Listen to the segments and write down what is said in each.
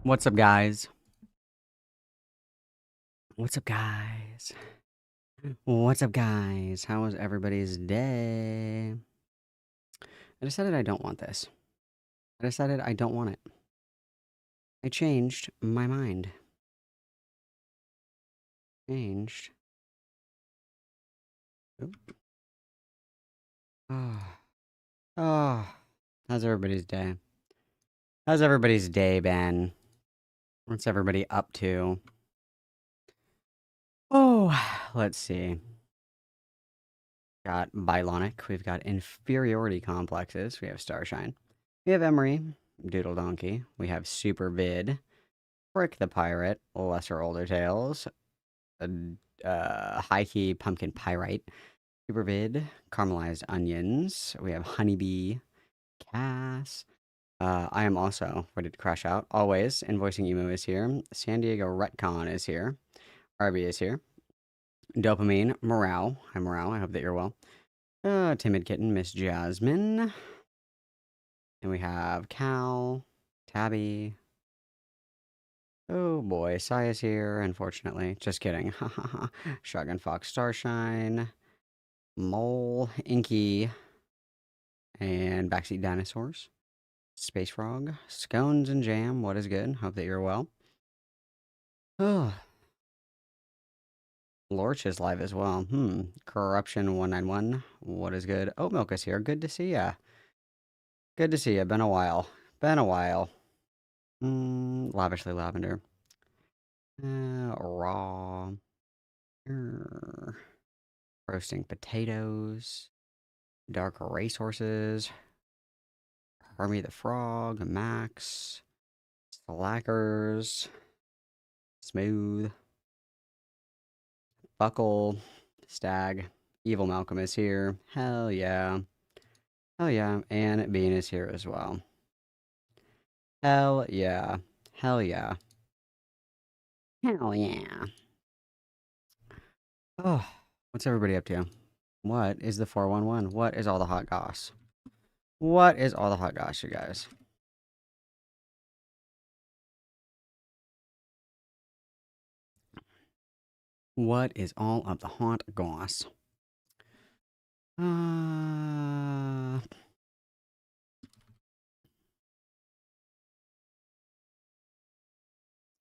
What's up, guys? What's up, guys? What's up, guys? How was everybody's day? I decided I don't want this. I decided I don't want it. I changed my mind. Changed. Oop. Oh. Oh. How's everybody's day? How's everybody's day been? What's everybody up to? Oh, let's see. Got Bylonic. We've got inferiority complexes. We have Starshine. We have Emery, Doodle Donkey. We have Super Vid, Frick the Pirate, Lesser Older Tales, High Key Pumpkin Pyrite, Super Vid, Caramelized Onions. We have Honeybee, Cass. I am also ready to crash out. Always, Invoicing Emu is here. San Diego Retcon is here. Arby is here. Dopamine, Morale. Hi, Morale. I hope that you're well. Timid Kitten, Miss Jasmine. And we have Cal, Tabby. Oh boy, Sai is here, unfortunately. Just kidding. Shotgun Fox Starshine, Mole, Inky, and Backseat Dinosaurs. Space Frog, Scones and Jam, what is good? Hope that you're well. Oh. Lorch is live as well. Corruption 191, what is good? Oat Milk is here, good to see ya. Good to see ya, been a while. Been a while. Lavishly Lavender. Raw. Roasting potatoes. Dark Racehorses. Hermie the Frog. Max. Slackers. Smooth. Buckle. Stag. Evil Malcolm is here. Hell yeah. Hell yeah. And Bean is here as well. Hell yeah. Hell yeah. Hell yeah. Oh, what's everybody up to? What is the 411? What is all the hot goss? What is all the hot goss, you guys? What is all of the hot goss?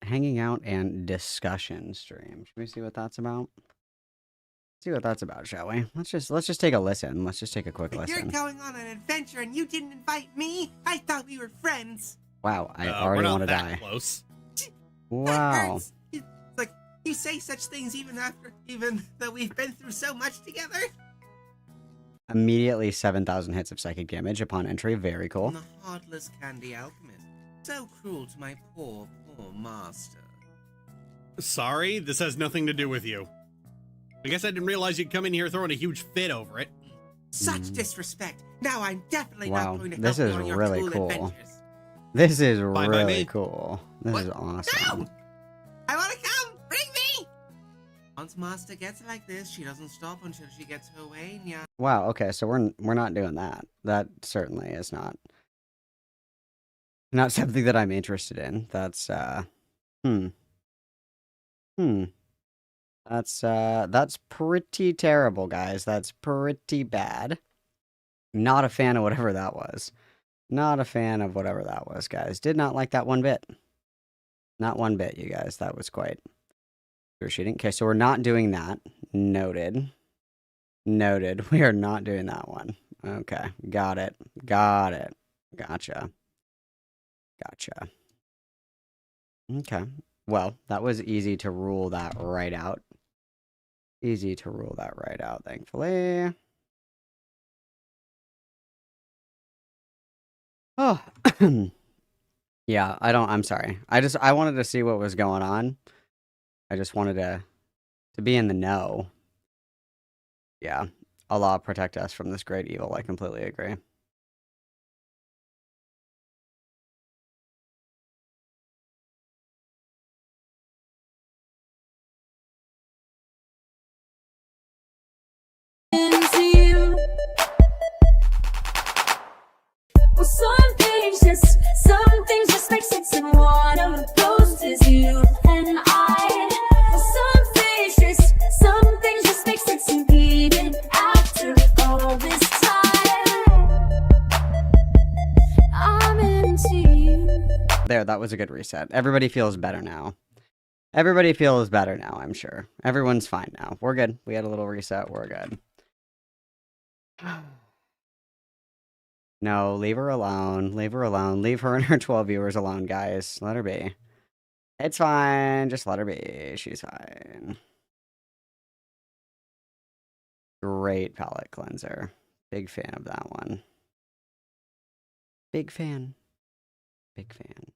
hanging out and discussion stream. Should we see what that's about? See what that's about, shall we? Let's just take a listen. Let's just take a quick You're listen. going on an adventure and you didn't invite me? I thought we were friends. Wow, I We're already not want to that die. close. That Wow. hurts. It's like you say such things even though we've been through so much together. Immediately 7,000 hits of psychic damage upon entry. Very cool. I'm the heartless candy alchemist. So cruel to my poor master. Sorry, this has nothing to do with you. I guess I didn't realize you'd come in here throwing a huge fit over it. Such disrespect. Now I'm definitely Wow, not going to this help is you on your really cool cool. adventures. This is Fine by really me. cool. This What? is awesome. No! I want to come! Bring me! Once Master gets like this, she doesn't stop until she gets her way, Nya. Wow, okay, so we're not doing that. That certainly is not something that I'm interested in. That's that's pretty terrible, guys. That's pretty bad. Not a fan of whatever that was. Not a fan of whatever that was, guys. Did not like that one bit. Not one bit, you guys. That was quite excruciating. Okay, so we're not doing that. Noted. Noted. We are not doing that one. Okay, got it. Got it. Gotcha. Gotcha. Okay. Well, that was easy to rule that right out. Easy to rule that right out, thankfully. Oh. Yeah, I'm sorry. I wanted to see what was going on. I just wanted to be in the know. Yeah. Allah protect us from this great evil. I completely agree. Some things just make sense, and one of those is you and I. Some things just make sense, and even after all this time, I'm into you. There, that was a good reset. Everybody feels better now. Everybody feels better now, I'm sure. Everyone's fine now. We're good. We had a little reset. We're good. No, leave her alone. Leave her alone. Leave her and her 12 viewers alone, guys. Let her be. It's fine. Just let her be. She's fine. Great palette cleanser. Big fan of that one. Big fan. Big fan.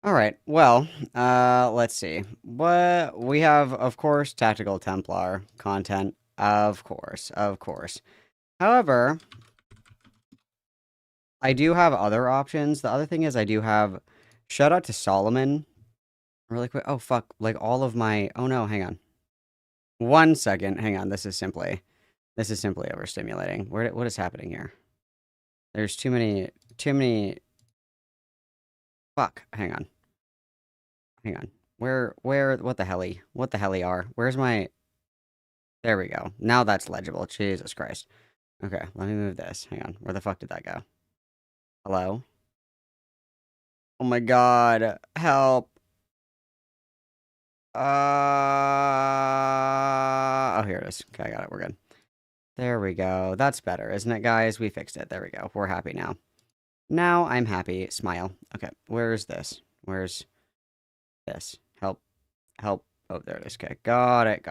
All right. Well, let's see. What we have, of course, tactical Templar content. Of course. Of course. However, I do have other options. The other thing is I do have... Shout out to Solomon. Really quick. Oh, fuck. Like, all of my... Oh, no. Hang on. 1 second. Hang on. This is simply overstimulating. What is happening here? There's too many... Fuck. Hang on. Hang on. Where... What the helly? What the helly are? Where's my... There we go. Now that's legible. Jesus Christ. Okay, let me move this. Hang on. Where the fuck did that go? Hello? Oh my god. Help. Oh, here it is. Okay, I got it. We're good. There we go. That's better, isn't it, guys? We fixed it. There we go. We're happy now. Now I'm happy. Smile. Okay, where's this? Where's this? Help. Help. Oh, there it is. Okay, got it.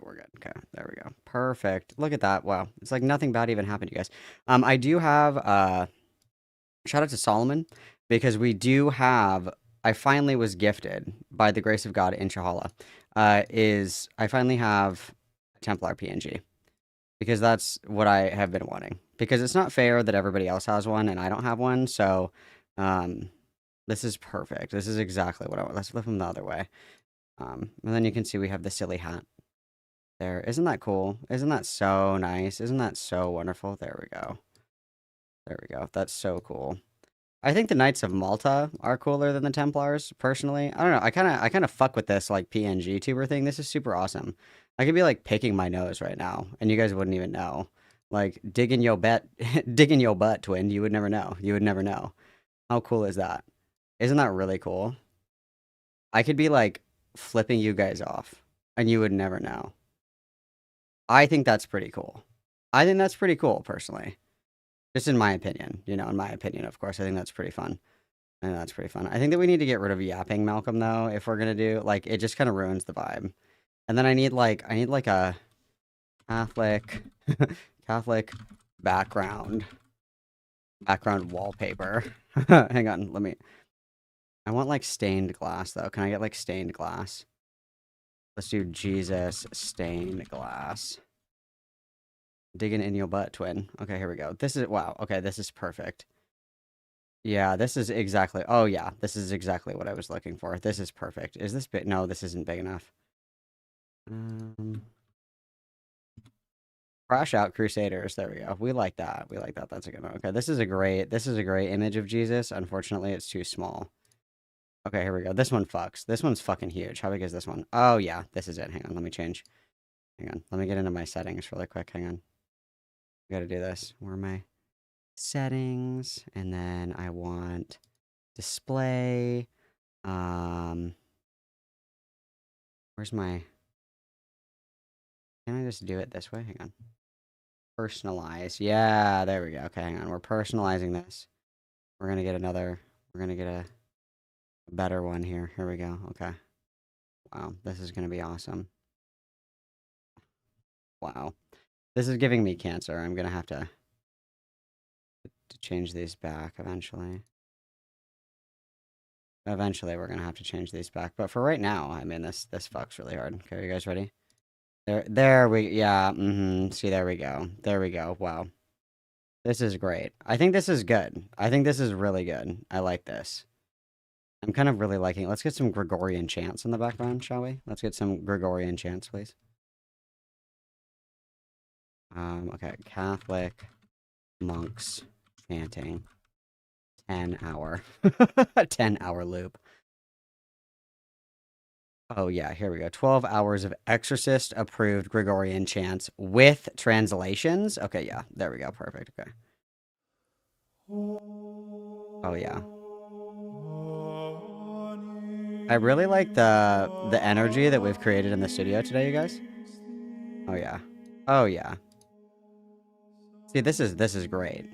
We're good. Okay, there we go. Perfect. Look at that. Wow. It's like nothing bad even happened, you guys. I do have, shout out to Solomon, because we do have, I finally was gifted, by the grace of God, inshallah, I finally have a Templar PNG. Because that's what I have been wanting. Because it's not fair that everybody else has one and I don't have one, so, this is perfect. This is exactly what I want. Let's flip them the other way. And then you can see we have the silly hat. There. Isn't that cool? Isn't that so nice? Isn't that so wonderful? There we go. There we go. That's so cool. I think the Knights of Malta are cooler than the Templars, personally. I don't know. I kind of fuck with this, like, PNG tuber thing. This is super awesome. I could be, like, picking my nose right now, and you guys wouldn't even know. Like, digging your butt, twin. You would never know. You would never know. How cool is that? Isn't that really cool? I could be like flipping you guys off and you would never know. I think that's pretty cool. I think that's pretty cool, personally. Just in my opinion. You know, in my opinion, of course. I think that's pretty fun. I think that's pretty fun. I think that we need to get rid of yapping Malcolm, though, if we're gonna do, like, it just kind of ruins the vibe. And then I need like a Catholic, Catholic background wallpaper. Hang on, I want like stained glass though. Can I get like stained glass? Let's do Jesus stained glass. Digging in your butt, twin. Okay, here we go. This is, wow. Okay, this is perfect. Yeah, this is exactly, oh yeah, this is exactly what I was looking for. This is perfect. Is this big? No, this isn't big enough. Crash out Crusaders. There we go. We like that. We like that. That's a good one. Okay, this is a great image of Jesus. Unfortunately, it's too small. Okay, here we go. This one fucks. This one's fucking huge. How big is this one? Oh yeah, this is it. Hang on, let me change. Hang on. Let me get into my settings really quick. Hang on. I gotta do this. Where are my settings? And then I want display. Where's my, can I just do it this way? Hang on. Personalize. Yeah, there we go. Okay, hang on. We're personalizing this. We're gonna get a better one here. Here we go. Okay. Wow, this is gonna be awesome. Wow. This is giving me cancer. I'm gonna have to change these back eventually. Eventually, we're gonna have to change these back. But for right now, I mean, this fucks really hard. Okay, are you guys ready? Yeah, see, there we go. There we go. Wow. This is great. I think this is good. I think this is really good. I like this. I'm kind of really liking it. Let's get some Gregorian chants in the background, shall we? Let's get some Gregorian chants, please. Okay, Catholic monks chanting 10-hour 10-hour loop. Oh yeah, here we go. 12 hours of exorcist approved Gregorian chants with translations. Okay, yeah, there we go. Perfect. Okay. Oh yeah. I really like the energy that we've created in the studio today, you guys. Oh yeah. Oh yeah. See, this is great.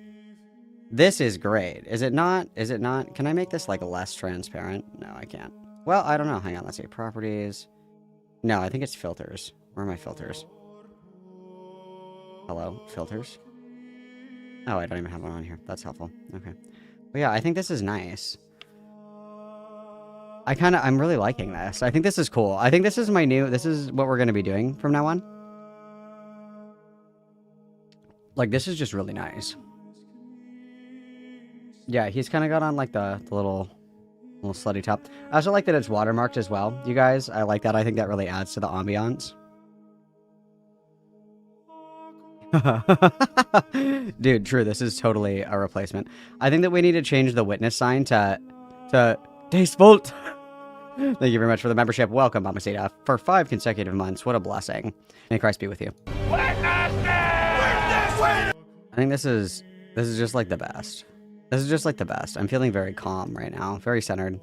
This is great. Is it not? Is it not? Can I make this like less transparent? No, I can't. Well, I don't know. Hang on. Let's see. Properties. No, I think it's filters. Where are my filters? Hello? Filters? Oh, I don't even have one on here. That's helpful. Okay. But yeah, I think this is nice. I'm really liking this. I think this is cool. I think this is this is what we're going to be doing from now on. Like, this is just really nice. Yeah, he's kind of got on like the little slutty top. I also like that it's watermarked as well, you guys. I like that. I think that really adds to the ambiance. Dude, true. This is totally a replacement. I think that we need to change the witness sign to tasteful. Thank you very much for the membership. Welcome, Mamacita, for 5 consecutive months. What a blessing. May Christ be with you. I think this is just like the best. This is just like the best. I'm feeling very calm right now. Very centered.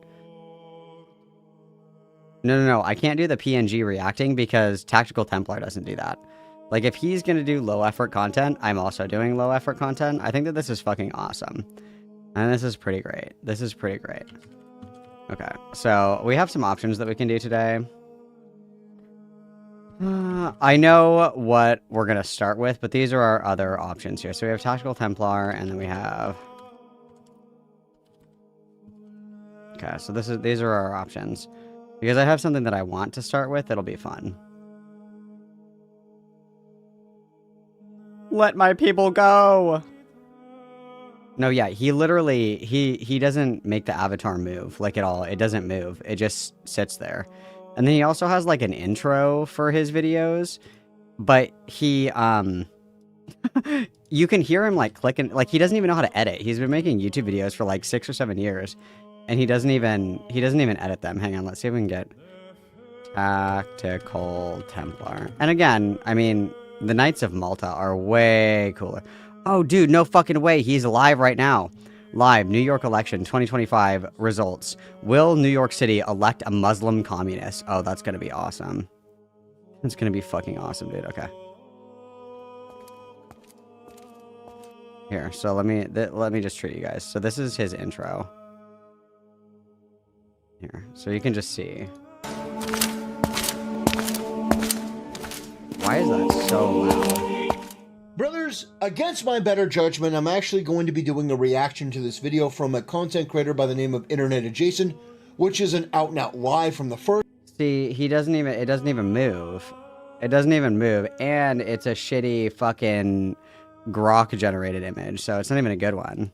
No. I can't do the PNG reacting because Tactical Templar doesn't do that. Like, if he's going to do low-effort content, I'm also doing low-effort content. I think that this is fucking awesome. And this is pretty great. This is pretty great. Okay, so we have some options that we can do today. I know what we're going to start with, but these are our other options here. So we have Tactical Templar, and then we have... Okay, so these are our options. Because I have something that I want to start with, it'll be fun. Let my people go! No, yeah, he literally, he doesn't make the avatar move, like, at all. It doesn't move. It just sits there. And then he also has, like, an intro for his videos, but he, you can hear him, like, clicking, like, he doesn't even know how to edit. He's been making YouTube videos for, like, 6 or 7 years, and he doesn't even edit them. Hang on, let's see if we can get Tactical Templar. And again, I mean, the Knights of Malta are way cooler. Oh, dude, no fucking way. He's live right now. Live, New York election 2025 results. Will New York City elect a Muslim communist? Oh, that's gonna be awesome. That's gonna be fucking awesome, dude. Okay. Here, so let me just treat you guys. So this is his intro. Here, so you can just see. Why is that so loud? Brothers, against my better judgment, I'm actually going to be doing a reaction to this video from a content creator by the name of Internet Adjacent, which is an out-and-out lie from the first. See, it doesn't even move. It doesn't even move, and it's a shitty fucking grok generated image, so it's not even a good one.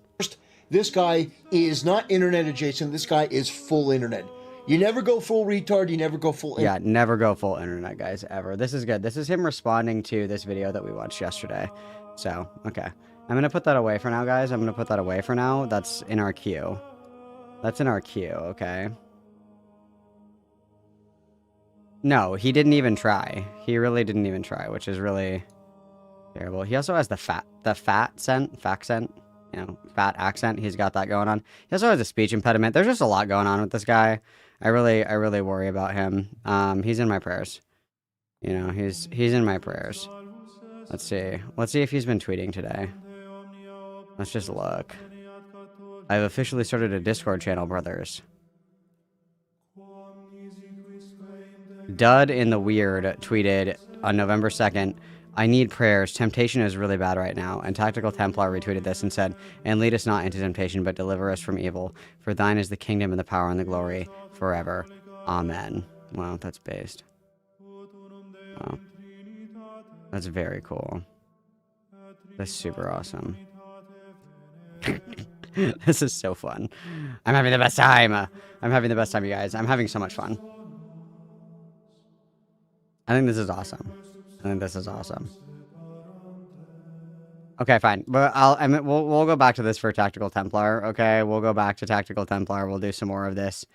This guy is not Internet Adjacent, this guy is full internet. You never go full retard, you never go full Yeah, never go full internet, guys, ever. This is good. This is him responding to this video that we watched yesterday. So, okay. I'm gonna put that away for now, guys. I'm gonna put that away for now. That's in our queue. That's in our queue, okay? No, he didn't even try. He really didn't even try, which is really terrible. He also has the fat accent, you know, fat accent. He's got that going on. He also has a speech impediment. There's just a lot going on with this guy. I really worry about him. He's in my prayers. You know, he's in my prayers. Let's see. Let's see if he's been tweeting today. Let's just look. I've officially started a Discord channel, brothers. Dud in the Weird tweeted on November 2nd, I need prayers. Temptation is really bad right now. And Tactical Templar retweeted this and said, and lead us not into temptation, but deliver us from evil. For thine is the kingdom and the power and the glory forever. Amen. Wow, that's based. Wow. That's very cool. That's super awesome. This is so fun. I'm having the best time. I'm having the best time, you guys. I'm having so much fun. I think this is awesome. I think this is awesome. Okay, fine. But we'll go back to this for Tactical Templar. Okay, we'll go back to Tactical Templar. We'll do some more of this,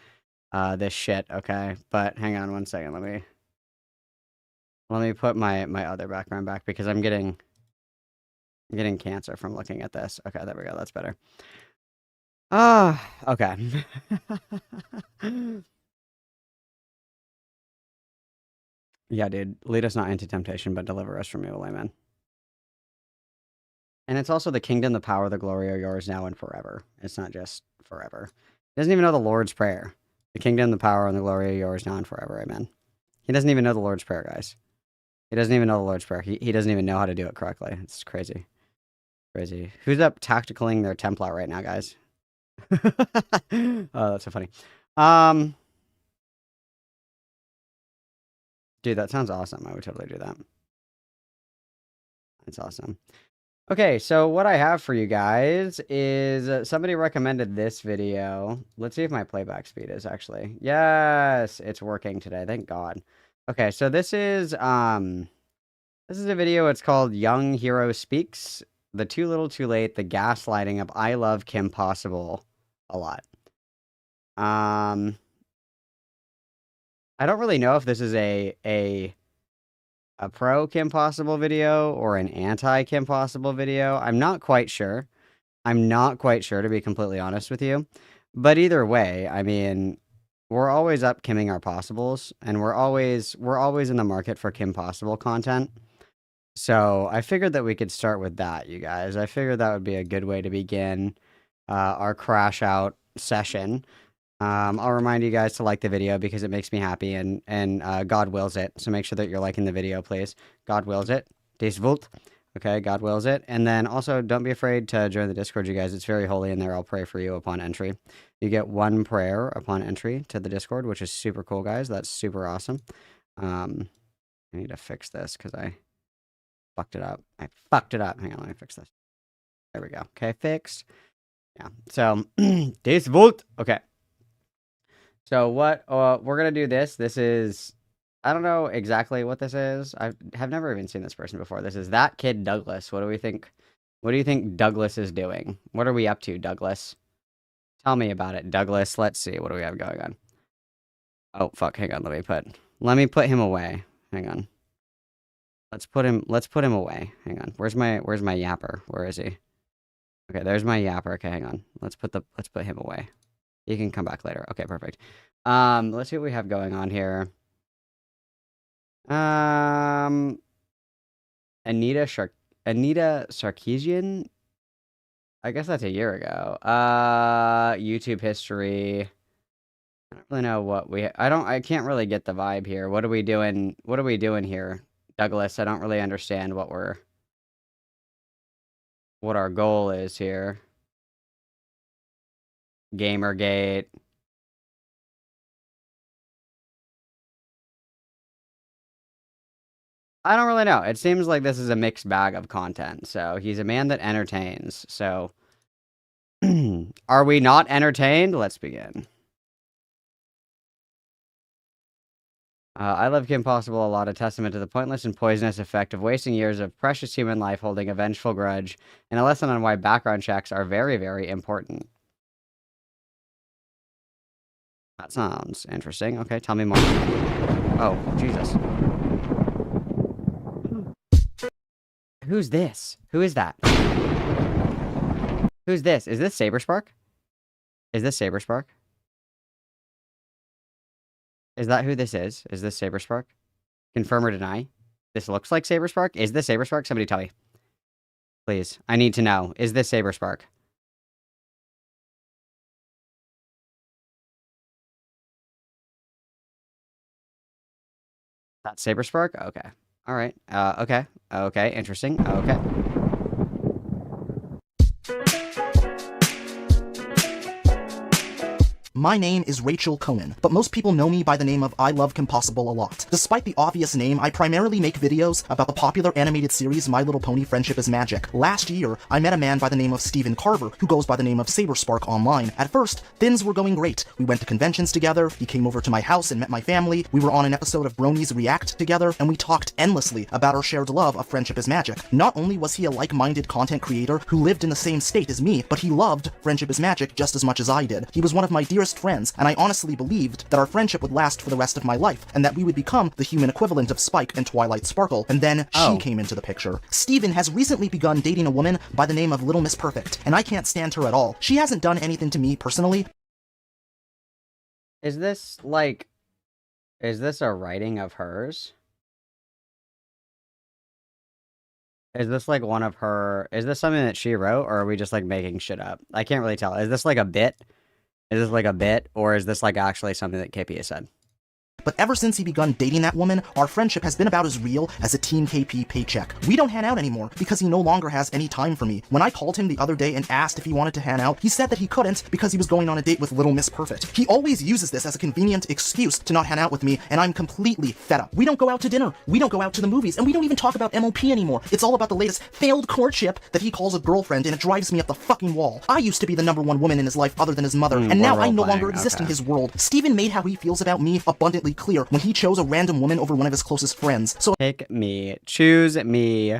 this shit. Okay, but hang on one second. Let me put my other background back because I'm getting cancer from looking at this. Okay, there we go. That's better. Okay. Yeah, dude. Lead us not into temptation, but deliver us from evil. Amen. And it's also the kingdom, the power, the glory are yours now and forever. It's not just forever. He doesn't even know the Lord's Prayer. The kingdom, the power, and the glory are yours now and forever. Amen. He doesn't even know the Lord's Prayer, guys. He doesn't even know the Lord's Prayer. He doesn't even know how to do it correctly. It's crazy. Crazy. Who's up tacticaling their Templar right now, guys? Oh, that's so funny. Dude, that sounds awesome. I would totally do that. That's awesome. Okay, so what I have for you guys is somebody recommended this video. Let's see if my playback speed is actually. Yes, it's working today. Thank God. Okay, so this is a video. It's called Young Hero Speaks. The Too Little Too Late, the gaslighting of I Love Kim Possible a lot. I don't really know if this is a pro Kim Possible video or an anti Kim Possible video. I'm not quite sure. I'm not quite sure, to be completely honest with you. But either way, I mean, we're always up Kimming our possibles, and we're always in the market for Kim Possible content. So I figured that we could start with that, you guys. I figured that would be a good way to begin our crash out session. I'll remind you guys to like the video because it makes me happy and God wills it. So make sure that you're liking the video, please. God wills it. Des Vult. Okay, God wills it. And then also don't be afraid to join the Discord, you guys. It's very holy in there. I'll pray for you upon entry. You get one prayer upon entry to the Discord, which is super cool, guys. That's super awesome. I need to fix this because I fucked it up. I fucked it up. Hang on, let me fix this. There we go. Okay, fixed. Yeah. So, Des Vult. Okay. So what we're gonna do this is, I don't know exactly what this is. I have never even seen this person before. This is that kid Douglas. What do we think? What do you think Douglas is doing? What are we up to, Douglas? Tell me about it, Douglas. Let's see. What do we have going on? Oh fuck! Hang on. Let me put him away. Hang on. Let's put him away. Hang on. Where's my yapper? Where is he? Okay, there's my yapper. Okay, hang on. Let's put him away. He can come back later. Okay, perfect. Let's see what we have going on here. Anita Sarkeesian. I guess that's a year ago. YouTube history. I don't really know what I can't really get the vibe here. What are we doing? What are we doing here, Douglas? I don't really understand what our goal is here. Gamergate. I don't really know. It seems like this is a mixed bag of content. So he's a man that entertains. So are we not entertained? Let's begin. I love Kim Possible a lot, a testament to the pointless and poisonous effect of wasting years of precious human life holding a vengeful grudge, and a lesson on why background checks are very, very important. That sounds interesting. Okay, tell me more. Oh, Jesus. Who's this? Who is that? Who's this? Is this Saberspark? Is this Saberspark? Is that who this is? Is this Saberspark? Confirm or deny? This looks like Saberspark? Is this Saberspark? Somebody tell me. Please. I need to know. Is this Saberspark? That's Saberspark? Okay. Alright. Okay. Okay. Interesting. Okay. My name is Rachel Cohen, but most people know me by the name of I Love Kim Possible a lot. Despite the obvious name, I primarily make videos about the popular animated series My Little Pony Friendship is Magic. Last year, I met a man by the name of Steven Carver, who goes by the name of Saberspark online. At first, things were going great. We went to conventions together, he came over to my house and met my family, we were on an episode of Bronies React together, and we talked endlessly about our shared love of Friendship is Magic. Not only was he a like-minded content creator who lived in the same state as me, but he loved Friendship is Magic just as much as I did. He was one of my dearest friends, and I honestly believed that our friendship would last for the rest of my life, and that we would become the human equivalent of Spike and Twilight Sparkle, and then she came into the picture. Steven has recently begun dating a woman by the name of Little Miss Perfect, and I can't stand her at all. She hasn't done anything to me personally. Is this a writing of hers? Is this like one of her, is this something that she wrote, or are we just like making shit up? I can't really tell. Is this like a bit? Is this like a bit, or is this like actually something that KP has said? But ever since he begun dating that woman, our friendship has been about as real as a Team KP paycheck. We don't hang out anymore because he no longer has any time for me. When I called him the other day and asked if he wanted to hang out, he said that he couldn't because he was going on a date with Little Miss Perfect. He always uses this as a convenient excuse to not hang out with me, and I'm completely fed up. We don't go out to dinner, we don't go out to the movies, and we don't even talk about MOP anymore. It's all about the latest failed courtship that he calls a girlfriend, and it drives me up the fucking wall. I used to be the #1 woman in his life other than his mother, and now I no longer exist in his world. Steven made how he feels about me abundantly clear when he chose a random woman over one of his closest friends. So pick me, choose me,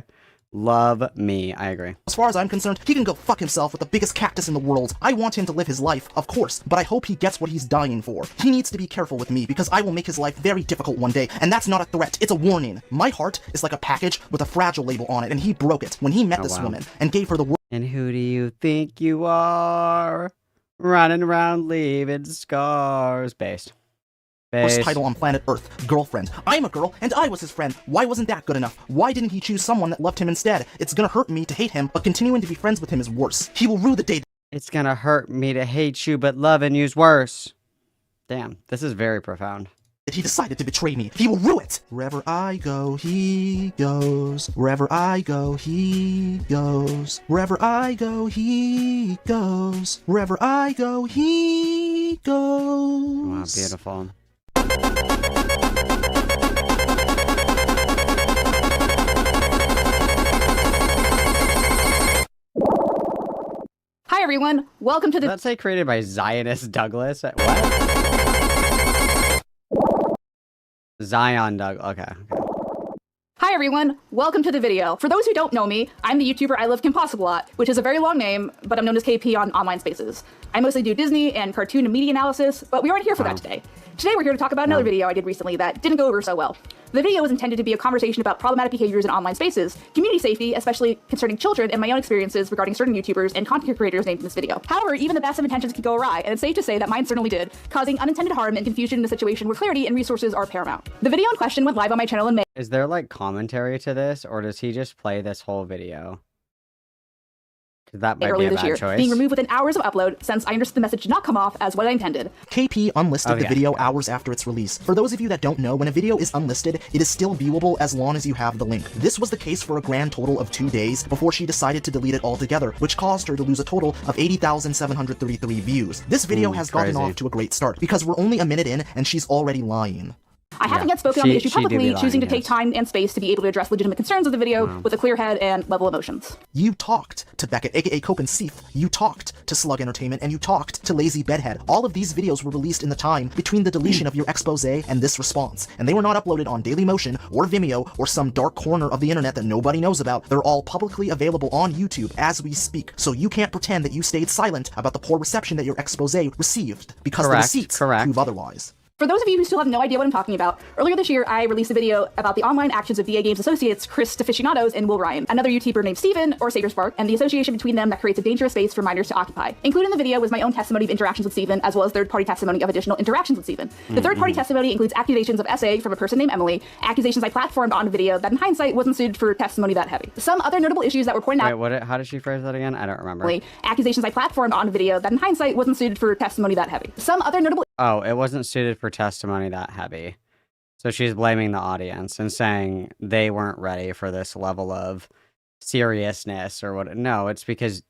love me. I agree. As far as I'm concerned, he can go fuck himself with the biggest cactus in the world. I want him to live his life, of course, but I hope he gets what he's dying for. He needs to be careful with me because I will make his life very difficult one day, and that's not a threat, it's a warning. My heart is like a package with a fragile label on it, and he broke it when he met this woman and gave her the And who do you think you are? Running around leaving scars. Based. worst title on planet Earth, girlfriend. I'm a girl, and I was his friend. Why wasn't that good enough? Why didn't he choose someone that loved him instead? It's gonna hurt me to hate him, but continuing to be friends with him is worse. He will rue the day. It's gonna hurt me to hate you, but loving you's worse. Damn, this is very profound. That he decided to betray me. He will rue it! Wherever I go, he goes. Wherever I go, he goes. Wherever I go, he goes. Wherever I go, he goes. Wow, beautiful. Hi everyone, welcome to the- Let's say created by Zionist Douglas. What? Zion Doug. Okay. Hi everyone, welcome to the video. For those who don't know me, I'm the YouTuber I Love Kim Possible a lot, which is a very long name, but I'm known as KP on online spaces. I mostly do Disney and cartoon and media analysis, but we aren't here for that today. Today we're here to talk about another video I did recently that didn't go over so well. The video was intended to be a conversation about problematic behaviors in online spaces, community safety, especially concerning children, and my own experiences regarding certain YouTubers and content creators named in this video. However, even the best of intentions can go awry, and it's safe to say that mine certainly did, causing unintended harm and confusion in a situation where clarity and resources are paramount. The video in question went live on my channel in May. Is there like commentary to this, or does he just play this whole video? Because that might be Earlier a this bad year, choice. being removed within hours of upload since I understood the message did not come off as what I intended. KP unlisted Oh, the yeah. video hours after its release. For those of you that don't know, when a video is unlisted, it is still viewable as long as you have the link. This was the case for a grand total of 2 days before she decided to delete it altogether, which caused her to lose a total of 80,733 views. This video has gotten crazy. off to a great start, because we're only a minute in and she's already lying. I haven't Yeah. yet spoken on the issue She do be publicly, lying, choosing to take yes. time and space to be able to address legitimate concerns of the video with a clear head and level emotions. You talked to Beckett, aka Cope and Seif. You talked to Slug Entertainment, and you talked to Lazy Bedhead. All of these videos were released in the time between the deletion of your expose and this response, and they were not uploaded on Dailymotion or Vimeo or some dark corner of the internet that nobody knows about. They're all publicly available on YouTube as we speak, so you can't pretend that you stayed silent about the poor reception that your expose received, because the receipts prove otherwise. For those of you who still have no idea what I'm talking about, earlier this year I released a video about the online actions of VA Games associates Chris Aficionados and Will Ryan, another YouTuber named Steven, or Saberspark, and the association between them that creates a dangerous space for minors to occupy. Included in the video was my own testimony of interactions with Steven, as well as third-party testimony of additional interactions with Steven. The third-party testimony includes accusations of SA from a person named Emily, accusations I platformed on a video that in hindsight wasn't suited for testimony that heavy. Some other notable issues that were pointed out. Wait, how did she phrase that again? I don't remember. Accusations I platformed on a video that in hindsight wasn't suited for testimony that heavy. Some other notable Oh, it wasn't suited for testimony that heavy. So she's blaming the audience and saying they weren't ready for this level of seriousness or what. No, it's because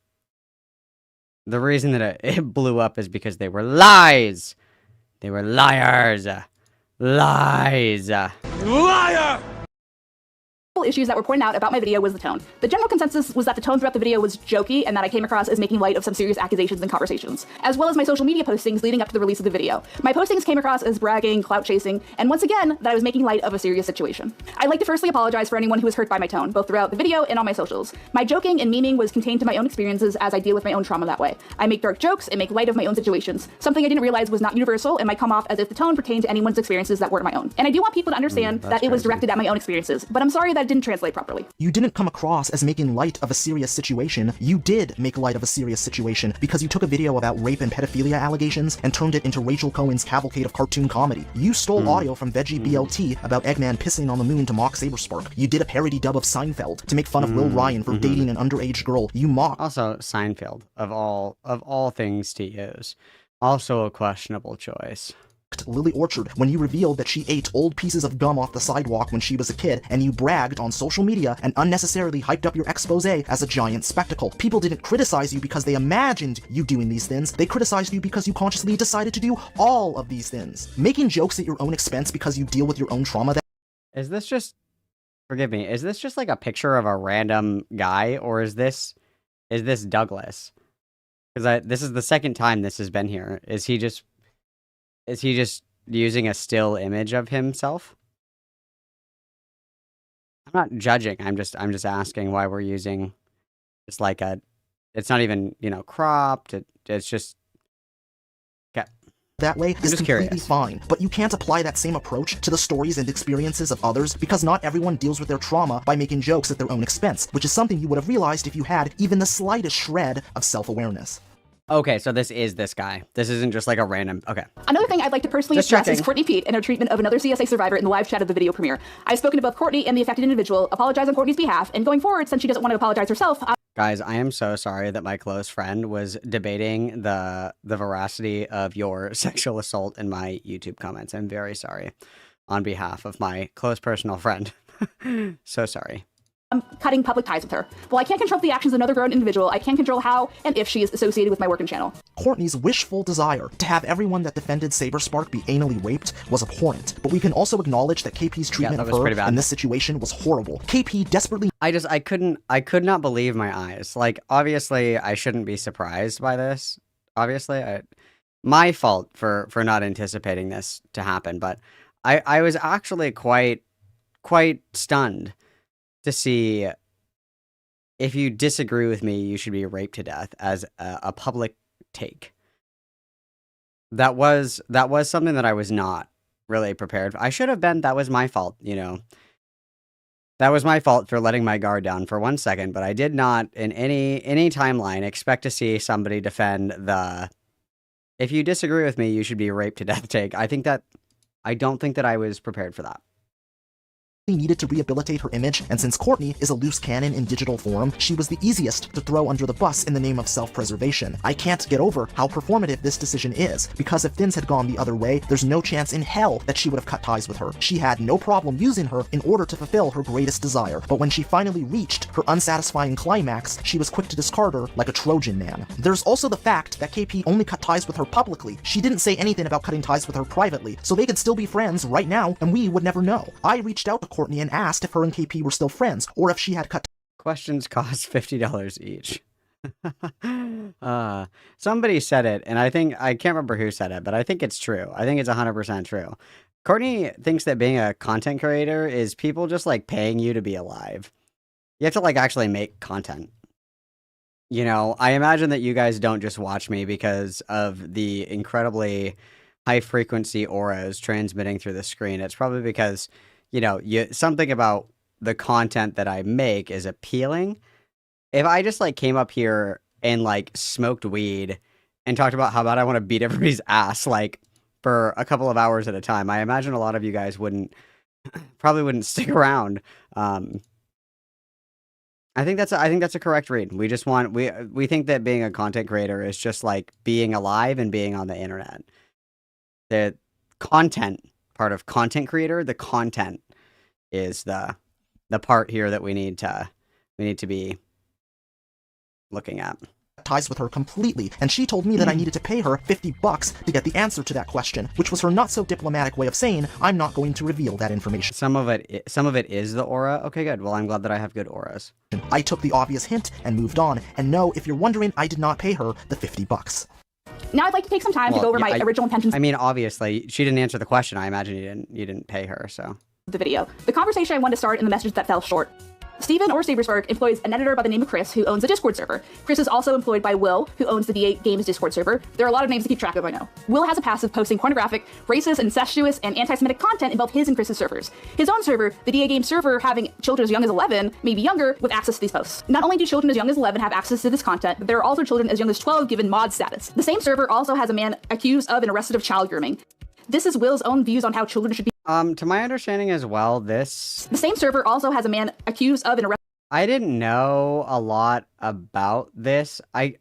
the reason that it blew up is because they were lies. They were liars. Lies. issues that were pointed out about my video was the tone. The general consensus was that the tone throughout the video was jokey and that I came across as making light of some serious accusations and conversations, as well as my social media postings leading up to the release of the video. My postings came across as bragging, clout chasing, and once again, that I was making light of a serious situation. I'd like to firstly apologize for anyone who was hurt by my tone, both throughout the video and on my socials. My joking and memeing was contained to my own experiences as I deal with my own trauma that way. I make dark jokes and make light of my own situations, something I didn't realize was not universal and might come off as if the tone pertained to anyone's experiences that weren't my own. And I do want people to understand that it was directed at my own experiences, but I'm sorry that it didn't translate properly. You didn't come across as making light of a serious situation. You did make light of a serious situation because you took a video about rape and pedophilia allegations and turned it into Rachel Cohen's cavalcade of cartoon comedy. You stole audio from Veggie BLT about Eggman pissing on the moon to mock Saberspark. You did a parody dub of Seinfeld to make fun of Will Ryan for dating an underage girl. You mocked Also, Seinfeld, of all things to use. Also a questionable choice. Lily Orchard when you revealed that she ate old pieces of gum off the sidewalk when she was a kid, and you bragged on social media and unnecessarily hyped up your expose as a giant spectacle. People didn't criticize you because they imagined you doing these things. They criticized you because you consciously decided to do all of these things. Making jokes at your own expense because you deal with your own trauma. Is this just, forgive me, is this just like a picture of a random guy, or is this Douglas? Because this is the second time this has been here. Is he just using a still image of himself? I'm not judging. I'm just asking why we're using just like a. It's not even cropped. It's just. Okay. That way is just completely curious. fine, but you can't apply that same approach to the stories and experiences of others because not everyone deals with their trauma by making jokes at their own expense, which is something you would have realized if you had even the slightest shred of self-awareness. Okay, so this is this guy. This isn't just like a random. Okay. Another thing I'd like to personally Just address is checking. Courtney Pete and her treatment of another CSA survivor in the live chat of the video premiere. I've spoken to both Courtney and the affected individual, apologize on Courtney's behalf, and going forward, since she doesn't want to apologize herself, Guys, I am so sorry that my close friend was debating the veracity of your sexual assault in my YouTube comments. I'm very sorry on behalf of my close personal friend. So sorry. I'm cutting public ties with her. While I can't control the actions of another grown individual, I can control how and if she is associated with my work and channel. Courtney's wishful desire to have everyone that defended Saberspark be anally raped was abhorrent, but we can also acknowledge that KP's treatment that of was her pretty bad. in this situation was horrible. KP desperately I could not believe my eyes. Like, obviously, I shouldn't be surprised by this. Obviously, my fault for not anticipating this to happen, but I was actually quite stunned to see, if you disagree with me, you should be raped to death as a public take. That was something that I was not really prepared. I should have been. That was my fault, you know. That was my fault for letting my guard down for 1 second, but I did not in any timeline expect to see somebody defend the if you disagree with me, you should be raped to death take. I don't think that I was prepared for that. Needed to rehabilitate her image, and since Courtney is a loose cannon in digital form, she was the easiest to throw under the bus in the name of self-preservation. I can't get over how performative this decision is, because if things had gone the other way, there's no chance in hell that she would have cut ties with her. She had no problem using her in order to fulfill her greatest desire, but when she finally reached her unsatisfying climax, she was quick to discard her like a Trojan man. There's also the fact that KP only cut ties with her publicly. She didn't say anything about cutting ties with her privately, so they could still be friends right now, and we would never know. I reached out to Courtney and asked if her and KP were still friends, or if she had cut Questions cost $50 each. Somebody said it, and I can't remember who said it, but I think it's true. I think it's 100% true. Courtney thinks that being a content creator is people just like paying you to be alive. You have to like actually make content. You know, I imagine that you guys don't just watch me because of the incredibly high frequency auras transmitting through the screen. It's probably because, you know, something about the content that I make is appealing. If I just like came up here and like smoked weed and talked about how bad I want to beat everybody's ass like for a couple of hours at a time, I imagine a lot of you guys probably wouldn't stick around. I think that's a correct read. We just want we think that being a content creator is just like being alive and being on the internet. The content part of content creator, the content is the part here that we need to be looking at. ties with her completely, and she told me that I needed to pay her $50 to get the answer to that question, which was her not so diplomatic way of saying I'm not going to reveal that information. Some of it is the aura. Okay, good. Well, I'm glad that I have good auras. I took the obvious hint and moved on, and no, if you're wondering, I did not pay her the $50. Now I'd like to take some time to go over my original intentions I mean, obviously, she didn't answer the question. I imagine you didn't pay her, so. of the video. The conversation I wanted to start in the message that fell short. Steven or Sabersburg employs an editor by the name of Chris, who owns a Discord server. Chris is also employed by Will, who owns the DA Games Discord server. There are a lot of names to keep track of, I know. Will has a pass of posting pornographic, racist, incestuous, and anti-Semitic content in both his and Chris's servers. His own server, the DA Games server, having children as young as 11, maybe younger, with access to these posts. Not only do children as young as 11 have access to this content, but there are also children as young as 12 given mod status. The same server also has a man accused of and arrested of child grooming. This is Will's own views on how children should be. To my understanding as well, The same server also has a man accused of and arrested. I didn't know a lot about this. I'm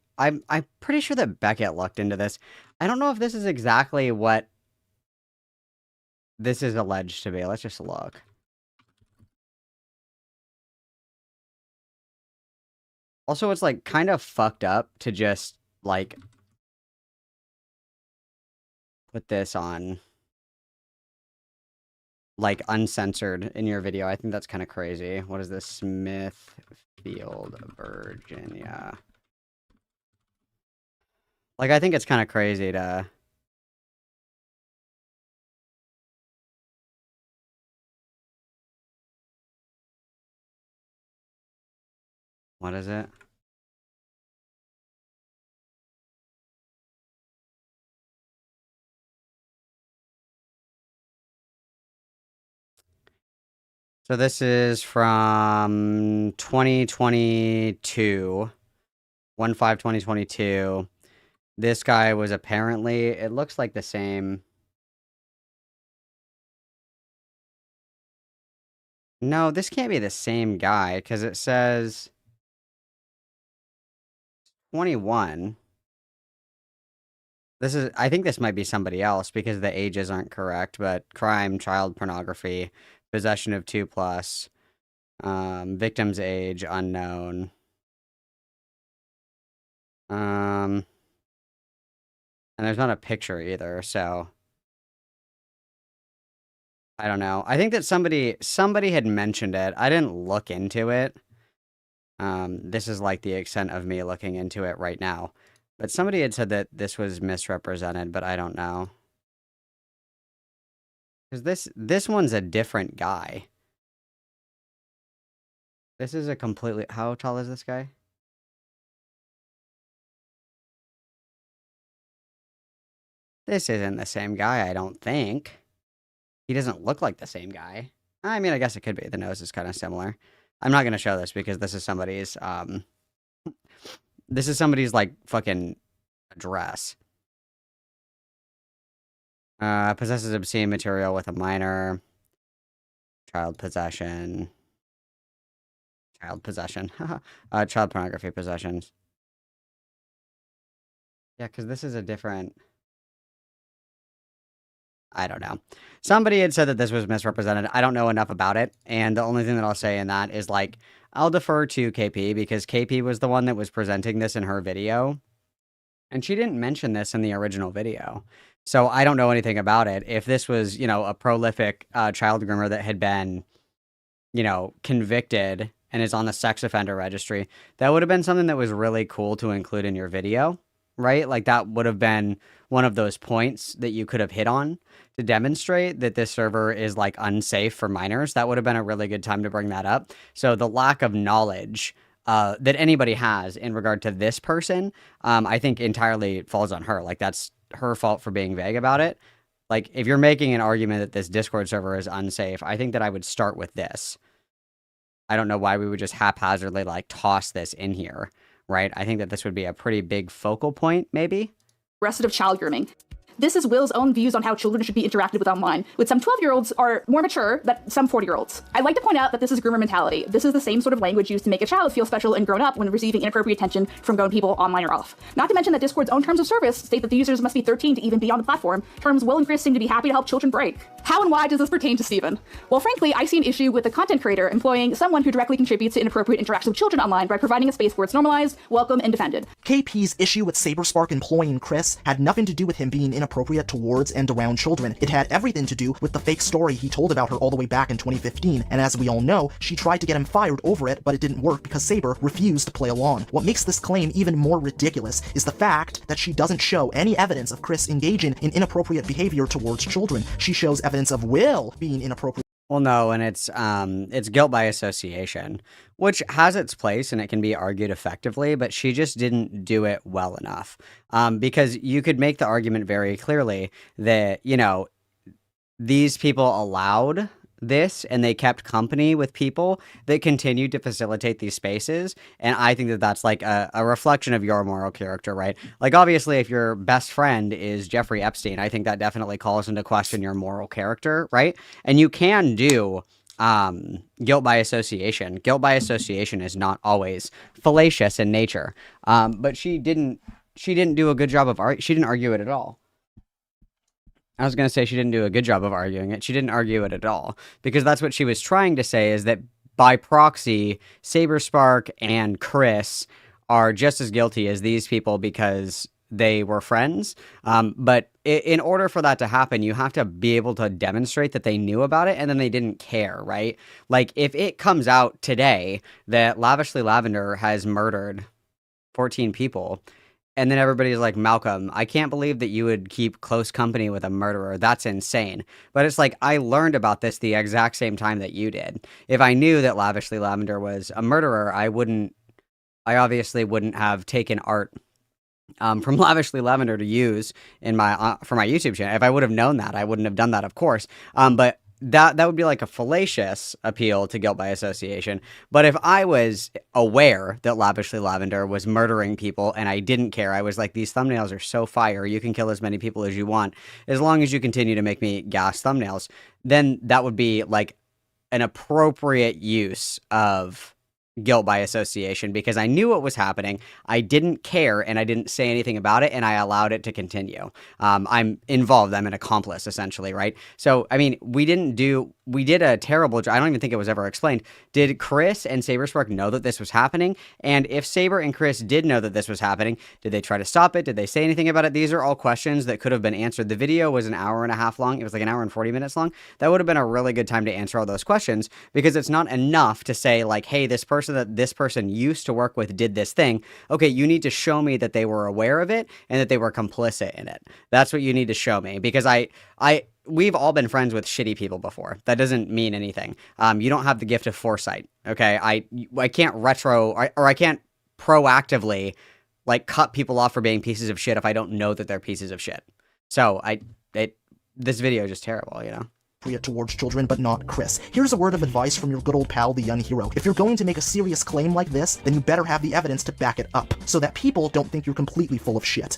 pretty sure that Beckett looked into this. I don't know if this is exactly what this is alleged to be. Let's just look. Also, it's like kind of fucked up to just like put this on like uncensored in your video. I think that's kind of crazy. What is this? Smithfield, Virginia. Like, I think it's kind of crazy to... What is it? So this is from 2022, 1/5/2022. This guy was apparently, it looks like the same. No, this can't be the same guy because it says 21. I think this might be somebody else because the ages aren't correct, but crime, child pornography, possession of 2+, victim's age, unknown. And there's not a picture either, so I don't know. I think that somebody had mentioned it. I didn't look into it. This is like the extent of me looking into it right now. But somebody had said that this was misrepresented, but I don't know. Because this one's a different guy. This is a completely... How tall is this guy? This isn't the same guy, I don't think. He doesn't look like the same guy. I mean, I guess it could be. The nose is kind of similar. I'm not gonna show this because this is somebody's like fucking address. Possesses obscene material with a minor. Child possession. Child possession. Child pornography possessions. Yeah, because this is a different. I don't know. Somebody had said that this was misrepresented. I don't know enough about it. And the only thing that I'll say in that is like, I'll defer to KP because KP was the one that was presenting this in her video. And she didn't mention this in the original video. So I don't know anything about it. If this was, a prolific child groomer that had been, convicted and is on the sex offender registry, that would have been something that was really cool to include in your video, right? Like that would have been one of those points that you could have hit on to demonstrate that this server is like unsafe for minors. That would have been a really good time to bring that up. So the lack of knowledge that anybody has in regard to this person, I think entirely falls on her. Like that's her fault for being vague about it. Like if you're making an argument that this Discord server is unsafe, I think that I would start with this. I don't know why we would just haphazardly like toss this in here, right? I think that this would be a pretty big focal point, maybe. Arrested of child grooming. This is Will's own views on how children should be interacted with online, with some 12-year-olds are more mature than some 40-year-olds. I'd like to point out that this is groomer mentality. This is the same sort of language used to make a child feel special and grown up when receiving inappropriate attention from grown people online or off. Not to mention that Discord's own terms of service state that the users must be 13 to even be on the platform, terms Will and Chris seem to be happy to help children break. How and why does this pertain to Steven? Well, frankly, I see an issue with the content creator employing someone who directly contributes to inappropriate interactions with children online by providing a space where it's normalized, welcome, and defended. KP's issue with Saberspark employing Chris had nothing to do with him being inappropriate towards and around children. It had everything to do with the fake story he told about her all the way back in 2015, and as we all know, she tried to get him fired over it, but it didn't work because Saber refused to play along. What makes this claim even more ridiculous is the fact that she doesn't show any evidence of Chris engaging in inappropriate behavior towards children. She shows evidence of Will being inappropriate. Well, no, and it's guilt by association, which has its place and it can be argued effectively, but she just didn't do it well enough. Because you could make the argument very clearly that, these people allowed this and they kept company with people that continued to facilitate these spaces. And I think that that's like a reflection of your moral character, right? Like, obviously, if your best friend is Jeffrey Epstein, I think that definitely calls into question your moral character, right? And you can do guilt by association. Guilt by association is not always fallacious in nature. But she didn't do a good job of she didn't argue it at all. I was going to say she didn't do a good job of arguing it. She didn't argue it at all, because that's what she was trying to say, is that by proxy, Saberspark and Chris are just as guilty as these people because they were friends. But in order for that to happen, you have to be able to demonstrate that they knew about it and then they didn't care, right? Like if it comes out today that Lavishly Lavender has murdered 14 people, and then everybody's like, Malcolm, I can't believe that you would keep close company with a murderer. That's insane. But it's like, I learned about this the exact same time that you did. If I knew that Lavishly Lavender was a murderer, I obviously wouldn't have taken art from Lavishly Lavender to use in my for my YouTube channel. If I would have known that, I wouldn't have done that, of course. But that would be like a fallacious appeal to guilt by association. But if I was aware that Lavishly Lavender was murdering people and I didn't care, I was like, these thumbnails are so fire, you can kill as many people as you want, as long as you continue to make me gas thumbnails, then that would be like an appropriate use of guilt by association, because I knew what was happening, I didn't care, and I didn't say anything about it, and I allowed it to continue. I'm involved, I'm an accomplice, essentially, right? So, I mean, we did a terrible job. I don't even think it was ever explained. Did Chris and Saberspark know that this was happening? And if Saber and Chris did know that this was happening, did they try to stop it? Did they say anything about it? These are all questions that could have been answered. The video was an hour and a half long. It was like an hour and 40 minutes long. That would have been a really good time to answer all those questions, because it's not enough to say like, hey, this person that this person used to work with did this thing. Okay, you need to show me that they were aware of it and that they were complicit in it. That's what you need to show me, because we've all been friends with shitty people before. That doesn't mean anything. You don't have the gift of foresight. Okay, I can't I can't proactively like cut people off for being pieces of shit if I don't know that they're pieces of shit. So this video is just terrible, towards children, but not Chris. Here's a word of advice from your good old pal, the young hero. If you're going to make a serious claim like this, then you better have the evidence to back it up, so that people don't think you're completely full of shit.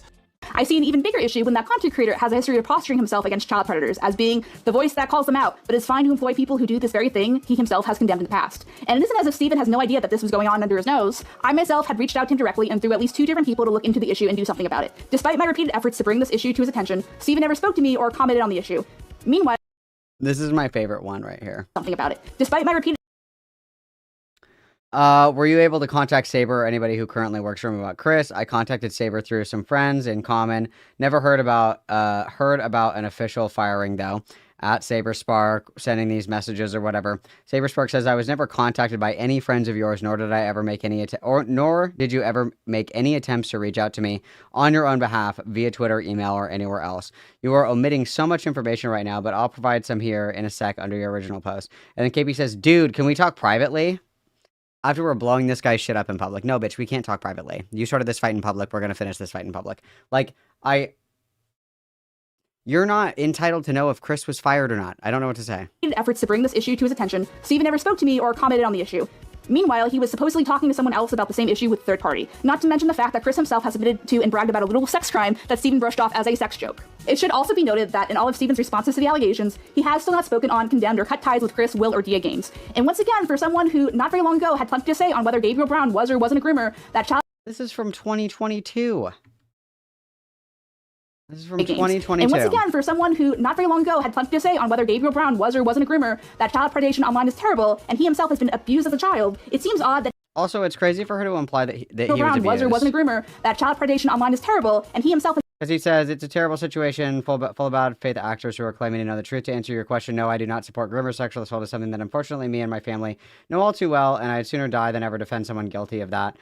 I see an even bigger issue when that content creator has a history of posturing himself against child predators as being the voice that calls them out, but is fine to employ people who do this very thing he himself has condemned in the past. And it isn't as if Steven has no idea that this was going on under his nose. I myself had reached out to him directly and through at least 2 different people to look into the issue and do something about it. Despite my repeated efforts to bring this issue to his attention, Steven never spoke to me or commented on the issue. Meanwhile, This is my favorite one right here. something about it. Despite my repeated Were you able to contact Saber or anybody who currently works for him about Chris? I contacted Saber through some friends in common. Never heard about an official firing though. At SaberSpark, sending these messages or whatever. SaberSpark says, I was never contacted by any friends of yours, nor did I ever make any nor did you ever make any attempts to reach out to me on your own behalf via Twitter, email, or anywhere else. You are omitting so much information right now, but I'll provide some here in a sec under your original post. And then KP says, dude, can we talk privately? After we're blowing this guy's shit up in public. No, bitch, we can't talk privately. You started this fight in public. We're going to finish this fight in public. Like, you're not entitled to know if Chris was fired or not. I don't know what to say. efforts to bring this issue to his attention, Steven never spoke to me or commented on the issue. Meanwhile, he was supposedly talking to someone else about the same issue with a third party. Not to mention the fact that Chris himself has admitted to and bragged about a little sex crime that Steven brushed off as a sex joke. It should also be noted that in all of Steven's responses to the allegations, he has still not spoken on, condemned, or cut ties with Chris, Will, or DA Games. And once again, for someone who not very long ago had plenty to say on whether Gabriel Brown was or wasn't a groomer, that child This is from 2022. This is from Games. 2022. And once again, for someone who not very long ago had plenty to say on whether Gabriel Brown was or wasn't a groomer, that child predation online is terrible, and he himself has been abused as a child, it seems odd that Also, it's crazy for her to imply that he was Brown abused. was or wasn't a groomer, that child predation online is terrible, and he himself Because he says, it's a terrible situation full of bad faith actors who are claiming to know the truth. To answer your question, no, I do not support groomer sexual assault. Is something that unfortunately me and my family know all too well, and I'd sooner die than ever defend someone guilty of that.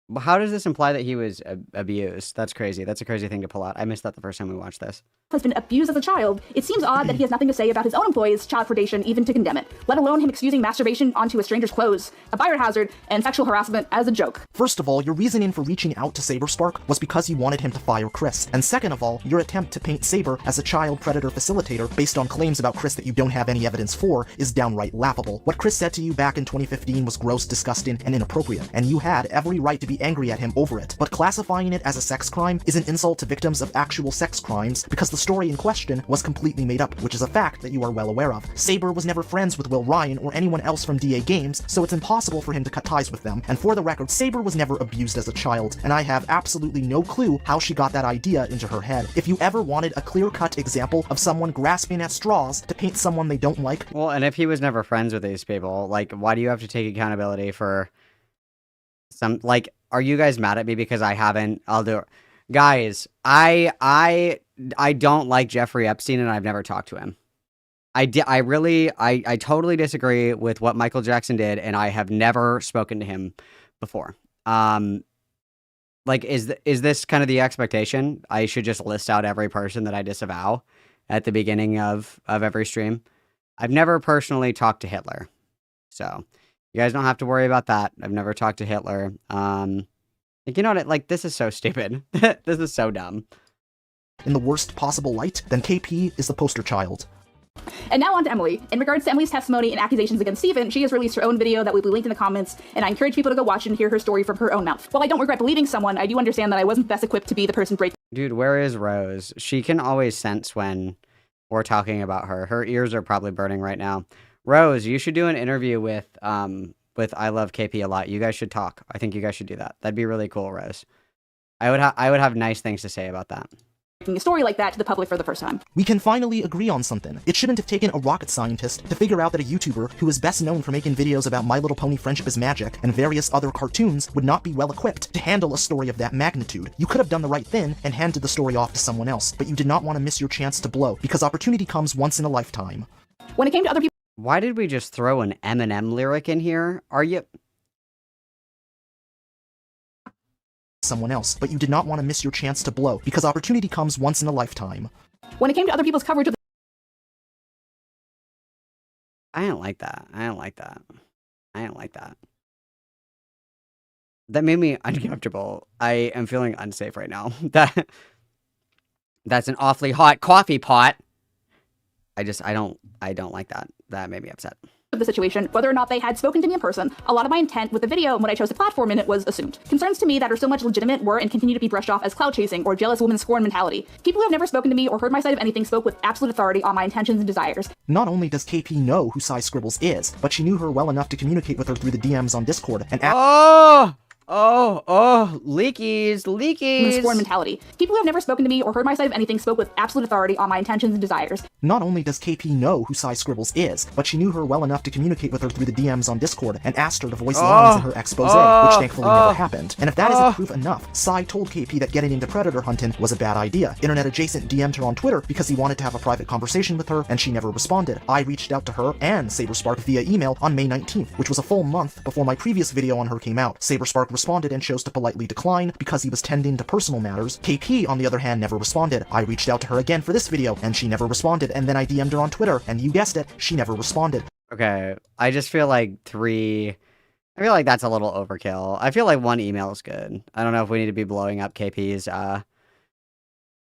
But how does this imply that he was abused? That's crazy. That's a crazy thing to pull out. I missed that the first time we watched this. has been abused as a child, it seems odd that he has nothing to say about his own employees' child predation even to condemn it, let alone him excusing masturbation onto a stranger's clothes, a fire hazard, and sexual harassment as a joke. First of all, your reasoning for reaching out to SaberSpark was because you wanted him to fire Chris. And second of all, your attempt to paint Saber as a child predator facilitator based on claims about Chris that you don't have any evidence for is downright laughable. What Chris said to you back in 2015 was gross, disgusting, and inappropriate, and you had every right to be angry at him over it. But classifying it as a sex crime is an insult to victims of actual sex crimes because the story in question was completely made up, which is a fact that you are well aware of. Saber was never friends with Will Ryan or anyone else from DA Games, so it's impossible for him to cut ties with them. And for the record, Saber was never abused as a child, and I have absolutely no clue how she got that idea into her head. If you ever wanted a clear-cut example of someone grasping at straws to paint someone they don't like, Well, and if he was never friends with these people, like, why do you have to take accountability for some, like, are you guys mad at me because I haven't, I'll do it. Guys, I don't like Jeffrey Epstein and I've never talked to him. I totally disagree with what Michael Jackson did and I have never spoken to him before. Like, is this kind of the expectation? I should just list out every person that I disavow at the beginning of every stream. I've never personally talked to Hitler. So, you guys don't have to worry about that. I've never talked to Hitler. Like, you know what? Like, this is so stupid. This is so dumb. in the worst possible light, then KP is the poster child. And now on to Emily. In regards to Emily's testimony and accusations against Steven, she has released her own video that will be linked in the comments, and I encourage people to go watch and hear her story from her own mouth. While I don't regret believing someone, I do understand that I wasn't best equipped to be the person breaking. Dude, where is Rose? She can always sense when we're talking about her. Her ears are probably burning right now. Rose, you should do an interview with I Love KP a lot. You guys should talk. I think you guys should do that. That'd be really cool, Rose. I would have nice things to say about that. A story like that to the public for the first time. We can finally agree on something. It shouldn't have taken a rocket scientist to figure out that a YouTuber who is best known for making videos about My Little Pony Friendship is Magic and various other cartoons would not be well equipped to handle a story of that magnitude. You could have done the right thing and handed the story off to someone else, but you did not want to miss your chance to blow, because opportunity comes once in a lifetime. When it came to other people Why did we just throw an Eminem lyric in here? Are you... Someone else, but you did not want to miss your chance to blow, because opportunity comes once in a lifetime. when it came to other people's coverage of I didn't like that. I didn't like that. I didn't like that. That made me uncomfortable. I am feeling unsafe right now. That's an awfully hot coffee pot. I don't like that. That made me upset. Of the situation, whether or not they had spoken to me in person, a lot of my intent with the video and what I chose to platform in it was assumed. Concerns to me that are so much legitimate were and continue to be brushed off as cloud chasing or jealous woman scorn mentality. People who have never spoken to me or heard my side of anything spoke with absolute authority on my intentions and desires. Not only does KP know who Cy Scribbles is, but she knew her well enough to communicate with her through the DMs on Discord and leakies. Scorn mentality. People who have never spoken to me or heard my side of anything spoke with absolute authority on my intentions and desires. Not only does KP know who Cy Scribbles is, but she knew her well enough to communicate with her through the DMs on Discord and asked her to voice lines in her expose, which thankfully never happened. And if that isn't proof enough, Cy told KP that getting into predator hunting was a bad idea. Internet Adjacent DM'd her on Twitter because he wanted to have a private conversation with her, and she never responded. I reached out to her and Saberspark via email on May 19th, which was a full month before my previous video on her came out. Saberspark responded and chose to politely decline because he was tending to personal matters. KP, on the other hand, never responded. I reached out to her again for this video, and she never responded, and then I DM'd her on Twitter, and you guessed it, she never responded. Okay, I just feel like I feel like that's a little overkill. I feel like one email is good. I don't know if we need to be blowing up KP's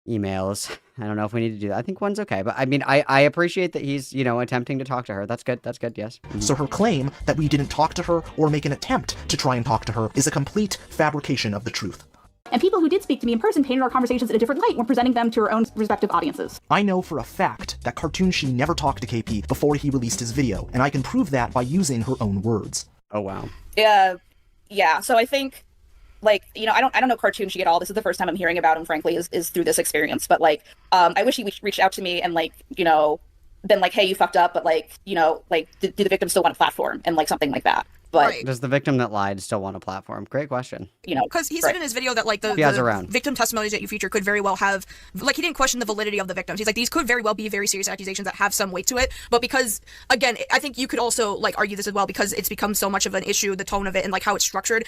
emails. I don't know if we need to do that. I think one's okay, but I mean, I appreciate that he's, attempting to talk to her. That's good, yes. So her claim that we didn't talk to her or make an attempt to try and talk to her is a complete fabrication of the truth. And people who did speak to me in person painted our conversations in a different light when presenting them to her own respective audiences. I know for a fact that Cartoon She never talked to KP before he released his video, and I can prove that by using her own words. Oh, wow. Yeah, so I think, I don't know Cartoon She at all. This is the first time I'm hearing about him, frankly, is through this experience. But, I wish he reached out to me and, been like, hey, you fucked up, but, do the victims still want a platform? And, something like that. But Right. Does the victim that lied still want a platform? Great question. Because he said in his video that the victim testimonies that you feature could very well have, he didn't question the validity of the victims. He's like, these could very well be very serious accusations that have some weight to it. But because, again, I think you could also argue this as well, because it's become so much of an issue, the tone of it and how it's structured.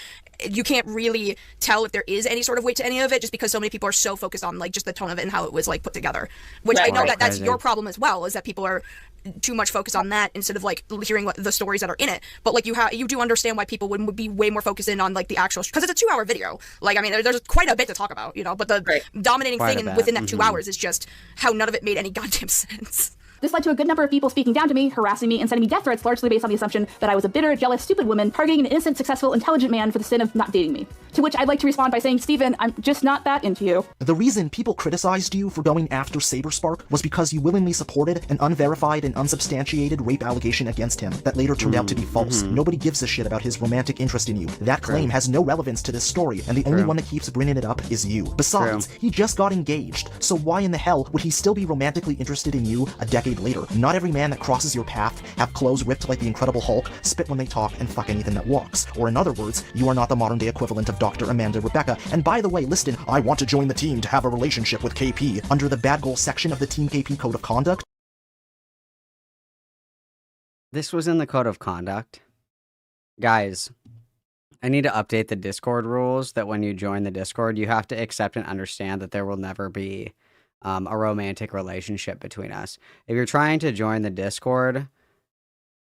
You can't really tell if there is any sort of weight to any of it, just because so many people are so focused on just the tone of it and how it was put together. Which I know that's your problem as well, is that people are too much focused on that instead of hearing the stories that are in it. But you do understand why people would be way more focused in on the actual, because it's a 2-hour video. There's quite a bit to talk about, but the dominating thing within that 2 hours is just how none of it made any goddamn sense. This led to a good number of people speaking down to me, harassing me, and sending me death threats largely based on the assumption that I was a bitter, jealous, stupid woman targeting an innocent, successful, intelligent man for the sin of not dating me. To which I'd like to respond by saying, Steven, I'm just not that into you. The reason people criticized you for going after Saberspark was because you willingly supported an unverified and unsubstantiated rape allegation against him that later turned out to be false. Nobody gives a shit about his romantic interest in you. That claim has no relevance to this story, and the only one that keeps bringing it up is you. Besides, he just got engaged, so why in the hell would he still be romantically interested in you a decade later? Not every man that crosses your path have clothes ripped like the Incredible Hulk, spit when they talk, and fuck anything that walks. Or in other words, you are not the modern-day equivalent of Dr. Amanda Rebecca. And by the way, listen, I want to join the team to have a relationship with KP under the bad goal section of the Team KP Code of Conduct. This was in the Code of Conduct. Guys, I need to update the Discord rules that when you join the Discord, you have to accept and understand that there will never be a romantic relationship between us. If you're trying to join the Discord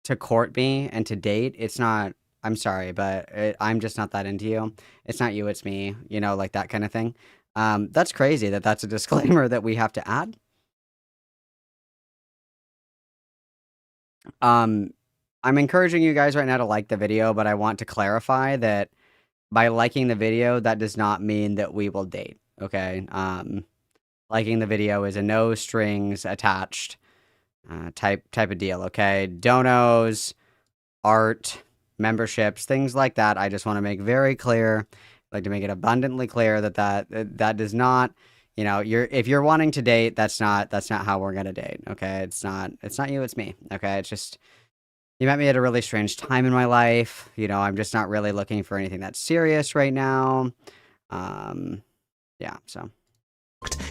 to court me and to date, it's not, I'm sorry, but I'm just not that into you. It's not you, it's me, that kind of thing. That's crazy that's a disclaimer that we have to add. I'm encouraging you guys right now to like the video, but I want to clarify that by liking the video, that does not mean that we will date, okay? Liking the video is a no strings attached type of deal, okay? Donos, art, memberships, things like that. I just want to make very clear, I'd like to make it abundantly clear that does not, if you're wanting to date, that's not how we're gonna date, okay? It's not you, it's me, okay? It's just, you met me at a really strange time in my life. I'm just not really looking for anything that's serious right now. Yeah, so.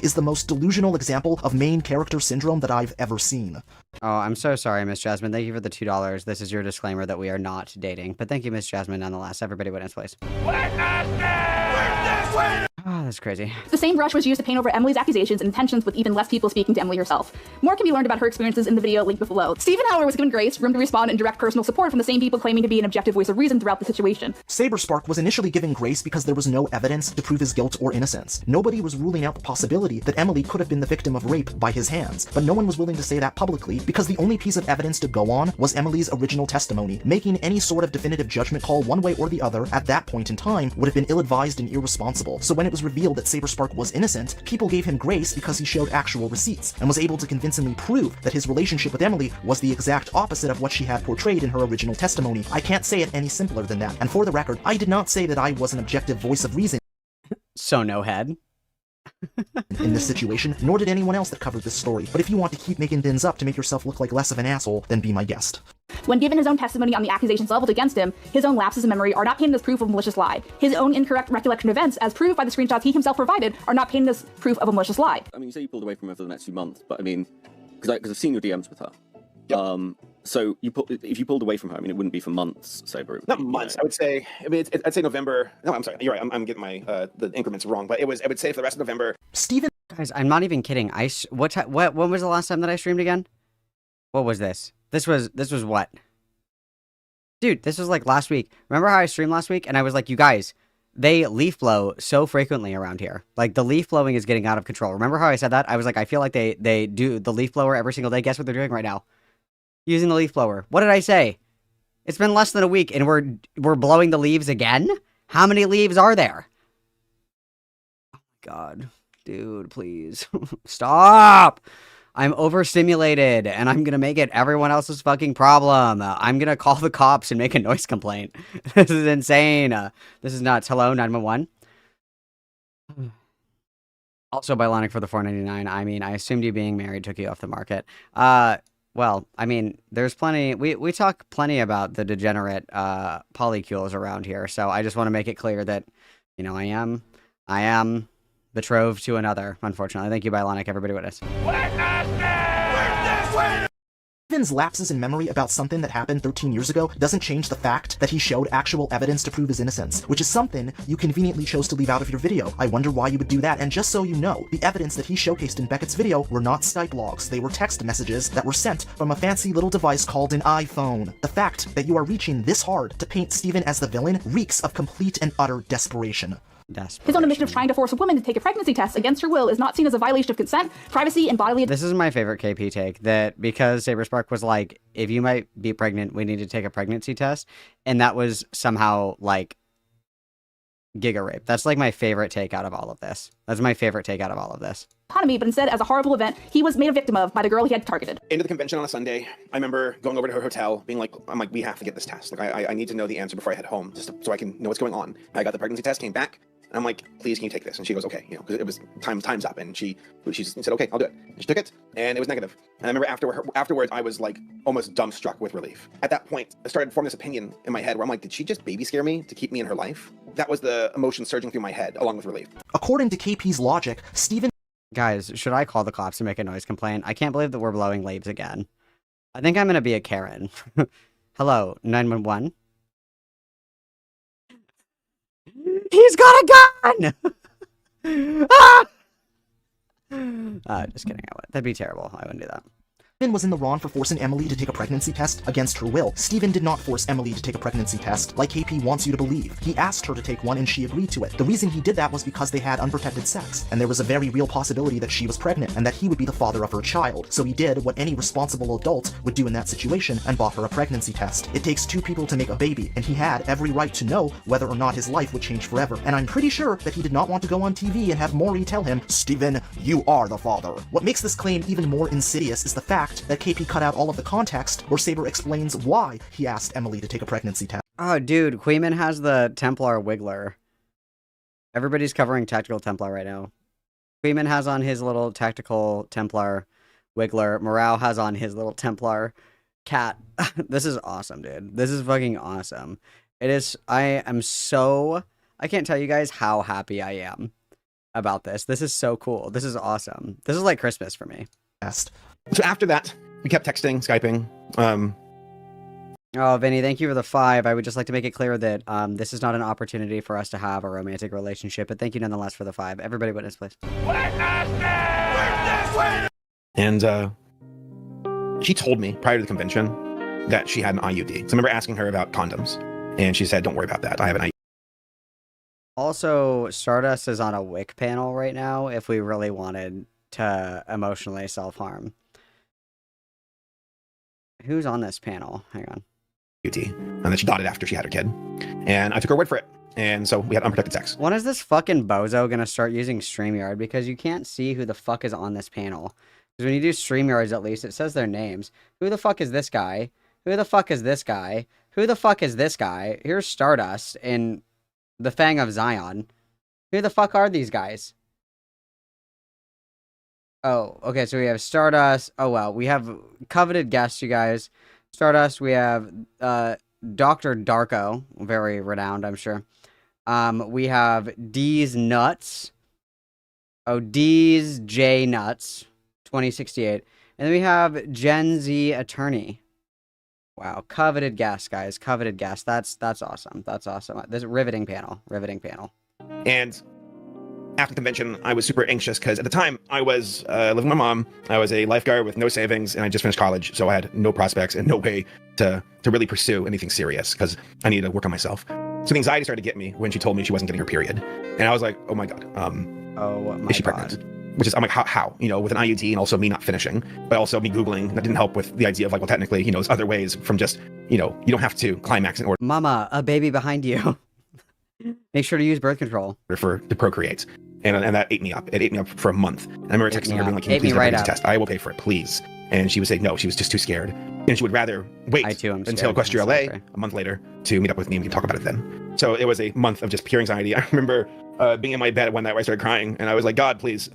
Is the most delusional example of main character syndrome that I've ever seen. Oh, I'm so sorry, Miss Jasmine. Thank you for the $2. This is your disclaimer that we are not dating. But thank you, Miss Jasmine, nonetheless. Everybody witness, please. Oh, that's crazy. The same brush was used to paint over Emily's accusations and intentions, with even less people speaking to Emily herself. More can be learned about her experiences in the video linked below. Stephen, however, was given grace, room to respond, and direct personal support from the same people claiming to be an objective voice of reason throughout the situation. Saberspark was initially given grace because there was no evidence to prove his guilt or innocence. Nobody was ruling out the possibility that Emily could have been the victim of rape by his hands, but no one was willing to say that publicly because the only piece of evidence to go on was Emily's original testimony. Making any sort of definitive judgment call one way or the other at that point in time would have been ill-advised and irresponsible. So when it was revealed that Saberspark was innocent, people gave him grace because he showed actual receipts and was able to convincingly prove that his relationship with Emily was the exact opposite of what she had portrayed in her original testimony. I can't say it any simpler than that. And for the record, I did not say that I was an objective voice of reason So no head. in this situation, nor did anyone else that covered this story. But if you want to keep making things up to make yourself look like less of an asshole, then be my guest. When given his own testimony on the accusations leveled against him, his own lapses in memory are not painted as proof of a malicious lie. His own incorrect recollection of events, as proved by the screenshots he himself provided, are not painted as proof of a malicious lie. I mean, you say you pulled away from her for the next few months, but I mean, because I've seen your DMs with her. Yep. So if you pulled away from her, I mean, it wouldn't be for months, so not months. I would say. I mean, I'd say November. No, I'm sorry. You're right. I'm getting my the increments wrong, but I would say for the rest of November. Steven, guys, I'm not even kidding. When was the last time that I streamed again? What was this? This was what? Dude, this was like last week. Remember how I streamed last week? And I was like, you guys, they leaf blow so frequently around here. Like, the leaf blowing is getting out of control. Remember how I said that? I was like, I feel like they do the leaf blower every single day. Guess what they're doing right now? Using the leaf blower. What did I say? It's been less than a week and we're blowing the leaves again? How many leaves are there? Oh my god. Dude, please. Stop! I'm overstimulated, and I'm gonna make it everyone else's fucking problem. I'm gonna call the cops and make a noise complaint. This is insane. This is nuts. Hello, 911. Also, Bionic for the $4.99. I mean, I assumed you being married took you off the market. Well, I mean, there's plenty. We talk plenty about the degenerate polycules around here, so I just want to make it clear that, you know, I am betrothed to another, unfortunately. Thank you, Bionic. Everybody witness. Steven's lapses in memory about something that happened 13 years ago doesn't change the fact that he showed actual evidence to prove his innocence, which is something you conveniently chose to leave out of your video. I wonder why you would do that, and just so you know, the evidence that he showcased in Beckett's video were not Skype logs, they were text messages that were sent from a fancy little device called an iPhone. The fact that you are reaching this hard to paint Steven as the villain reeks of complete and utter desperation. His own admission of trying to force a woman to take a pregnancy test against her will is not seen as a violation of consent, privacy, and bodily... This is my favorite KP take, that because Saberspark was like, if you might be pregnant, we need to take a pregnancy test, and that was somehow, like, giga rape. That's, like, my favorite take out of all of this. That's my favorite take out of all of this. Autonomy, but instead, as a horrible event, he was made a victim of by the girl he had targeted. Into the convention on a Sunday, I remember going over to her hotel, being like, we have to get this test. Like, I need to know the answer before I head home, just so I can know what's going on. I got the pregnancy test, came back, and I'm like, please, can you take this? And she goes, okay, you know, because it was time's up, and she said, okay, I'll do it. And she took it, and it was negative. And I remember afterwards, I was like almost dumbstruck with relief. At that point, I started to form this opinion in my head where I'm like, did she just baby scare me to keep me in her life? That was the emotion surging through my head, along with relief. According to KP's logic, Steven... Guys, should I call the cops and make a noise complaint? I can't believe that we're blowing leaves again. I think I'm gonna be a Karen. Hello, 911? He's got a gun! Just kidding. That'd be terrible. I wouldn't do that. Steven was in the wrong for forcing Emily to take a pregnancy test against her will. Steven did not force Emily to take a pregnancy test, like KP wants you to believe. He asked her to take one and she agreed to it. The reason he did that was because they had unprotected sex, and there was a very real possibility that she was pregnant, and that he would be the father of her child. So he did what any responsible adult would do in that situation, and bought her a pregnancy test. It takes two people to make a baby, and he had every right to know whether or not his life would change forever. And I'm pretty sure that he did not want to go on TV and have Maury tell him, Steven, you are the father. What makes this claim even more insidious is the fact that KP cut out all of the context where Saber explains why he asked Emily to take a pregnancy test. Oh, dude, Queeman has the Templar Wiggler. Everybody's covering Tactical Templar right now. Queeman has on his little Tactical Templar Wiggler. Morale has on his little Templar cat. This is awesome, dude. This is fucking awesome. It is. I can't tell you guys how happy I am about this. This is so cool. This is awesome. This is like Christmas for me. So after that, we kept texting, Skyping. Oh, Vinny, thank you for the 5. I would just like to make it clear that this is not an opportunity for us to have a romantic relationship, but thank you nonetheless for the 5. Everybody witness, please. And she told me prior to the convention that she had an IUD. So I remember asking her about condoms, and she said, "Don't worry about that. I have an IUD." Also, Stardust is on a WIC panel right now if we really wanted to emotionally self-harm. Who's on this panel? Hang on. And then she got it after she had her kid. And I took her word for it. And so we had unprotected sex. When is this fucking bozo gonna start using StreamYard? Because you can't see who the fuck is on this panel. Because when you do StreamYards, at least, it says their names. Who the fuck is this guy? Who the fuck is this guy? Who the fuck is this guy? Here's Stardust in the Fang of Zion. Who the fuck are these guys? Oh, okay, so we have Stardust. Oh, well, we have coveted guests, you guys. Stardust, we have Dr. Darko, very renowned, I'm sure. We have D's Nuts. Oh, D's J Nuts, 2068. And then we have Gen Z Attorney. Wow, coveted guest, guys. Coveted guest. That's awesome. That's awesome. This is a riveting panel. Riveting panel. And after the convention, I was super anxious because at the time I was living with my mom. I was a lifeguard with no savings, and I just finished college, so I had no prospects and no way to really pursue anything serious because I needed to work on myself. So the anxiety started to get me when she told me she wasn't getting her period, and I was like, "Oh my god, is she pregnant?" Which is, I'm like, how? You know, with an IUD and also me not finishing, but also me Googling, that didn't help with the idea of like, well, technically, you know, there's other ways from just, you know, you don't have to climax in order. Mama, a baby behind you. Make sure to use birth control. To procreate. And that ate me up. It ate me up for a month. And I remember texting her being like, "Can you please have a test? I will pay for it, please." And she would say no, she was just too scared. And she would rather wait until Equestria LA a month later to meet up with me and we can talk about it then. So it was a month of just pure anxiety. I remember being in my bed one night where I started crying and I was like, "God, please,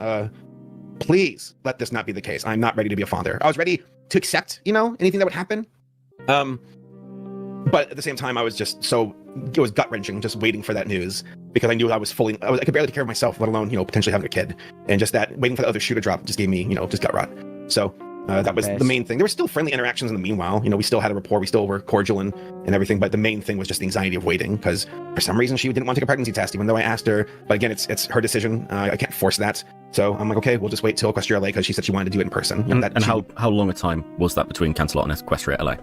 please let this not be the case. I'm not ready to be a father." I was ready to accept, you know, anything that would happen. But at the same time, I was just it was gut wrenching just waiting for that news because I knew I could barely take care of myself, let alone, you know, potentially having a kid. And just that waiting for the other shoe to drop just gave me, you know, just gut rot. So that was the main thing. There were still friendly interactions in the meanwhile. You know, we still had a rapport. We still were cordial and everything. But the main thing was just the anxiety of waiting because for some reason she didn't want to take a pregnancy test, even though I asked her. But again, it's her decision. I can't force that. So I'm like, okay, we'll just wait till Equestria LA because she said she wanted to do it in person. You know, how long a time was that between Cancelot and Equestria LA?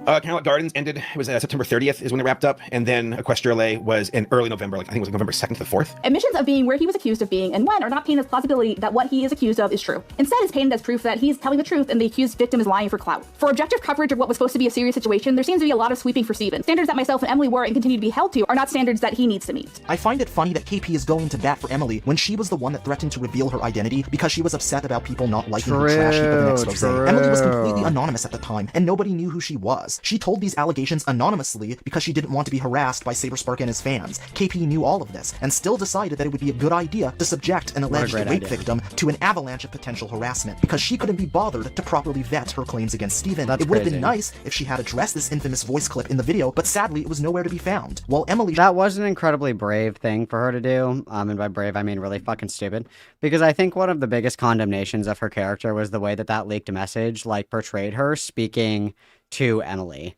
Cancelot Gardens ended, it was September 30th is when it wrapped up, and then Equestria LA was in early November, like I think it was like November 2nd to the 4th. Admissions of being where he was accused of being and when are not painted as plausibility that what he is accused of is true. Instead, is painted as proof that he's telling the truth and the accused victim is lying for clout. For objective coverage of what was supposed to be a serious situation, there seems to be a lot of sweeping for Steven. Standards that myself and Emily were and continue to be held to are not standards that he needs to meet. I find it funny that KP is going to bat for Emily when she was the one that threatened to reveal her identity because she was upset about people not liking her trash heap of an expose. Emily was completely anonymous at the time, and nobody knew who she was. She told these allegations anonymously because she didn't want to be harassed by Saberspark and his fans. KP knew all of this and still decided that it would be a good idea to subject an alleged rape victim to an avalanche of potential harassment because she couldn't be bothered to properly vet her claims against Steven. It would have been nice if she had addressed this infamous voice clip in the video, but sadly it was nowhere to be found. While Emily— That was an incredibly brave thing for her to do, and by brave I mean really fucking stupid, because I think one of the biggest condemnations of her character was the way that leaked message, like, portrayed her speaking to Emily.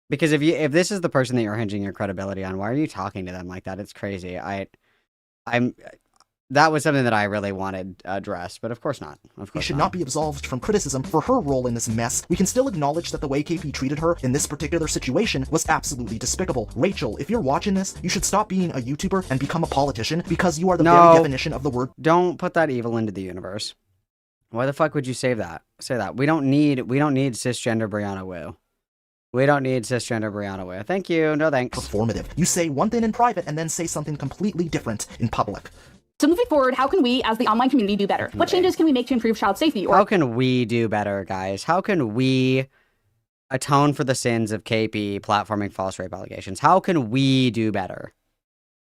Because if this is the person that you're hinging your credibility on, why are you talking to them like that? It's crazy. That was something that I really wanted addressed, but of course not. She should not be absolved from criticism for her role in this mess. We can still acknowledge that the way KP treated her in this particular situation was absolutely despicable. Rachel, if you're watching this, you should stop being a YouTuber and become a politician because you are the very definition of the word. Don't put that evil into the universe. Why the fuck would you say that? We don't need cisgender Brianna Wu. We don't need cisgender Brianna Wu. Thank you. No thanks. Performative. You say one thing in private and then say something completely different in public. So moving forward, how can we, as the online community, do better? What changes can we make to improve child safety? How can we do better, guys? How can we atone for the sins of KP platforming false rape allegations? How can we do better?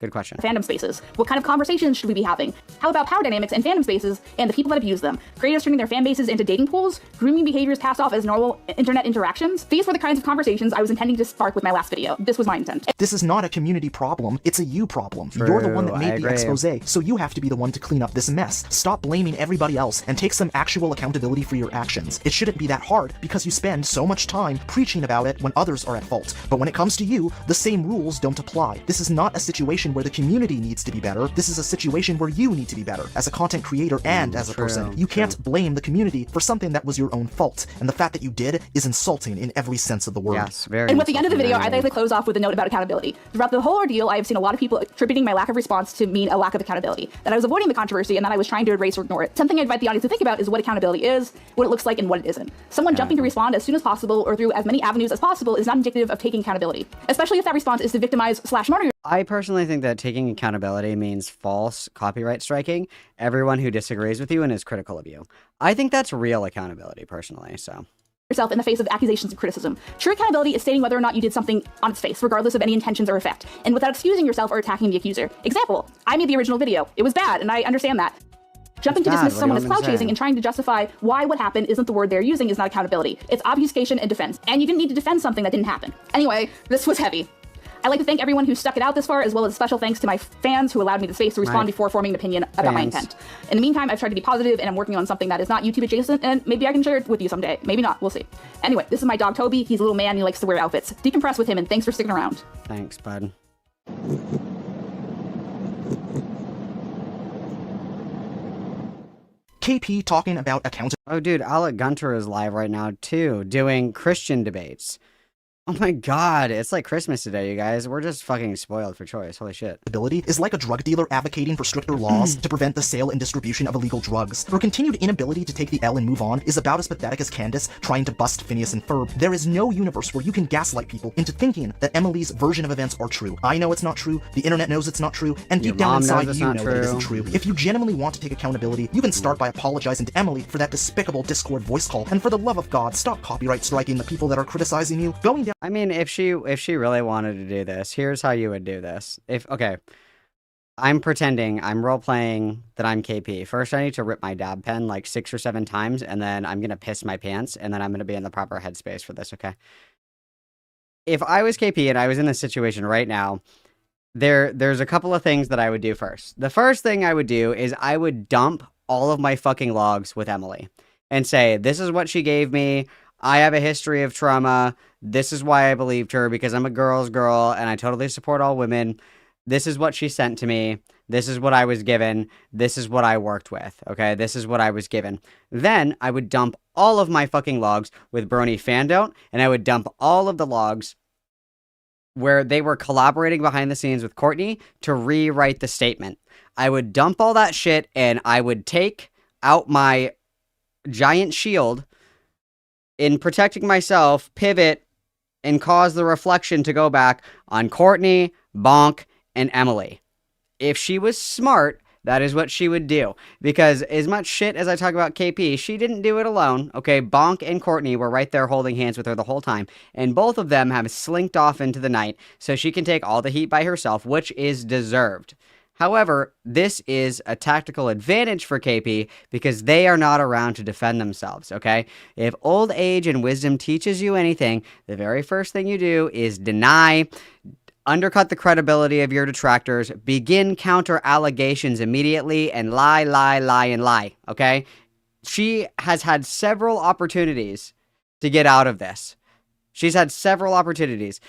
Good question. Fandom spaces. What kind of conversations should we be having? How about power dynamics and fandom spaces and the people that abuse them? Creators turning their fan bases into dating pools? Grooming behaviors passed off as normal internet interactions? These were the kinds of conversations I was intending to spark with my last video. This was my intent. This is not a community problem, it's a you problem. You're the one that made the expose, so you have to be the one to clean up this mess. Stop blaming everybody else and take some actual accountability for your actions. It shouldn't be that hard because you spend so much time preaching about it when others are at fault. But when it comes to you, the same rules don't apply. This is not a situation where the community needs to be better. This is a situation where you need to be better as a content creator and as a person. You can't blame the community for something that was your own fault, and the fact that you did is insulting in every sense of the word. Yes, very. And with the end of the video, I'd like to close off with a note about accountability. Throughout the whole ordeal, I have seen a lot of people attributing my lack of response to mean a lack of accountability, that I was avoiding the controversy and that I was trying to erase or ignore it. Something I invite the audience to think about is what accountability is, what it looks like, and what it isn't. Someone jumping to respond as soon as possible or through as many avenues as possible is not indicative of taking accountability, especially if that response is to victimize/martyr. I personally think that taking accountability means false copyright striking everyone who disagrees with you and is critical of you. I think that's real accountability, personally, so. Yourself in the face of accusations and criticism. True accountability is stating whether or not you did something on its face, regardless of any intentions or effect, and without excusing yourself or attacking the accuser. Example, I made the original video. It was bad, and I understand that. Jumping to dismiss someone as clout chasing and trying to justify why what happened isn't the word they're using is not accountability. It's obfuscation and defense. And you didn't need to defend something that didn't happen. Anyway, this was heavy. I'd like to thank everyone who stuck it out this far, as well as special thanks to my fans who allowed me the space to respond before forming an opinion about my intent. In the meantime, I've tried to be positive, and I'm working on something that is not YouTube adjacent, and maybe I can share it with you someday. Maybe not. We'll see. Anyway, this is my dog Toby. He's a little man and he likes to wear outfits. Decompress with him, and thanks for sticking around. Thanks, bud. KP talking about accountability. Oh, dude, Alec Gunter is live right now, too, doing Christian debates. Oh my god, it's like Christmas today, you guys. We're just fucking spoiled for choice. Holy shit. Is like a drug dealer advocating for stricter laws to prevent the sale and distribution of illegal drugs. Her continued inability to take the L and move on is about as pathetic as Candace trying to bust Phineas and Ferb. There is no universe where you can gaslight people into thinking that Emily's version of events are true. I know it's not true, the internet knows it's not true, and deep down inside you know that it isn't true. If you genuinely want to take accountability, you can start by apologizing to Emily for that despicable Discord voice call, and for the love of God, stop copyright striking the people that are criticizing you. Going down. I mean, if she really wanted to do this, here's how you would do this. Okay, I'm pretending, I'm role-playing that I'm KP. First, I need to rip my dab pen like 6 or 7 times, and then I'm gonna piss my pants, and then I'm gonna be in the proper headspace for this, okay? If I was KP and I was in this situation right now, there's a couple of things that I would do first. The first thing I would do is I would dump all of my fucking logs with Emily and say, this is what she gave me. I have a history of trauma. This is why I believed her, because I'm a girl's girl and I totally support all women. This is what she sent to me. This is what I was given. This is what I worked with. Okay, this is what I was given. Then I would dump all of my fucking logs with Brony Fandom, and I would dump all of the logs where they were collaborating behind the scenes with Courtney to rewrite the statement. I would dump all that shit and I would take out my giant shield in protecting myself, pivot, and cause the reflection to go back on Courtney, Bonk, and Emily. If she was smart, that is what she would do. Because as much shit as I talk about KP, she didn't do it alone. Okay, Bonk and Courtney were right there holding hands with her the whole time. And both of them have slinked off into the night, so she can take all the heat by herself, which is deserved. However, this is a tactical advantage for KP because they are not around to defend themselves, okay? If old age and wisdom teaches you anything, the very first thing you do is deny, undercut the credibility of your detractors, begin counter allegations immediately, and lie, and lie, okay? She has had several opportunities to get out of this. She's had several opportunities.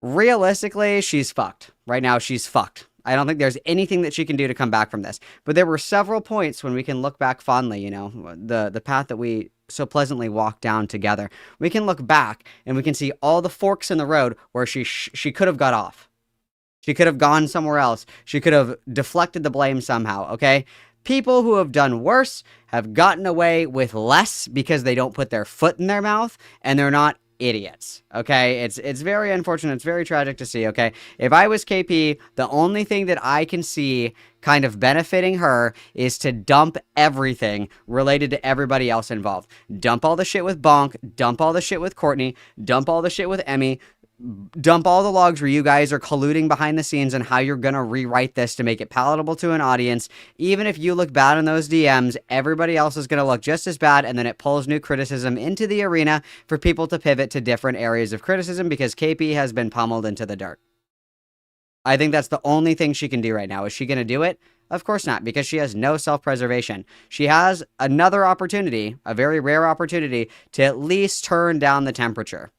Realistically, she's fucked. Right now, she's fucked. I don't think there's anything that she can do to come back from this. But there were several points when we can look back fondly, you know, the path that we so pleasantly walked down together. We can look back and we can see all the forks in the road where she could have got off. She could have gone somewhere else. She could have deflected the blame somehow, okay? People who have done worse have gotten away with less because they don't put their foot in their mouth and they're not idiots, okay? It's very unfortunate. It's very tragic to see, okay? If I was KP, the only thing that I can see kind of benefiting her is to dump everything related to everybody else involved. Dump all the shit with Bonk, dump all the shit with Courtney, dump all the shit with Emmy, dump all the logs where you guys are colluding behind the scenes and how you're going to rewrite this to make it palatable to an audience. Even if you look bad in those DMs, everybody else is going to look just as bad, and then it pulls new criticism into the arena for people to pivot to different areas of criticism because KP has been pummeled into the dirt. I think that's the only thing she can do right now. Is she going to do it? Of course not, because she has no self-preservation. She has another opportunity, a very rare opportunity, to at least turn down the temperature.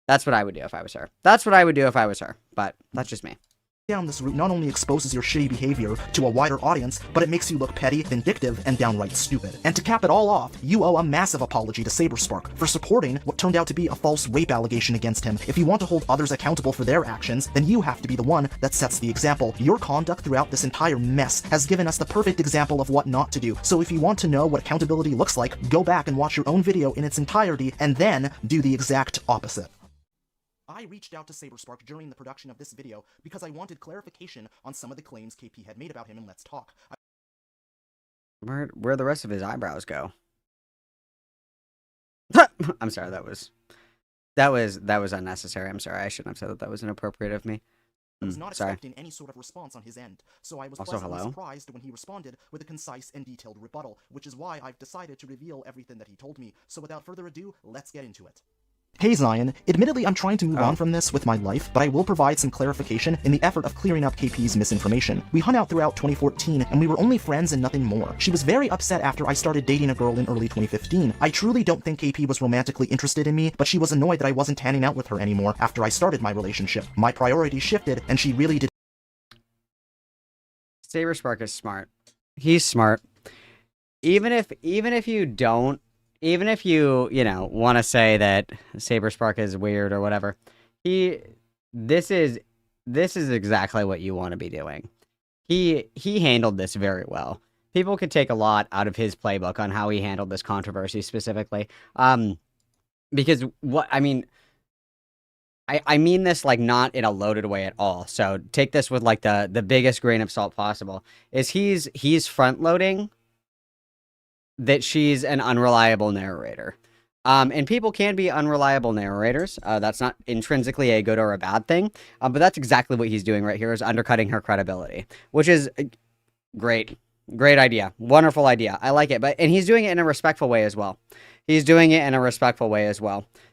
That's what I would do if I was her. That's what I would do if I was her, but that's just me. Down this route not only exposes your shitty behavior to a wider audience, but it makes you look petty, vindictive, and downright stupid. And to cap it all off, you owe a massive apology to Saberspark for supporting what turned out to be a false rape allegation against him. If you want to hold others accountable for their actions, then you have to be the one that sets the example. Your conduct throughout this entire mess has given us the perfect example of what not to do. So if you want to know what accountability looks like, go back and watch your own video in its entirety, and then do the exact opposite. I reached out to Saberspark during the production of this video because I wanted clarification on some of the claims KP had made about him in Let's Talk. Where'd the rest of his eyebrows go? I'm sorry, that was unnecessary. I'm sorry, I shouldn't have said that. That was inappropriate of me. I was not expecting any sort of response on his end, so I was Also, pleasantly hello? surprised when he responded with a concise and detailed rebuttal, which is why I've decided to reveal everything that he told me. So without further ado, let's get into it. Hey Zion, admittedly I'm trying to move on from this with my life, but I will provide some clarification in the effort of clearing up KP's misinformation. We hung out throughout 2014, and we were only friends and nothing more. She was very upset after I started dating a girl in early 2015. I truly don't think KP was romantically interested in me, but she was annoyed that I wasn't hanging out with her anymore after I started my relationship. My priorities shifted, and she really did. Saberspark is smart. He's smart. Even if you, want to say that Saberspark is weird or whatever, this is exactly what you want to be doing. He handled this very well. People could take a lot out of his playbook on how he handled this controversy specifically. Because I mean this like not in a loaded way at all. So take this with like the biggest grain of salt possible. Is he's front loading that she's an unreliable narrator. And people can be unreliable narrators. That's not intrinsically a good or a bad thing. But that's exactly what he's doing right here, is undercutting her credibility, which is great. Great idea. Wonderful idea. I like it. And he's doing it in a respectful way as well.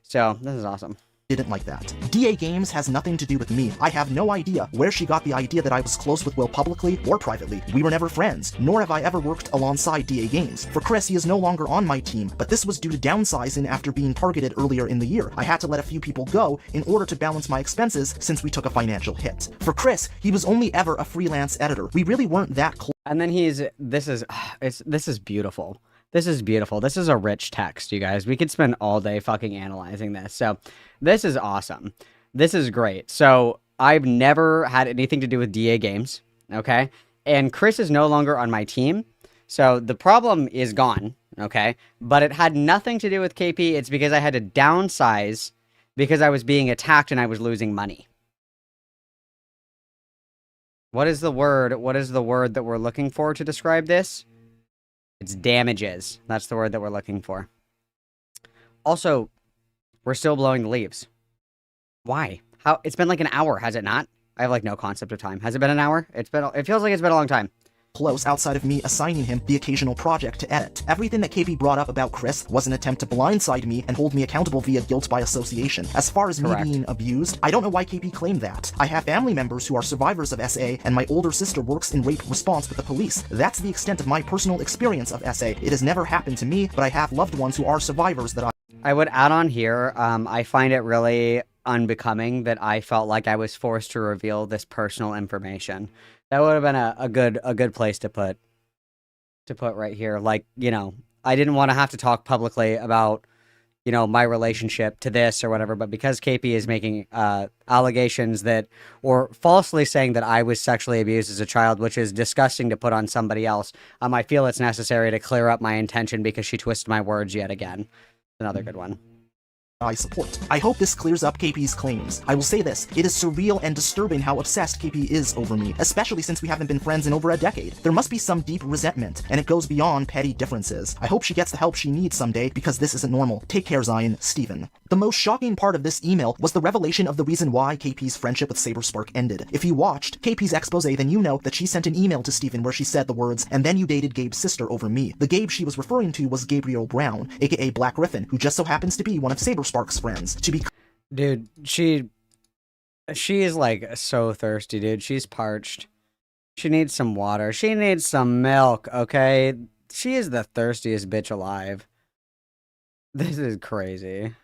So this is awesome. Didn't like that. DA Games has nothing to do with me. I have no idea where she got the idea that I was close with Will publicly or privately. We were never friends, nor have I ever worked alongside DA Games. For Chris, he is no longer on my team, but this was due to downsizing after being targeted earlier in the year. I had to let a few people go in order to balance my expenses since we took a financial hit. For Chris, he was only ever a freelance editor. We really weren't that close. And then this is beautiful. This is beautiful. This is a rich text, you guys. We could spend all day fucking analyzing this. So this is awesome. This is great. So I've never had anything to do with DA Games, okay? And Chris is no longer on my team. So the problem is gone, okay? But it had nothing to do with KP. It's because I had to downsize because I was being attacked and I was losing money. What is the word? What is the word that we're looking for to describe this? It's damages. That's the word that we're looking for. Also, we're still blowing the leaves. Why? How? It's been like an hour, has it not? I have like no concept of time. Has it been an hour? It feels like it's been a long time. Close outside of me assigning him the occasional project to edit. Everything that KP brought up about Chris was an attempt to blindside me and hold me accountable via guilt by association. As far as me being abused, I don't know why KP claimed that. I have family members who are survivors of SA, and my older sister works in rape response with the police. That's the extent of my personal experience of SA. It has never happened to me, but I have loved ones who are survivors that I would add on here, I find it really unbecoming that I felt like I was forced to reveal this personal information. That would have been a good place to put right here. Like, I didn't want to have to talk publicly about, my relationship to this or whatever, but because KP is making allegations that, or falsely saying that I was sexually abused as a child, which is disgusting to put on somebody else, I feel it's necessary to clear up my intention because she twisted my words yet again. Another good one. I support. I hope this clears up KP's claims. I will say this, it is surreal and disturbing how obsessed KP is over me, especially since we haven't been friends in over a decade. There must be some deep resentment, and it goes beyond petty differences. I hope she gets the help she needs someday, because this isn't normal. Take care, Zion. Steven. The most shocking part of this email was the revelation of the reason why KP's friendship with Saberspark ended. If you watched KP's expose, then you know that she sent an email to Steven where she said the words, "And then you dated Gabe's sister over me." The Gabe she was referring to was Gabriel Brown, aka Black Griffin, who just so happens to be one of Saberspark's friends. Dude, she is like so thirsty, dude. She's parched. She needs some water. She needs some milk, okay? She is the thirstiest bitch alive. This is crazy.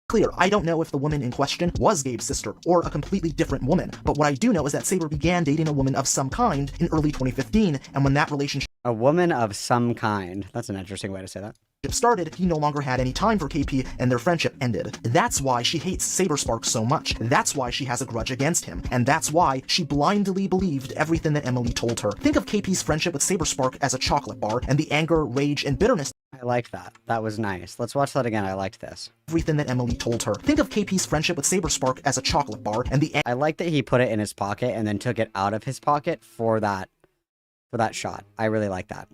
Clear, I don't know if the woman in question was Gabe's sister or a completely different woman, but what I do know is that Saber began dating a woman of some kind in early 2015, and when that relationship— A woman of some kind. That's an interesting way to say that. started, he no longer had any time for KP and their friendship ended. That's why she hates Saberspark so much. That's why she has a grudge against him. And that's why she blindly believed everything that Emily told her. Think of KP's friendship with Saberspark as a chocolate bar and the anger, rage, and bitterness— I like that. That was nice. Let's watch that again. I liked this. Everything that Emily told her. Think of KP's friendship with Saberspark as a chocolate bar and the— I like that he put it in his pocket and then took it out of his pocket for that shot. I really like that.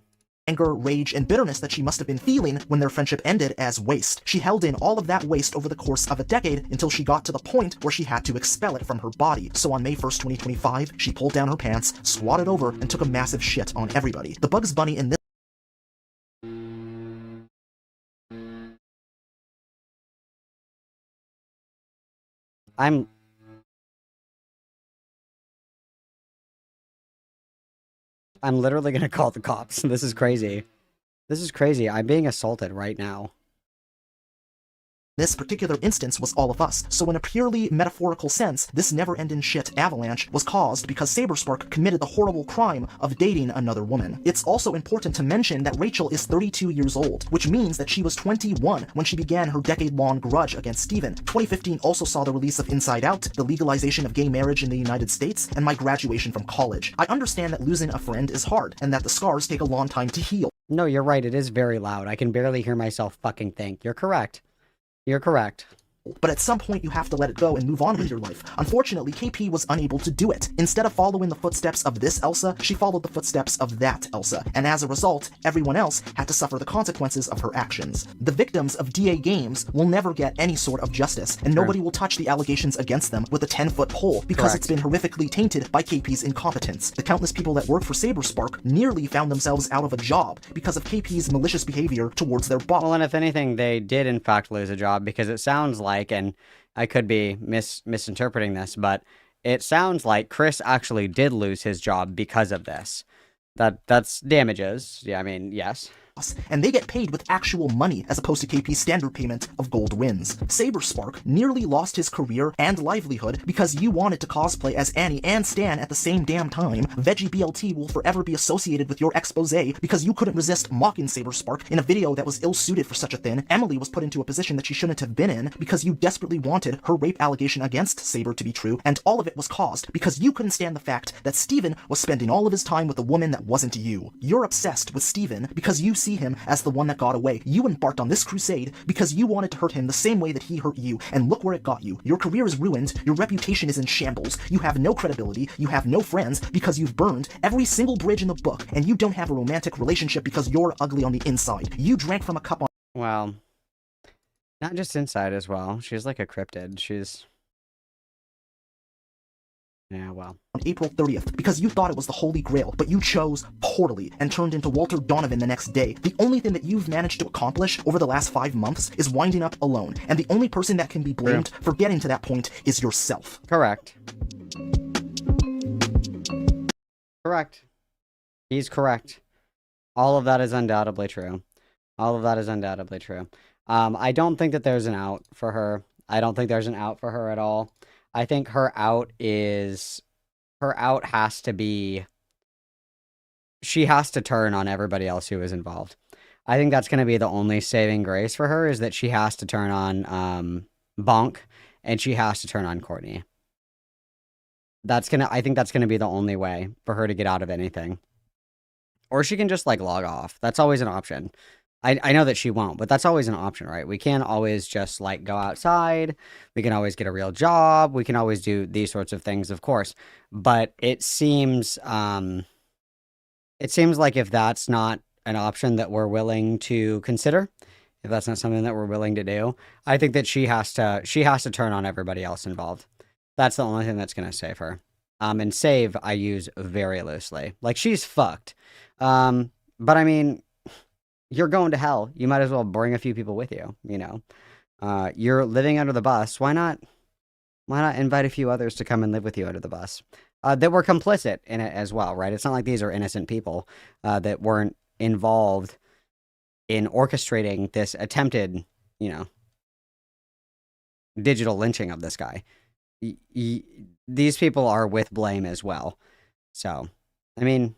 Anger, rage, and bitterness that she must have been feeling when their friendship ended as waste. She held in all of that waste over the course of a decade until she got to the point where she had to expel it from her body. So on May 1st, 2025, she pulled down her pants, squatted over, and took a massive shit on everybody. The Bugs Bunny in this— I'm literally gonna call the cops. This is crazy. This is crazy. I'm being assaulted right now. This particular instance was all of us, so in a purely metaphorical sense, this never-ending shit avalanche was caused because Saberspark committed the horrible crime of dating another woman. It's also important to mention that Rachel is 32 years old, which means that she was 21 when she began her decade-long grudge against Steven. 2015 also saw the release of Inside Out, the legalization of gay marriage in the United States, and my graduation from college. I understand that losing a friend is hard, and that the scars take a long time to heal. No, you're right. It is very loud. I can barely hear myself fucking think. You're correct. You're correct. But at some point you have to let it go and move on with your life. Unfortunately, KP was unable to do it. Instead of following the footsteps of this Elsa, she followed the footsteps of that Elsa, and as a result, everyone else had to suffer the consequences of her actions. The victims of DA games will never get any sort of justice, and nobody will touch the allegations against them with a 10-foot pole because it's been horrifically tainted by KP's incompetence. The countless people that work for Saberspark nearly found themselves out of a job because of KP's malicious behavior towards their boss. Well, and if anything, they did in fact lose a job because it sounds like, and I could be misinterpreting this, but it sounds like Chris actually did lose his job because of this. That's damages. Yeah, I mean, yes. And they get paid with actual money as opposed to KP's standard payment of gold wins. Saberspark nearly lost his career and livelihood because you wanted to cosplay as Annie and Stan at the same damn time. Veggie BLT will forever be associated with your expose because you couldn't resist mocking Saberspark in a video that was ill-suited for such a thing. Emily was put into a position that she shouldn't have been in because you desperately wanted her rape allegation against Saber to be true, and all of it was caused because you couldn't stand the fact that Steven was spending all of his time with a woman that wasn't you. You're obsessed with Steven because you see him as the one that got away. You embarked on this crusade because you wanted to hurt him the same way that he hurt you, and look where it got you. Your career is ruined, your reputation is in shambles, you have no credibility, you have no friends because you've burned every single bridge in the book, and you don't have a romantic relationship because you're ugly on the inside. You drank from a cup on— Well, not just inside as well. She's like a cryptid. She's... Yeah, well. On April 30th, because you thought it was the Holy Grail, but you chose poorly and turned into Walter Donovan the next day. The only thing that you've managed to accomplish over the last 5 months is winding up alone, and the only person that can be blamed for getting to that point is yourself. Correct. Correct. He's correct. All of that is undoubtedly true. All of that is undoubtedly true. I don't think that there's an out for her. I don't think there's an out for her at all. I think her out has to be, she has to turn on everybody else who is involved. I think that's going to be the only saving grace for her, is that she has to turn on Bonk, and she has to turn on Courtney. I think that's going to be the only way for her to get out of anything. Or she can just like log off. That's always an option. I know that she won't, but that's always an option, right? We can't always just like go outside. We can always get a real job. We can always do these sorts of things, of course. But it seems like if that's not an option that we're willing to consider, if that's not something that we're willing to do. I think that she has to turn on everybody else involved. That's the only thing that's going to save her. And save I use very loosely. Like, she's fucked. But I mean, you're going to hell. You might as well bring a few people with you, you know. You're living under the bus. Why not invite a few others to come and live with you under the bus? That were complicit in it as well, right? It's not like these are innocent people that weren't involved in orchestrating this attempted, you know, digital lynching of this guy. These people are with blame as well. So, I mean,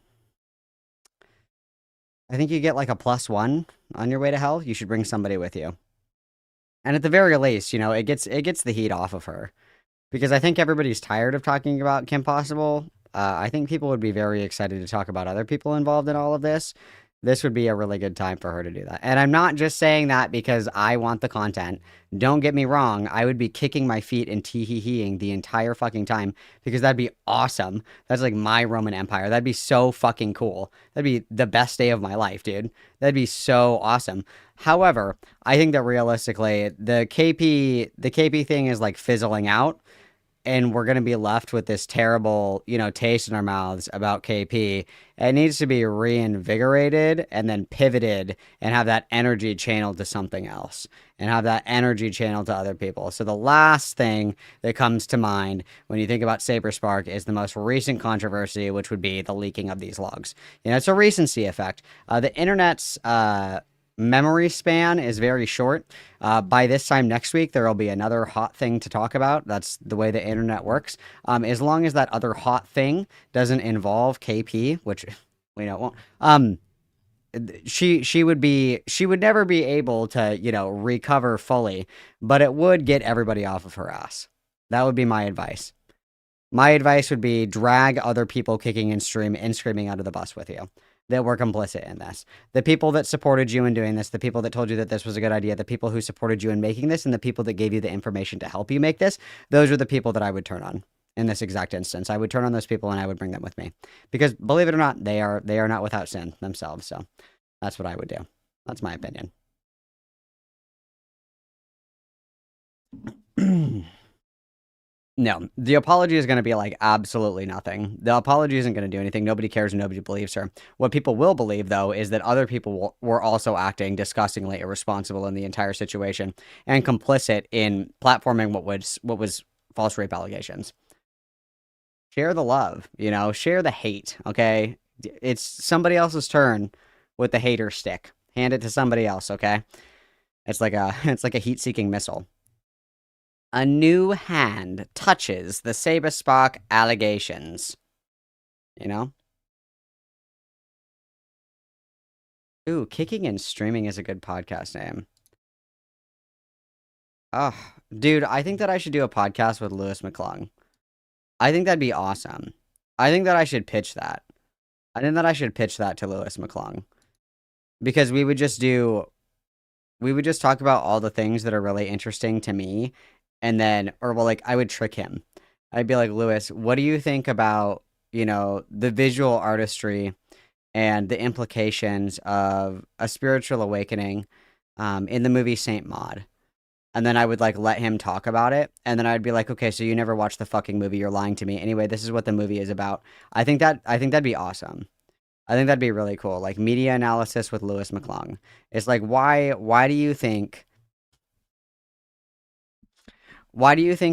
I think you get like a +1 on your way to hell. You should bring somebody with you. And at the very least, you know, it gets the heat off of her. Because I think everybody's tired of talking about Kim Possible. I think people would be very excited to talk about other people involved in all of this. This would be a really good time for her to do that. And I'm not just saying that because I want the content. Don't get me wrong. I would be kicking my feet and tee-hee-heeing the entire fucking time because that'd be awesome. That's like my Roman Empire. That'd be so fucking cool. That'd be the best day of my life, dude. That'd be so awesome. However, I think that realistically, the KP thing is like fizzling out. And we're going to be left with this terrible, you know, taste in our mouths about KP. It needs to be reinvigorated and then pivoted and have that energy channeled to something else and have that energy channeled to other people. So the last thing that comes to mind when you think about Saberspark is the most recent controversy, which would be the leaking of these logs. You know, it's a recency effect. The internet's memory span is very short. By this time next week, there will be another hot thing to talk about. That's the way the internet works. As long as that other hot thing doesn't involve KP, which we know it won't. She would never be able to, you know, recover fully, but it would get everybody off of her ass. That would be my advice. My advice would be drag other people kicking and screaming under the bus with you that were complicit in this. The people that supported you in doing this, the people that told you that this was a good idea, the people who supported you in making this, and the people that gave you the information to help you make this, those are the people that I would turn on in this exact instance. I would turn on those people and I would bring them with me. Because believe it or not, they are not without sin themselves. So that's what I would do. That's my opinion. No, the apology is going to be like absolutely nothing. The apology isn't going to do anything. Nobody cares and nobody believes her. What people will believe, though, is that other people were also acting disgustingly irresponsible in the entire situation and complicit in platforming what was false rape allegations. Share the love, you know, share the hate, okay? It's somebody else's turn with the hater stick. Hand it to somebody else, okay? It's like a heat-seeking missile. A new hand touches the Saberspark allegations. You know? Ooh, Kicking and Streaming is a good podcast name. Oh, dude, I think that I should do a podcast with Lewis McClung. I think that'd be awesome. I think that I should pitch that. I think that I should pitch that to Lewis McClung. Because we would just talk about all the things that are really interesting to me. And then, I would trick him. I'd be like, Lewis, what do you think about, you know, the visual artistry and the implications of a spiritual awakening in the movie Saint Maud? And then I would, let him talk about it. And then I'd be like, okay, so you never watched the fucking movie. You're lying to me. Anyway, this is what the movie is about. I think that'd be awesome. I think that'd be really cool. Like, media analysis with Lewis McClung. It's like, why do you think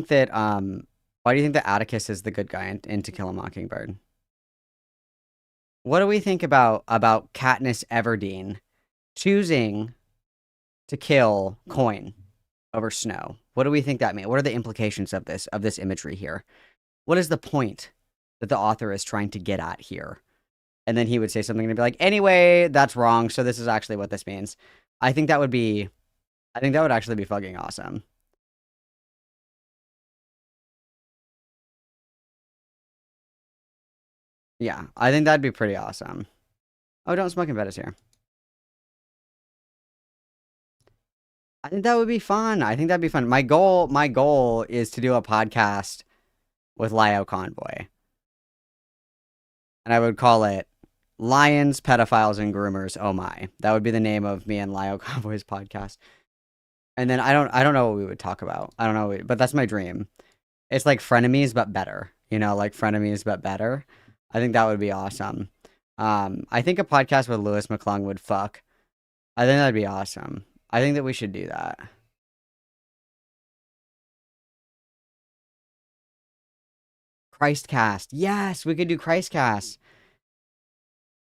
that Atticus is the good guy in To Kill a Mockingbird? What do we think about Katniss Everdeen choosing to kill Coin over Snow? What do we think that means? What are the implications of this imagery here? What is the point that the author is trying to get at here? And then he would say something and be like, anyway, that's wrong, so this is actually what this means. I think that would actually be fucking awesome. Yeah, I think that'd be pretty awesome. Oh, Don't Smoke in Bed is here. I think that would be fun. I think that'd be fun. My goal is to do a podcast with Lio Convoy. And I would call it Lions, pedophiles, and groomers. Oh my. That would be the name of me and Lio Cowboys podcast. And then I don't know what we would talk about. I don't know, but that's my dream. It's like frenemies, but better. You know, like frenemies, but better. I think that would be awesome. I think a podcast with Lewis McClung would fuck. I think that'd be awesome. I think that we should do that. Christcast. Yes, we could do Christcast.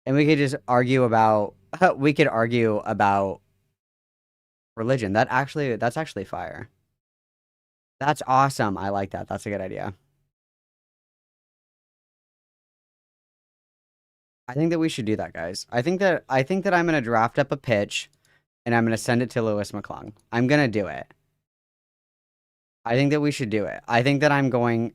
And we could just argue about religion. That's actually fire. That's awesome. I like that. That's a good idea. I think that we should do that, guys. I think that I'm gonna draft up a pitch and I'm gonna send it to Lewis McClung. I'm gonna do it. I think that we should do it. I think that I'm gonna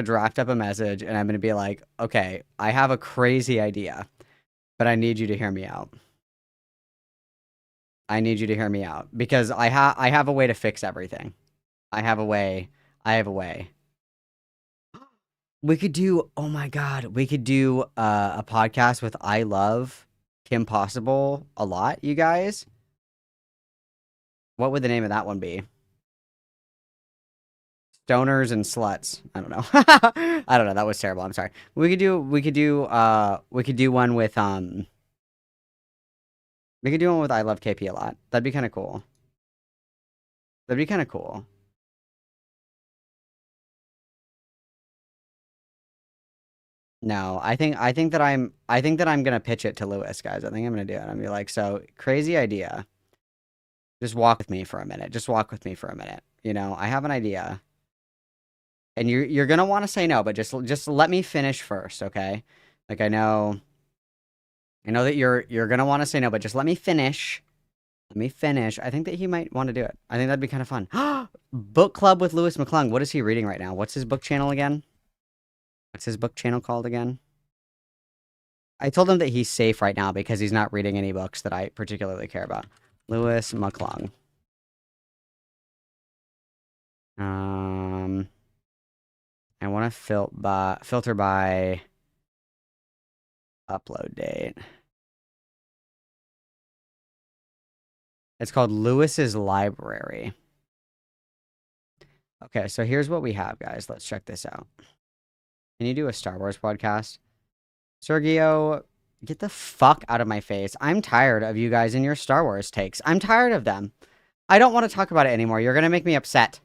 draft up a message and I'm gonna be like, okay, I have a crazy idea, but I need you to hear me out. I need you to hear me out because I have a way to fix everything. I have a way. We could do, oh my God, we could do a podcast with I love Kim Possible a lot, you guys. What would the name of that one be? Stoners and sluts. I don't know. I don't know. That was terrible. I'm sorry. We could do one with I love KP a lot. That'd be kind of cool. No, I think that I'm gonna pitch it to Lewis, guys. I think I'm gonna do it. I'm gonna be like, so crazy idea. Just walk with me for a minute. You know, I have an idea. And you're gonna want to say no, but just let me finish first, okay? Like I know that you're gonna want to say no, but just let me finish. I think that he might want to do it. I think that'd be kind of fun. Book club with Lewis McClung. What is he reading right now? What's his book channel again? What's his book channel called again? I told him that he's safe right now because he's not reading any books that I particularly care about. Lewis McClung. I want to filter by upload date. It's called Lewis's Library. Okay, so here's what we have, guys. Let's check this out. Can you do a Star Wars podcast? Sergio, get the fuck out of my face. I'm tired of you guys and your Star Wars takes. I'm tired of them. I don't want to talk about it anymore. You're going to make me upset.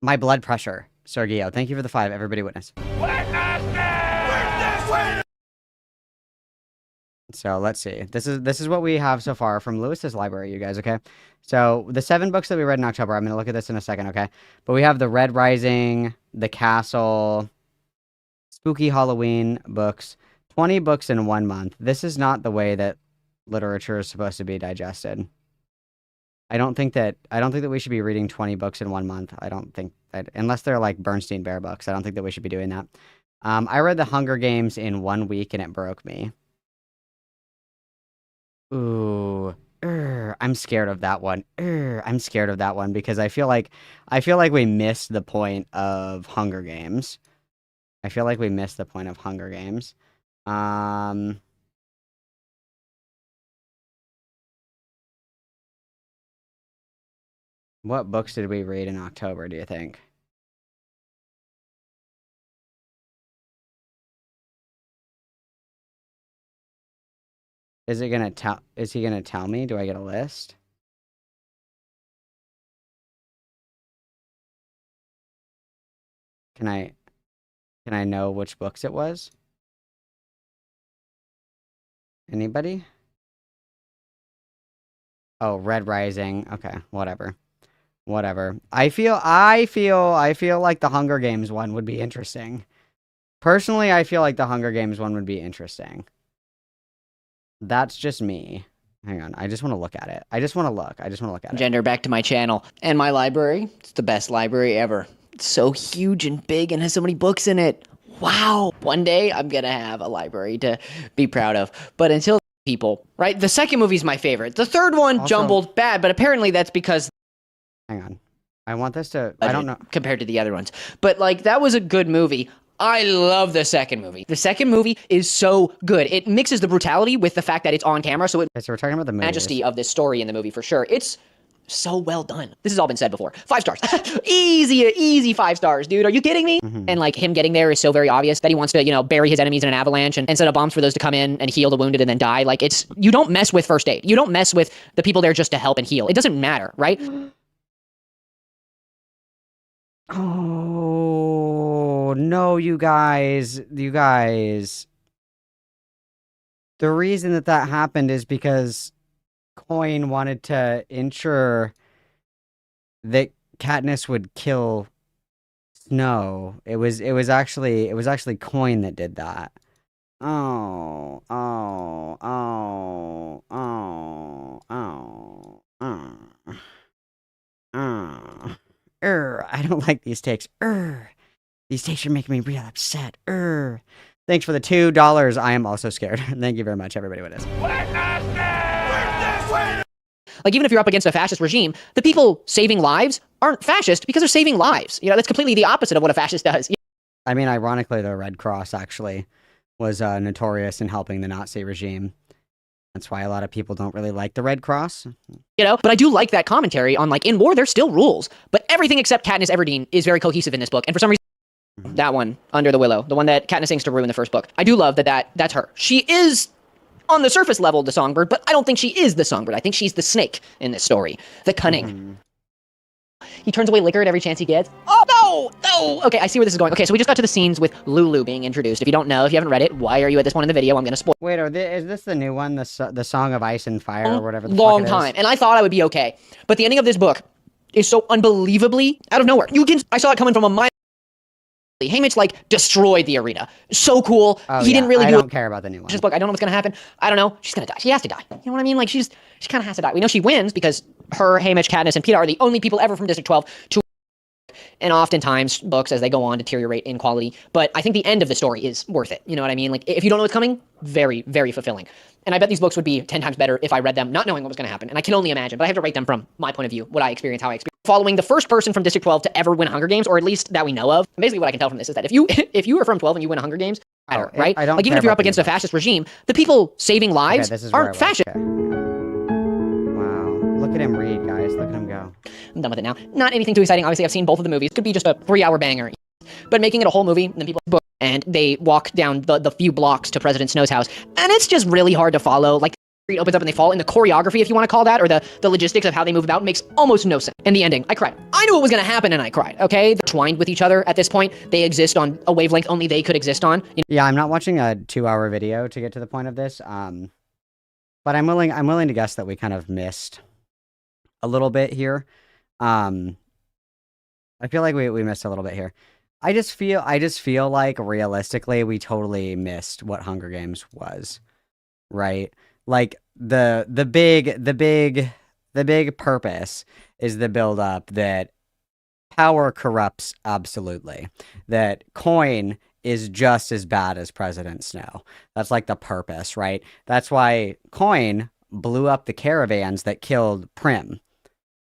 My blood pressure. Sergio, thank you for the 5. Everybody witness. So let's see. This is what we have so far from Lewis's library, you guys, okay? So the 7 books that we read in October, I'm going to look at this in a second, okay? But we have the Red Rising, The Castle, Spooky Halloween books, 20 books in 1 month. This is not the way that literature is supposed to be digested. I don't think that we should be reading 20 books in 1 month. I don't think that, unless they're like Bernstein Bear books, I don't think that we should be doing that. I read The Hunger Games in 1 week and it broke me. Ooh, I'm scared of that one. I'm scared of that one because I feel like we missed the point of Hunger Games. What books did we read in October, do you think? Is he gonna tell me? Do I get a list? Can I know which books it was? Anybody? Oh, Red Rising. Okay, whatever. I feel like the Hunger Games one would be interesting. Personally, I feel like the Hunger Games one would be interesting. That's just me. Hang on, I just want to look at it. I just want to look at it. Gender back to my channel. And my library, it's the best library ever. It's so huge and big and has so many books in it. Wow. One day, I'm gonna have a library to be proud of. But until people, right? The second movie's my favorite. The third one, also, jumbled bad, but apparently that's because... Hang on. I want this to... I don't know. Compared to the other ones. But, like, that was a good movie. I love the second movie. The second movie is so good. It mixes the brutality with the fact that it's on camera, so it Okay, so we're talking about the majesty movies. of this story in the movie for sure. It's so well done. This has all been said before. 5 stars. easy 5 stars, dude. Are you kidding me? And like him getting there is so very obvious that he wants to, you know, bury his enemies in an avalanche and set up bombs for those to come in and heal the wounded and then die. Like you don't mess with first aid. You don't mess with the people there just to help and heal. It doesn't matter, right? Oh, no, you guys. The reason that happened is because Coin wanted to ensure that Katniss would kill Snow. It was actually Coin that did that. Oh. I don't like these takes. These takes are making me real upset. Thanks for the $2. I am also scared. Thank you very much, everybody. What is? Like, even if you're up against a fascist regime, the people saving lives aren't fascist because they're saving lives. You know, that's completely the opposite of what a fascist does. I mean, ironically, the Red Cross actually was notorious in helping the Nazi regime. That's why a lot of people don't really like the Red Cross. You know, but I do like that commentary on, like, in war, there's still rules. But everything except Katniss Everdeen is very cohesive in this book. And for some reason, that one, Under the Willow, the one that Katniss sings to Rue in the first book, I do love that's her. She is, on the surface level, the songbird, but I don't think she is the songbird. I think she's the snake in this story. The cunning. He turns away liquor at every chance he gets. Oh, no! Okay, I see where this is going. Okay, so we just got to the scenes with Lulu being introduced. If you don't know, if you haven't read it, why are you at this point in the video? I'm going to spoil. Wait, is this the new one? The Song of Ice and Fire or whatever the long fuck it time. is? And I thought I would be okay. But the ending of this book is so unbelievably out of nowhere. I saw it coming from a mile. Haymitch, like, destroyed the arena. So cool. Oh, he didn't really I do don't care about the new one. this book. I don't know what's going to happen. I don't know. She's going to die. She has to die. You know what I mean? Like, she kind of has to die. We know she wins because her, Haymitch, Katniss, and Peeta are the only people ever from District 12 to. And oftentimes, books, as they go on, deteriorate in quality. But I think the end of the story is worth it. You know what I mean? Like, if you don't know what's coming, very, very fulfilling. And I bet these books would be 10 times better if I read them not knowing what was going to happen. And I can only imagine, but I have to rate them from my point of view, what I experienced, how I experienced. Following the first person from District 12 to ever win Hunger Games, or at least that we know of. Basically, what I can tell from this is that if you are from 12 and you win a Hunger Games, right? I don't like, even care if you're about up against a fascist regime, the people saving lives this is where I aren't was. fascist. Okay. Wow. Look at him read, guys. Look at him go. I'm done with it now. Not anything too exciting. Obviously, I've seen both of the movies. Could be just a 3-hour banger. But making it a whole movie, and then people book, and they walk down the few blocks to President Snow's house, and it's just really hard to follow. Like, the street opens up and they fall, and the choreography, if you want to call that, or the logistics of how they move about, makes almost no sense. And the ending, I cried. I knew what was going to happen, and I cried. Okay, they're twined with each other at this point. They exist on a wavelength only they could exist on. You know? Yeah, I'm not watching a 2-hour video to get to the point of this. But I'm willing to guess that we kind of missed a little bit here. I feel like we missed a little bit here. I just feel like realistically we totally missed what Hunger Games was, right? Like the big purpose is the build up that power corrupts absolutely. That Coin is just as bad as President Snow. That's like the purpose, right? That's why Coin blew up the caravans that killed Prim.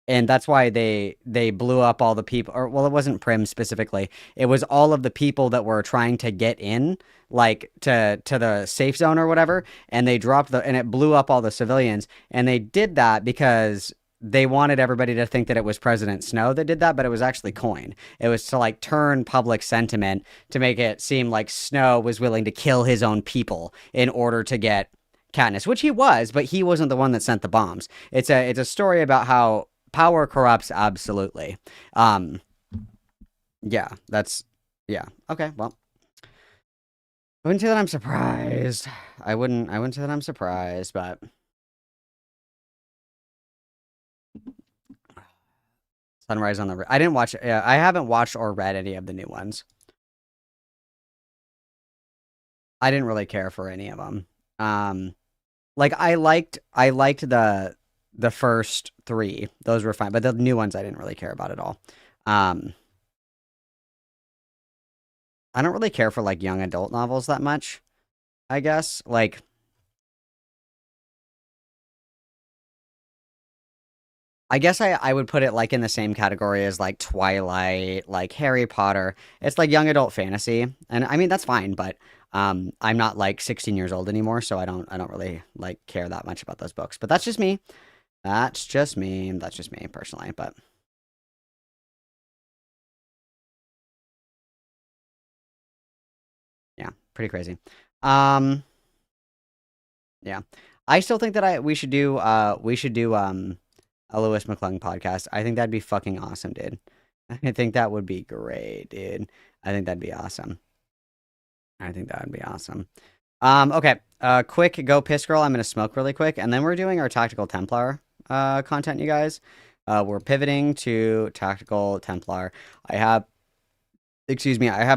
And that's why they blew up all the people, or, well, it wasn't Prim specifically. It was all of the people that were trying to get in, like, to the safe zone or whatever, and they dropped and it blew up all the civilians. And they did that because they wanted everybody to think that it was President Snow that did that, but it was actually Coin. It was to, like, turn public sentiment to make it seem like Snow was willing to kill his own people in order to get Katniss, which he was, but he wasn't the one that sent the bombs. It's a story about how power corrupts absolutely. Yeah, okay, well. I wouldn't say that I'm surprised. I wouldn't say that I'm surprised, but Sunrise on the I didn't watch I haven't watched or read any of the new ones. I didn't really care for any of them. Like I liked the first 3. Those were fine, but the new ones I didn't really care about at all. I don't really care for, like, young adult novels that much, I guess. Like, I guess I would put it like in the same category as like Twilight, like Harry Potter. It's like young adult fantasy. And I mean that's fine, but I'm not like 16 years old anymore, so I don't really like care that much about those books. But that's just me. That's just me. That's just me personally, but yeah, pretty crazy. Yeah. I still think that we should do a Lewis McClung podcast. I think that'd be fucking awesome, dude. I think that would be great, dude. I think that'd be awesome. I think that would be awesome. Okay. Quick go piss girl. I'm gonna smoke really quick, and then we're doing our tactical Templar content, you guys. We're pivoting to tactical Templar. I have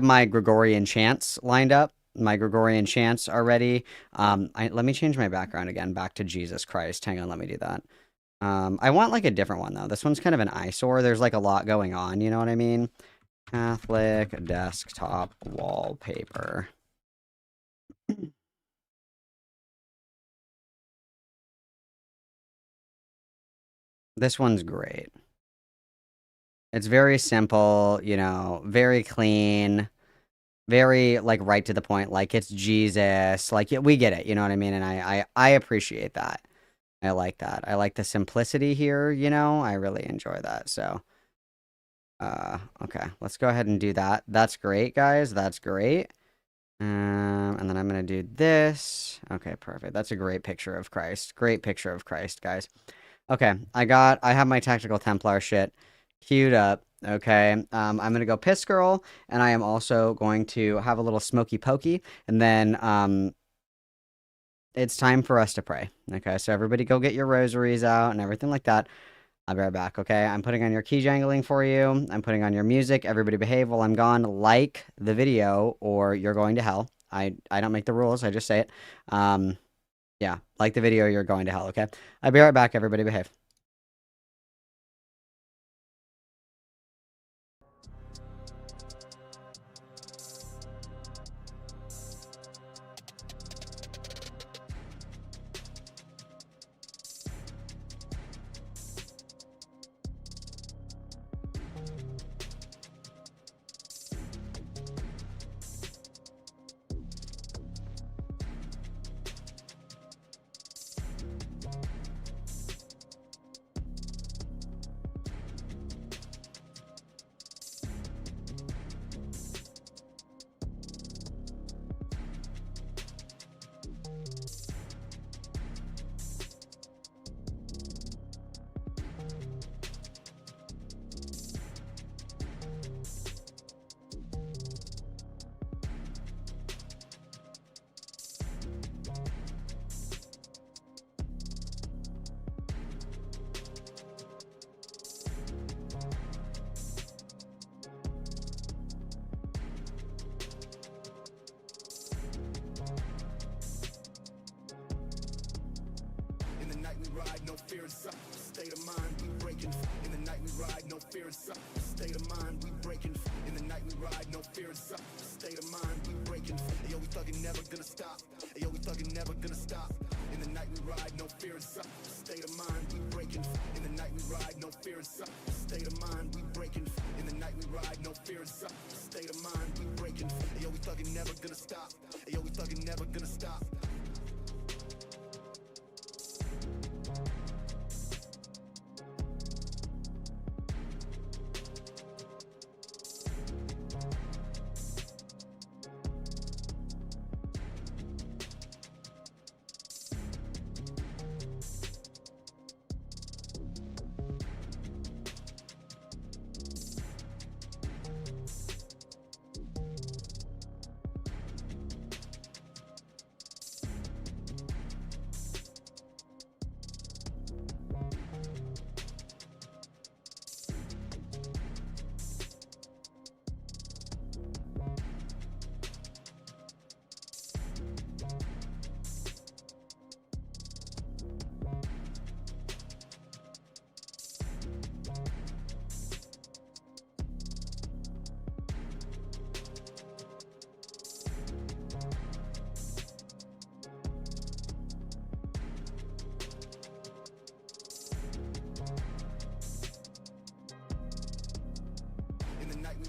my Gregorian chants lined up. My Gregorian chants are ready. Let me change my background again back to Jesus Christ. Hang on, let me do that. I want like a different one though. This one's kind of an eyesore. There's like a lot going on, you know what I mean? Catholic desktop wallpaper. This one's great. It's very simple, you know, very clean, very like right to the point, like it's Jesus. Like yeah, we get it, you know what I mean? And I appreciate that. I like that. I like the simplicity here, you know? I really enjoy that. So okay, let's go ahead and do that. That's great, guys. That's great. And then I'm gonna do this. Okay, perfect. That's a great picture of Christ. Great picture of Christ, guys. Okay, I have my tactical Templar shit queued up. Okay, I'm gonna go piss girl, and I am also going to have a little smoky pokey, and then it's time for us to pray. Okay, so everybody go get your rosaries out and everything like that. I'll be right back, okay? I'm putting on your key jangling for you. I'm putting on your music. Everybody behave while I'm gone. Like the video or you're going to hell. I don't make the rules. I just say it. Yeah, like the video, you're going to hell, okay? I'll be right back. Everybody behave.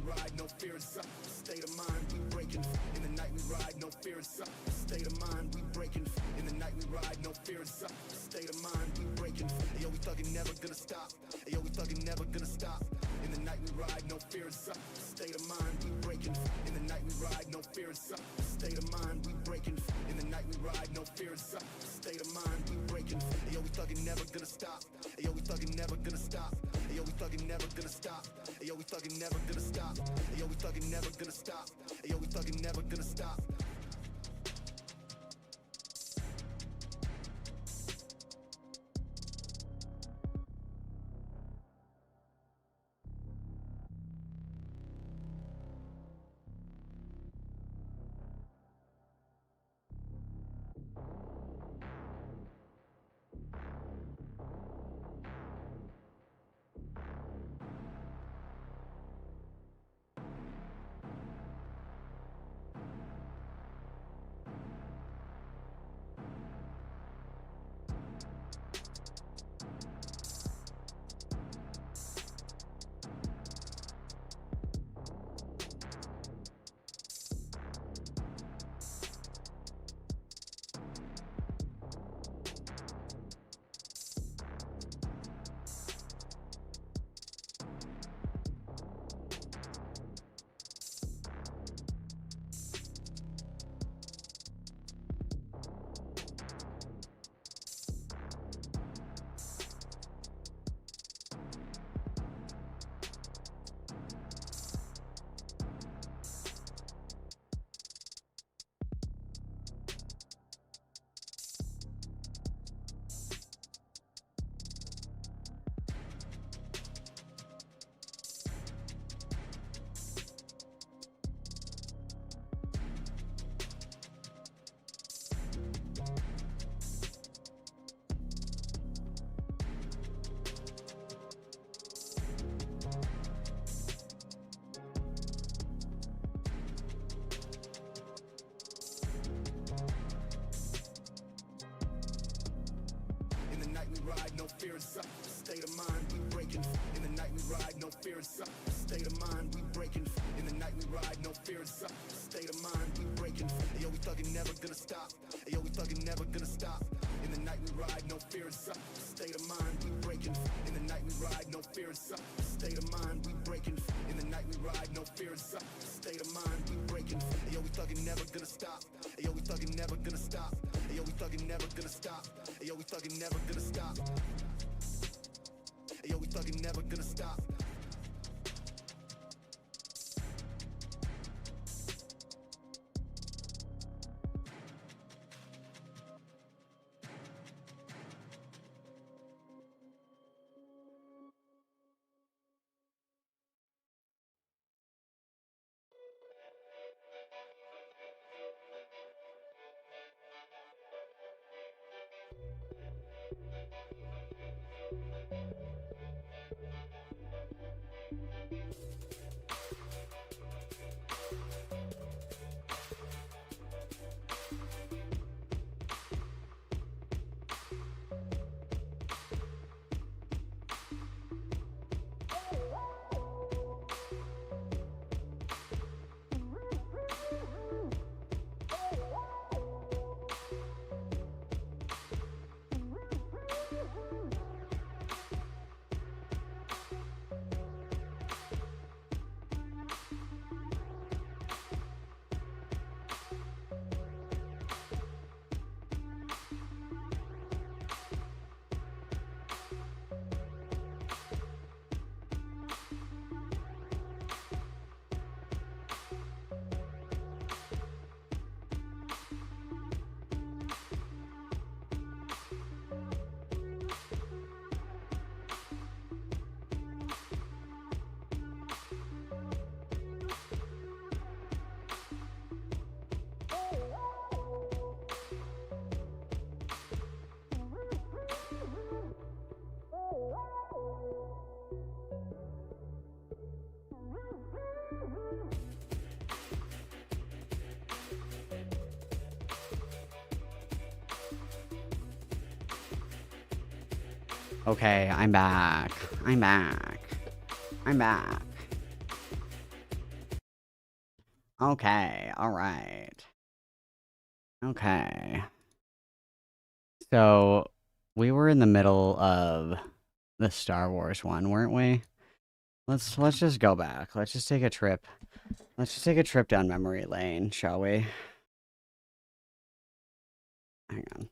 ride, no fear and suck. State of mind, we breaking. In the night we ride, no fear and suck. State of mind, we breaking. In the night we ride, no fear and suck. State of mind, we breaking. Yo, we thuggin', never gonna stop. Yo, we thuggin', never gonna stop. In the night we ride, no fear and suck. State of mind, we breaking. In the night we ride, no fear and suck. State of mind, we breaking. In the night we ride, no fear and suck. State of mind, we breaking. Yo, we thuggin', never gonna stop. Yo, we thuggin', never gonna stop. Yo, we thuggin', never gonna stop. Yo, we thuggin', never gonna stop. Yo, we thuggin', never gonna stop. Yo, we thuggin', never gonna stop. Ride, no fear and suck. State of mind, we breaking. In the night we ride, no fear and suck. State of mind, we breaking. In the night we ride, no fear and suck. State of mind, we breaking. Yo, we thuggin', never gonna stop. Yo, we thuggin', never gonna stop. In the night we ride, no fear and suck. State of mind, we breaking. In the night we ride, no fear and suck. State of mind, we breaking. In the night we ride, no fear and suck. State of mind, we breaking. Yo, we thuggin', never gonna stop. Yo, we thuggin', never gonna stop. Yo, we thuggin', never gonna stop. Yo, we thuggin', never gonna stop. Yo, we thuggin', never gonna stop. Okay, I'm back. I'm back. I'm back. Okay, alright. Okay. So, we were in the middle of the Star Wars one, weren't we? Let's just go back. Let's just take a trip. Let's just take a trip down memory lane, shall we? Hang on.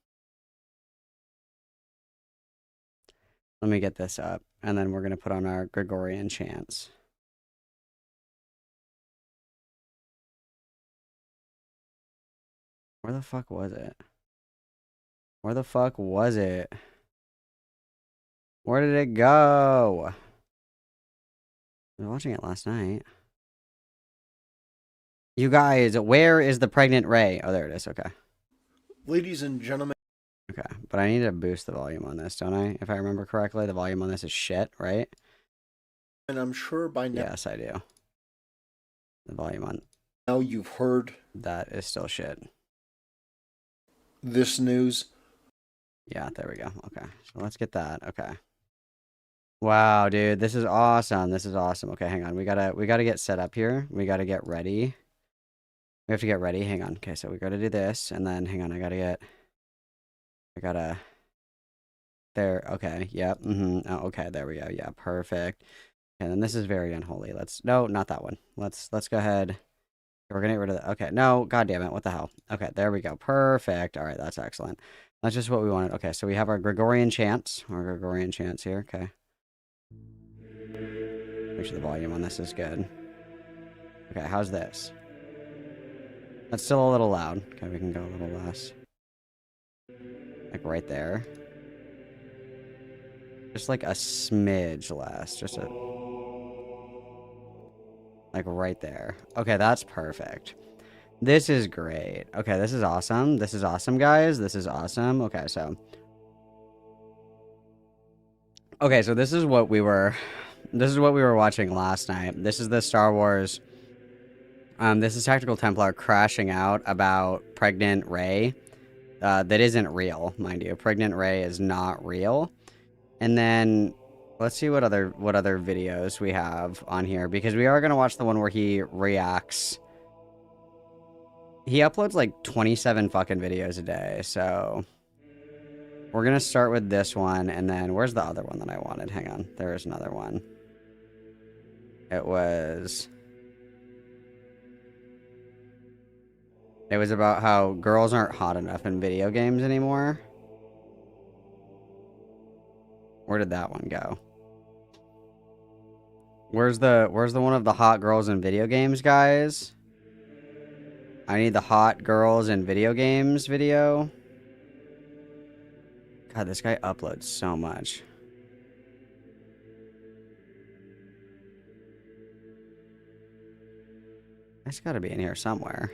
Let me get this up, and then we're going to put on our Gregorian chants. Where the fuck was it? Where the fuck was it? Where did it go? I was watching it last night. You guys, where is the pregnant Ray? Oh, there it is. Okay. Ladies and gentlemen. Okay, but I need to boost the volume on this, don't I? If I remember correctly, the volume on this is shit, right? And I'm sure by now. Yes, I do. The volume on. Now you've heard. That is still shit. This news. Yeah, there we go. Okay, so let's get that. Okay. Wow, dude, this is awesome. This is awesome. Okay, hang on. We gotta get set up here. We gotta get ready. We have to get ready. Hang on. Okay, so we gotta do this, and then hang on. I gotta. There. Okay. Yep. Oh, okay. There we go. Yeah. Perfect. And then this is very unholy. No, not that one. Let's go ahead. We're gonna get rid of that. Okay. No. God damn it. What the hell? Okay. There we go. Perfect. All right. That's excellent. That's just what we wanted. Okay. So we have our Gregorian chants. Our Gregorian chants here. Okay. Make sure the volume on this is good. Okay. How's this? That's still a little loud. Okay. We can go a little less. Like right there. Just like a smidge less. Just a... Like right there. Okay, that's perfect. This is great. Okay, this is awesome. This is awesome, guys. This is awesome. Okay, so... Okay, so this is what we were... This is what we were watching last night. This is the Star Wars... this is Tactical Templar crashing out about pregnant Rey. That isn't real, mind you. Pregnant Rey is not real. And then let's see what other videos we have on here, because we are going to watch the one where he reacts. He uploads like 27 fucking videos a day, so we're going to start with this one, and then where's the other one that I wanted? Hang on. There is another one. It was about how girls aren't hot enough in video games anymore. Where did that one go? Where's the one of the hot girls in video games, guys? I need the hot girls in video games video. God, this guy uploads so much. It's gotta be in here somewhere.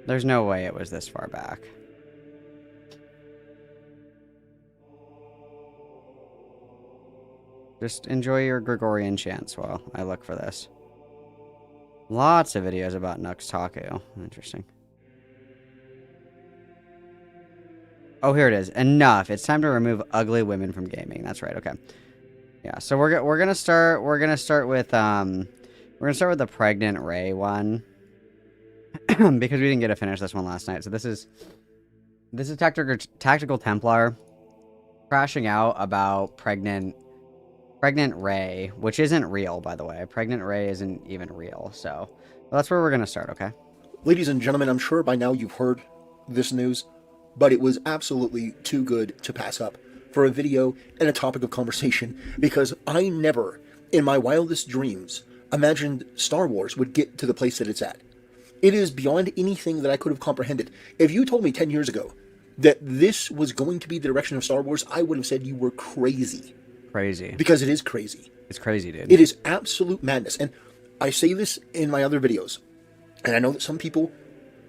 There's no way it was this far back. Just enjoy your Gregorian chants while I look for this. Lots of videos about Nux Taku. Interesting. Oh, here it is. Enough. It's time to remove ugly women from gaming. That's right. Okay. Yeah. So we're gonna start with the pregnant Rey one. Because we didn't get to finish this one last night. So this is Tactical Templar crashing out about pregnant Rey, which isn't real, by the way. Pregnant Rey isn't even real. So that's where we're going to start, okay? Ladies and gentlemen, I'm sure by now you've heard this news, but it was absolutely too good to pass up for a video and a topic of conversation, because I never, in my wildest dreams, imagined Star Wars would get to the place that it's at. It is beyond anything that I could have comprehended. If you told me 10 years ago that this was going to be the direction of Star Wars, I would have said you were crazy. Crazy. Because it is crazy. It's crazy, dude. It is absolute madness. And I say this in my other videos, and I know that some people,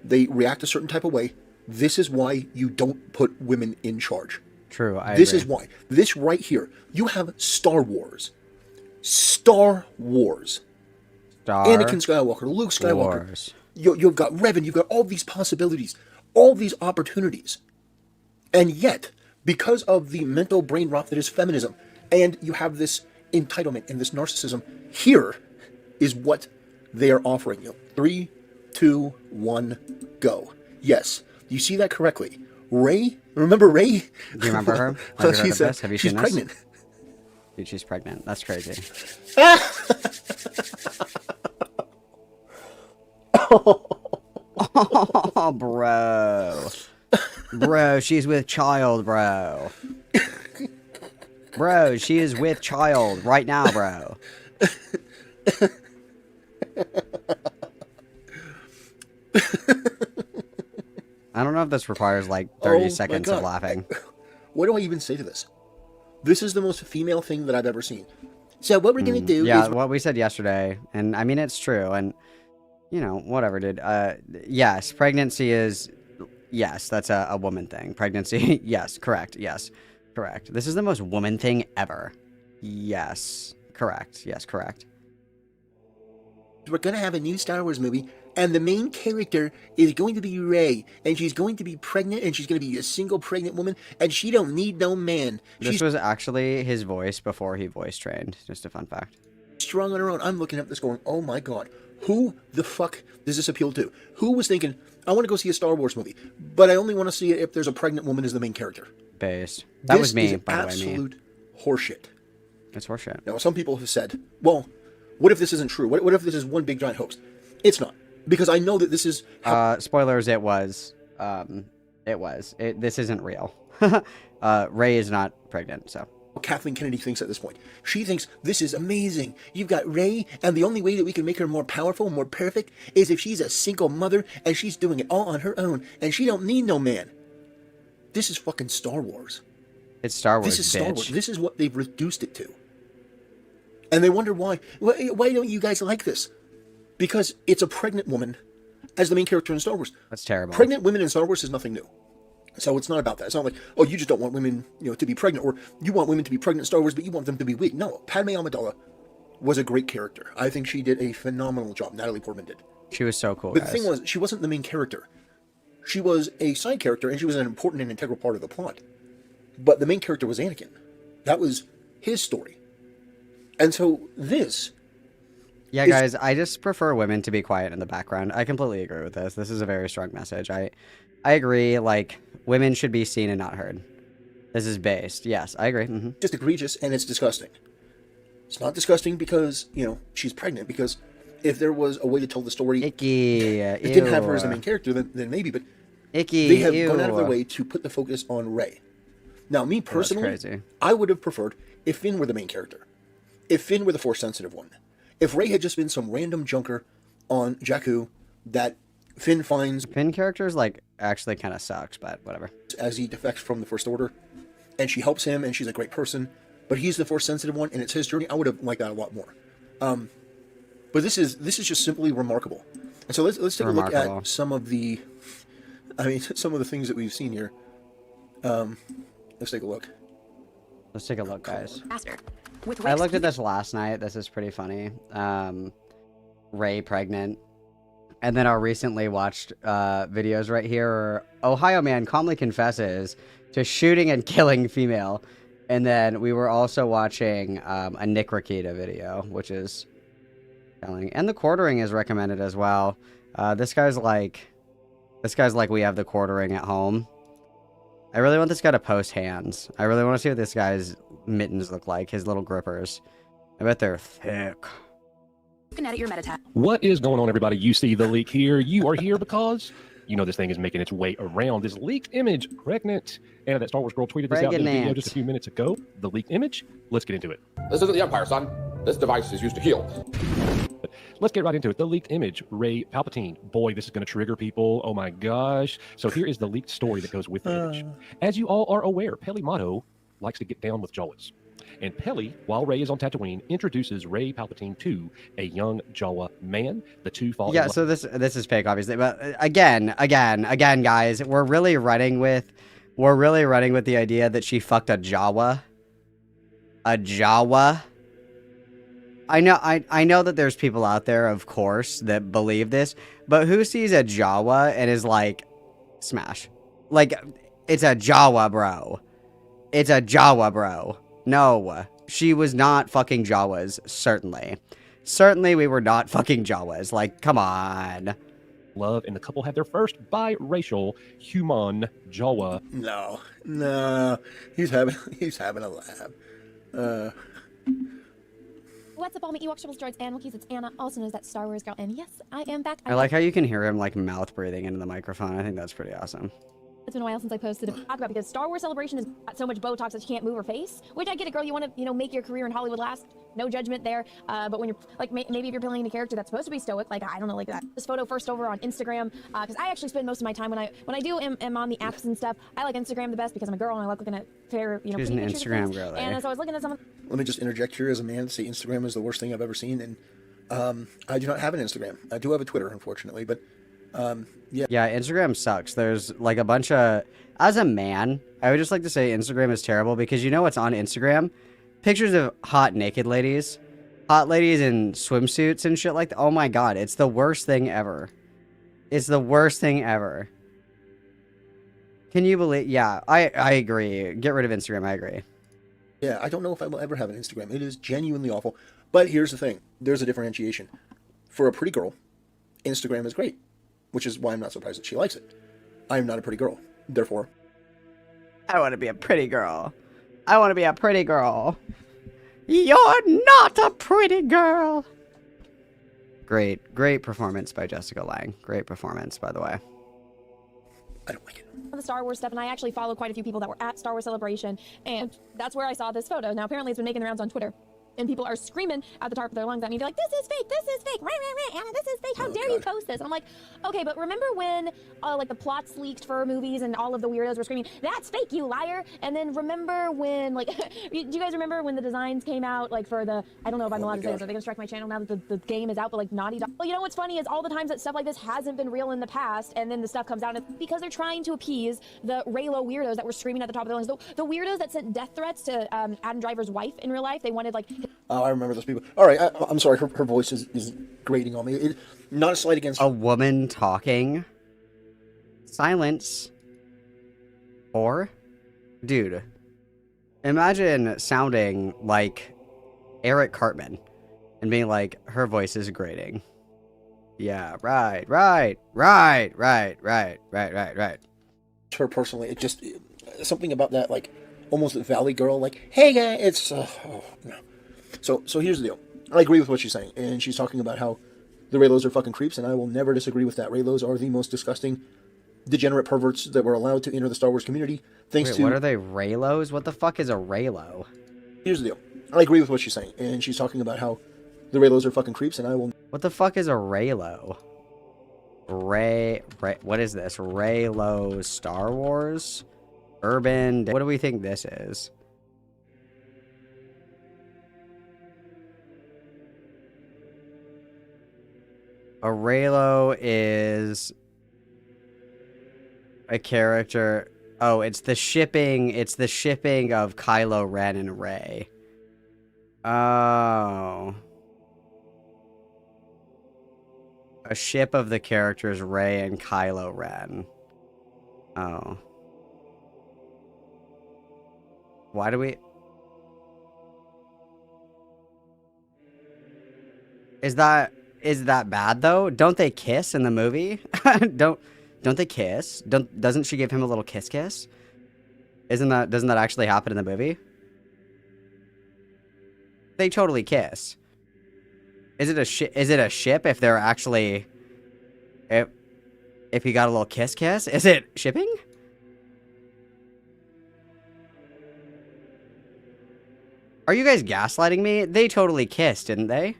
they react a certain type of way. This is why you don't put women in charge. True, This is why. This right here. You have Star Wars. Star Wars. Anakin Skywalker, Luke Skywalker. Wars. You've got Revan, you've got all these possibilities, all these opportunities. And yet, because of the mental brain rot that is feminism, and you have this entitlement and this narcissism, here is what they are offering you. 3, 2, 1, go. Yes, you see that correctly. Rey, remember Rey? Do you remember her? Have you heard of this? Have you she's seen pregnant. this? Dude, she's pregnant. That's crazy. Oh, bro. Bro, she's with child, bro. Bro, she is with child right now, bro. I don't know if this requires like 30 seconds of laughing. What do I even say to this? This is the most female thing that I've ever seen. So what we're going to do yeah, is... what we said yesterday, and I mean, it's true, and, you know, whatever, dude. Yes, pregnancy is... Yes, that's a woman thing. Pregnancy, yes, correct, yes, correct. This is the most woman thing ever. Yes, correct, yes, correct. We're going to have a new Star Wars movie, and the main character is going to be Rey, and she's going to be pregnant, and she's going to be a single pregnant woman, and she don't need no man. This was actually his voice before he voice trained. Just a fun fact. Strong on her own. I'm looking at this going, oh my god, who the fuck does this appeal to? Who was thinking, I want to go see a Star Wars movie, but I only want to see it if there's a pregnant woman as the main character? Based. That was me, by the way, me. Absolute horseshit. It's horseshit. Now, some people have said, well, what if this isn't true? What if this is one big giant hoax? It's not. Because I know that this is... spoilers, it was. This isn't real. Rey is not pregnant, so... Kathleen Kennedy thinks at this point. She thinks, this is amazing. You've got Rey, and the only way that we can make her more powerful, more perfect, is if she's a single mother, and she's doing it all on her own, and she don't need no man. This is fucking Star Wars. It's Star Wars, This is Star Wars. This is what they've reduced it to. And they wonder why. Why don't you guys like this? Because it's a pregnant woman as the main character in Star Wars. That's terrible. Pregnant women in Star Wars is nothing new. So it's not about that. It's not like, oh, you just don't want women, to be pregnant, or you want women to be pregnant in Star Wars, but you want them to be weak. No, Padme Amidala was a great character. I think she did a phenomenal job. Natalie Portman did. She was so cool, But the thing was, she wasn't the main character. She was a side character, and she was an important and integral part of the plot. But the main character was Anakin. That was his story. And so this... Yeah, guys, I just prefer women to be quiet in the background. I completely agree with this. This is a very strong message. I agree, like, women should be seen and not heard. This is based. Yes, I agree. Mm-hmm. Just egregious, and it's disgusting. It's not disgusting because, she's pregnant, because if there was a way to tell the story... Icky. It didn't have her as the main character, then maybe, but... Icky. They have gone out of their way to put the focus on Rey. Now, me personally, that's crazy. I would have preferred if Finn were the main character. If Finn were the Force-sensitive one. If Rey had just been some random junker on Jakku that Finn finds... Finn characters, like, actually kind of sucks, but whatever. As he defects from the First Order, and she helps him, and she's a great person, but he's the Force-sensitive one, and it's his journey. I would have liked that a lot more. But this is just simply remarkable. And so let's take a look at some of the... some of the things that we've seen here. Let's take a look. Let's take a look, guys. Faster. I looked at this last night. This is pretty funny. Rey pregnant. And then I recently watched videos right here. Ohio man calmly confesses to shooting and killing female. And then we were also watching a Nick Rakita video, which is telling. And the quartering is recommended as well. This guy's like, we have the quartering at home. I really want this guy to post hands. I really want to see what this guy's mittens look like, his little grippers. I bet they're thick. Looking at your meta. What is going on, everybody? You see the leak here. You are here because this thing is making its way around. This leaked image, pregnant. And that Star Wars girl tweeted this out in a video just a few minutes ago. The leaked image. Let's get into it. This isn't the Empire, son. This device is used to heal. Let's get right into it. The leaked image, Rey Palpatine. Boy, this is going to trigger people. Oh my gosh. So here is the leaked story that goes with the image. As you all are aware, Peli Motto likes to get down with Jawas. And Peli, while Rey is on Tatooine, introduces Rey Palpatine to a young Jawa man. The two fall in love. So this is fake, obviously. But again, guys, we're really running with the idea that she fucked a Jawa. A Jawa. I know that there's people out there, of course, that believe this, but who sees a Jawa and is like, smash? Like, it's a Jawa, bro. It's a Jawa, bro. No, she was not fucking Jawas, certainly. Certainly we were not fucking Jawas. Like, come on. Love, and the couple had their first biracial human Jawa. No, he's having a laugh. What's up, all my Ewokshables, droids, and Wookiees? It's Anna, also known as that Star Wars girl, and yes, I am back. I like how you can hear him like mouth breathing into the microphone. I think that's pretty awesome. It's been a while since I posted a talk about because Star Wars Celebration has got so much Botox that she can't move her face. Which I get it, girl. You want to, make your career in Hollywood last. No judgment there. But when you're like, maybe if you're playing a character that's supposed to be stoic, like I don't know, like that. This photo first over on Instagram because I actually spend most of my time when I am on the apps and stuff. I like Instagram the best because I'm a girl and I like looking at fair, She's an Instagram girl. And so I was looking at someone. Let me just interject here as a man. Say Instagram is the worst thing I've ever seen, and I do not have an Instagram. I do have a Twitter, unfortunately, but yeah. Yeah, Instagram sucks. There's like a bunch of... As a man, I would just like to say Instagram is terrible because you know what's on Instagram? Pictures of hot naked ladies. Hot ladies in swimsuits and shit like that. Oh my god, it's the worst thing ever. It's the worst thing ever. Can you believe... Yeah, I agree. Get rid of Instagram, I agree. Yeah, I don't know if I will ever have an Instagram. It is genuinely awful. But here's the thing. There's a differentiation. For a pretty girl, Instagram is great. Which is why I'm not surprised that she likes it. I am not a pretty girl. Therefore, I want to be a pretty girl. I want to be a pretty girl. You're not a pretty girl. Great performance by Jessica Lange. Great performance, by the way. I don't like it. The Star Wars stuff, and I actually follow quite a few people that were at Star Wars Celebration, and that's where I saw this photo. Now, apparently, it's been making the rounds on Twitter. And people are screaming at the top of their lungs at me. They're like, this is fake, Anna, this is fake, how dare you post this? And I'm like, okay, but remember when, like, the plots leaked for movies and all of the weirdos were screaming, that's fake, you liar? And then remember when, like, do you guys remember when the designs came out, like, for the, I don't know if I'm allowed to say this, are they gonna strike my channel now that the game is out, but, like, Naughty Dog? Well, you know what's funny is all the times that stuff like this hasn't been real in the past, and then the stuff comes out, and it's because they're trying to appease the Raylo weirdos that were screaming at the top of their lungs. The weirdos that sent death threats to Adam Driver's wife in real life, they wanted, like... Oh, I remember those people. All right, I'm sorry. Her voice is grating on me. Not a slight against... A woman talking. Silence. Or? Dude. Imagine sounding like Eric Cartman and being like, her voice is grating. Yeah, right. Her personally, it just... Something about that, like, almost Valley Girl, like, hey, guy, it's... no. So here's the deal. I agree with what she's saying, and she's talking about how the Raylos are fucking creeps, and I will never disagree with that. Raylos are the most disgusting, degenerate perverts that were allowed to enter the Star Wars community. Wait, what are they, Raylos? What the fuck is a Raylo? Here's the deal. I agree with what she's saying, and she's talking about how the Raylos are fucking creeps, and I will... What the fuck is a Raylo? What is this? Raylo Star Wars? Urban... What do we think this is? A Raylo is a character. Oh, it's the shipping of Kylo Ren and Rey. Oh. A ship of the characters Rey and Kylo Ren. Oh. Why do we... Is that bad though? Don't they kiss in the movie? Don't they kiss? Doesn't she give him a little kiss? Doesn't that actually happen in the movie? They totally kiss. Is it a ship if they're actually if he got a little kiss? Is it shipping? Are you guys gaslighting me? They totally kissed, didn't they?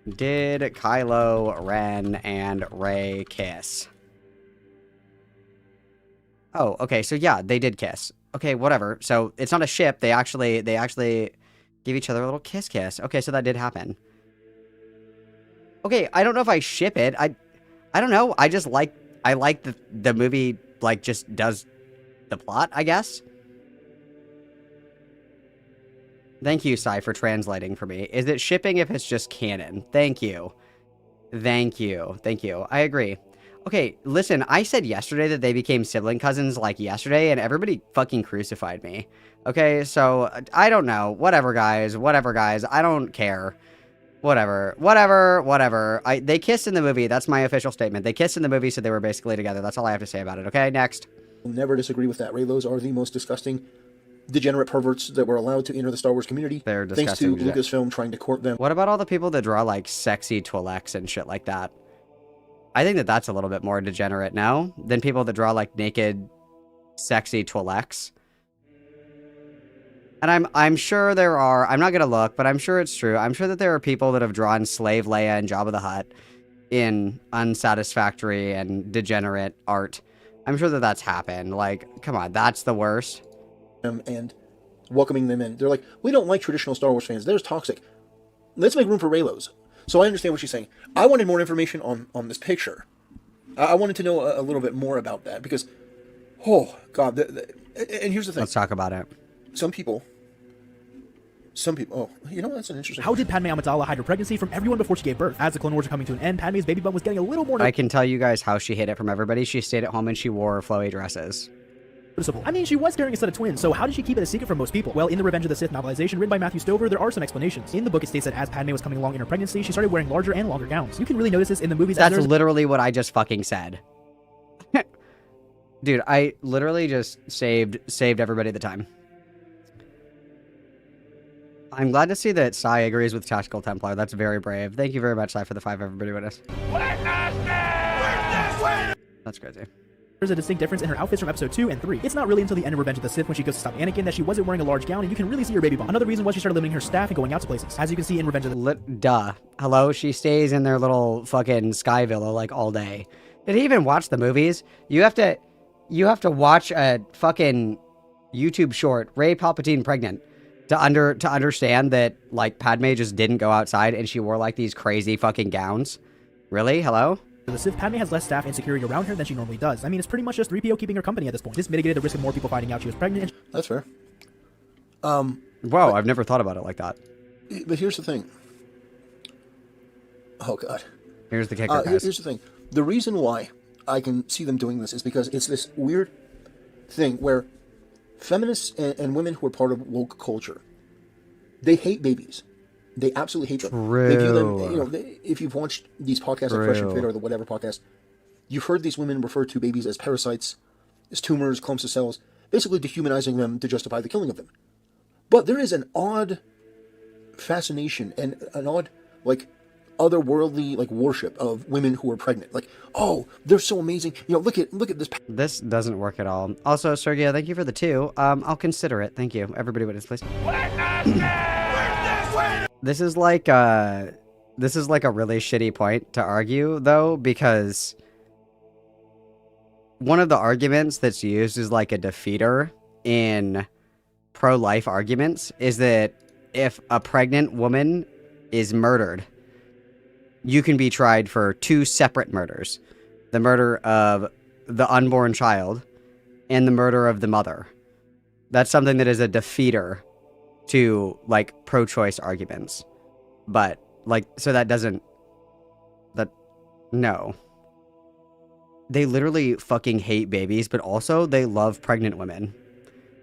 Did Kylo Ren and Rey kiss? Oh, okay, so yeah, they did kiss. Okay, whatever. So it's not a ship. They actually give each other a little kiss. Okay, so that did happen. Okay, I don't know if I ship it. I don't know. I like the movie, like, just does the plot, I guess. Thank you, Sai, for translating for me. Is it shipping if it's just canon? Thank you. I agree. Okay, listen, I said yesterday that they became sibling cousins, like, yesterday, and everybody fucking crucified me. Okay, so, I don't know. Whatever, guys. I don't care. Whatever. They kissed in the movie. That's my official statement. They kissed in the movie, so they were basically together. That's all I have to say about it. Okay, next. I'll never disagree with that. Raylos are the most disgusting, degenerate perverts that were allowed to enter the Star Wars community. They're thanks to disgusting. Lucasfilm trying to court them. What about all the people that draw like sexy Twi'leks and shit like that? I think that that's a little bit more degenerate now than people that draw like naked, sexy Twi'leks. And I'm sure there are. I'm not gonna look, but I'm sure it's true. I'm sure that there are people that have drawn Slave Leia and Jabba the Hutt in unsatisfactory and degenerate art. I'm sure that that's happened. Like, come on, that's the worst. And welcoming them in. They're like, we don't like traditional Star Wars fans. There's toxic. Let's make room for Raylos. So I understand what she's saying. I wanted more information on this picture. I wanted to know a little bit more about that because, oh, God. And here's the thing. Let's talk about it. Some people, oh, you know, that's an interesting. How did Padme Amidala hide her pregnancy from everyone before she gave birth? As the Clone Wars are coming to an end, Padme's baby bump was getting a little more I can tell you guys how she hid it from everybody. She stayed at home and she wore flowy dresses. noticeable. I mean, she was carrying a set of twins, so how did she keep it a secret from most people? Well, in the Revenge of the Sith novelization written by Matthew Stover, there are some explanations. In the book, it states that as Padme was coming along in her pregnancy, she started wearing larger and longer gowns. You can really notice this in the movies. That's literally what I just fucking said. Dude, I literally just saved everybody the time. I'm glad to see that Sai agrees with Tactical Templar. That's very brave. Thank you very much, Sai, for the 5 everybody witness. That's crazy. There's a distinct difference in her outfits from episode 2 and 3. It's not really until the end of Revenge of the Sith when she goes to stop Anakin that she wasn't wearing a large gown and you can really see her baby bump. Another reason was she started limiting her staff and going out to places. As you can see in Revenge of the... Duh. Hello? She stays in their little fucking sky villa like all day. Did he even watch the movies? You have to watch a fucking YouTube short, Rey Palpatine pregnant, to understand that like Padme just didn't go outside and she wore like these crazy fucking gowns. Really? Hello? The Sith, Padme has less staff and security around her than she normally does. I mean, it's pretty much just 3PO keeping her company at this point. This mitigated the risk of more people finding out she was pregnant. That's fair. Wow, I've never thought about it like that. But here's the thing. Oh, God. Here's the kicker, guys. Here's the thing. The reason why I can see them doing this is because it's this weird thing where feminists and women who are part of woke culture, they hate babies. They absolutely hate them. True. They view them, you know, if you've watched these podcasts like Fresh and Fit or the whatever podcast, you've heard these women refer to babies as parasites, as tumors, clumps of cells, basically dehumanizing them to justify the killing of them. But there is an odd fascination and an odd, like, otherworldly, like, worship of women who are pregnant. Like, oh, they're so amazing. You know, look at this. This doesn't work at all. Also, Sergio, thank you for the 2. I'll consider it. Thank you. Everybody witness, please. This is like a really shitty point to argue, though, because one of the arguments that's used as like a defeater in pro-life arguments is that if a pregnant woman is murdered, you can be tried for 2 separate murders. The murder of the unborn child and the murder of the mother. That's something that is a defeater to, like, pro-choice arguments. But, like, so that doesn't... No. They literally fucking hate babies, but also they love pregnant women.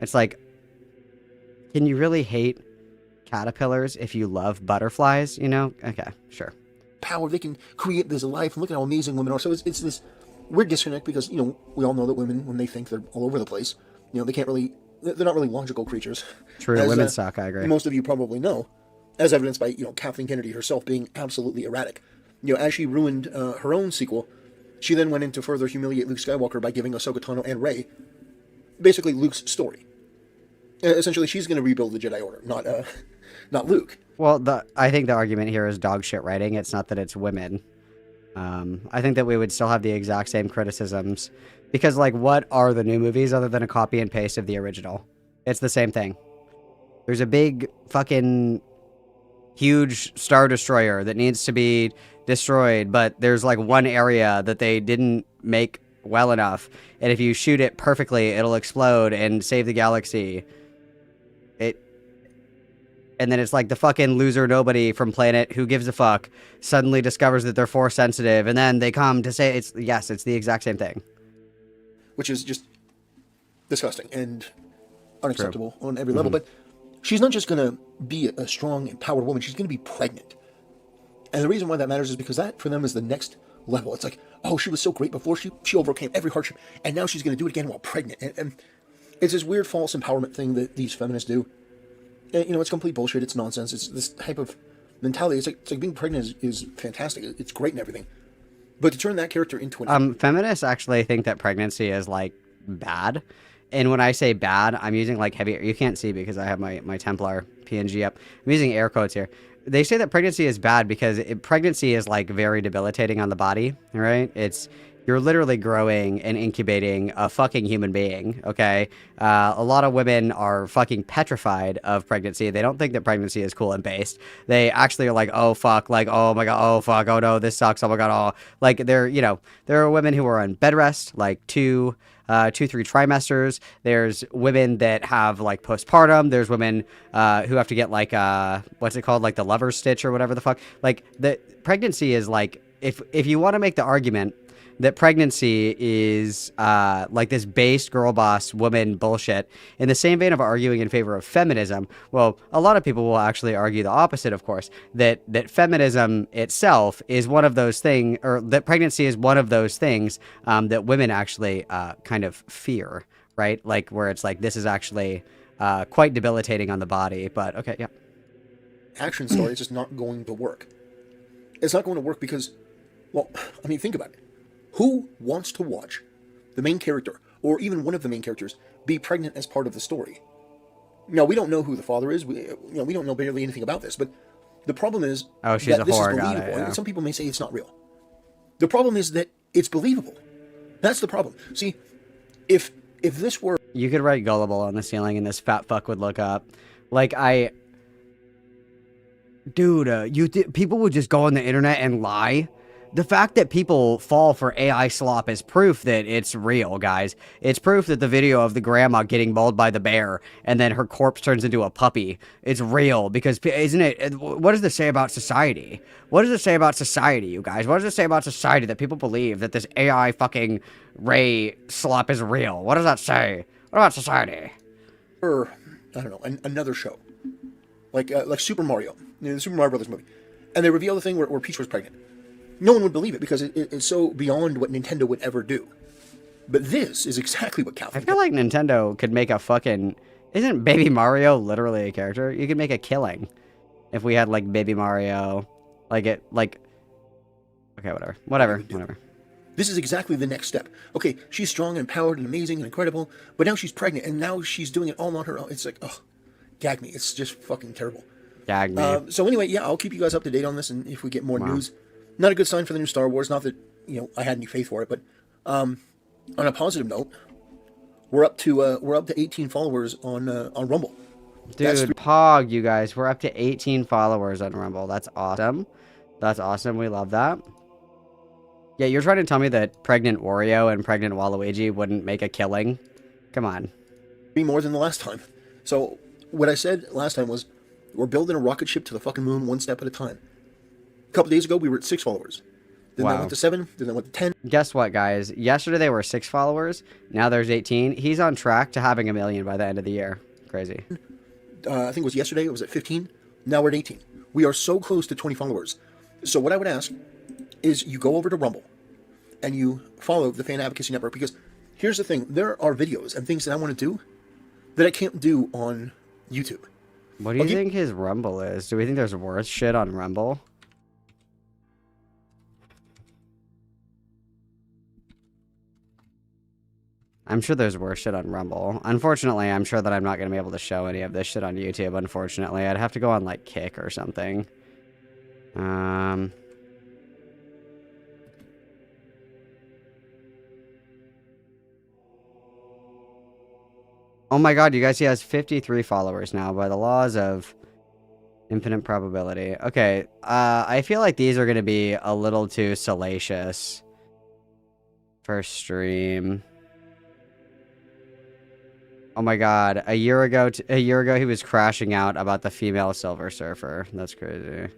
It's like, can you really hate caterpillars if you love butterflies, you know? Okay, sure. Power, they can create this life, and look at how amazing women are. So it's this weird disconnect because, you know, we all know that women, when they think, they're all over the place. You know, they're not really logical creaters. True, women suck, I agree. Most of you probably know, as evidenced by, you know, Kathleen Kennedy herself being absolutely erratic. You know, as she ruined her own sequel, she then went in to further humiliate Luke Skywalker by giving Ahsoka Tano and Rey basically Luke's story. Essentially, she's going to rebuild the Jedi Order, not Luke. Well, I think the argument here is dog shit writing. It's not that it's women. I think that we would still have the exact same criticisms. Because, like, what are the new movies other than a copy and paste of the original? It's the same thing. There's a big fucking huge Star Destroyer that needs to be destroyed, but there's, like, one area that they didn't make well enough. And if you shoot it perfectly, it'll explode and save the galaxy. And then it's like the fucking loser nobody from Planet Who Gives a Fuck suddenly discovers that they're Force sensitive, and then they come to say it's the exact same thing. Which is just disgusting and unacceptable on every level. But she's not just going to be a strong, empowered woman. She's going to be pregnant. And the reason why that matters is because that for them is the next level. It's like, oh, she was so great before, she overcame every hardship, and now she's going to do it again while pregnant. And it's this weird false empowerment thing that these feminists do. And, you know, it's complete bullshit. It's nonsense. It's this type of mentality. It's like being pregnant is fantastic. It's great and everything. But to turn that character into an... Feminists actually think that pregnancy is, like, bad. And when I say bad, I'm using, like, heavy... You can't see because I have my Templar PNG up. I'm using air quotes here. They say that pregnancy is bad because pregnancy is, like, very debilitating on the body, right? You're literally growing and incubating a fucking human being, okay? A lot of women are fucking petrified of pregnancy. They don't think that pregnancy is cool and based. They actually are like, oh, fuck, like, oh, my God, oh, fuck, oh, no, this sucks, oh, my God, oh. Like, there are women who are on bed rest, like, 3 trimesters. There's women that have like postpartum. There's women who have to get like what's it called, like the lover's stitch or whatever the fuck. Like the pregnancy is like, if you want to make the argument that pregnancy is like this base girl boss woman bullshit, in the same vein of arguing in favor of feminism, well, a lot of people will actually argue the opposite, of course, that feminism itself is one of those things, or that pregnancy is one of those things that women actually kind of fear, right? Like where it's like, this is actually quite debilitating on the body, but okay, yeah. Action story is just not going to work. It's not going to work because, well, I mean, think about it. Who wants to watch the main character, or even one of the main characters, be pregnant as part of the story? Now, we don't know who the father is. We don't know barely anything about this, but the problem is that this is believable. Yeah. And some people may say it's not real. The problem is that it's believable. That's the problem. See, if this were... You could write gullible on the ceiling and this fat fuck would look up. Like, Dude, people would just go on the internet and lie. The fact that people fall for AI slop is proof that it's real, guys. It's proof that the video of the grandma getting mauled by the bear and then her corpse turns into a puppy, it's real, because isn't it? What does this say about society? What does it say about society, you guys? What does it say about society that people believe that this AI fucking Ray slop is real? What does that say? What about society? Or, I don't know, another show. Like Super Mario, the Super Mario Brothers movie. And they reveal the thing where Peach was pregnant. No one would believe it because it's so beyond what Nintendo would ever do. But this is exactly what Calvin I feel like Nintendo could make a fucking... Isn't Baby Mario literally a character? You could make a killing if we had, like, Baby Mario. Okay, whatever. This is exactly the next step. Okay, she's strong and empowered and amazing and incredible, but now she's pregnant, and now she's doing it all on her own. It's like, oh, gag me. It's just fucking terrible. Gag me. So anyway, yeah, I'll keep you guys up to date on this, and if we get more news... Not a good sign for the new Star Wars. Not that, I had any faith for it, but on a positive note, we're up to 18 followers on Rumble. Dude, Pog, you guys, we're up to 18 followers on Rumble. That's awesome. That's awesome. We love that. Yeah, you're trying to tell me that pregnant Wario and pregnant Waluigi wouldn't make a killing? Come on. Be more than the last time. So what I said last time was, we're building a rocket ship to the fucking moon one step at a time. A couple days ago, we were at 6 followers. Then they went to 7. Then they went to 10. Guess what, guys? Yesterday they were 6 followers. Now there's 18. He's on track to having 1 million by the end of the year. Crazy. I think it was yesterday. It was at 15. Now we're at 18. We are so close to 20 followers. So what I would ask is you go over to Rumble and you follow the Fan Advocacy Network, because here's the thing. There are videos and things that I want to do that I can't do on YouTube. What do you think his Rumble is? Do we think there's worse shit on Rumble? I'm sure there's worse shit on Rumble. Unfortunately, I'm sure that I'm not going to be able to show any of this shit on YouTube, unfortunately. I'd have to go on, like, Kick or something. Oh my god, you guys, he has 53 followers now by the laws of infinite probability. Okay, I feel like these are going to be a little too salacious for stream. Oh my god, a year ago he was crashing out about the female Silver Surfer. That's crazy.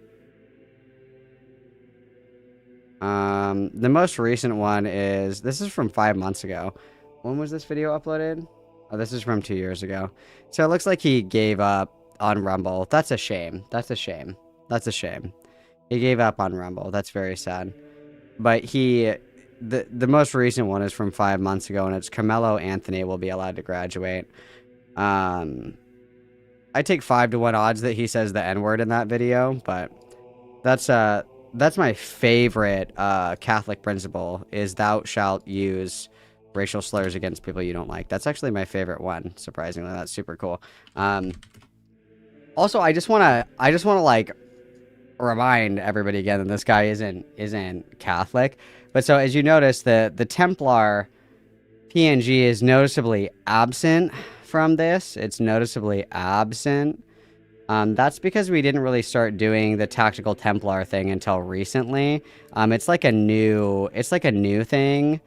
The most recent one is, this is from 5 months ago. When was this video uploaded? Oh, this is from 2 years ago. So it looks like he gave up on Rumble. That's a shame. That's a shame. That's a shame. He gave up on Rumble. That's very sad. But the most recent one is from 5 months ago, and it's Carmelo Anthony will be allowed to graduate. I take 5-1 odds that he says the N-word in that video, but that's my favorite Catholic principle is thou shalt use racial slurs against people you don't like. That's actually my favorite one, surprisingly. That's super cool. Also, I just wanna like remind everybody again that this guy isn't Catholic. But so as you notice, the Templar PNG is noticeably absent from this. It's noticeably absent. That's because we didn't really start doing the tactical Templar thing until recently. It's like a new thing.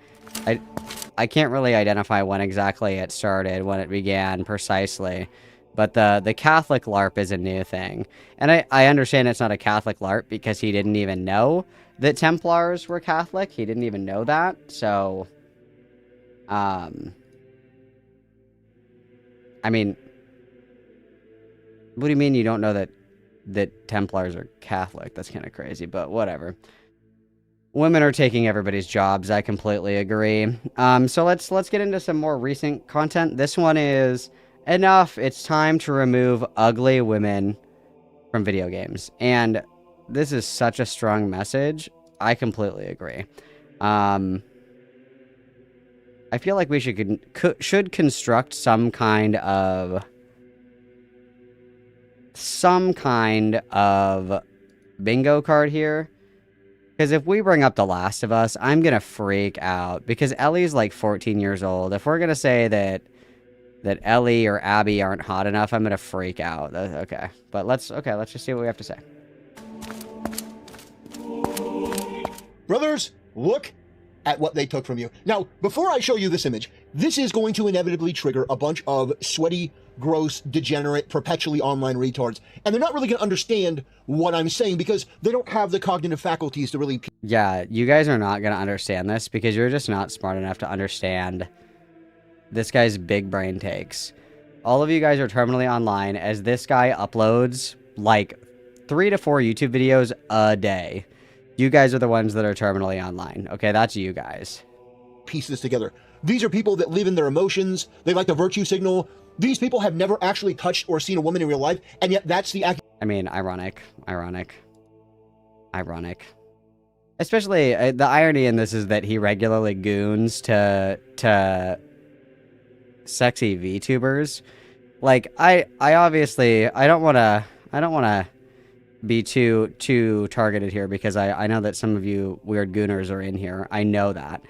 I can't really identify when exactly it started, when it began precisely. But the Catholic LARP is a new thing. And I understand it's not a Catholic LARP because he didn't even know that Templars were Catholic. He didn't even know that. So, I mean, what do you mean you don't know that Templars are Catholic? That's kind of crazy, but whatever. Women are taking everybody's jobs. I completely agree. So let's get into some more recent content. This one is enough. It's time to remove ugly women from video games. And this is such a strong message. I completely agree. I feel like we should construct some kind of bingo card here. Because if we bring up The Last of Us, I'm going to freak out. Because Ellie's like 14 years old. If we're going to say that Ellie or Abby aren't hot enough, I'm going to freak out. Okay. But let's just see what we have to say. Brothers, look at what they took from you. Now, before I show you this image, this is going to inevitably trigger a bunch of sweaty, gross, degenerate, perpetually online retards. And they're not really going to understand what I'm saying because they don't have the cognitive faculties to really... Yeah, you guys are not going to understand this because you're just not smart enough to understand this guy's big brain takes. All of you guys are terminally online as this guy uploads like 3 to 4 YouTube videos a day. You guys are the ones that are terminally online. Okay, that's you guys. Piece this together. These are people that live in their emotions. They like the virtue signal. These people have never actually touched or seen a woman in real life, and yet that's the... I mean, ironic. Especially, the irony in this is that he regularly goons to sexy VTubers. Like, I obviously, I don't want to be too targeted here because I know that some of you weird gooners are in here. I know that.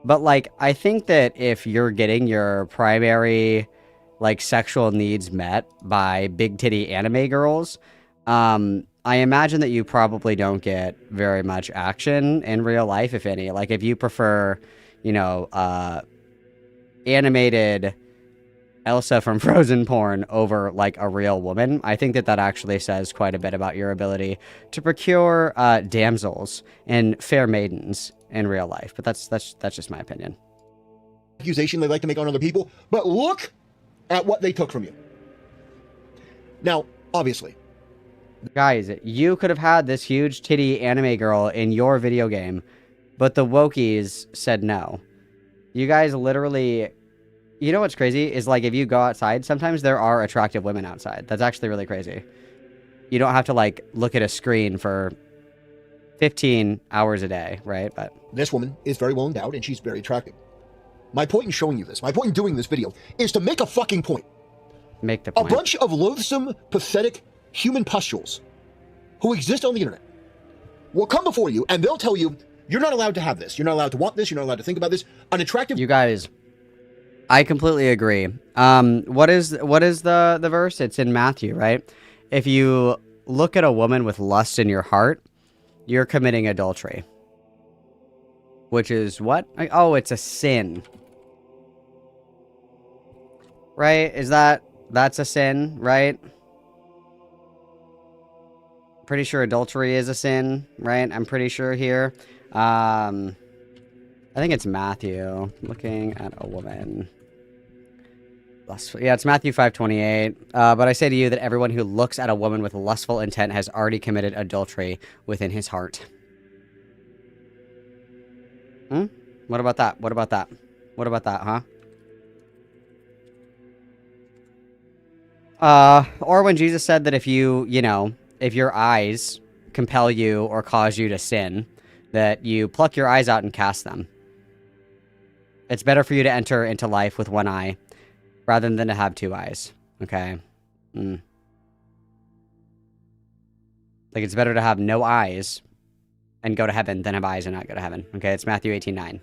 But, like, I think that if you're getting your primary, like, sexual needs met by big titty anime girls, I imagine that you probably don't get very much action in real life, if any. Like, if you prefer, you know, animated Elsa from Frozen porn over, like, a real woman, I think that actually says quite a bit about your ability to procure damsels and fair maidens in real life. But that's just my opinion. Accusation they like to make on other people, but look at what they took from you. Now, obviously, guys, you could have had this huge titty anime girl in your video game, but the wokies said no. You guys literally... You know what's crazy? Is, like, if you go outside, sometimes there are attractive women outside. That's actually really crazy. You don't have to, like, look at a screen for 15 hours a day, right? But this woman is very well endowed, and she's very attractive. My point in showing you this, my point in doing this video, is to make a fucking point. Make the point. A bunch of loathsome, pathetic human pustules who exist on the internet will come before you, and they'll tell you, you're not allowed to have this. You're not allowed to want this. You're not allowed to think about this. An attractive... You guys... I completely agree. What is the verse? It's in Matthew, right? If you look at a woman with lust in your heart, you're committing adultery. Which is what? Oh, it's a sin. Right? That's a sin, right? Pretty sure adultery is a sin, right? I'm pretty sure here. I think it's Matthew. Looking at a woman. Lustful. Yeah, it's Matthew 5:28. But I say to you that everyone who looks at a woman with lustful intent has already committed adultery within his heart. Hmm? What about that? What about that? What about that, huh? Or when Jesus said that if if your eyes compel you or cause you to sin, that you pluck your eyes out and cast them. It's better for you to enter into life with one eye rather than to have two eyes. Okay? Like, it's better to have no eyes and go to heaven than have eyes and not go to heaven. Okay? It's Matthew 18:9.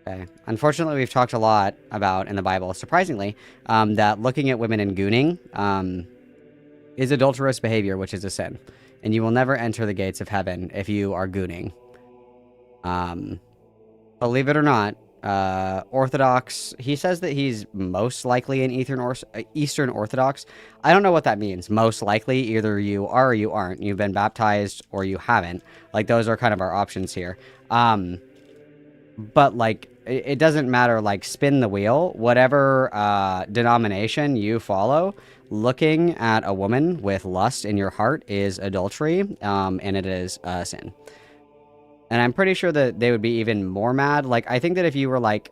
Okay. Unfortunately, we've talked a lot about in the Bible, surprisingly, that looking at women and gooning is adulterous behavior, which is a sin. And you will never enter the gates of heaven if you are gooning. Believe it or not, Orthodox, he says that he's most likely an Eastern Orthodox. I don't know what that means. Most likely, either you are or you aren't. You've been baptized or you haven't. Like, those are kind of our options here. But, like, it doesn't matter, like, spin the wheel. Whatever denomination you follow, looking at a woman with lust in your heart is adultery, and it is a sin. And I'm pretty sure that they would be even more mad. Like, I think that if you were like,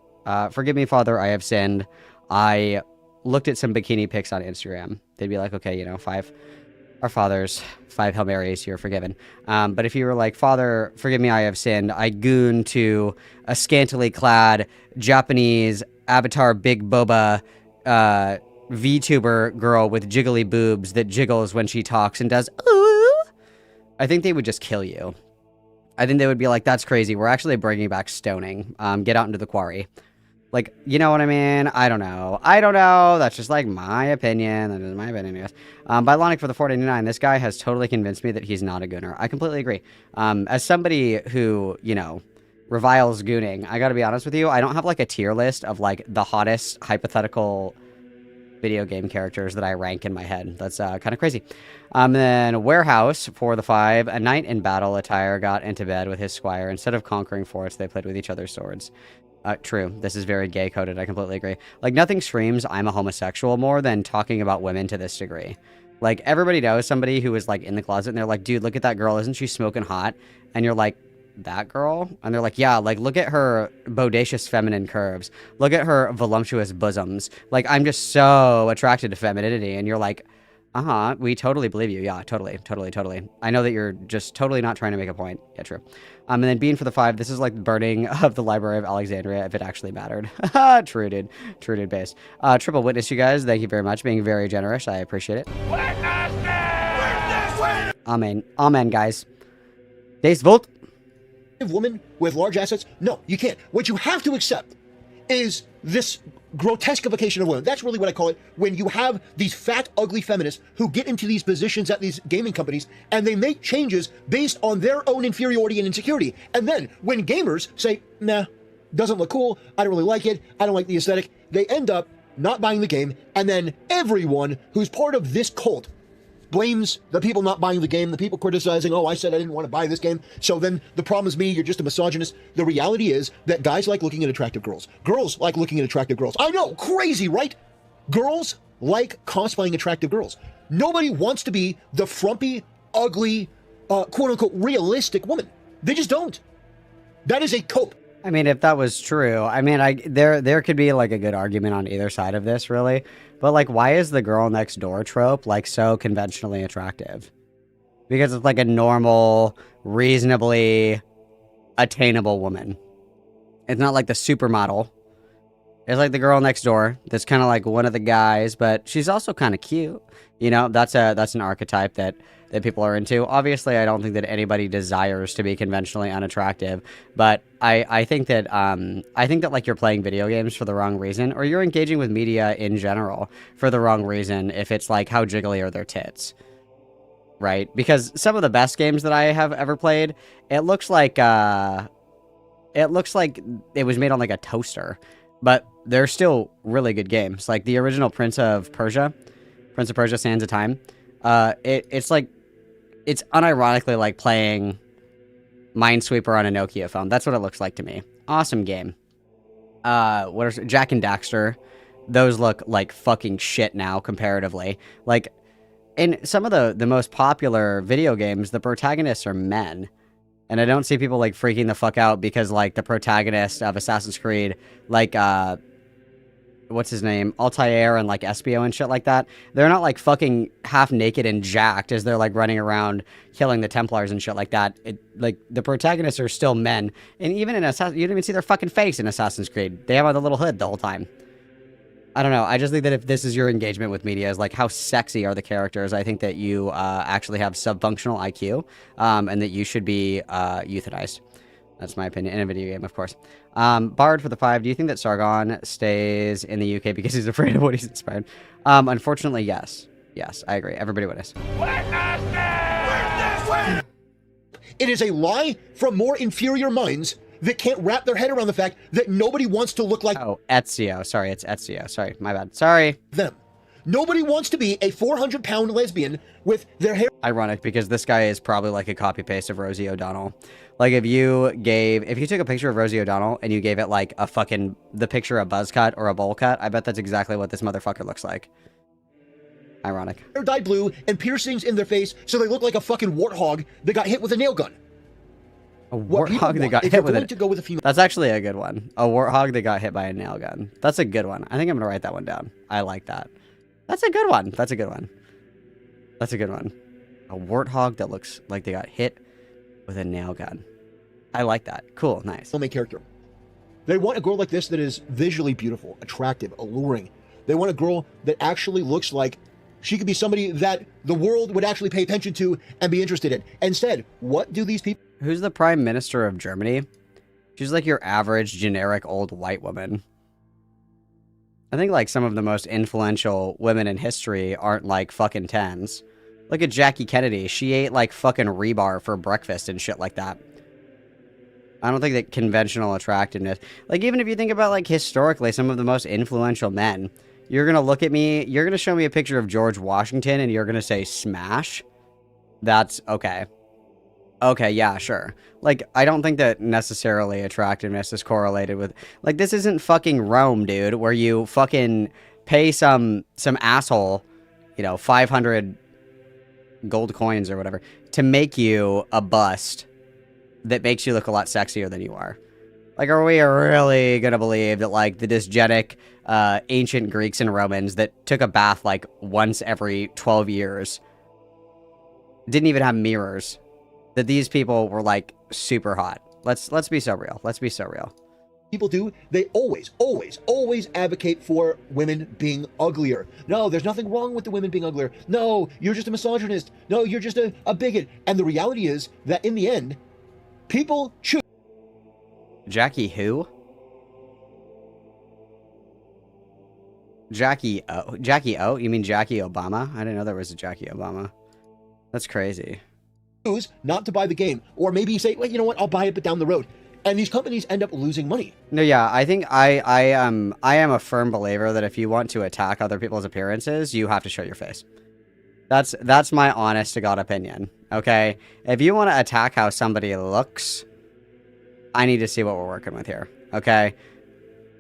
forgive me, Father, I have sinned. I looked at some bikini pics on Instagram. They'd be like, okay, 5 Our Fathers, 5 Hail Marys, you're forgiven. But if you were like, Father, forgive me, I have sinned. I goon to a scantily clad Japanese avatar big boba VTuber girl with jiggly boobs that jiggles when she talks and does, ooh, I think they would just kill you. I think they would be like, that's crazy. We're actually bringing back stoning. Get out into the quarry. Like, you know what I mean? I don't know. That's just like my opinion. That is my opinion, yes. Bylonic for the 489. This guy has totally convinced me that he's not a gooner. I completely agree. As somebody who, reviles gooning, I gotta be honest with you. I don't have like a tier list of like the hottest hypothetical video game characters that I rank in my head. That's kind of crazy. Then Warehouse for the 5. A knight in battle attire got into bed with his squire. Instead of conquering forts, they played with each other's swords. True. This is very gay coded. I completely agree. Like, nothing screams I'm a homosexual more than talking about women to this degree. Like, everybody knows somebody who is like in the closet and they're like, dude, look at that girl. Isn't she smoking hot? And you're like, that girl? And they're like, yeah, like, look at her bodacious feminine curves. Look at her voluptuous bosoms. Like, I'm just so attracted to femininity. And you're like, we totally believe you. Yeah, totally. I know that you're just totally not trying to make a point. Yeah, true. And then Bean for the 5. This is like the burning of the Library of Alexandria if it actually mattered. True, dude. Base. Triple witness, you guys. Thank you very much. Being very generous. I appreciate it. Amen, guys. Days vote. Woman with large assets? No, you can't. What you have to accept is this grotesquification of women. That's really what I call it. When you have these fat, ugly feminists who get into these positions at these gaming companies and they make changes based on their own inferiority and insecurity. And then when gamers say, nah, doesn't look cool, I don't really like it, I don't like the aesthetic, they end up not buying the game. And then everyone who's part of this cult blames the people not buying the game, the people criticizing, oh, I said I didn't want to buy this game, so then the problem is me, you're just a misogynist. The reality is that guys like looking at attractive girls. Girls like looking at attractive girls. I know, crazy, right? Girls like cosplaying attractive girls. Nobody wants to be the frumpy, ugly, quote-unquote, realistic woman. They just don't. That is a cope. I mean, if that was true, I mean, there could be like a good argument on either side of this, really. But like, why is the girl next door trope like so conventionally attractive? Because it's like a normal, reasonably attainable woman. It's not like the supermodel. It's like the girl next door that's kind of like one of the guys, but she's also kind of cute. That's an archetype that people are into. Obviously, I don't think that anybody desires to be conventionally unattractive, but I think that like you're playing video games for the wrong reason, or you're engaging with media in general for the wrong reason if it's like how jiggly are their tits. Right? Because some of the best games that I have ever played, it looks like it was made on like a toaster, but they're still really good games. Like the original Prince of Persia Sands of Time. It's like, it's unironically like playing Minesweeper on a Nokia phone. That's what it looks like to me. Awesome game. Jack and Daxter. those look like fucking shit now comparatively. Like, in some of the most popular video games, the protagonists are men. And I don't see people, like, freaking the fuck out because, like, the protagonist of Assassin's Creed, like, what's his name? Altair and, like, Espio and shit like that. They're not, like, fucking half naked and jacked as they're, like, running around killing the Templars and shit like that. Like, the protagonists are still men. And even in Assassin's... You don't even see their fucking face in Assassin's Creed. They have on the little hood the whole time. I don't know. I just think that if this is your engagement with media, is like how sexy are the characters, I think that you actually have subfunctional IQ, and that you should be euthanized. That's my opinion in a video game, of course. Bard for the 5. Do you think that Sargon stays in the UK because he's afraid of what he's inspired? Unfortunately, yes. Yes, I agree. Everybody witness. It is a lie from more inferior minds that can't wrap their head around the fact that nobody wants to look like... Oh, Ezio. Sorry, it's Ezio. Sorry, my bad. Sorry. ...them. Nobody wants to be a 400-pound lesbian with their hair... Ironic, because this guy is probably like a copy-paste of Rosie O'Donnell. Like, if you took a picture of Rosie O'Donnell and you gave it, like, the picture of buzz cut or a bowl cut, I bet that's exactly what this motherfucker looks like. Ironic. ...hair dyed blue and piercings in their face so they look like a fucking warthog that got hit with a nail gun. A warthog that got hit with it. To go with a female... That's actually a good one. A warthog that got hit by a nail gun. That's a good one. I think I'm gonna write that one down. I like that. That's a good one. That's a good one. That's a good one. A warthog that looks like they got hit with a nail gun. I like that. Cool. Nice. Main character. They want a girl like this that is visually beautiful, attractive, alluring. They want a girl that actually looks like she could be somebody that the world would actually pay attention to and be interested in. Instead, what do these people... Who's the Prime Minister of Germany? She's like your average generic old white woman. I think like some of the most influential women in history aren't like fucking 10s. Look at Jackie Kennedy. She ate like fucking rebar for breakfast and shit like that. I don't think that conventional attractiveness... Like even if you think about like historically some of the most influential men... You're going to look at me, you're going to show me a picture of George Washington, and you're going to say, smash? That's okay. Okay, yeah, sure. Like, I don't think that necessarily attractiveness is correlated with... Like, this isn't fucking Rome, dude, where you fucking pay some asshole, 500 gold coins or whatever, to make you a bust that makes you look a lot sexier than you are. Like, are we really gonna believe that, like, the dysgenic, ancient Greeks and Romans that took a bath, like, once every 12 years didn't even have mirrors, that these people were, like, super hot? Let's be so real. Let's be so real. People do, they always advocate for women being uglier. No, there's nothing wrong with the women being uglier. No, you're just a misogynist. No, you're just a bigot. And the reality is that in the end, people choose. Jackie who? Jackie O. Jackie O? You mean Jackie Obama? I didn't know there was a Jackie Obama. That's crazy. Choose not to buy the game. Or maybe you say, well, you know what, I'll buy it, but down the road. And these companies end up losing money. No, yeah, I think I am a firm believer that if you want to attack other people's appearances, you have to show your face. That's my honest to God opinion. Okay? If you want to attack how somebody looks, I need to see what we're working with here. Okay?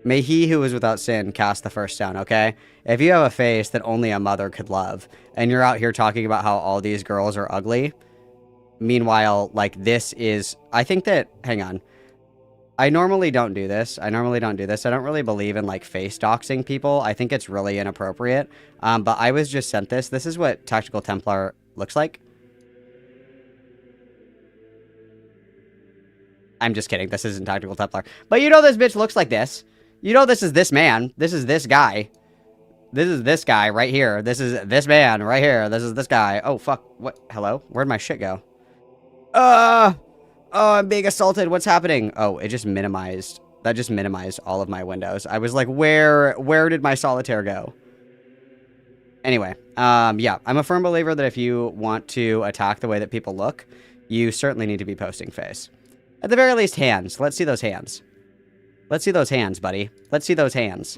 May he who is without sin cast the first stone, okay? If you have a face that only a mother could love, and you're out here talking about how all these girls are ugly, meanwhile, like, this is... I think that... Hang on. I normally don't do this. I don't really believe in, like, face doxing people. I think it's really inappropriate. But I was just sent this. This is what Tactical Templar looks like. I'm just kidding. This isn't Tactical Templar. But you know this bitch looks like this. You know this is this man. This is this guy. This is this guy right here. This is this man right here. This is this guy. Oh, fuck. What? Hello? Where'd my shit go? Oh, I'm being assaulted. What's happening? Oh, it just minimized. That just minimized all of my windows. I was like, where did my solitaire go? Anyway, yeah, I'm a firm believer that if you want to attack the way that people look, you certainly need to be posting face. At the very least, hands. Let's see those hands. Let's see those hands, buddy. Let's see those hands.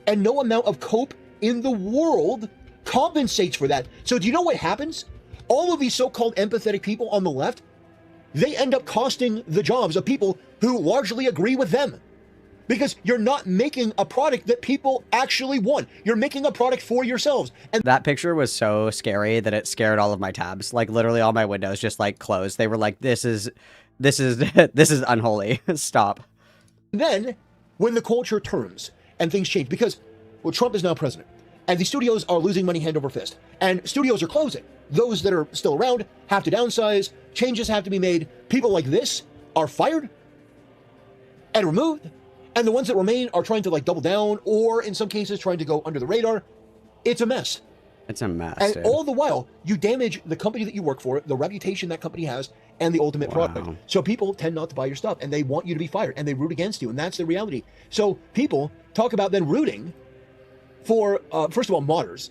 And no amount of cope in the world compensates for that. So do you know what happens? All of these so-called empathetic people on the left, they end up costing the jobs of people who largely agree with them. Because you're not making a product that people actually want. You're making a product for yourselves. And that picture was so scary that it scared all of my tabs. Like literally all my windows just like closed. They were like, this is this is unholy. Stop. then when the culture turns and things change, because well, Trump is now president, and the studios are losing money hand over fist, and studios are closing. Those that are still around have to downsize, changes have to be made. People like this are fired and removed, and the ones that remain are trying to like double down, or in some cases trying to go under the radar. It's a mess. It's a mess, And dude. all the while, you damage the company that you work for, the reputation that company has, and the ultimate product. So people tend not to buy your stuff, and they want you to be fired, and they root against you, and that's the reality. So people talk about then rooting for, first of all, modders.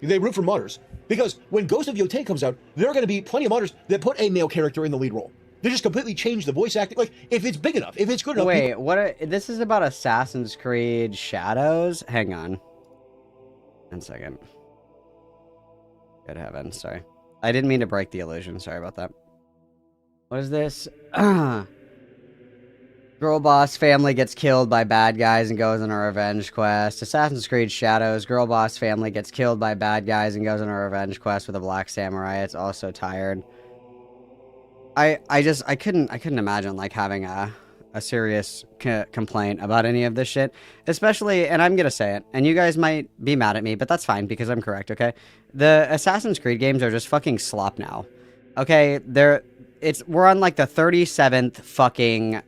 They root for modders. Because when Ghost of Yotei comes out, there are going to be plenty of modders that put a male character in the lead role. They just completely change the voice acting. Like, if it's big enough, if it's good enough. Wait, this is about Assassin's Creed Shadows? Hang on. 1 second. Good heavens, sorry. I didn't mean to break the illusion, sorry about that. What is this? Girl boss family gets killed by bad guys and goes on a revenge quest. Assassin's Creed Shadows. Girl boss family gets killed by bad guys and goes on a revenge quest with a black samurai. It's also tired. I couldn't imagine like having a serious complaint about any of this shit, especially, and I'm gonna say it, and you guys might be mad at me, but that's fine because I'm correct. Okay, the Assassin's Creed games are just fucking slop now. Okay, we're on like the 37th fucking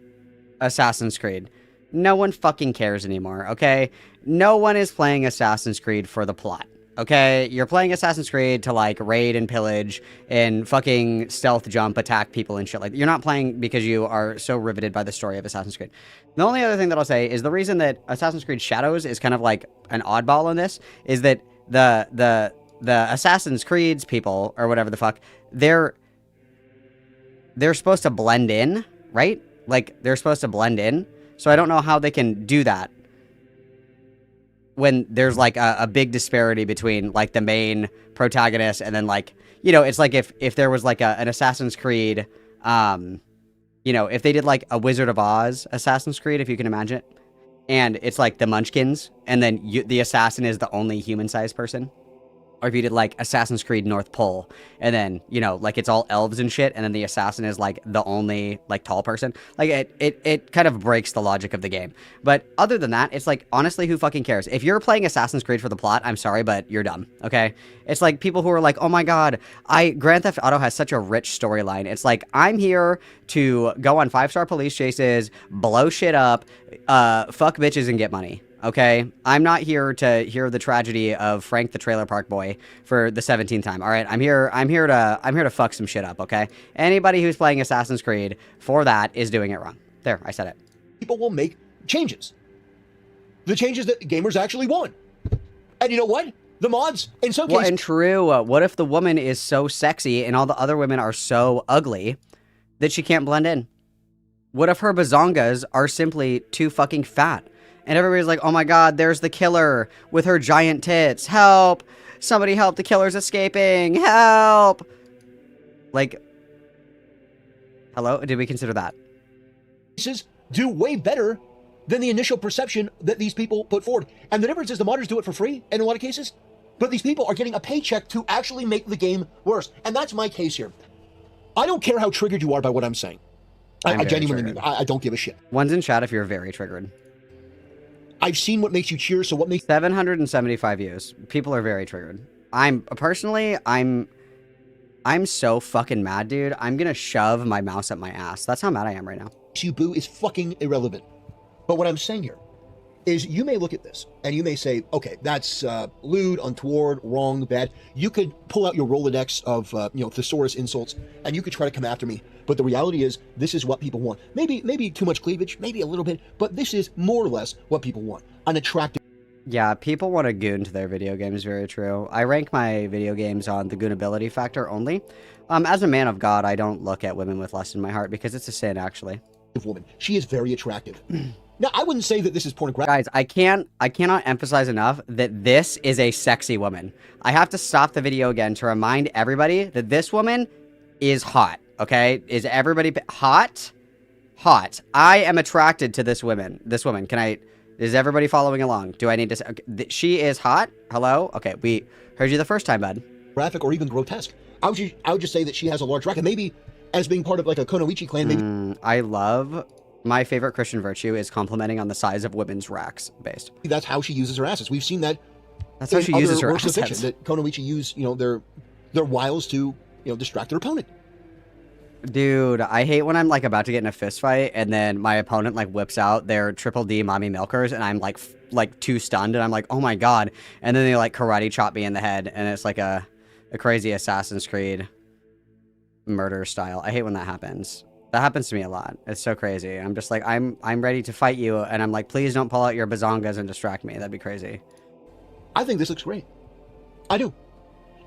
Assassin's Creed. No one fucking cares anymore. Okay, no one is playing Assassin's Creed for the plot. Okay, you're playing Assassin's Creed to like raid and pillage and fucking stealth jump, attack people and shit like that. You're not playing because you are so riveted by the story of Assassin's Creed. The only other thing that I'll say is the reason that Assassin's Creed Shadows is kind of like an oddball on this is that the Assassin's Creed's people or whatever the fuck, they're supposed to blend in, right? Like they're supposed to blend in. So I don't know how they can do that when there's like a big disparity between like the main protagonist and then like, you know, it's like if there was like an Assassin's Creed, you know, if they did like a Wizard of Oz Assassin's Creed, if you can imagine it, and it's like the Munchkins, and then the assassin is the only human-sized person. Or if you did like Assassin's Creed North Pole, and then, you know, like it's all elves and shit, and then the assassin is like the only like tall person. Like it kind of breaks the logic of the game. But other than that, it's like, honestly, who fucking cares? If you're playing Assassin's Creed for the plot, I'm sorry, but you're dumb, okay? It's like people who are like, oh my god, Grand Theft Auto has such a rich storyline. It's like, I'm here to go on 5-star police chases, blow shit up, fuck bitches and get money. Okay, I'm not here to hear the tragedy of Frank the Trailer Park Boy for the 17th time. All right, I'm here to fuck some shit up. Okay, anybody who's playing Assassin's Creed for that is doing it wrong. There, I said it. People will make changes. The changes that gamers actually want. And you know what? The mods, in some cases... Well, and true, what if the woman is so sexy and all the other women are so ugly that she can't blend in? What if her bazongas are simply too fucking fat? And everybody's like, oh my god, there's the killer with her giant tits. Help! Somebody help, the killer's escaping. Help! Like, hello? Did we consider that? Do way better than the initial perception that these people put forward. And the difference is the modders do it for free in a lot of cases. But these people are getting a paycheck to actually make the game worse. And that's my case here. I don't care how triggered you are by what I'm saying. I genuinely mean, I don't give a shit. One's in chat if you're very triggered. I've seen what makes you cheer, so what makes... 775 views. People are very triggered. I'm so fucking mad, dude. I'm gonna shove my mouse up my ass. That's how mad I am right now. You boo is fucking irrelevant. But what I'm saying here is you may look at this and you may say, okay, that's lewd, untoward, wrong, bad. You could pull out your Rolodex of, thesaurus insults and you could try to come after me. But the reality is, this is what people want. Maybe too much cleavage, maybe a little bit, but this is more or less what people want. An attractive... Yeah, people want to goon to their video games, very true. I rank my video games on the goonability factor only. As a man of God, I don't look at women with lust in my heart because it's a sin, actually. Woman. She is very attractive. Now, I wouldn't say that this is pornographic. Guys, I cannot emphasize enough that this is a sexy woman. I have to stop the video again to remind everybody that this woman is hot, okay? Is everybody hot? hot. I am attracted to this woman. This woman. Can I? Is everybody following along? Do I need to? Okay, she is hot. Hello. Okay, we heard you the first time, bud. Graphic or even grotesque. I would just say that she has a large rack, and maybe as being part of like a Konoichi clan. Maybe I love. My favorite Christian virtue is complimenting on the size of women's racks. Based. That's how she uses her assets. We've seen that. That's how she uses her assets. Fiction, that Konoichi use, their wiles to, distract their opponent. Dude, I hate when I'm like about to get in a fist fight and then my opponent like whips out their triple D mommy milkers and I'm like too stunned and I'm like, oh my god, and then they like karate chop me in the head and it's like a crazy Assassin's Creed murder style. I hate when that happens. That happens to me a lot. It's so crazy. I'm just like, I'm ready to fight you and I'm like, please don't pull out your bazongas and distract me. That'd be crazy. I think this looks great. I do.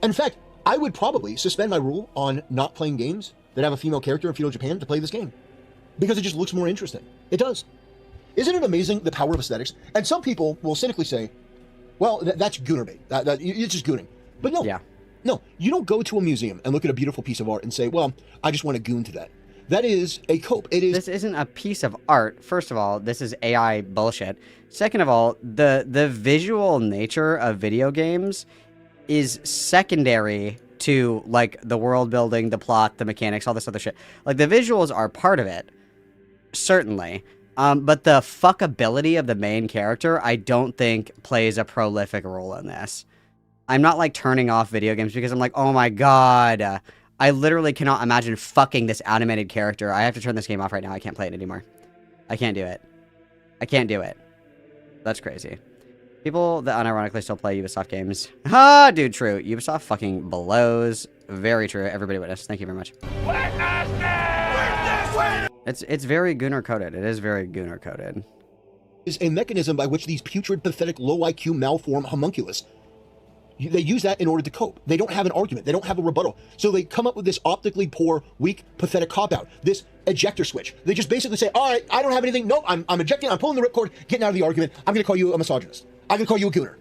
In fact, I would probably suspend my rule on not playing games that have a female character in feudal Japan to play this game. Because it just looks more interesting. It does. Isn't it amazing, the power of aesthetics? And some people will cynically say, well, that's gooner bait. It's just gooning. But no. Yeah. No, you don't go to a museum and look at a beautiful piece of art and say, well, I just want to goon to that. That is a cope. It is. This isn't a piece of art. First of all, this is AI bullshit. Second of all, the visual nature of video games is secondary to like the world building, the plot, the mechanics, all this other shit. Like the visuals are part of it, certainly. But the fuckability of the main character, I don't think plays a prolific role in this. I'm not like turning off video games because I'm like, oh my god, I literally cannot imagine fucking this animated character. I have to turn this game off right now. I can't play it anymore. I can't do it. I can't do it. That's crazy. People that unironically still play Ubisoft games. Ah, dude, true. Ubisoft fucking blows. Very true. Everybody witness. Thank you very much. It's very Gunnar coded. It is very Gunnar coded. Is a mechanism by which these putrid, pathetic, low IQ, malformed homunculus, they use that in order to cope. They don't have an argument. They don't have a rebuttal. So they come up with this optically poor, weak, pathetic cop-out. This ejector switch. They just basically say, all right, I don't have anything. Nope, I'm ejecting. I'm pulling the ripcord, getting out of the argument. I'm going to call you a misogynist. I'm going to call you a gooner.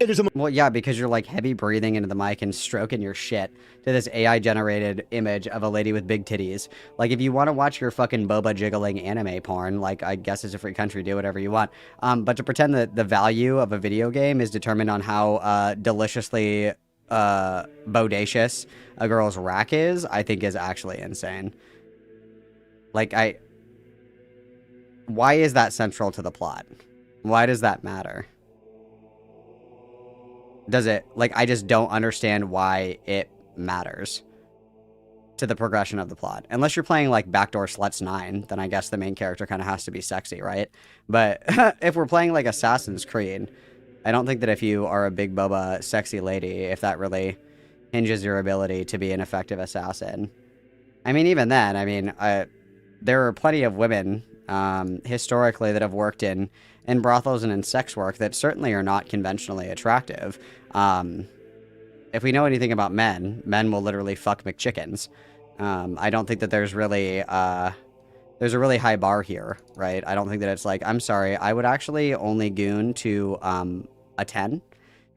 It is a... Well, yeah, because you're like heavy breathing into the mic and stroking your shit to this AI-generated image of a lady with big titties. Like, if you want to watch your fucking boba jiggling anime porn, like, I guess it's a free country, do whatever you want. But to pretend that the value of a video game is determined on how deliciously bodacious a girl's rack is, I think is actually insane. Like, why is that central to the plot? Why does that matter? Does it, like, I just don't understand why it matters to the progression of the plot. Unless you're playing, like, Backdoor Sluts 9, then I guess the main character kind of has to be sexy, right? But if we're playing, like, Assassin's Creed, I don't think that if you are a big boba sexy lady, if that really hinges your ability to be an effective assassin. I mean, even then, I mean, there are plenty of women, historically, that have worked in brothels and in sex work that certainly are not conventionally attractive. If we know anything about men will literally fuck McChickens. I don't think that there's really, there's a really high bar here, right? I don't think that it's like, I'm sorry, I would actually only goon to, a 10.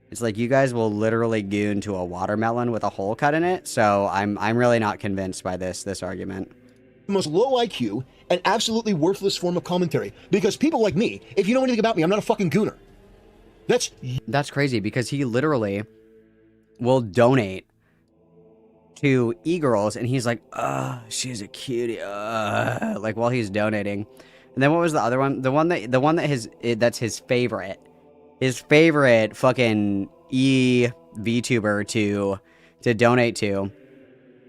It's like, you guys will literally goon to a watermelon with a hole cut in it, so I'm really not convinced by this argument. The most low IQ and absolutely worthless form of commentary. Because people like me, if you know anything about me, I'm not a fucking gooner. That's crazy, because he literally will donate to e-girls, and he's like, she's a cutie, like, while he's donating. And then what was the other one? The one that's his favorite fucking VTuber to donate to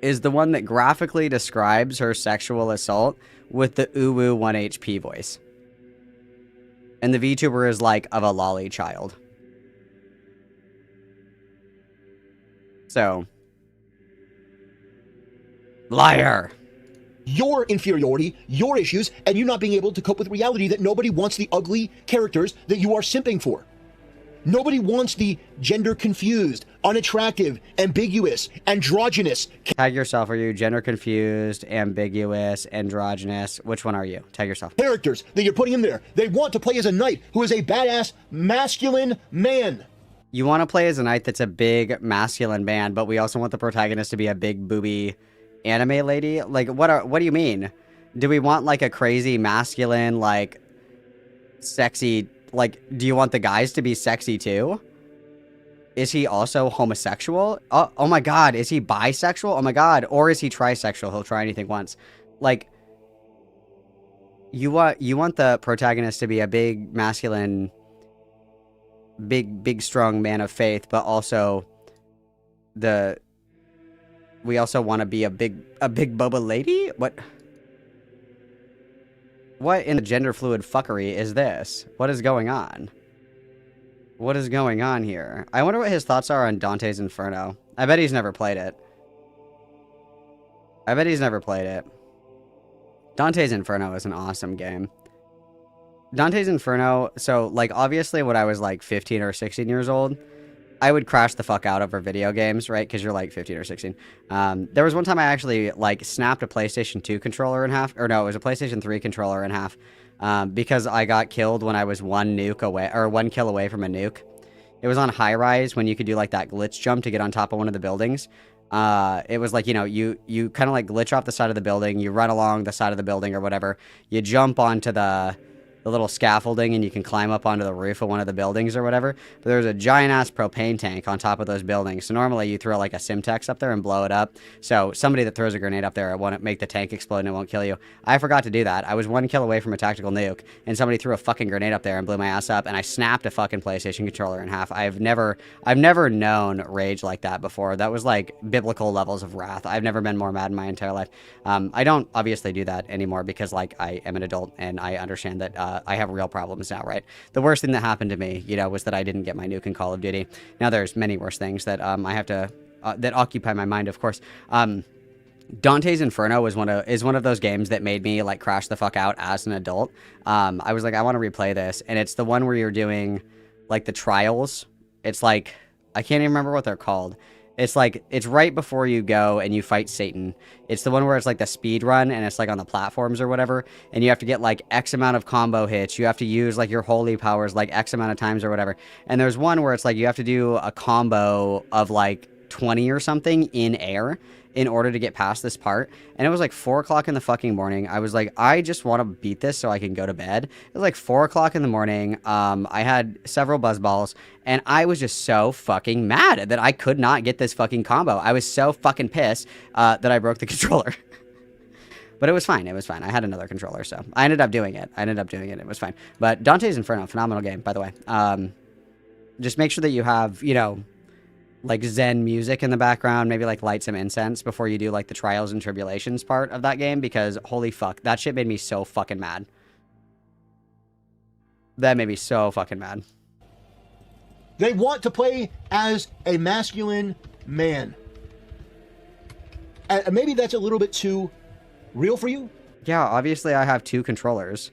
is the one that graphically describes her sexual assault with the uwu 1 HP voice. And the VTuber is like of a lolly child. So, liar. Your inferiority, your issues, and you not being able to cope with reality that nobody wants the ugly characters that you are simping for. Nobody wants the gender confused, unattractive, ambiguous, androgynous. Tag yourself. Are you gender confused, ambiguous, androgynous? Which one are you? Tag yourself. Characters that you're putting in there. They want to play as a knight who is a badass, masculine man. You want to play as a knight that's a big, masculine man, but we also want the protagonist to be a big, booby anime lady? Like, what do you mean? Do we want like a crazy masculine, like sexy, like, do you want the guys to be sexy too? Is he also homosexual? Oh my god, is he bisexual? Oh my god, or is he trisexual? He'll try anything once. Like, you want the protagonist to be a big masculine, big strong man of faith, but also we also want to be a big boba lady? What in the gender fluid fuckery is this? What is going on? What is going on here? I wonder what his thoughts are on Dante's Inferno. I bet he's never played it. Dante's Inferno is an awesome game. Dante's Inferno, so, like, obviously when I was, like, 15 or 16 years old, I would crash the fuck out over video games, right? Because you're, like, 15 or 16. There was one time I actually, like, snapped a PlayStation 2 controller in half. Or no, it was a PlayStation 3 controller in half. Because I got killed when I was one kill away from a nuke. It was on high rise when you could do like that glitch jump to get on top of one of the buildings. It was like, you know, you kind of like glitch off the side of the building, you run along the side of the building or whatever, you jump onto the little scaffolding and you can climb up onto the roof of one of the buildings or whatever. But there's a giant ass propane tank on top of those buildings. So normally you throw like a Simtex up there and blow it up. So somebody that throws a grenade up there won't make the tank explode and it won't kill you. I forgot to do that. I was one kill away from a tactical nuke and somebody threw a fucking grenade up there and blew my ass up and I snapped a fucking PlayStation controller in half. I've never known rage like that before. That was like biblical levels of wrath. I've never been more mad in my entire life. I don't obviously do that anymore because like I am an adult and I understand that I have real problems now, right? The worst thing that happened to me, you know, was that I didn't get my nuke in Call of Duty. Now there's many worse things that I have to that occupy my mind, of course. Dante's Inferno is one of those games that made me like crash the fuck out as an adult. I was like, I want to replay this, and it's the one where you're doing like the trials. It's like I can't even remember what they're called. It's like, it's right before you go and you fight Satan. It's the one where it's like the speed run and it's like on the platforms or whatever. And you have to get like X amount of combo hits. You have to use like your holy powers like X amount of times or whatever. And there's one where it's like you have to do a combo of like 20 or something in air in order to get past this part. And it was like 4 o'clock in the fucking morning. I was like, I just want to beat this so I can go to bed. It was like 4 o'clock in the morning. I had several buzz balls and I was just so fucking mad that I could not get this fucking combo. I was so fucking pissed that I broke the controller. But it was fine. It was fine. I had another controller, so I ended up doing it. It was fine. But Dante's Inferno, phenomenal game, by the way. Just make sure that you have, you know, like Zen music in the background, maybe like light some incense before you do like the trials and tribulations part of that game, because holy fuck, that shit made me so fucking mad. That made me so fucking mad. They want to play as a masculine man. And maybe that's a little bit too real for you? Yeah, obviously I have 2 controllers.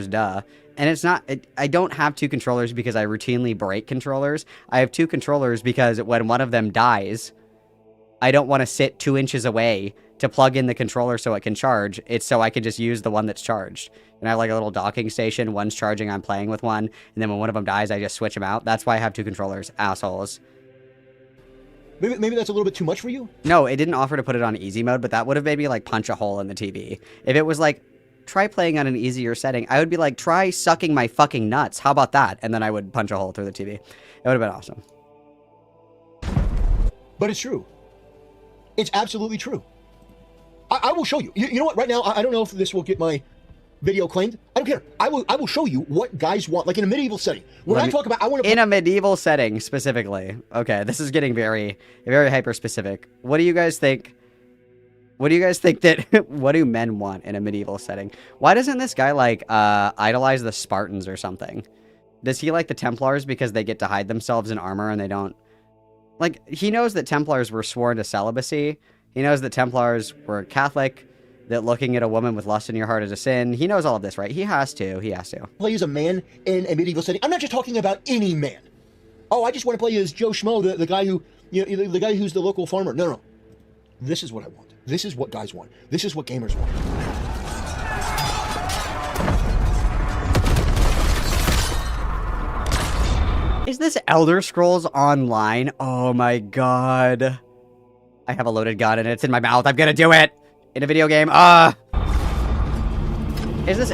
Duh. And it's not, I don't have 2 controllers because I routinely break controllers. I have 2 controllers because when one of them dies, I don't want to sit 2 inches away to plug in the controller so it can charge. It's so I can just use the one that's charged. And I have like a little docking station. One's charging, I'm playing with one. And then when one of them dies, I just switch them out. That's why I have 2 controllers, assholes. Maybe that's a little bit too much for you? No, it didn't offer to put it on easy mode, but that would have made me like punch a hole in the TV. If it was like, try playing on an easier setting, I would be like, try sucking my fucking nuts. How about that? And then I would punch a hole through the TV. It would have been awesome. But it's true. It's absolutely true. I will show you. You know what? Right now, I don't know if this will get my video claimed. I don't care. I will show you what guys want, like in a medieval setting. When I talk about, I want to... In a medieval setting, specifically. Okay, this is getting very, very hyper-specific. What do you guys think? What do you guys think that, what do men want in a medieval setting? Why doesn't this guy, like, idolize the Spartans or something? Does he like the Templars because they get to hide themselves in armor and they don't... Like, he knows that Templars were sworn to celibacy. He knows that Templars were Catholic, that looking at a woman with lust in your heart is a sin. He knows all of this, right? He has to. Play as a man in a medieval setting. I'm not just talking about any man. Oh, I just want to play as Joe Schmo, the guy who, you know, the guy who's the local farmer. No. This is what I want. This is what guys want. This is what gamers want. Is this Elder Scrolls Online? Oh my god. I have a loaded gun and it's in my mouth. I'm gonna do it. In a video game. Is this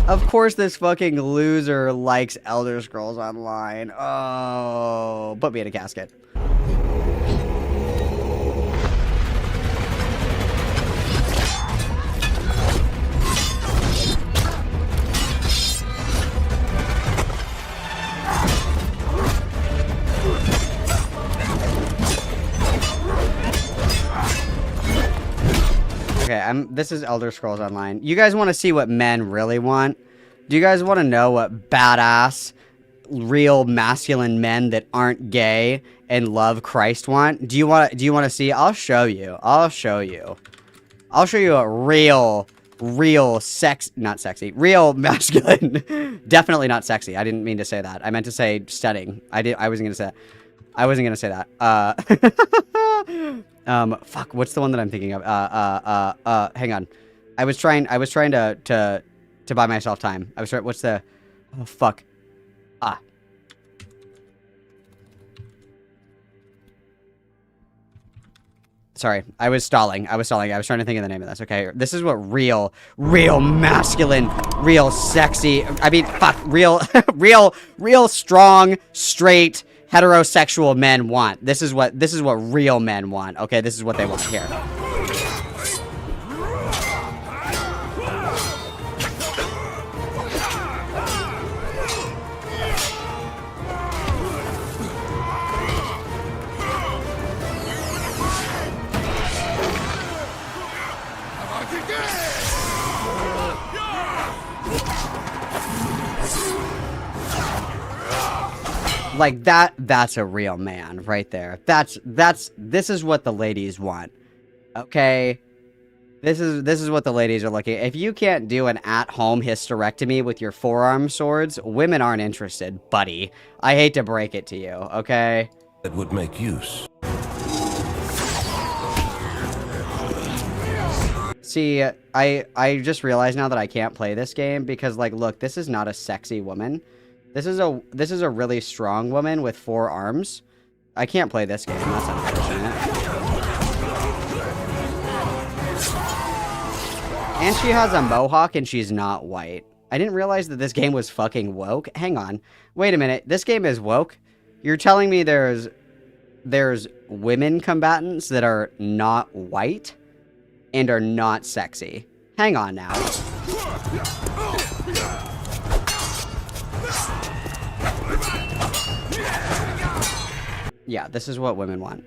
of course this fucking loser likes Elder Scrolls Online. Oh, put me in a casket. Okay, this is Elder Scrolls Online. You guys want to see what men really want? Do you guys want to know what badass, real masculine men that aren't gay and love Christ want? Do you want to see? I'll show you. I'll show you a real not sexy, real masculine. Definitely not sexy. I didn't mean to say that. I meant to say stunning. I wasn't gonna say that. I wasn't gonna say that. Fuck, what's the one that I'm thinking of? Hang on. I was trying to buy myself time. What's the, oh, fuck. Sorry, I was stalling. I was trying to think of the name of this. Okay, this is what real masculine, real sexy, I mean, fuck, real strong, straight, heterosexual men want. This is what real men want. Okay, this is what they want here. Like that's a real man right there. This is what the ladies want. Okay? This is what the ladies are looking at. If you can't do an at-home hysterectomy with your forearm swords, women aren't interested, buddy. I hate to break it to you, okay? That would make use. See, I just realized now that I can't play this game because, like, look, this is not a sexy woman. This is a really strong woman with 4 arms. I can't play this game. That's unfortunate. And she has a mohawk and she's not white. I didn't realize that this game was fucking woke. Hang on. Wait a minute. This game is woke? You're telling me there's women combatants that are not white and are not sexy. Hang on now. Yeah, this is what women want.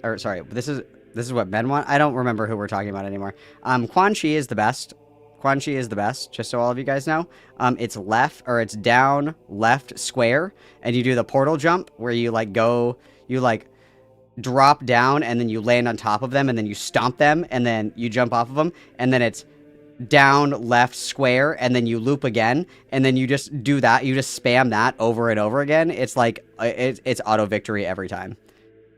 Or sorry, this is what men want. I don't remember who we're talking about anymore. Quan Chi is the best. Quan Chi is the best, just so all of you guys know. It's it's down, left, square, and you do the portal jump where you drop down and then you land on top of them and then you stomp them and then you jump off of them and then it's down, left, square, and then you loop again, and then you just do that. You just spam that over and over again. It's like it's auto victory every time.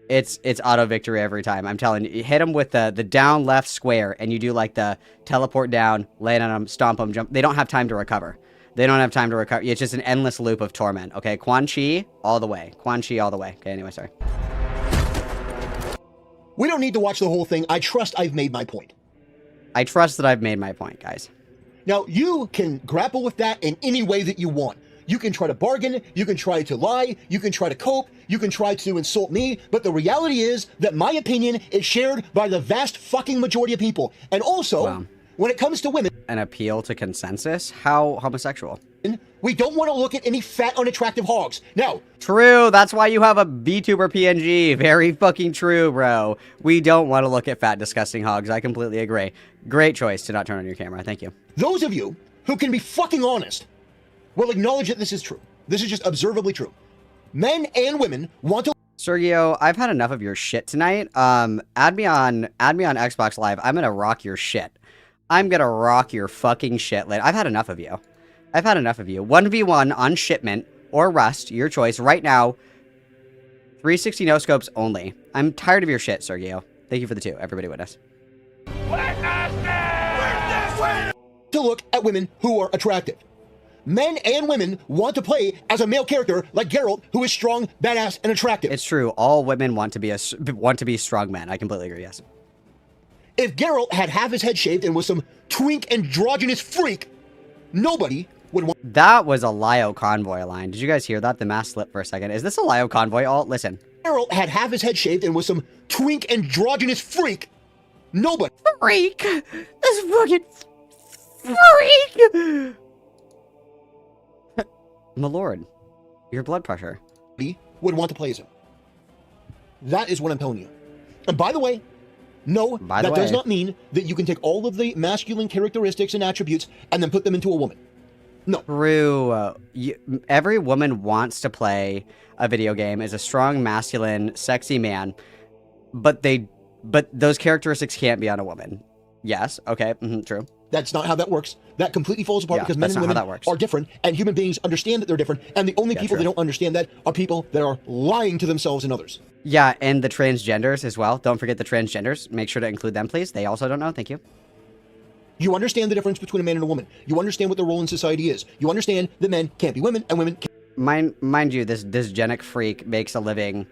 It's auto victory every time. I'm telling you, hit them with the down, left, square, and you do like the teleport down, land on them, stomp them, jump. They don't have time to recover. It's just an endless loop of torment. Okay, Quan Chi all the way. Quan Chi all the way. Okay, anyway, sorry. We don't need to watch the whole thing. I trust I've made my point. I trust that I've made my point, guys. Now, you can grapple with that in any way that you want. You can try to bargain, you can try to lie, you can try to cope, you can try to insult me, but the reality is that my opinion is shared by the vast fucking majority of people. And also, when it comes to women... An appeal to consensus? How homosexual? We don't want to look at any fat, unattractive hogs. Now... True, that's why you have a VTuber PNG. Very fucking true, bro. We don't want to look at fat, disgusting hogs. I completely agree. Great choice to not turn on your camera. Thank you. Those of you who can be fucking honest will acknowledge that this is true. This is just observably true. Men and women want to... Sergio, I've had enough of your shit tonight. Add me on Xbox Live. I'm gonna rock your shit. I'm gonna rock your fucking shit. I've had enough of you. 1v1 on shipment or Rust, your choice. Right now, 360 no scopes only. I'm tired of your shit, Sergio. Thank you for the 2. Everybody witness. To look at women who are attractive. Men and women want to play as a male character like Geralt, who is strong, badass, and attractive. It's true. All women want to be strong men. I completely agree. Yes. If Geralt had half his head shaved and was some twink androgynous freak, nobody would want. That was a Lio Convoy line. Did you guys hear that? The mask slipped for a second. Is this a Lio Convoy alt? Listen. Geralt had half his head shaved and was some twink androgynous freak. Nobody. Freak. This fucking freak. My lord, your blood pressure. Would want to play as him. That is what I'm telling you. And by the way, no, that does not mean that you can take all of the masculine characteristics and attributes and then put them into a woman. No. True. Every woman wants to play a video game as a strong, masculine, sexy man, but those characteristics can't be on a woman. Yes. Okay. True. That's not how that works. That completely falls apart because men and women are different, and human beings understand that they're different, and the only people that don't understand that are people that are lying to themselves and others. Yeah, and the transgenders as well. Don't forget the transgenders. Make sure to include them, please. They also don't know. Thank you. You understand the difference between a man and a woman. You understand what their role in society is. You understand that men can't be women, and women can't. Mind you, this dysgenic freak makes a living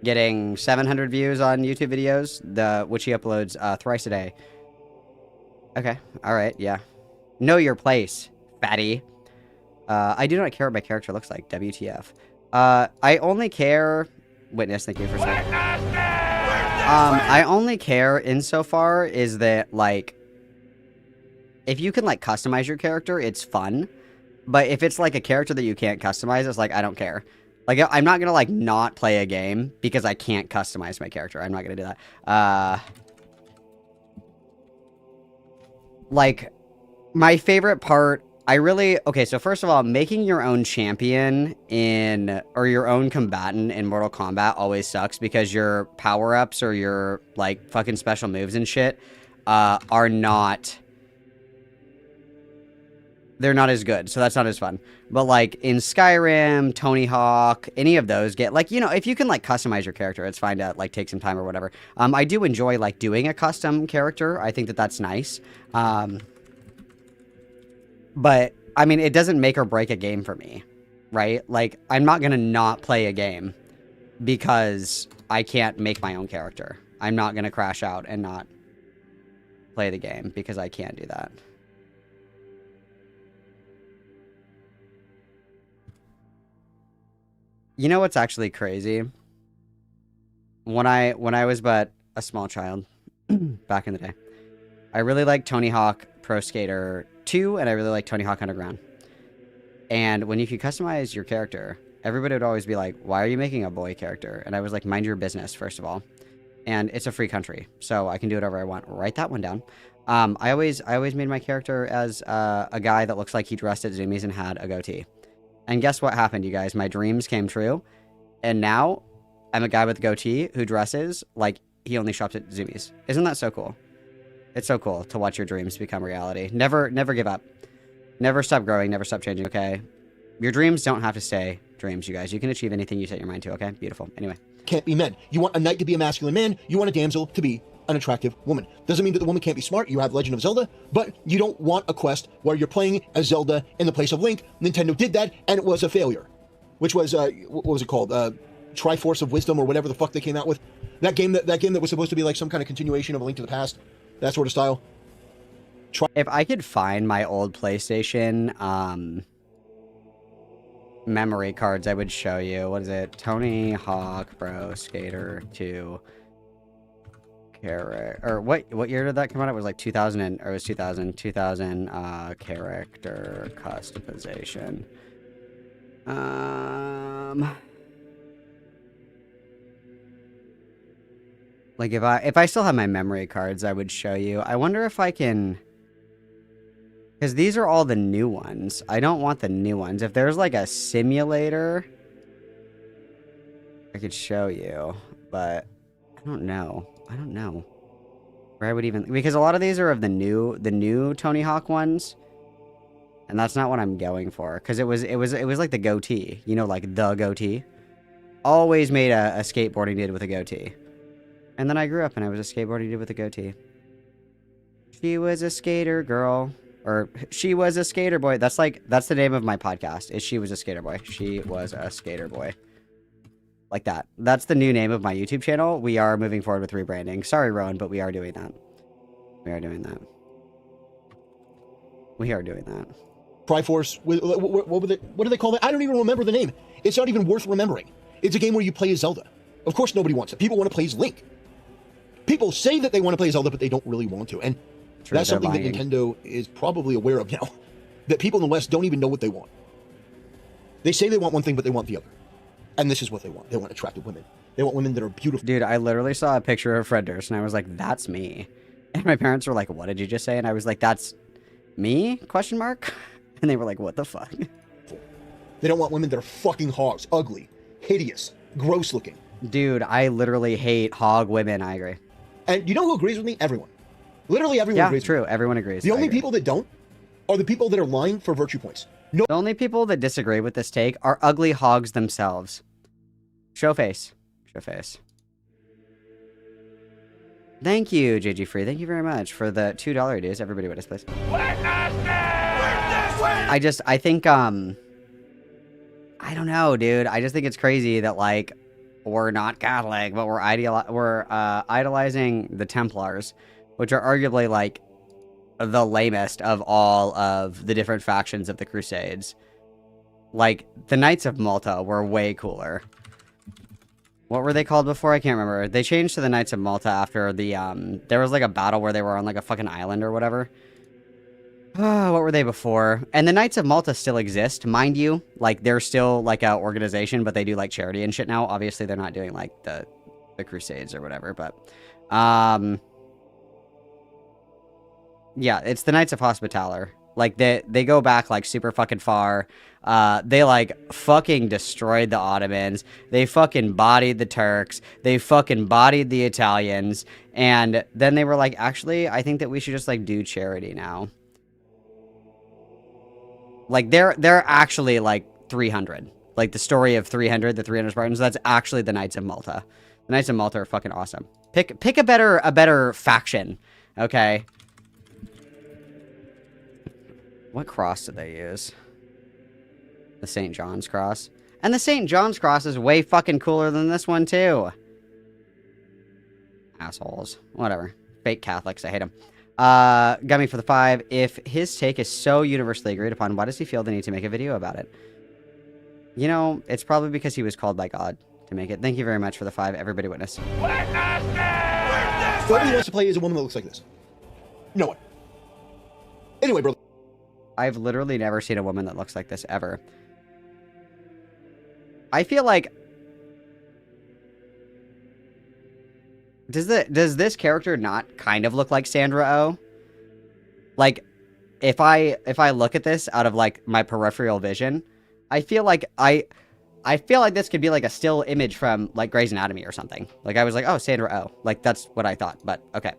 getting 700 views on YouTube videos, which he uploads thrice a day. Okay. All right. Yeah. Know your place, fatty. I do not care what my character looks like. WTF. I only care... Witness, thank you for saying. I only care insofar is that, like, if you can, like, customize your character, it's fun. But if it's, like, a character that you can't customize, it's like, I don't care. Like, I'm not gonna, like, not play a game because I can't customize my character. I'm not gonna do that. Like, my favorite part, okay, so first of all, making your own champion or your own combatant in Mortal Kombat always sucks because your power-ups or your, like, fucking special moves and shit, are not... They're not as good, so that's not as fun. But, like, in Skyrim, Tony Hawk, any of those get, like, you know, if you can, like, customize your character, it's fine to, like, take some time or whatever. I do enjoy, like, doing a custom character. I think that that's nice. But, I mean, it doesn't make or break a game for me, right? Like, I'm not gonna not play a game because I can't make my own character. I'm not gonna crash out and not play the game because I can't do that. You know what's actually crazy? When I was but a small child, back in the day, I really liked Tony Hawk Pro Skater 2, and I really liked Tony Hawk Underground. And when you could customize your character, everybody would always be like, why are you making a boy character? And I was like, mind your business, first of all. And it's a free country, so I can do whatever I want. Write that one down. I always made my character as a guy that looks like he dressed at Zoomies and had a goatee. And guess what happened, you guys? My dreams came true. And now, I'm a guy with a goatee who dresses like he only shops at Zoomies. Isn't that so cool? It's so cool to watch your dreams become reality. Never give up. Never stop growing, never stop changing, okay? Your dreams don't have to stay dreams, you guys. You can achieve anything you set your mind to, okay? Beautiful. Anyway. Can't be men. You want a knight to be a masculine man, you want a damsel to be an attractive woman. Doesn't mean that the woman can't be smart. You have Legend of Zelda, but you don't want a quest where you're playing as Zelda in the place of Link. Nintendo did that, and it was a failure. Which was, what was it called? Triforce of Wisdom, or whatever the fuck they came out with. That game that was supposed to be like some kind of continuation of A Link to the Past. That sort of style. If I could find my old PlayStation memory cards, I would show you. What is it? Tony Hawk Pro Skater 2 or what year did that come out? It was like 2000 or it was 2000 character customization. Like if I still have my memory cards, I would show you. I wonder if I can, because these are all the new ones. I don't want the new ones. If there's like a simulator, I could show you, but I don't know. Where I would even, because a lot of these are of the new Tony Hawk ones, and that's not what I'm going for. Because it was like the goatee, you know, like the goatee. Always made a skateboarding dude with a goatee. And then I grew up and I was a skateboarding dude with a goatee. She was a skater girl. Or She Was a Skater Boy. That's the name of my podcast, is She Was a Skater Boy. She Was a Skater Boy. Like that. That's the new name of my YouTube channel. We are moving forward with rebranding. Sorry, Rowan, but we are doing that. We are doing that. We are doing that. Triforce, what do they call it? I don't even remember the name. It's not even worth remembering. It's a game where you play as Zelda. Of course nobody wants it. People want to play as Link. People say that they want to play as Zelda, but they don't really want to. And that's something that Nintendo is probably aware of now. That people in the West don't even know what they want. They say they want one thing, but they want the other. And this is what they want. They want attractive women. They want women that are beautiful. Dude, I literally saw a picture of Fred Durst, and I was like, that's me. And my parents were like, what did you just say? And I was like, that's me? Question mark? And they were like, what the fuck? They don't want women that are fucking hogs. Ugly. Hideous. Gross looking. Dude, I literally hate hog women. I agree. And you know who agrees with me? Everyone. Literally everyone agrees. Yeah, true. Everyone agrees. The only people that don't are the people that are lying for virtue points. No. The only people that disagree with this take are ugly hogs themselves. Show face. Show face. Thank you, JG Free. Thank you very much for the $2 dues. Everybody witness, please. I think, I don't know, dude. I just think it's crazy that, like, we're not Catholic, but we're idolizing the Templars, which are arguably, like, the lamest of all of the different factions of the Crusades. Like, the Knights of Malta were way cooler. What were they called before? I can't remember. They changed to the Knights of Malta after the, there was, like, a battle where they were on, like, a fucking island or whatever. What were they before? And the Knights of Malta still exist, mind you. Like, they're still, like, an organization, but they do, like, charity and shit now. Obviously, they're not doing, like, the Crusades or whatever, but, yeah, it's the Knights of Hospitaller. Like, they go back, like, super fucking far. They, like, fucking destroyed the Ottomans. They fucking bodied the Turks. They fucking bodied the Italians. And then they were like, actually, I think that we should just, like, do charity now. Like, they're actually, like, 300. Like, the story of 300, the 300 Spartans, that's actually the Knights of Malta. The Knights of Malta are fucking awesome. Pick a better faction, okay? What cross did they use? The St. John's cross. And the St. John's cross is way fucking cooler than this one, too. Assholes. Whatever. Fake Catholics. I hate them. Got me for the 5. If his take is so universally agreed upon, why does he feel the need to make a video about it? You know, it's probably because he was called by God to make it. Thank you very much for the 5. Everybody witness. Nobody wants to play as a woman that looks like this. No one. Anyway, brother. I've literally never seen a woman that looks like this ever. I feel like... Does this character not kind of look like Sandra Oh? Like, if I look at this out of, like, my peripheral vision, I feel like this could be, like, a still image from, like, Grey's Anatomy or something. Like, I was like, oh, Sandra Oh. Like, that's what I thought, but okay.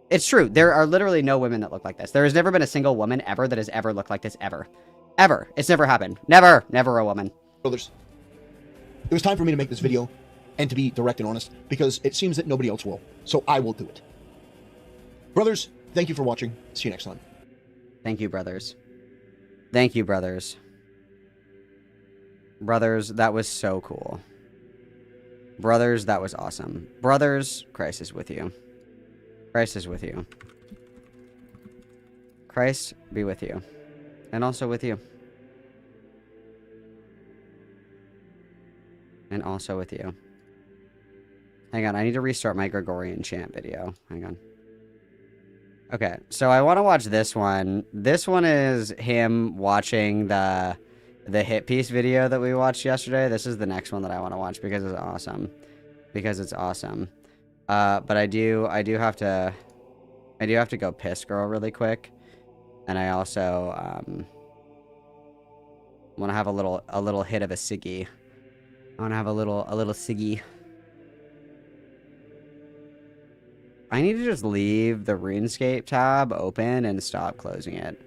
It's true. There are literally no women that look like this. There has never been a single woman ever that has ever looked like this, ever. Ever. It's never happened. Never. Never a woman. Brothers, it was time for me to make this video and to be direct and honest, because it seems that nobody else will. So I will do it. Brothers, thank you for watching. See you next time. Thank you, brothers. Thank you, brothers. Brothers, that was so cool. Brothers, that was awesome. Brothers, Christ is with you. Christ is with you. Christ be with you. And also with you. And also with you. Hang on, I need to restart my Gregorian chant video. Hang on. Okay, so I want to watch this one. This one is him watching the hit piece video that we watched yesterday. This is the next one that I want to watch because it's awesome. Because it's awesome. But I do have to go piss girl really quick. And I also want to have a little hit of a ciggy. I want to have a little ciggy. I need to just leave the RuneScape tab open and stop closing it.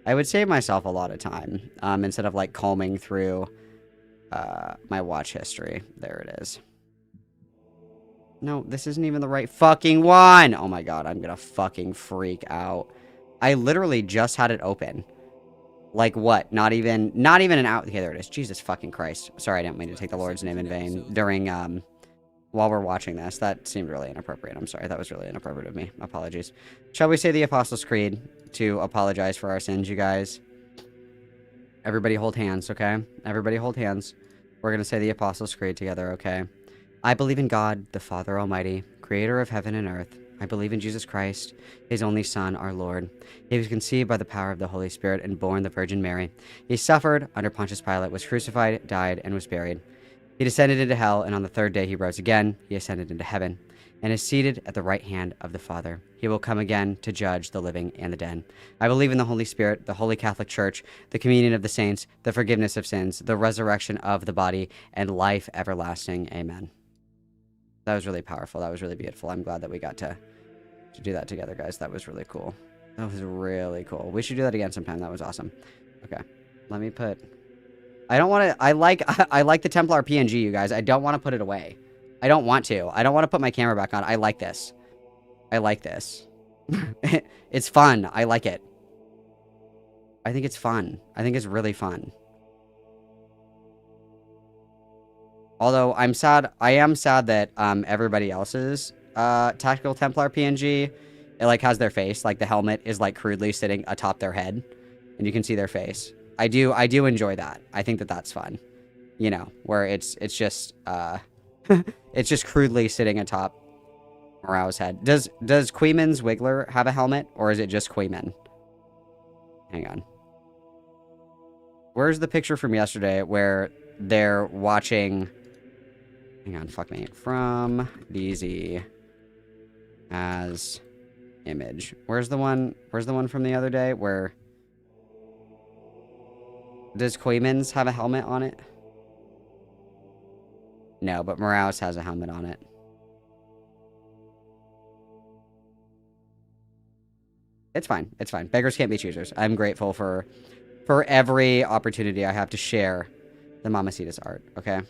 I would save myself a lot of time instead of like combing through my watch history. There it is. No, this isn't even the right fucking one. Oh my god, I'm gonna fucking freak out. I literally just had it open. Like what? Not even an hour. Okay, there it is. Jesus fucking Christ. Sorry, I didn't mean to take the Lord's name in vain during, while we're watching this. That seemed really inappropriate. I'm sorry. That was really inappropriate of me. Apologies. Shall we say the Apostles' Creed to apologize for our sins, you guys? Everybody hold hands, okay? Everybody hold hands. We're going to say the Apostles' Creed together, okay? I believe in God, the Father Almighty, creator of heaven and earth. I believe in Jesus Christ, his only Son, our Lord. He was conceived by the power of the Holy Spirit and born the Virgin Mary. He suffered under Pontius Pilate, was crucified, died, and was buried. He descended into hell, and on the third day he rose again. He ascended into heaven, and is seated at the right hand of the Father. He will come again to judge the living and the dead. I believe in the Holy Spirit, the Holy Catholic Church, the communion of the saints, the forgiveness of sins, the resurrection of the body, and life everlasting. Amen. That was really powerful. That was really beautiful. I'm glad that we got to do that together, guys. That was really cool. That was really cool. We should do that again sometime. That was awesome. Okay. Let me put... I don't want to... I like the Templar PNG, you guys. I don't want to put it away. I don't want to. I don't want to put my camera back on. I like this. I like this. It's fun. I like it. I think it's fun. I think it's really fun. Although I am sad that everybody else's tactical Templar PNG, it like has their face, like the helmet is like crudely sitting atop their head, and you can see their face. I do enjoy that. I think that that's fun. You know, where it's just it's just crudely sitting atop Morau's head. Does Queeman's Wiggler have a helmet, or is it just Queeman? Hang on. Where's the picture from yesterday where they're watching... Hang on, fuck me. From DZ as image. Where's the one from the other day where... Does Queeman's have a helmet on it? No, but Morau's has a helmet on it. It's fine. It's fine. Beggars can't be choosers. I'm grateful for every opportunity I have to share the Mamacitas art, okay?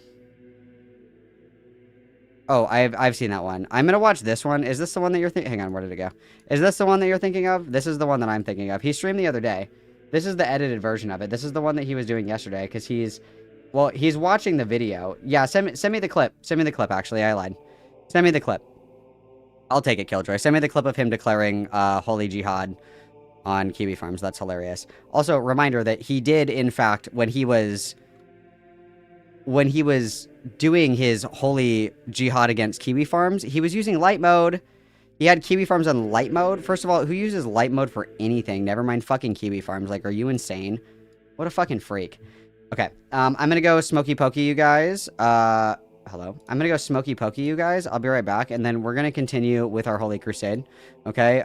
Oh, I've seen that one. I'm gonna watch this one. Is this the one that you're thinking? Hang on, where did it go? Is this the one that you're thinking of? This is the one that I'm thinking of. He streamed the other day. This is the edited version of it. This is the one that he was doing yesterday, because he's watching the video. Yeah, send me the clip. Send me the clip, actually. I lied. Send me the clip. I'll take it, Killjoy. Send me the clip of him declaring Holy Jihad on Kiwi Farms. That's hilarious. Also, reminder that he did, in fact, when he was doing his Holy Jihad against Kiwi Farms, he was using light mode. He had Kiwi Farms on light mode. First of all, who uses light mode for anything? Never mind fucking Kiwi Farms. Like, are you insane? What a fucking freak. Okay, I'm gonna go Smoky Pokey, you guys. Hello. I'm gonna go Smoky Pokey, you guys. I'll be right back, and then we're gonna continue with our Holy Crusade. Okay,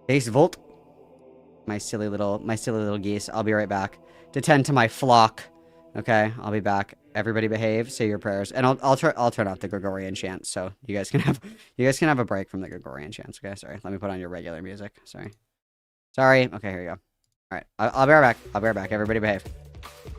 Base Volt. My silly little geese. I'll be right back to tend to my flock. Okay, I'll be back. Everybody behave, say your prayers, and I'll turn off the Gregorian chants, so you guys can have a break from the Gregorian chants. Okay, sorry. Let me put on your regular music. Sorry. Okay, here you go. All right, I'll be right back. Everybody behave. Thank you.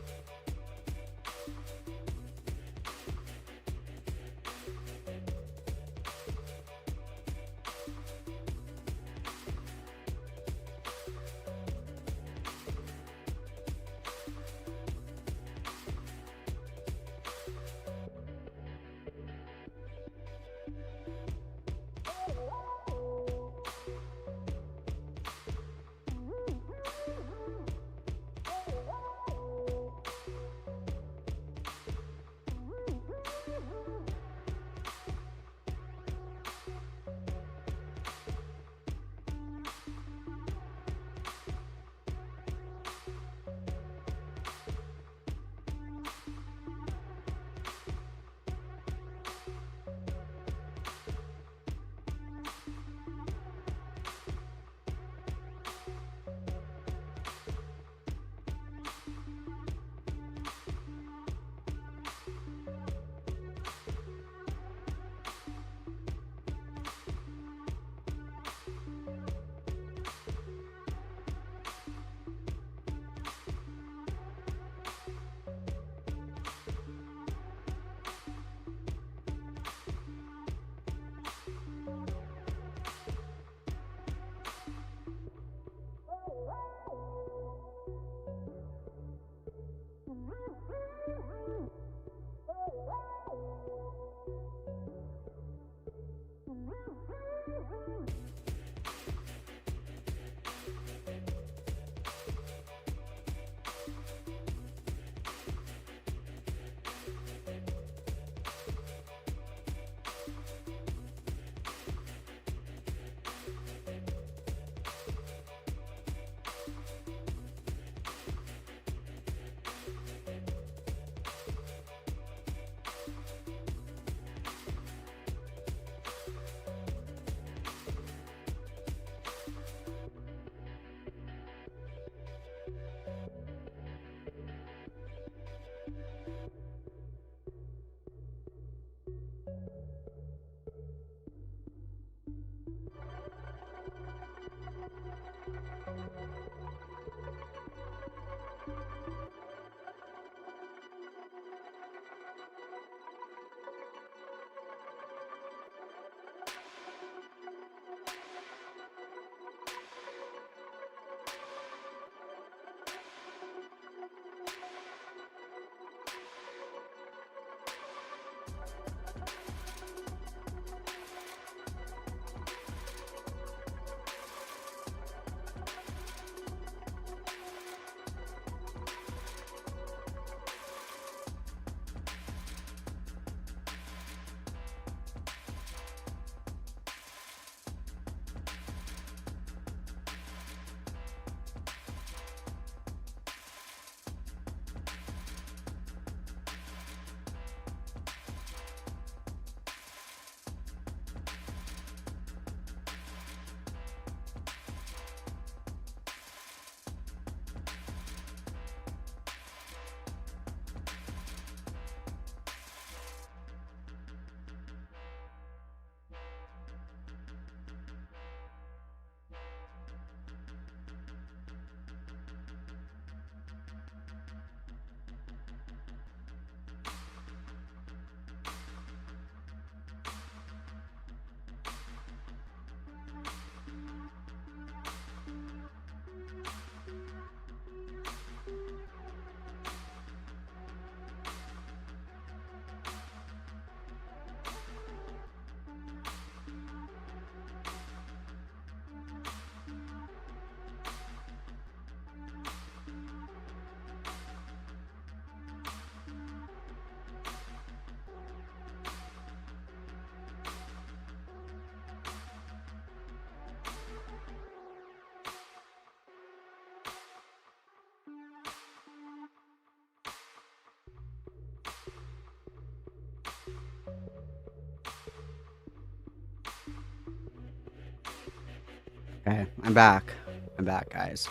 Okay, I'm back. I'm back, guys.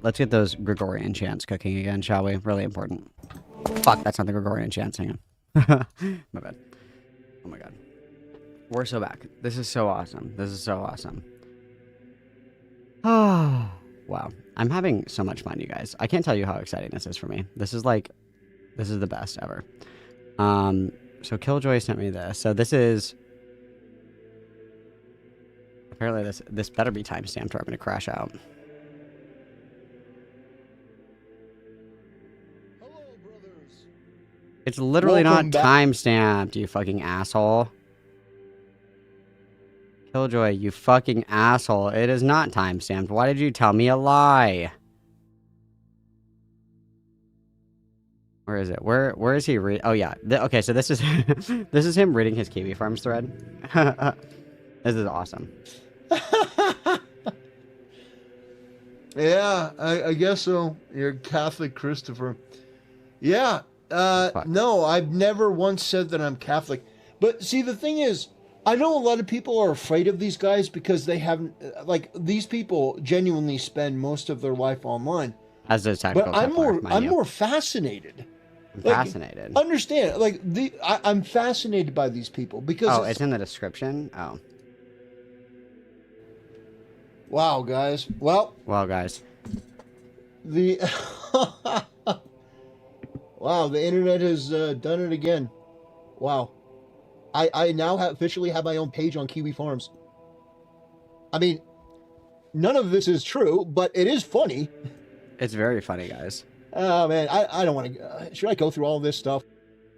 Let's get those Gregorian chants cooking again, shall we? Really important. Fuck, that's not the Gregorian chants. Hang on. My bad. Oh my god. We're so back. This is so awesome. This is so awesome. Oh, wow. I'm having so much fun, you guys. I can't tell you how exciting this is for me. This is the best ever. So Killjoy sent me this. So this is apparently this better be timestamped or I'm gonna crash out. It's literally not timestamped, you fucking asshole. Killjoy, you fucking asshole. It is not timestamped. Why did you tell me a lie? Where is it? Where is he read? Oh yeah. Okay, so this is this is him reading his Kiwi Farms thread. This is awesome. Yeah, I guess so. You're Catholic, Christopher. Yeah. No, I've never once said that I'm Catholic. But see, the thing is, I know a lot of people are afraid of these guys because they haven't, like, these people genuinely spend most of their life online. As a tactical But Templar, I'm more fascinated. I'm Like, fascinated. Understand, like, I'm fascinated by these people because. Oh, it's in the description? Oh. Wow, guys. Well. Wow, guys. The. Wow, the internet has done it again. Wow. I now officially have my own page on Kiwi Farms. I mean, none of this is true, but it is funny. It's very funny, guys. Oh, man, I don't want to... should I go through all this stuff?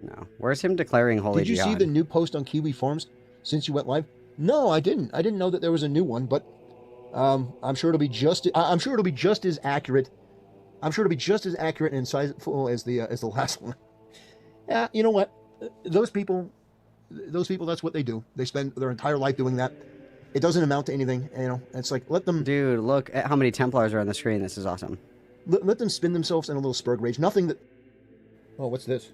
No. Where's him declaring holy Did you see the new post on Kiwi Farms since you went live? No, I didn't. I didn't know that there was a new one, but I'm sure it'll be just... I'm sure it'll be just as accurate. I'm sure it'll be just as accurate and insightful as the last one. Yeah, you know what? Those people, that's what they do. They spend their entire life doing that. It doesn't amount to anything, you know. It's like, let them... Dude, look at how many Templars are on the screen. This is awesome. Let them spin themselves in a little spurg rage. Nothing that... Oh, what's this?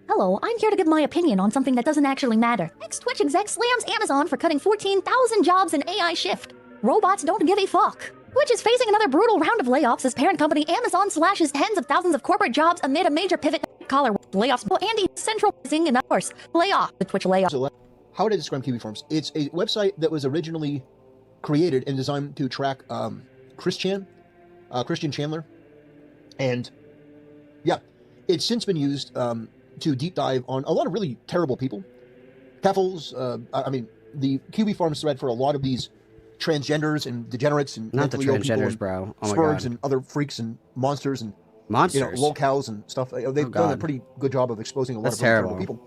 Hello, I'm here to give my opinion on something that doesn't actually matter. Ex-Twitch exec slams Amazon for cutting 14,000 jobs in AI shift. Robots don't give a fuck. Twitch is facing another brutal round of layoffs as parent company Amazon slashes tens of thousands of corporate jobs amid a major pivot collar layoffs. Andy centralizing and of course, layoff the Twitch layoff. How would I describe Kiwi Farms? It's a website that was originally created and designed to track Christian Chandler. And yeah, it's since been used to deep dive on a lot of really terrible people. Caffles, I mean, the Kiwi Farms thread for a lot of these transgenders and degenerates and not the transgenders, and bro. Oh my spurgs god. and other freaks and monsters and monsters, lolcows and stuff. They've done a pretty good job of exposing a lot of really terrible people.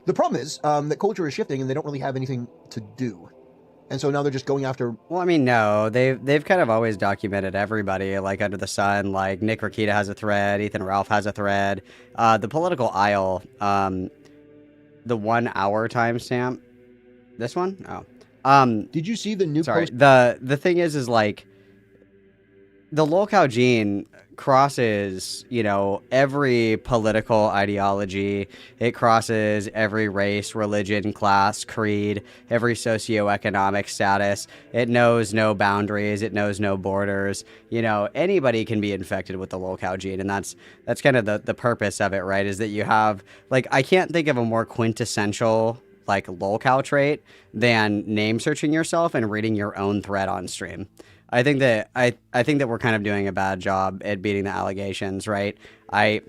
The problem is that culture is shifting and they don't really have anything to do, and so now they're just going after. Well, I mean, no, they've kind of always documented everybody like under the sun. Like Nick Rakita has a thread, Ethan Ralph has a thread. The political aisle, the 1 hour timestamp. This one, oh. Did you see the new post? The thing is like the lolcow gene crosses, you know, every political ideology. It crosses every race, religion, class, creed, every socioeconomic status. It knows no boundaries. It knows no borders. You know, anybody can be infected with the lolcow gene, and that's kind of the purpose of it, right? Is that you have, like, I can't think of a more quintessential like lolcow trait than name searching yourself and reading your own thread on stream. I think that I think that we're kind of doing a bad job at beating the allegations, right? I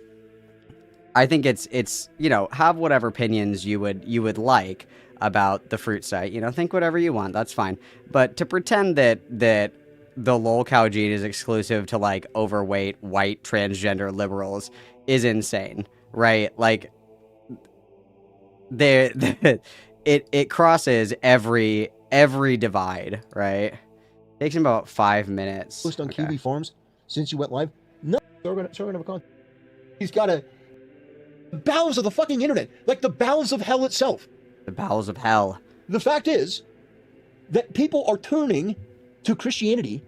think it's you know, have whatever opinions you would like about the fruit site. You know, think whatever you want. That's fine. But to pretend that the lolcow gene is exclusive to like overweight white transgender liberals is insane, right? Like it crosses every divide, right? Takes him about 5 minutes. Post on Kiwi Farms since you went live? No, sorry, he's got a bowels of the fucking internet, like the bowels of hell itself. The bowels of hell. The fact is that people are turning to Christianity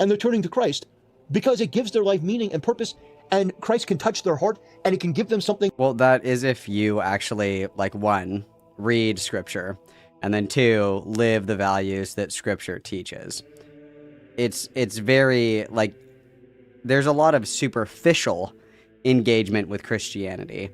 and they're turning to Christ because it gives their life meaning and purpose, and Christ can touch their heart and it can give them something. Well, that is if you actually, like, 1, read scripture, and then 2, live the values that scripture teaches. it's very like there's a lot of superficial engagement with Christianity,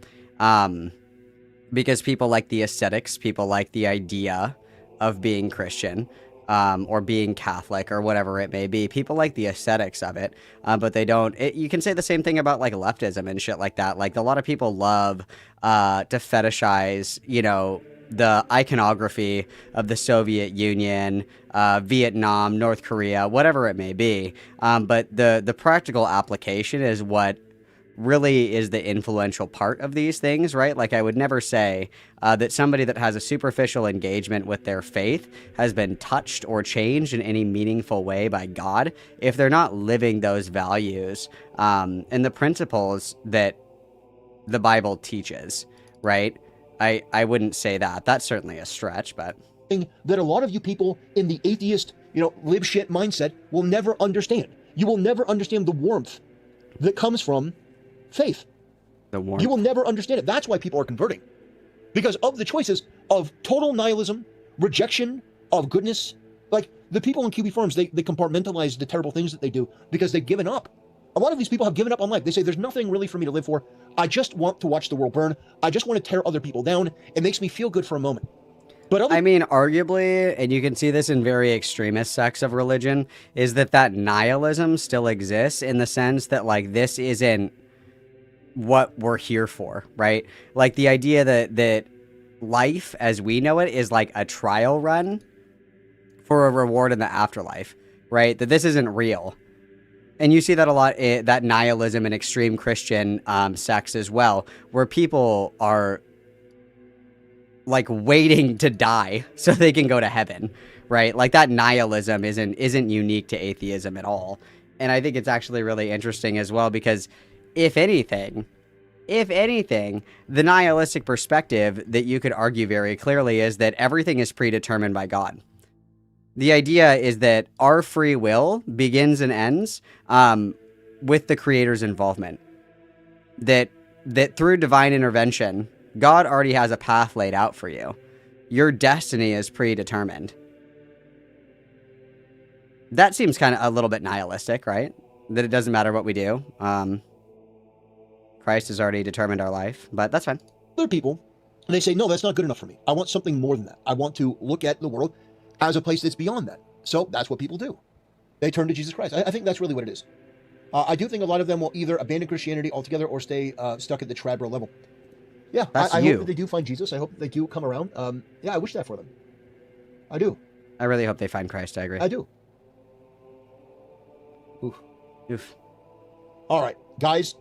because people like the aesthetics, people like the idea of being Christian, or being Catholic or whatever it may be. People like the aesthetics of it, but they don't. You can say the same thing about like leftism and shit like that. Like a lot of people love to fetishize, you know, the iconography of the Soviet Union, Vietnam, North Korea, whatever it may be. But the practical application is what really is the influential part of these things, right? Like I would never say that somebody that has a superficial engagement with their faith has been touched or changed in any meaningful way by God if they're not living those values and the principles that the Bible teaches, right? I wouldn't say that. That's certainly a stretch, but that a lot of you people in the atheist, lib shit mindset will never understand. You will never understand the warmth that comes from faith. The warmth. You will never understand it. That's why people are converting. Because of the choices of total nihilism, rejection of goodness. Like the people in QB Farms, they compartmentalize the terrible things that they do because they've given up. A lot of these people have given up on life. They say, there's nothing really for me to live for. I just want to watch the world burn. I just want to tear other people down. It makes me feel good for a moment. But I mean, arguably, and you can see this in very extremist sects of religion, is that nihilism still exists in the sense that, like, this isn't what we're here for, right? Like, the idea that life as we know it is like a trial run for a reward in the afterlife, right? That this isn't real. And you see that a lot, that nihilism in extreme Christian sects as well, where people are like waiting to die so they can go to heaven, right? Like that nihilism isn't unique to atheism at all. And I think it's actually really interesting as well because if anything, the nihilistic perspective that you could argue very clearly is that everything is predetermined by God. The idea is that our free will begins and ends with the Creator's involvement. That through divine intervention, God already has a path laid out for you. Your destiny is predetermined. That seems kind of a little bit nihilistic, right? That it doesn't matter what we do. Christ has already determined our life, but that's fine. Other people, they say, no, that's not good enough for me. I want something more than that. I want to look at the world as a place that's beyond that. So that's what people do. They turn to Jesus Christ. I think that's really what it is. I do think a lot of them will either abandon Christianity altogether or stay stuck at the trad bro level. Yeah, I hope that they do find Jesus. I hope that they do come around. Yeah, I wish that for them. I do. I really hope they find Christ. I agree. I do. Oof. All right, guys.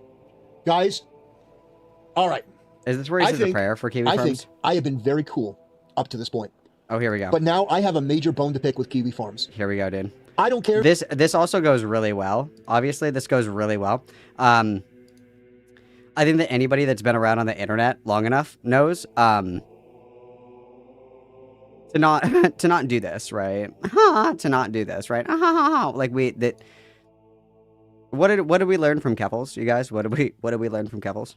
All right. Is this where he says a prayer for Kiwi Farms? I think I have been very cool up to this point. Oh, here we go. But now I have a major bone to pick with Kiwi Farms. Here we go, dude. I don't care. This also goes really well. Obviously, this goes really well. I think that anybody that's been around on the internet long enough knows to not do this, right? To not do this, right? Like what did we learn from Keffels, you guys? What did we learn from Keffels?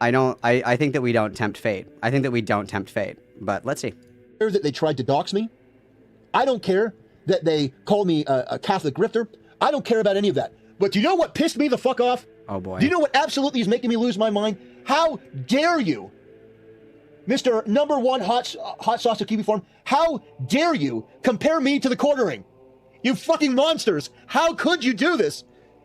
I think that we don't tempt fate. I think that we don't tempt fate. But let's see. That they tried to dox me. I don't care that they called me a Catholic grifter. I don't care about any of that. But do you know what pissed me the fuck off? Oh boy. Do you know what absolutely is making me lose my mind? How dare you, Mr. Number One hot sauce of Kiwi Farm? How dare you compare me to the quartering? You fucking monsters! How could you do this?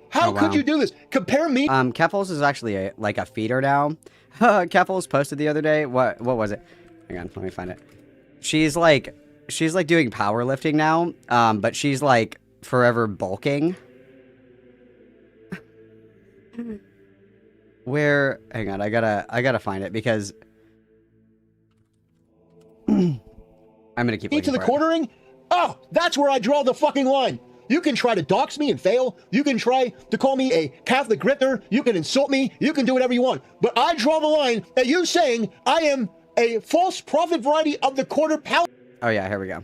How could you do this? Compare me. Keffels is actually like a feeder now. Keffels posted the other day. What was it? Hang on, let me find it. She's like doing powerlifting now. But she's like forever bulking. Where? Hang on, I gotta find it because I'm gonna keep looking to the for it. quartering. Oh, that's where I draw the fucking line. You can try to dox me and fail. You can try to call me a Catholic grifter. You can insult me. You can do whatever you want. But I draw the line at you saying I am a false prophet variety of the quarter power. Oh yeah, here we go.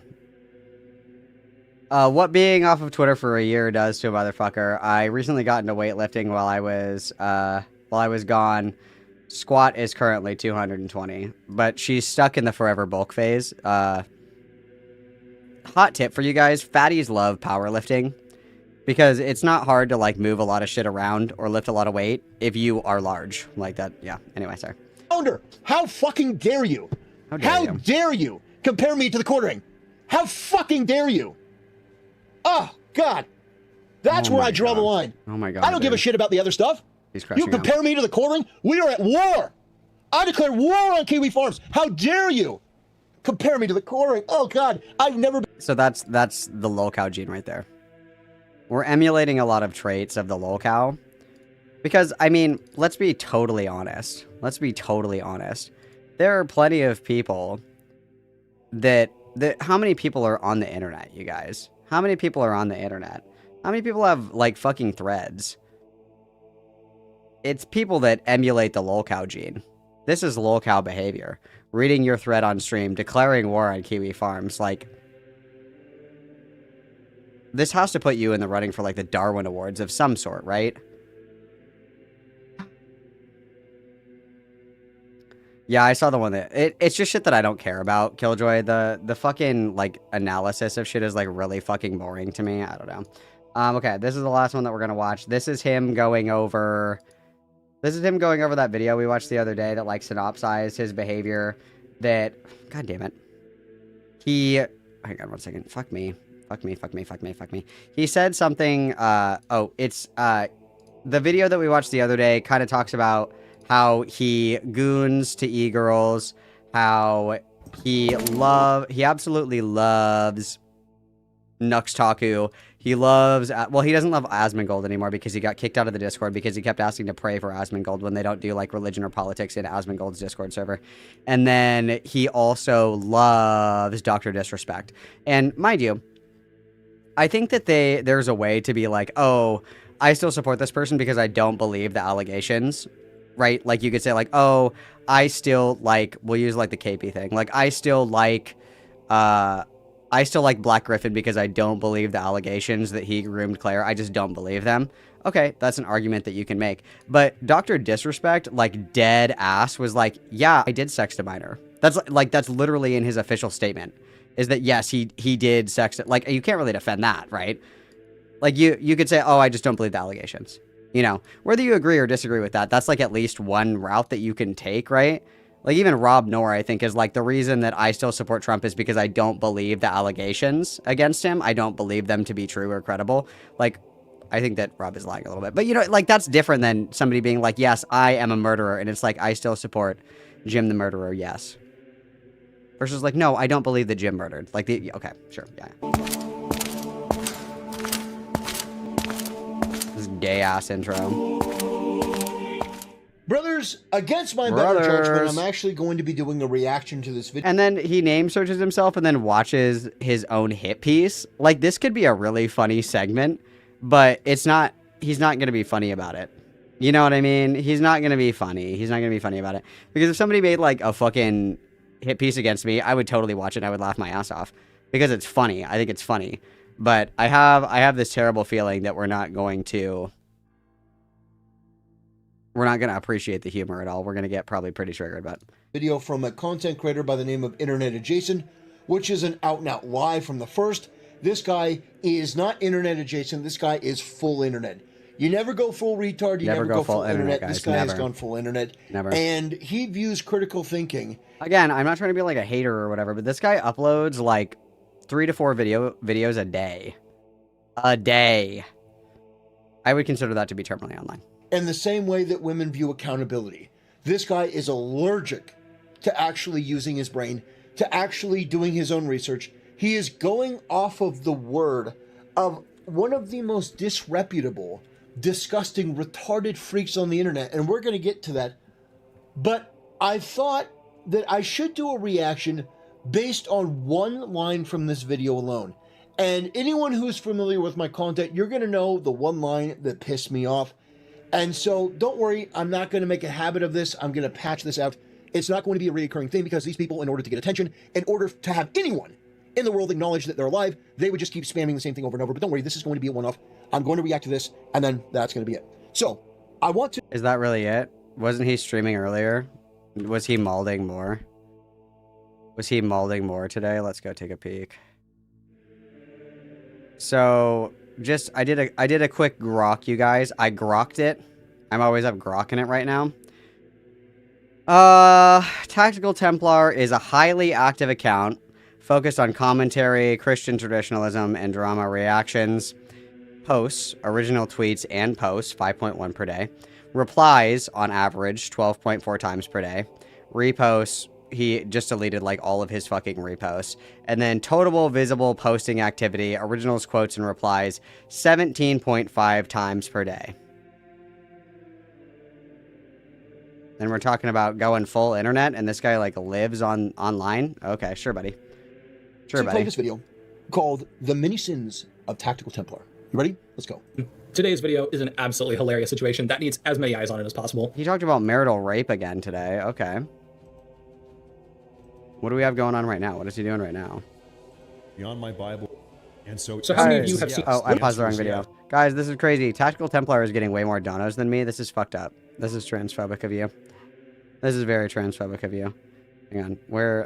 What being off of Twitter for a year does to a motherfucker. I recently got into weightlifting while I was gone. Squat is currently 220, but she's stuck in the forever bulk phase. hot tip for you guys, fatties love powerlifting because it's not hard to like move a lot of shit around or lift a lot of weight if you are large like that. Yeah. Anyway, sorry. Founder, how fucking dare you? How dare you compare me to the quartering? How fucking dare you? Oh, God. That's where I draw the line. Oh my God. I don't give a shit about the other stuff. He's crushing You compare me to the quartering? We are at war. I declare war on Kiwi Farms. How dare you compare me to the quartering? Oh, God. I've never been. So that's the lol cow gene right there. We're emulating a lot of traits of the lol cow. Because, I mean, let's be totally honest. There are plenty of people that how many people are on the internet, you guys? How many people are on the internet? How many people have, like, fucking threads? It's people that emulate the lol cow gene. This is lol cow behavior. Reading your thread on stream, declaring war on Kiwi Farms, like... This has to put you in the running for, like, the Darwin Awards of some sort, right? Yeah, I saw the one that... It's just shit that I don't care about, Killjoy. The fucking, like, analysis of shit is, like, really fucking boring to me. I don't know. Okay, this is the last one that we're gonna watch. This is him going over... that video we watched the other day that, like, synopsized his behavior that... God damn it. Hang on one second. Fuck me. He said something, the video that we watched the other day kind of talks about how he goons to e-girls, how he absolutely loves Nuxtaku. He loves, he doesn't love Asmongold anymore because he got kicked out of the Discord because he kept asking to pray for Asmongold when they don't do, like, religion or politics in Asmongold's Discord server. And then he also loves Dr. Disrespect. And mind you, I think that there's a way to be like, oh, I still support this person because I don't believe the allegations, right? Like, you could say, like, oh, I still like, we'll use, like, the KP thing. Like, I still like Black Griffin because I don't believe the allegations that he groomed Claire. I just don't believe them. Okay, that's an argument that you can make. But Dr. Disrespect, like, dead ass was like, yeah, I did sext a minor. That's literally in his official statement. Is that, yes, he did sext it. Like, you can't really defend that, right? Like, you could say, oh, I just don't believe the allegations. You know, whether you agree or disagree with that, that's, like, at least one route that you can take, right? Like, even Rob Noor, I think, is, like, the reason that I still support Trump is because I don't believe the allegations against him. I don't believe them to be true or credible. Like, I think that Rob is lying a little bit. But, you know, like, that's different than somebody being like, yes, I am a murderer. And it's like, I still support Jim the murderer, yes. Versus like, no, I don't believe that Jim murdered. Like, okay, sure, yeah. This gay-ass intro. Brothers, against my better judgment, I'm actually going to be doing a reaction to this video. And then he name searches himself and then watches his own hit piece. Like, this could be a really funny segment, but it's not, he's not going to be funny about it. You know what I mean? He's not going to be funny. He's not going to be funny about it. Because if somebody made, like, a fucking hit piece against me, I would totally watch it and I would laugh my ass off because it's funny. I think it's funny, but I have this terrible feeling that we're not going to appreciate the humor at all. We're going to get probably pretty triggered, but video from a content creator by the name of Internet Adjacent, which is an out and out lie from the first. This guy is not internet adjacent. This guy is full internet. You never go full retard. You never go full internet. This guy has gone full internet. Never. And he views critical thinking. Again, I'm not trying to be like a hater or whatever, but this guy uploads like 3 to 4 videos a day. A day. I would consider that to be terminally online. In the same way that women view accountability. This guy is allergic to actually using his brain, to actually doing his own research. He is going off of the word of one of the most disreputable, disgusting, retarded freaks on the internet, and we're going to get to that. But I thought that I should do a reaction based on one line from this video alone. And anyone who's familiar with my content, you're going to know the one line that pissed me off. And so don't worry, I'm not going to make a habit of this. I'm going to patch this out. It's not going to be a reoccurring thing because these people, in order to get attention, in order to have anyone in the world acknowledge that they're alive, they would just keep spamming the same thing over and over. But don't worry, this is going to be a one-off. I'm going to react to this, and then that's going to be it. So, I want to... Is that really it? Wasn't he streaming earlier? Was he malding more? Was he malding more today? Let's go take a peek. So just I did a quick grok, you guys. I grokked it. I'm always up grokking it right now. Tactical Templar is a highly active account focused on commentary, Christian traditionalism, and drama reactions. Posts, original tweets and posts, 5.1 per day. Replies, on average, 12.4 times per day. Reposts, he just deleted like all of his fucking reposts. And then total visible posting activity, originals, quotes, and replies, 17.5 times per day. And we're talking about going full internet, and this guy like lives online. Okay, sure, buddy. Sure, So buddy. this video called "The Many Sins of Tactical Templar." You ready? Let's go. Today's video is an absolutely hilarious situation that needs as many eyes on it as possible. He talked about marital rape again today. Okay. What do we have going on right now? What is he doing right now? Beyond my Bible. And so how many of you have seen... Oh, I paused the wrong video. Guys, this is crazy. Tactical Templar is getting way more donos than me. This is fucked up. This is transphobic of you. This is very transphobic of you. Hang on.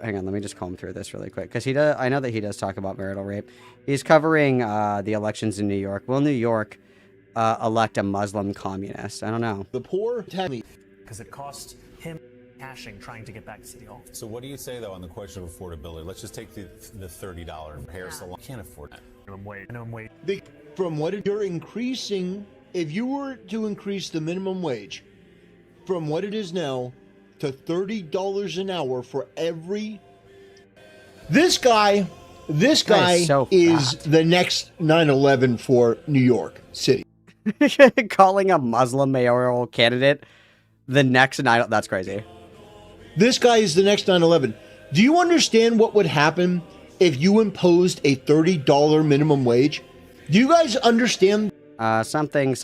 Hang on, let me just comb through this really quick. Because I know that he does talk about marital rape. He's covering the elections in New York. Will New York elect a Muslim communist? I don't know. The poor Tammy. Because it cost him cashing trying to get back to City Hall. So what do you say, though, on the question of affordability? Let's just take the $30 hair salon. Can't afford that. Minimum wage. From what you're increasing, if you were to increase the minimum wage from what it is now to $30 an hour for every... This guy is, so the next 9/11 for New York City. Calling a Muslim mayoral candidate the next 9... That's crazy. This guy is the next 9/11. Do you understand what would happen if you imposed a $30 minimum wage? Do you guys understand? Something.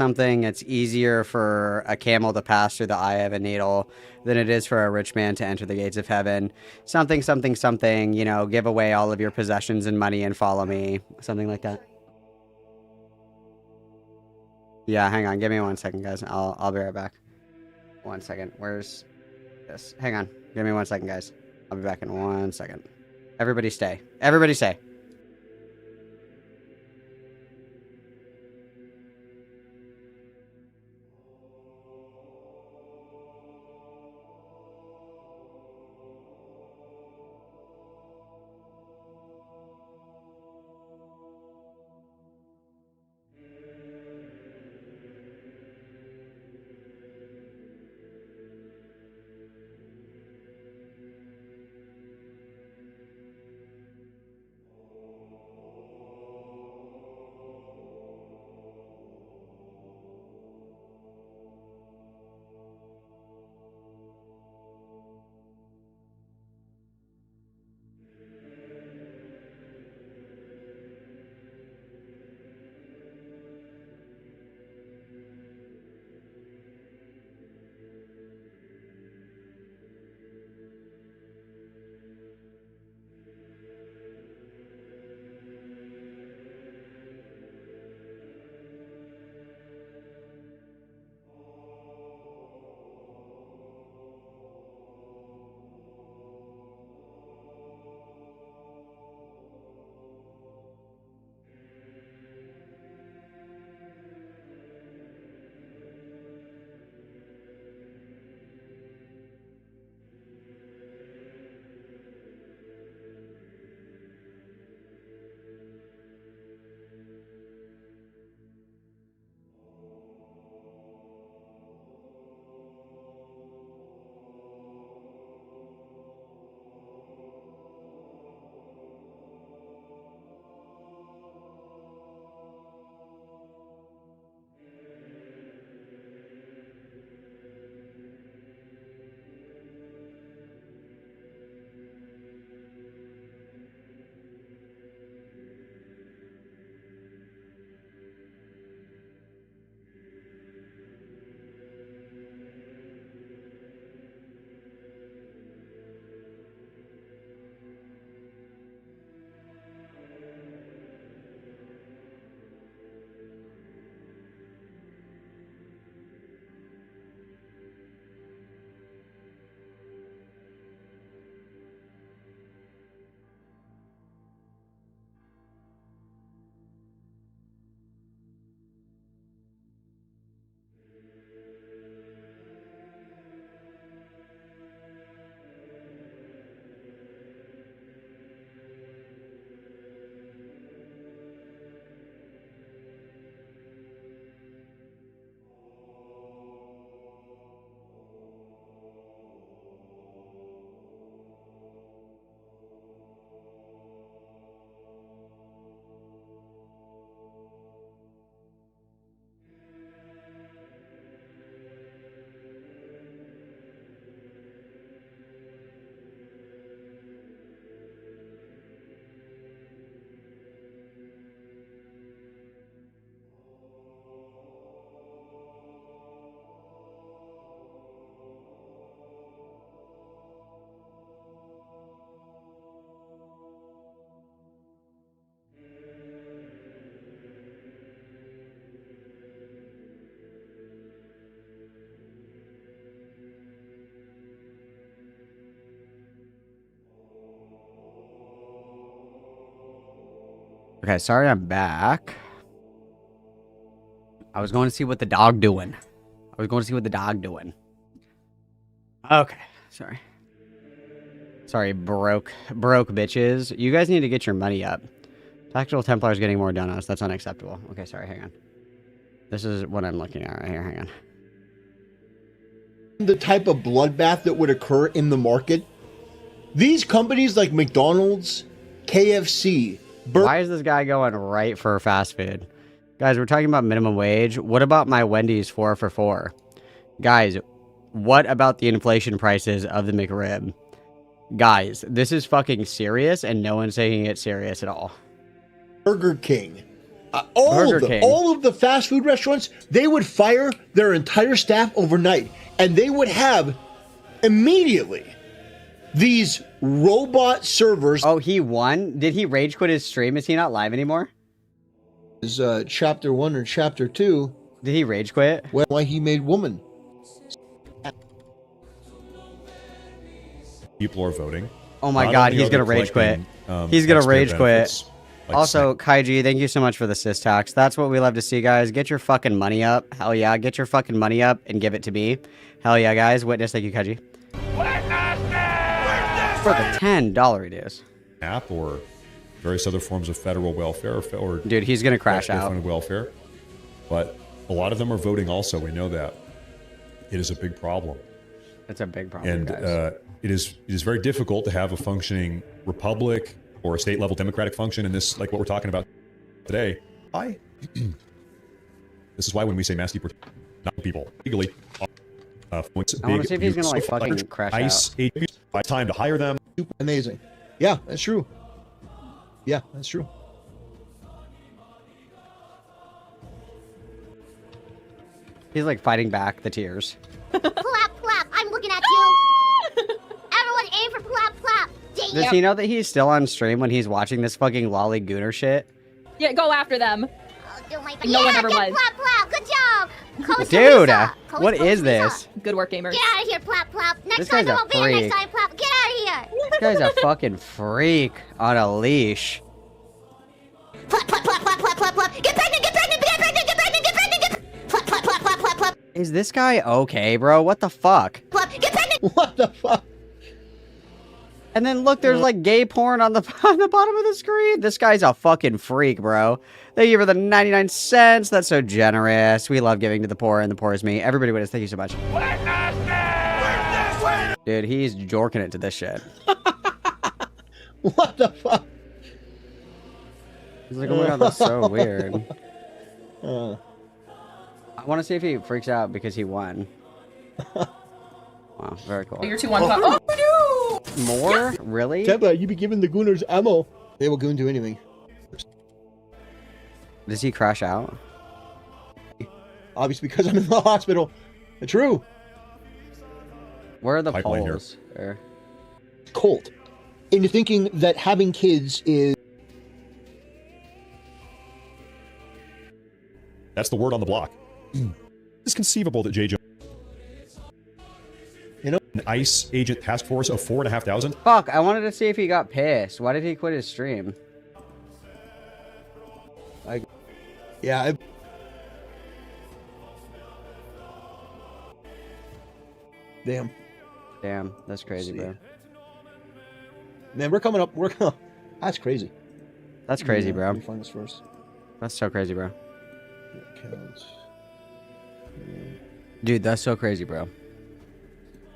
It's easier for a camel to pass through the eye of a needle than it is for a rich man to enter the gates of heaven. Something. You know, give away all of your possessions and money and follow me. Something like that. Yeah, hang on. Give me 1 second, guys. I'll be right back. 1 second. Where's this? Hang on. Give me 1 second, guys. I'll be back in 1 second. Everybody stay. Everybody stay. Okay, sorry I'm back. I was going to see what the dog doing. Okay, sorry. Sorry, broke bitches. You guys need to get your money up. Tactical Templars getting more donuts. That's unacceptable. Okay, sorry, hang on. This is what I'm looking at right here. Hang on. The type of bloodbath that would occur in the market. These companies like McDonald's, KFC. Why is this guy going right for fast food? Guys, we're talking about minimum wage. What about my Wendy's 4 for $4? Guys, what about the inflation prices of the McRib? Guys, this is fucking serious, and no one's taking it serious at all. Burger King. All of the fast food restaurants, they would fire their entire staff overnight, and they would have immediately these robot servers. Oh, he won? Did he rage quit his stream? Is he not live anymore? Is chapter 1 or chapter 2. Did he rage quit? Why he made woman. People are voting. Oh my god, he's gonna rage quit. He's gonna rage quit. Like also, Kaiji, thank you so much for the sys tax. That's what we love to see, guys. Get your fucking money up. Hell yeah, get your fucking money up and give it to me. Hell yeah, guys. Witness, thank you, Kaiji. For the $10 reduce. App or various other forms of federal welfare or dude, he's gonna crash out. Funded welfare, but a lot of them are voting. Also, we know that it is a big problem. It's a big problem, and guys. It is very difficult to have a functioning republic or a state level democratic function in this, like what we're talking about today. This is why when we say mass deportation, not people legally. I want to see if he's gonna like fucking crash out. Time to hire them. Amazing. Yeah, that's true. Yeah, that's true. He's like fighting back the tears. Plap, plap, I'm looking at you. Everyone aim for plap, plap. Does he know that he's still on stream when he's watching this fucking lolly gooner shit? Yeah, go after them. No one ever was. Plap, plap, good job. Dude, what is this? Good work, gamers. Get out of here, plap, plap. Next This time guy's there a won't be a next freak. time, plap. Get out of here. This guy's a fucking freak on a leash. Plap, plap, plap, plap, plap, plap, plap. Get pregnant, get pregnant, get pregnant, get pregnant, get pregnant, get plap, plap, plap, plap, plap, plap. Is this guy okay, bro? What the fuck? Plap, get pregnant. What the fuck? And then look, there's like gay porn on the bottom of the screen. This guy's a fucking freak, bro. Thank you for the 99 cents. That's so generous. We love giving to the poor, and the poor is me. Everybody witness, thank you so much. Dude, he's jorking it to this shit. What the fuck? He's like, oh my god, that's so weird. I want to see if he freaks out because he won. Wow, very cool. You're 2-1. Oh, no! More? Really? Templar, you be giving the gooners ammo. They will goon do anything. Does he crash out? Obviously, because I'm in the hospital. True. Where are the Pipeline poles? There. Cold. Into thinking that having kids is... That's the word on the block. It's conceivable that J. Jones, an ICE agent task force of 4,500. Fuck, I wanted to see if he got pissed. Why did he quit his stream? Yeah. Damn. Damn, that's crazy, bro. Man, we're coming up. That's crazy. That's crazy, Yeah, bro. Let me find this first. That's so crazy, bro. Accounts. Dude, that's so crazy, bro.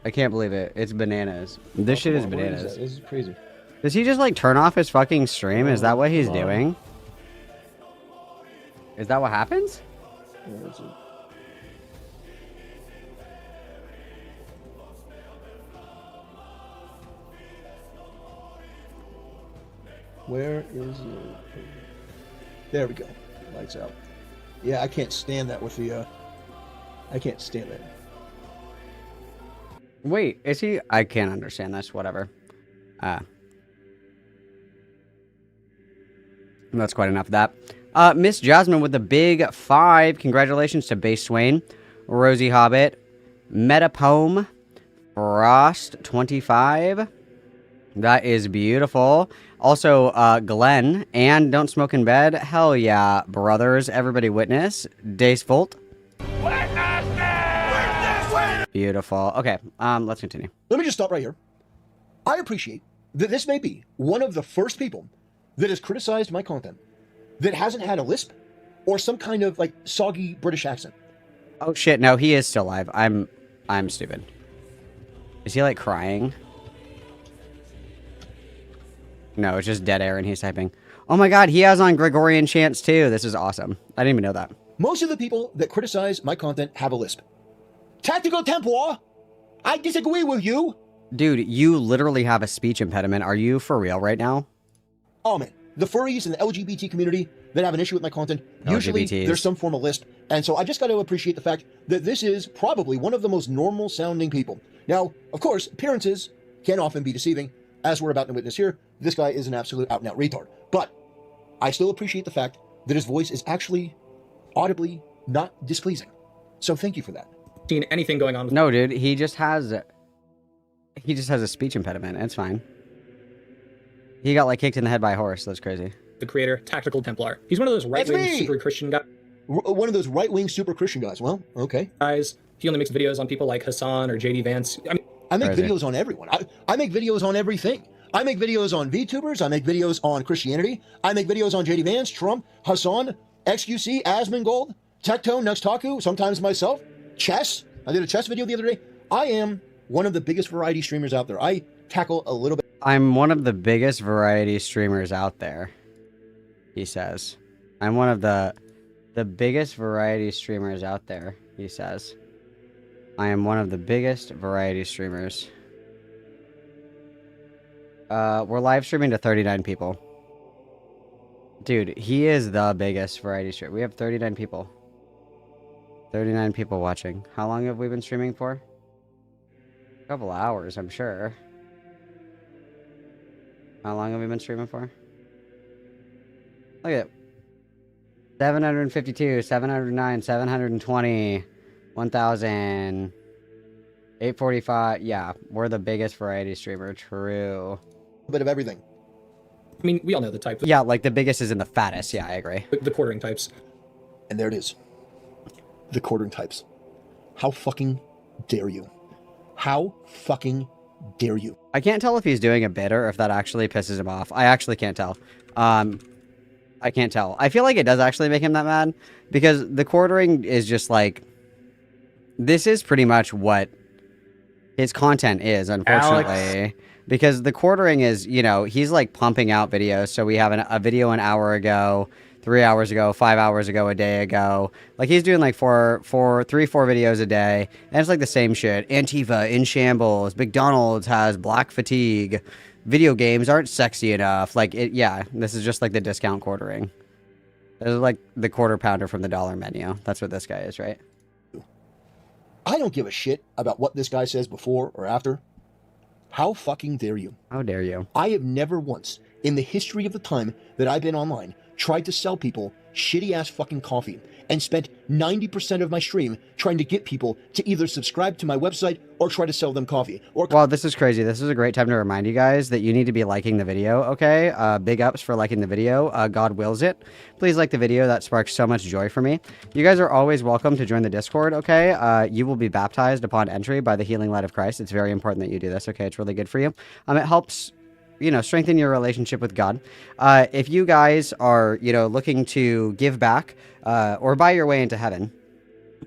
I can't believe it. It's bananas. This shit is bananas. This is crazy. Does he just like turn off his fucking stream? Is that what he's Come on. doing? Is that what happens? Where is it? Where is it? There we go. Lights out. Yeah, I can't stand that with the, I can't stand that. Wait, is he? I can't understand this. Whatever. That's quite enough of that. Miss Jasmine with the big 5. Congratulations to Base Swain, Rosie Hobbit, Metapome, Frost 25, That is beautiful. Also, Glenn and Don't Smoke in Bed. Hell yeah, brothers. Everybody witness. Dace Volt. Beautiful. Okay, let's continue. Let me just stop right here. I appreciate that this may be one of the first people that has criticized my content that hasn't had a lisp or some kind of like soggy British accent. Oh shit, no, he is still alive. I'm stupid. Is he like crying? No, it's just dead air and he's typing. Oh my god, he has on Gregorian chants too. This is awesome. I didn't even know that. Most of the people that criticize my content have a lisp. Tactical Templar, I disagree with you. Dude, you literally have a speech impediment. Are you for real right now? Oh man, the furries and the LGBT community that have an issue with my content, usually LGBTs. there's some form of lisp. And so I just got to appreciate the fact that this is probably one of the most normal sounding people. Now, of course, appearances can often be deceiving. As we're about to witness here, this guy is an absolute out and out retard. But I still appreciate the fact that his voice is actually audibly not displeasing. So thank you for that. Seen anything going on with No, dude, he just has a speech impediment. It's fine. He got like kicked in the head by a horse. That's crazy. the creator, Tactical Templar. He's one of those right-wing super Christian guys. One of those right-wing super Christian guys. Well, okay. He only makes videos on people like Hassan or JD Vance. I make videos on everyone. I make videos on everything. I make videos on VTubers. I make videos on Christianity. I make videos on JD Vance, Trump, Hassan, XQC, Asmongold, Tectone, Nuxtaku, sometimes myself, chess. I did a chess video the other day. I am one of the biggest variety streamers out there. I tackle a little bit. I'm one of the biggest variety streamers out there, he says. I'm one of the biggest variety streamers out there, he says. I am one of the biggest variety streamers. We're live streaming to 39 people. Dude, he is the biggest variety streamer. We have 39 people. 39 people watching. How long have we been streaming for? A couple hours, I'm sure. How long have we been streaming for? Look at it. 752, 709, 720, 1,000, 845. Yeah, we're the biggest variety streamer. True. A bit of everything. I mean, we all know the type. Yeah, like the biggest is in the fattest. Yeah, I agree. The quartering types. And there it is. The quartering types. How fucking dare you? How fucking dare you? I can't tell if he's doing a bit or if that actually pisses him off. I actually can't tell. I can't tell. I feel like it does actually make him that mad because the quartering is just like, this is pretty much what his content is, unfortunately. Alex. Because the quartering is, you know, he's like pumping out videos. So we have a video an hour ago, 3 hours ago, 5 hours ago, a day ago. Like he's doing like four videos a day. And it's like the same shit. Antifa in shambles. McDonald's has black fatigue. Video games aren't sexy enough. Like it, yeah, this is just like the discount quartering. This is like the quarter pounder from the dollar menu. That's what this guy is, right? I don't give a shit about what this guy says before or after. How fucking dare you? How dare you? I have never once, in the history of the time that I've been online, tried to sell people shitty-ass fucking coffee and spent 90% of my stream trying to get people to either subscribe to my website or try to sell them coffee. Or Wow, this is crazy. This is a great time to remind you guys that you need to be liking the video, okay? Big ups for liking the video. God wills it. Please like the video. That sparks so much joy for me. You guys are always welcome to join the Discord, okay? You will be baptized upon entry by the healing light of Christ. It's very important that you do this, okay? It's really good for you. It helps, you know, strengthen your relationship with God. If you guys are, you know, looking to give back or buy your way into heaven,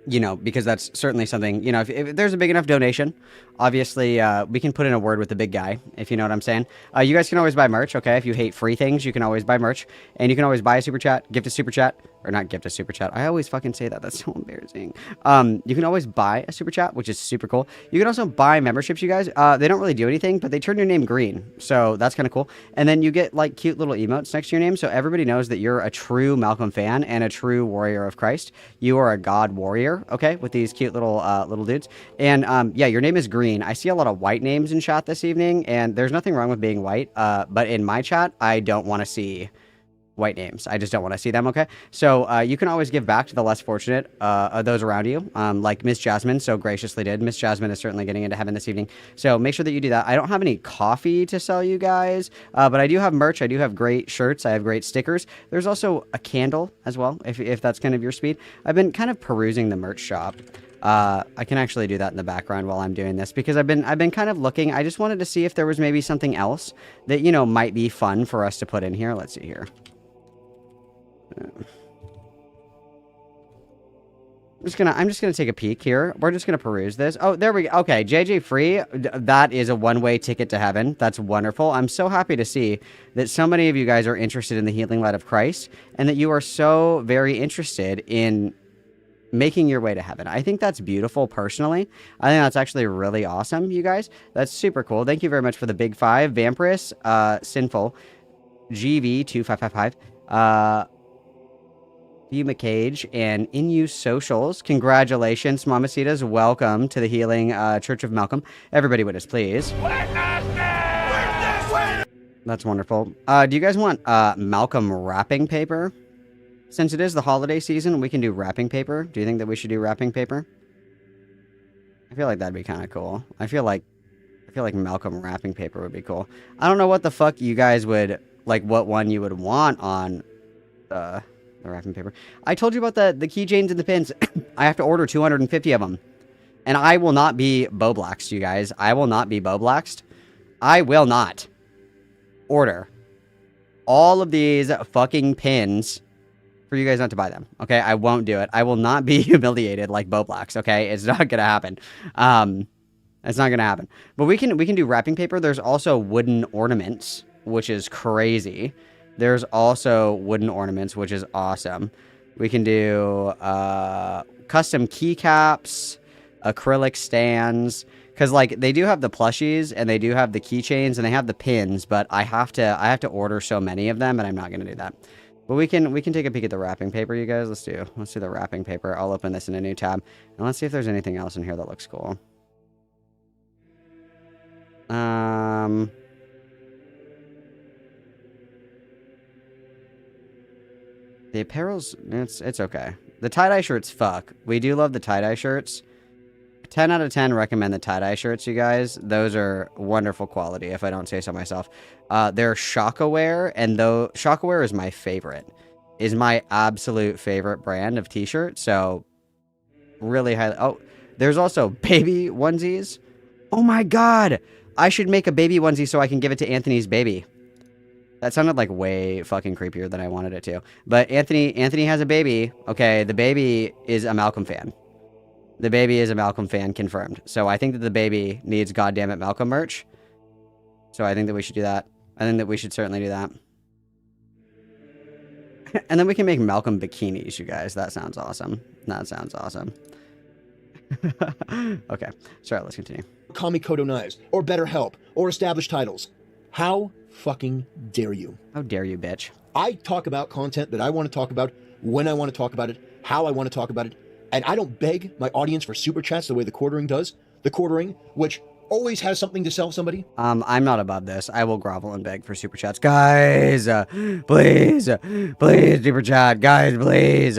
you know, because that's certainly something, you know, if there's a big enough donation, obviously we can put in a word with the big guy, if you know what I'm saying. You guys can always buy merch, okay? If you hate free things, you can always buy merch. And you can always buy a super chat, gift a super chat, or not gift a super chat. I always fucking say that. That's so embarrassing. You can always buy a super chat, which is super cool. You can also buy memberships, you guys. They don't really do anything, but they turn your name green. So that's kind of cool. And then you get like cute little emotes next to your name. So everybody knows that you're a true Malcolm fan and a true warrior of Christ. You are a God warrior, okay? With these cute little little dudes. And yeah, your name is green. I see a lot of white names in chat this evening, and there's nothing wrong with being white. But in my chat, I don't want to see white names. I just don't want to see them, okay? So you can always give back to the less fortunate of those around you, like Miss Jasmine so graciously did. Miss Jasmine is certainly getting into heaven this evening. So make sure that you do that. I don't have any coffee to sell you guys, but I do have merch. I do have great shirts. I have great stickers. There's also a candle as well, if that's kind of your speed. I've been kind of perusing the merch shop. I can actually do that in the background while I'm doing this because I've been kind of looking. I just wanted to see if there was maybe something else that, you know, might be fun for us to put in here. Let's see here. I'm just gonna take a peek here. We're just gonna peruse this. Oh, there we go. Okay, JJ Free. That is a one-way ticket to heaven. That's wonderful. I'm so happy to see that so many of you guys are interested in the healing light of Christ, and that you are so very interested in making your way to heaven. I think that's beautiful. Personally, I think that's actually really awesome. You guys, that's super cool. Thank you very much for the big 5, Vampirus, Sinful, GV2555. You McCage and In You Socials. Congratulations, Mamacitas. Welcome to the Healing Church of Malcolm. Everybody witness, please. That's wonderful. Do you guys want Malcolm wrapping paper? Since it is the holiday season, we can do wrapping paper. Do you think that we should do wrapping paper? I feel like that'd be kind of cool. I feel like Malcolm wrapping paper would be cool. I don't know what the fuck you guys would like. What one you would want on the wrapping paper? I told you about the keychains and the pins. I have to order 250 of them, and I will not be Boblaxed, you guys. I will not be Boblaxed. I will not order all of these fucking pins for you guys not to buy them. Okay, I won't do it. I will not be humiliated like Boblax. Okay, it's not gonna happen. It's not gonna happen. But we can do wrapping paper. There's also wooden ornaments, which is crazy. There's also wooden ornaments, which is awesome. We can do custom keycaps, acrylic stands, because like they do have the plushies and they do have the keychains and they have the pins, but I have to order so many of them, and I'm not gonna do that. But we can take a peek at the wrapping paper, you guys. Let's do the wrapping paper. I'll open this in a new tab, and let's see if there's anything else in here that looks cool. The apparel's, it's okay. The tie-dye shirts, fuck. We do love the tie-dye shirts. 10 out of 10 recommend the tie-dye shirts, you guys. Those are wonderful quality, if I don't say so myself. They're Shockaware, and though Shockaware is my favorite. Is my absolute favorite brand of t-shirt, so really highly... Oh, there's also baby onesies. Oh my god! I should make a baby onesie so I can give it to Anthony's baby. That sounded like way fucking creepier than I wanted it to. But Anthony has a baby. Okay, the baby is a Malcolm fan. The baby is a Malcolm fan, confirmed. So I think that the baby needs goddammit Malcolm merch. So I think that we should do that. I think that we should certainly do that. And then we can make Malcolm bikinis, you guys. That sounds awesome. That sounds awesome. Okay, sorry, let's continue. Kamikoto knives, or BetterHelp, or established titles. How fucking dare you? How dare you, bitch? I talk about content that I want to talk about, when I want to talk about it, how I want to talk about it, and I don't beg my audience for super chats the way the quartering does. The quartering, which always has something to sell somebody. I'm not above this. I will grovel and beg for super chats. Guys, please, please, super chat. Guys, please.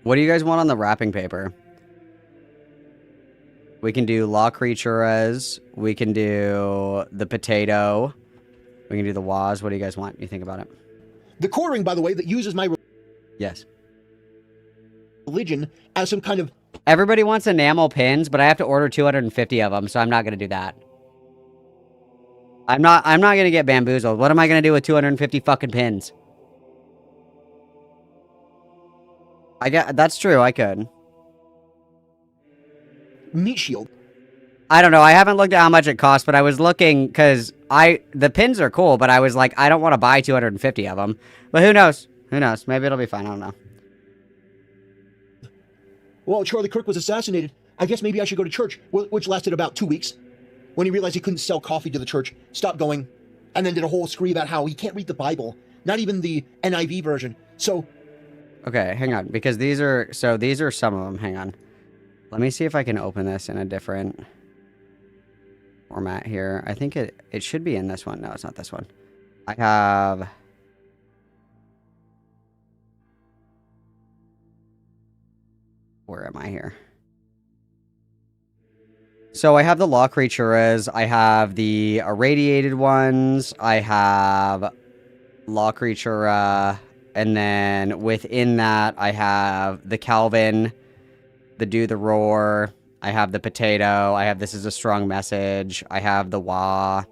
What do you guys want on the wrapping paper? We can do La Creaturas. We can do the potato. We can do the Waz. What do you guys want? You think about it? The quartering, by the way, that uses my yes religion as some kind of... Everybody wants enamel pins, but I have to order 250 of them, so I'm not going to do that. I'm not going to get bamboozled. What am I going to do with 250 fucking pins? That's true, I could. Meat shield. I don't know. I haven't looked at how much it costs, but I was looking because the pins are cool, but I was like, I don't want to buy 250 of them. But who knows? Who knows? Maybe it'll be fine. I don't know. Well, Charlie Kirk was assassinated. I guess maybe I should go to church, which lasted about 2 weeks. When he realized he couldn't sell coffee to the church, stopped going, and then did a whole scree about how he can't read the Bible, not even the NIV version. So... Okay, hang on, because these are some of them. Hang on. Let me see if I can open this in a different format here. I think it should be in this one. No, it's not this one. I have Where am I here? So I have the law creaturas, I have the irradiated ones, I have law creatura, and then within that I have the Calvin, the Do the Roar, I have the Potato, I have This Is a Strong Message, I have the Wah.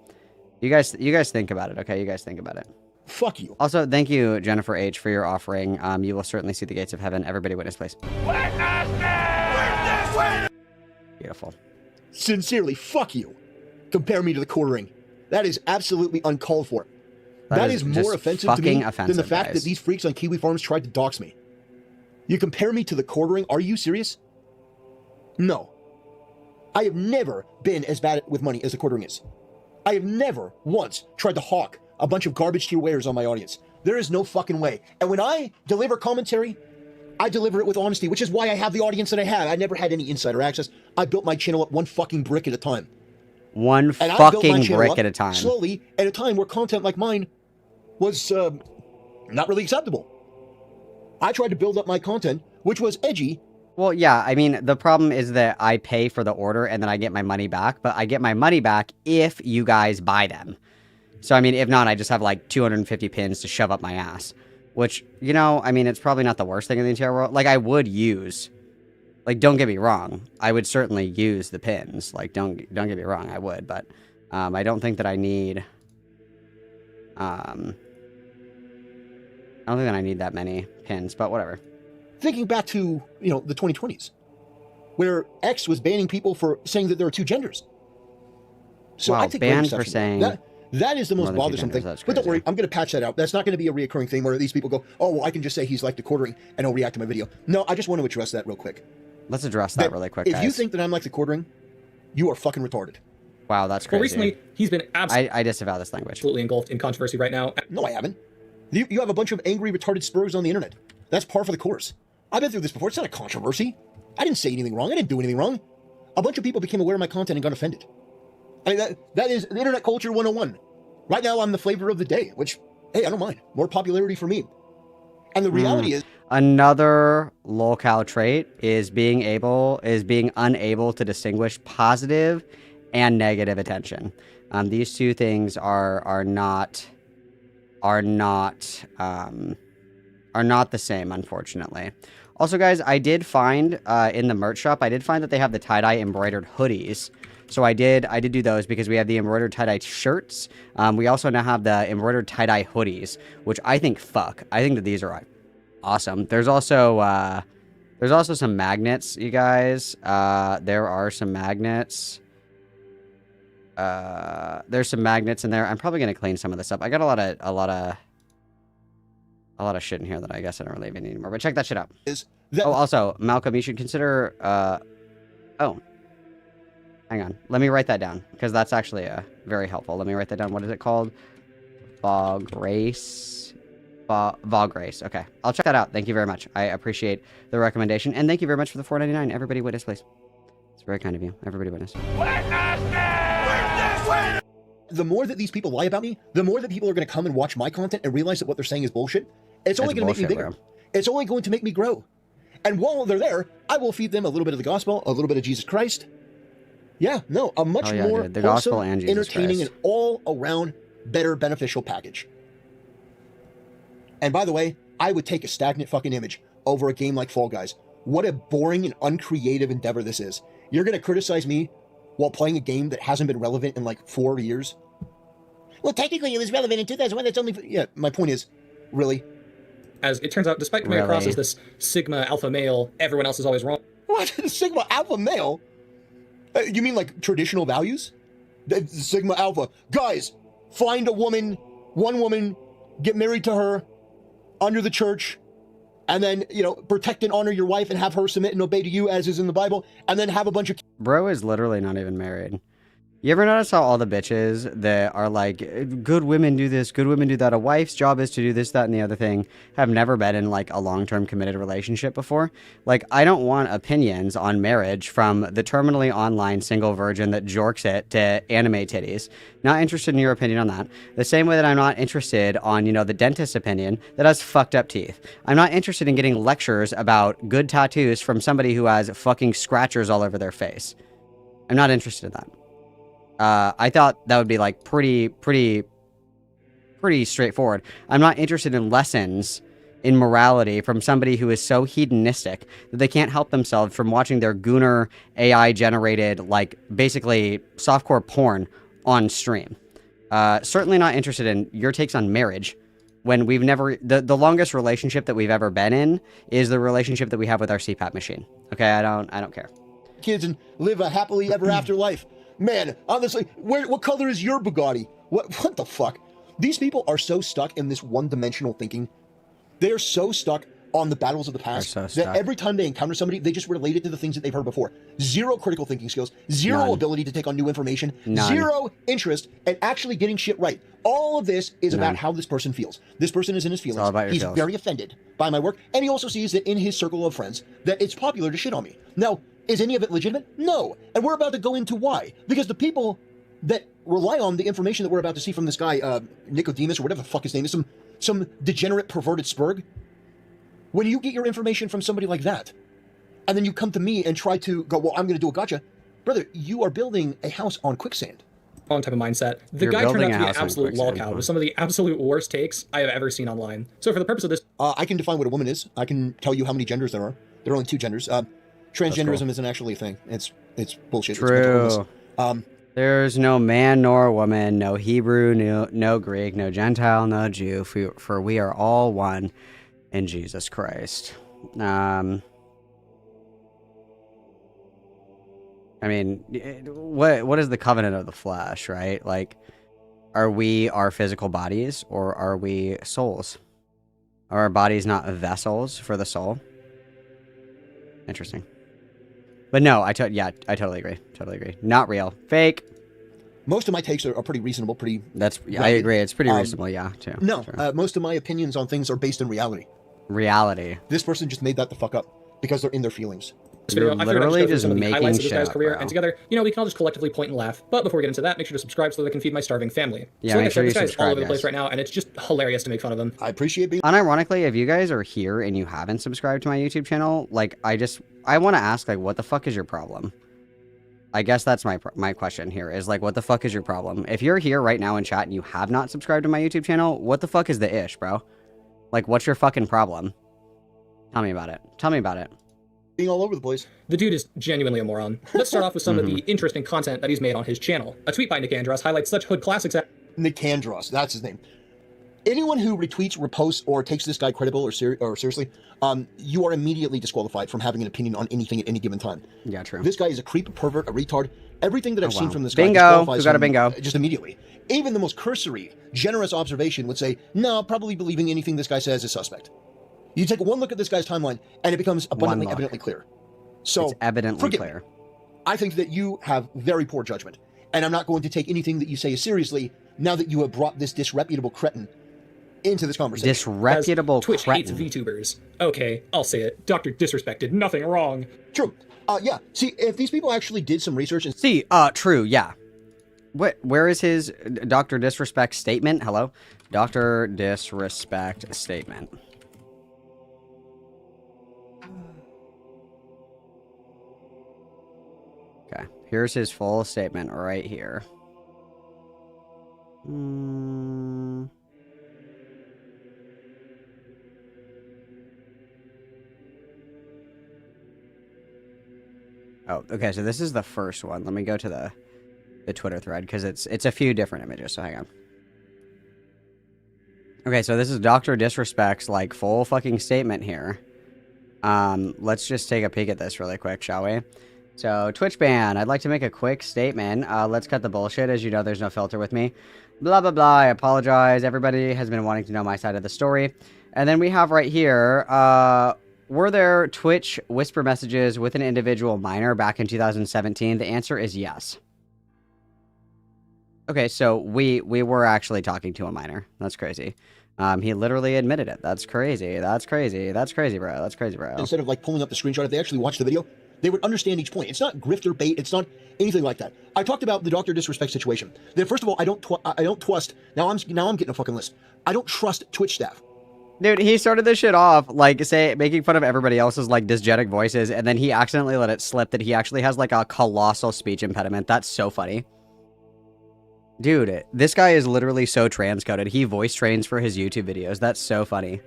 You guys think about it, okay? You guys think about it. Fuck you. Also, thank you, Jennifer H., for your offering. You will certainly see the gates of heaven. Everybody witness, please. Beautiful. Sincerely, fuck you. Compare me to the quartering. That is absolutely uncalled for. That is more just offensive to me fucking than offensive, the fact guys. that these freaks on Kiwi Farms tried to dox me. You compare me to the quartering? Are you serious? No. I have never been as bad with money as the quartering is. I have never once tried to hawk a bunch of garbage tier wares on my audience. There is no fucking way. And when I deliver commentary, I deliver it with honesty, which is why I have the audience that I have. I never had any insider access. I built my channel up one fucking brick at a time. One And I built my fucking channel brick up at a time. slowly, at a time where content like mine was not really acceptable. I tried to build up my content, which was edgy. Well, yeah, I mean, the problem is that I pay for the order and then I get my money back, but I get my money back if you guys buy them. So, I mean, if not, I just have like 250 pins to shove up my ass. Which, you know, I mean, it's probably not the worst thing in the entire world. Like, I would use, like, don't get me wrong, I would certainly use the pins. Like, don't get me wrong, I would, but I don't think that I need, I don't think that I need that many pins, but whatever. Thinking back to, you know, the 2020s, where X was banning people for saying that there are two genders. So Wow, I take great banned for exception to saying that is the more most than two bothersome genders, thing. that's But don't crazy. worry, I'm going to patch that out. That's not going to be a reoccurring thing where these people go, oh, well, I can just say he's like the quartering and he'll react to my video. No, I just want to address that real quick. Let's address that really quick, If guys. you think that I'm like the quartering, you are fucking retarded. Wow, that's crazy. Well, recently, he's been I disavow this language. absolutely engulfed in controversy right now. No, I haven't. You have a bunch of angry, retarded spurs on the internet. That's par for the course. I've been through this before. It's not a controversy. I didn't say anything wrong. I didn't do anything wrong. A bunch of people became aware of my content and got offended. I mean, that is the internet culture 101. Right now, I'm the flavor of the day, which, hey, I don't mind. More popularity for me. And the reality is... Another lolcow trait is being unable to distinguish positive and negative attention. These two things are not the same, unfortunately. Also, guys, I did find in the merch shop, I did find that they have the tie-dye embroidered hoodies. So I did do those because we have the embroidered tie-dye shirts. We also now have the embroidered tie-dye hoodies, which I think I think that these are awesome. There's also some magnets, you guys. There are some magnets. There's some magnets in there. I'm probably gonna clean some of this up. I got a lot of shit in here that I guess I don't really even need anymore. But check that shit out. Oh, also, Malcolm, you should consider. Oh, hang on. Let me write that down because that's actually very helpful. Let me write that down. What is it called? Fog race. Fog race. Okay, I'll check that out. Thank you very much. I appreciate the recommendation, and thank you very much for the $4.99. Everybody witness, please. It's very kind of you. Everybody witness. The more that these people lie about me, the more that people are going to come and watch my content and realize that what they're saying is bullshit. It's only going to make me bigger. Bro. It's only going to make me grow. And while they're there, I will feed them a little bit of the gospel, a little bit of Jesus Christ. Yeah, no, a much more dude, the gospel wholesome, and Jesus entertaining, Christ. and all-around better beneficial package. And by the way, I would take a stagnant fucking image over a game like Fall Guys. What a boring and uncreative endeavor this is. You're going to criticize me while playing a game that hasn't been relevant in like 4 years? Well, technically it was relevant in 2001. That's only... Yeah, my point is, really? As it turns out, despite coming across as this Sigma alpha male, everyone else is always wrong. What? Sigma alpha male? You mean like traditional values? Sigma alpha. Guys, find a woman, one woman, get married to her under the church, and then, you know, protect and honor your wife and have her submit and obey to you as is in the Bible, and then have a bunch of... Bro is literally not even married. You ever notice how all the bitches that are like, good women do this, good women do that, a wife's job is to do this, that, and the other thing, have never been in like a long-term committed relationship before? Like, I don't want opinions on marriage from the terminally online single virgin that jorks it to anime titties. Not interested in your opinion on that. The same way that I'm not interested on, you know, the dentist's opinion that has fucked up teeth. I'm not interested in getting lectures about good tattoos from somebody who has fucking scratchers all over their face. I'm not interested in that. I thought that would be like pretty straightforward. I'm not interested in lessons in morality from somebody who is so hedonistic that they can't help themselves from watching their Gooner AI generated, like basically softcore porn on stream. Certainly not interested in your takes on marriage when we've never, the longest relationship that we've ever been in is the relationship that we have with our CPAP machine. Okay. I don't care. Kids and live a happily ever after life. Man, honestly, what color is your Bugatti? What the fuck? These people are so stuck in this one-dimensional thinking. They are so stuck on the battles of the past that every time they encounter somebody, they just relate it to the things that they've heard before. Zero critical thinking skills, zero ability to take on new information, zero interest in actually getting shit right. All of this is about how this person feels. This person is in his feelings. He's very offended by my work, and he also sees that in his circle of friends that it's popular to shit on me. Now, is any of it legitimate? No. And we're about to go into why. Because the people that rely on the information that we're about to see from this guy, Nicodemus, or whatever the fuck his name is, some degenerate, perverted spurg, when you get your information from somebody like that, and then you come to me and try to go, well, I'm going to do a gotcha, brother, you are building a house on quicksand. Wrong type of mindset. The guy turned out to be an absolute lolcow with some of the absolute worst takes I have ever seen online. So for the purpose of this... I can define what a woman is. I can tell you how many genders there are. There are only 2 genders. Transgenderism isn't actually a thing. It's bullshit. True. There's no man nor woman, no Hebrew, no Greek, no Gentile, no Jew, for we are all one in Jesus Christ. I mean, what is the covenant of the flesh, right? Like, are we our physical bodies or are we souls? Are our bodies not vessels for the soul? Interesting. But no, I totally agree. Totally agree. Not real. Fake. Most of my takes are pretty reasonable, pretty... I agree. It's pretty reasonable, yeah, too. No, sure. Most of my opinions on things are based in reality. Reality. This person just made that the fuck up because they're in their feelings. Video, I literally just some of the highlights of this guy's career, and together, you know, we can all just collectively point and laugh. But before we get into that, make sure to subscribe so that I can feed my starving family. Yeah, so like make sure this you guy's subscribe, all over the place guys. right now, and it's just hilarious to make fun of him. I appreciate being... Unironically, if you guys are here and you haven't subscribed to my YouTube channel, like, I want to ask, like, what the fuck is your problem? I guess that's my question here, is, like, what the fuck is your problem? If you're here right now in chat and you have not subscribed to my YouTube channel, what the fuck is the ish, bro? Like, what's your fucking problem? Tell me about it. Tell me about it. Being all over the place. The dude is genuinely a moron. Let's start off with some of the interesting content that he's made on his channel. A tweet by Nick Andros highlights such hood classics as... Nick Andros, that's his name. Anyone who retweets, reposts, or takes this guy credible or seriously, you are immediately disqualified from having an opinion on anything at any given time. Yeah, true. This guy is a creep, a pervert, a retard. Everything that I've seen from this guy disqualifies we got a him bingo. Just immediately. Even the most cursory, generous observation would say, no, probably believing anything this guy says is suspect. You take one look at this guy's timeline, and it becomes abundantly, evidently clear. So, it's evidently clear. I think that you have very poor judgment, and I'm not going to take anything that you say seriously now that you have brought this disreputable cretin into this conversation. Disreputable Twitch cretin. hates VTubers. Okay, I'll say it. Dr. Disrespect did nothing wrong. True. Yeah. See, if these people actually did some research and... True, yeah. Where is his Dr. Disrespect statement? Hello? Dr. Disrespect statement. Okay, here's his full statement right here. Oh, okay, so this is the first one. Let me go to the Twitter thread, because it's a few different images, so hang on. Okay, so this is Dr. Disrespect's, like, full fucking statement here. Let's just take a peek at this really quick, shall we? So, Twitch ban, I'd like to make a quick statement. Let's cut the bullshit. As you know, there's no filter with me. Blah, blah, blah. I apologize. Everybody has been wanting to know my side of the story. And then we have right here, were there Twitch whisper messages with an individual minor back in 2017? The answer is yes. Okay, so we were actually talking to a minor. That's crazy. He literally admitted it. That's crazy. That's crazy. That's crazy, bro. That's crazy, bro. Instead of like pulling up the screenshot, if they actually watch the video, they would understand each point. It's not grifter bait. It's not anything like that. I talked about the Dr. Disrespect situation. Then first of all, I don't trust. Now I'm getting a fucking list. I don't trust Twitch staff. Dude, he started this shit off, like, making fun of everybody else's, like, dysgenic voices, and then he accidentally let it slip that he actually has, like, a colossal speech impediment. That's so funny. Dude, this guy is literally so transcoded. He voice trains for his YouTube videos. That's so funny.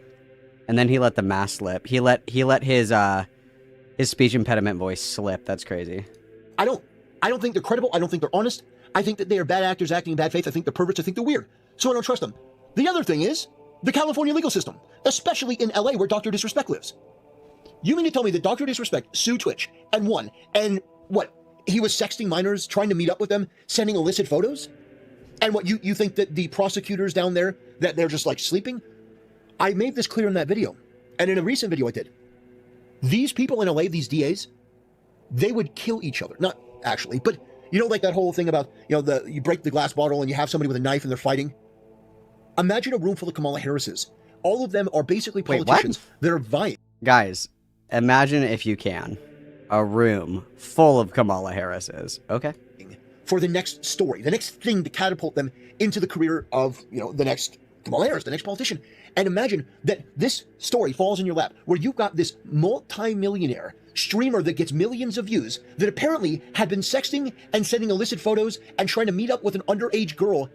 And then he let the mask slip. He let his speech impediment voice slip. That's crazy. I don't think they're credible. I don't think they're honest. I think that they are bad actors acting in bad faith. I think they're perverts. I think they're weird. So I don't trust them. The other thing is the California legal system, especially in LA where Dr. Disrespect lives. You mean to tell me that Dr. Disrespect sued Twitch and won, and what, he was sexting minors, trying to meet up with them, sending illicit photos? And what, you think that the prosecutors down there, that they're just like sleeping? I made this clear in that video, and in a recent video I did. These people in LA, these DAs, they would kill each other. Not actually, but you know, like that whole thing about, you know, you break the glass bottle and you have somebody with a knife and they're fighting. Imagine a room full of Kamala Harrises. All of them are basically politicians that are vying. Guys, imagine if you can, a room full of Kamala Harrises. Okay. For the next story, the next thing to catapult them into the career of, you know, the next Kamala Harris, the next politician. And imagine that this story falls in your lap, where you've got this multi-millionaire streamer that gets millions of views that apparently had been sexting and sending illicit photos and trying to meet up with an underage girl.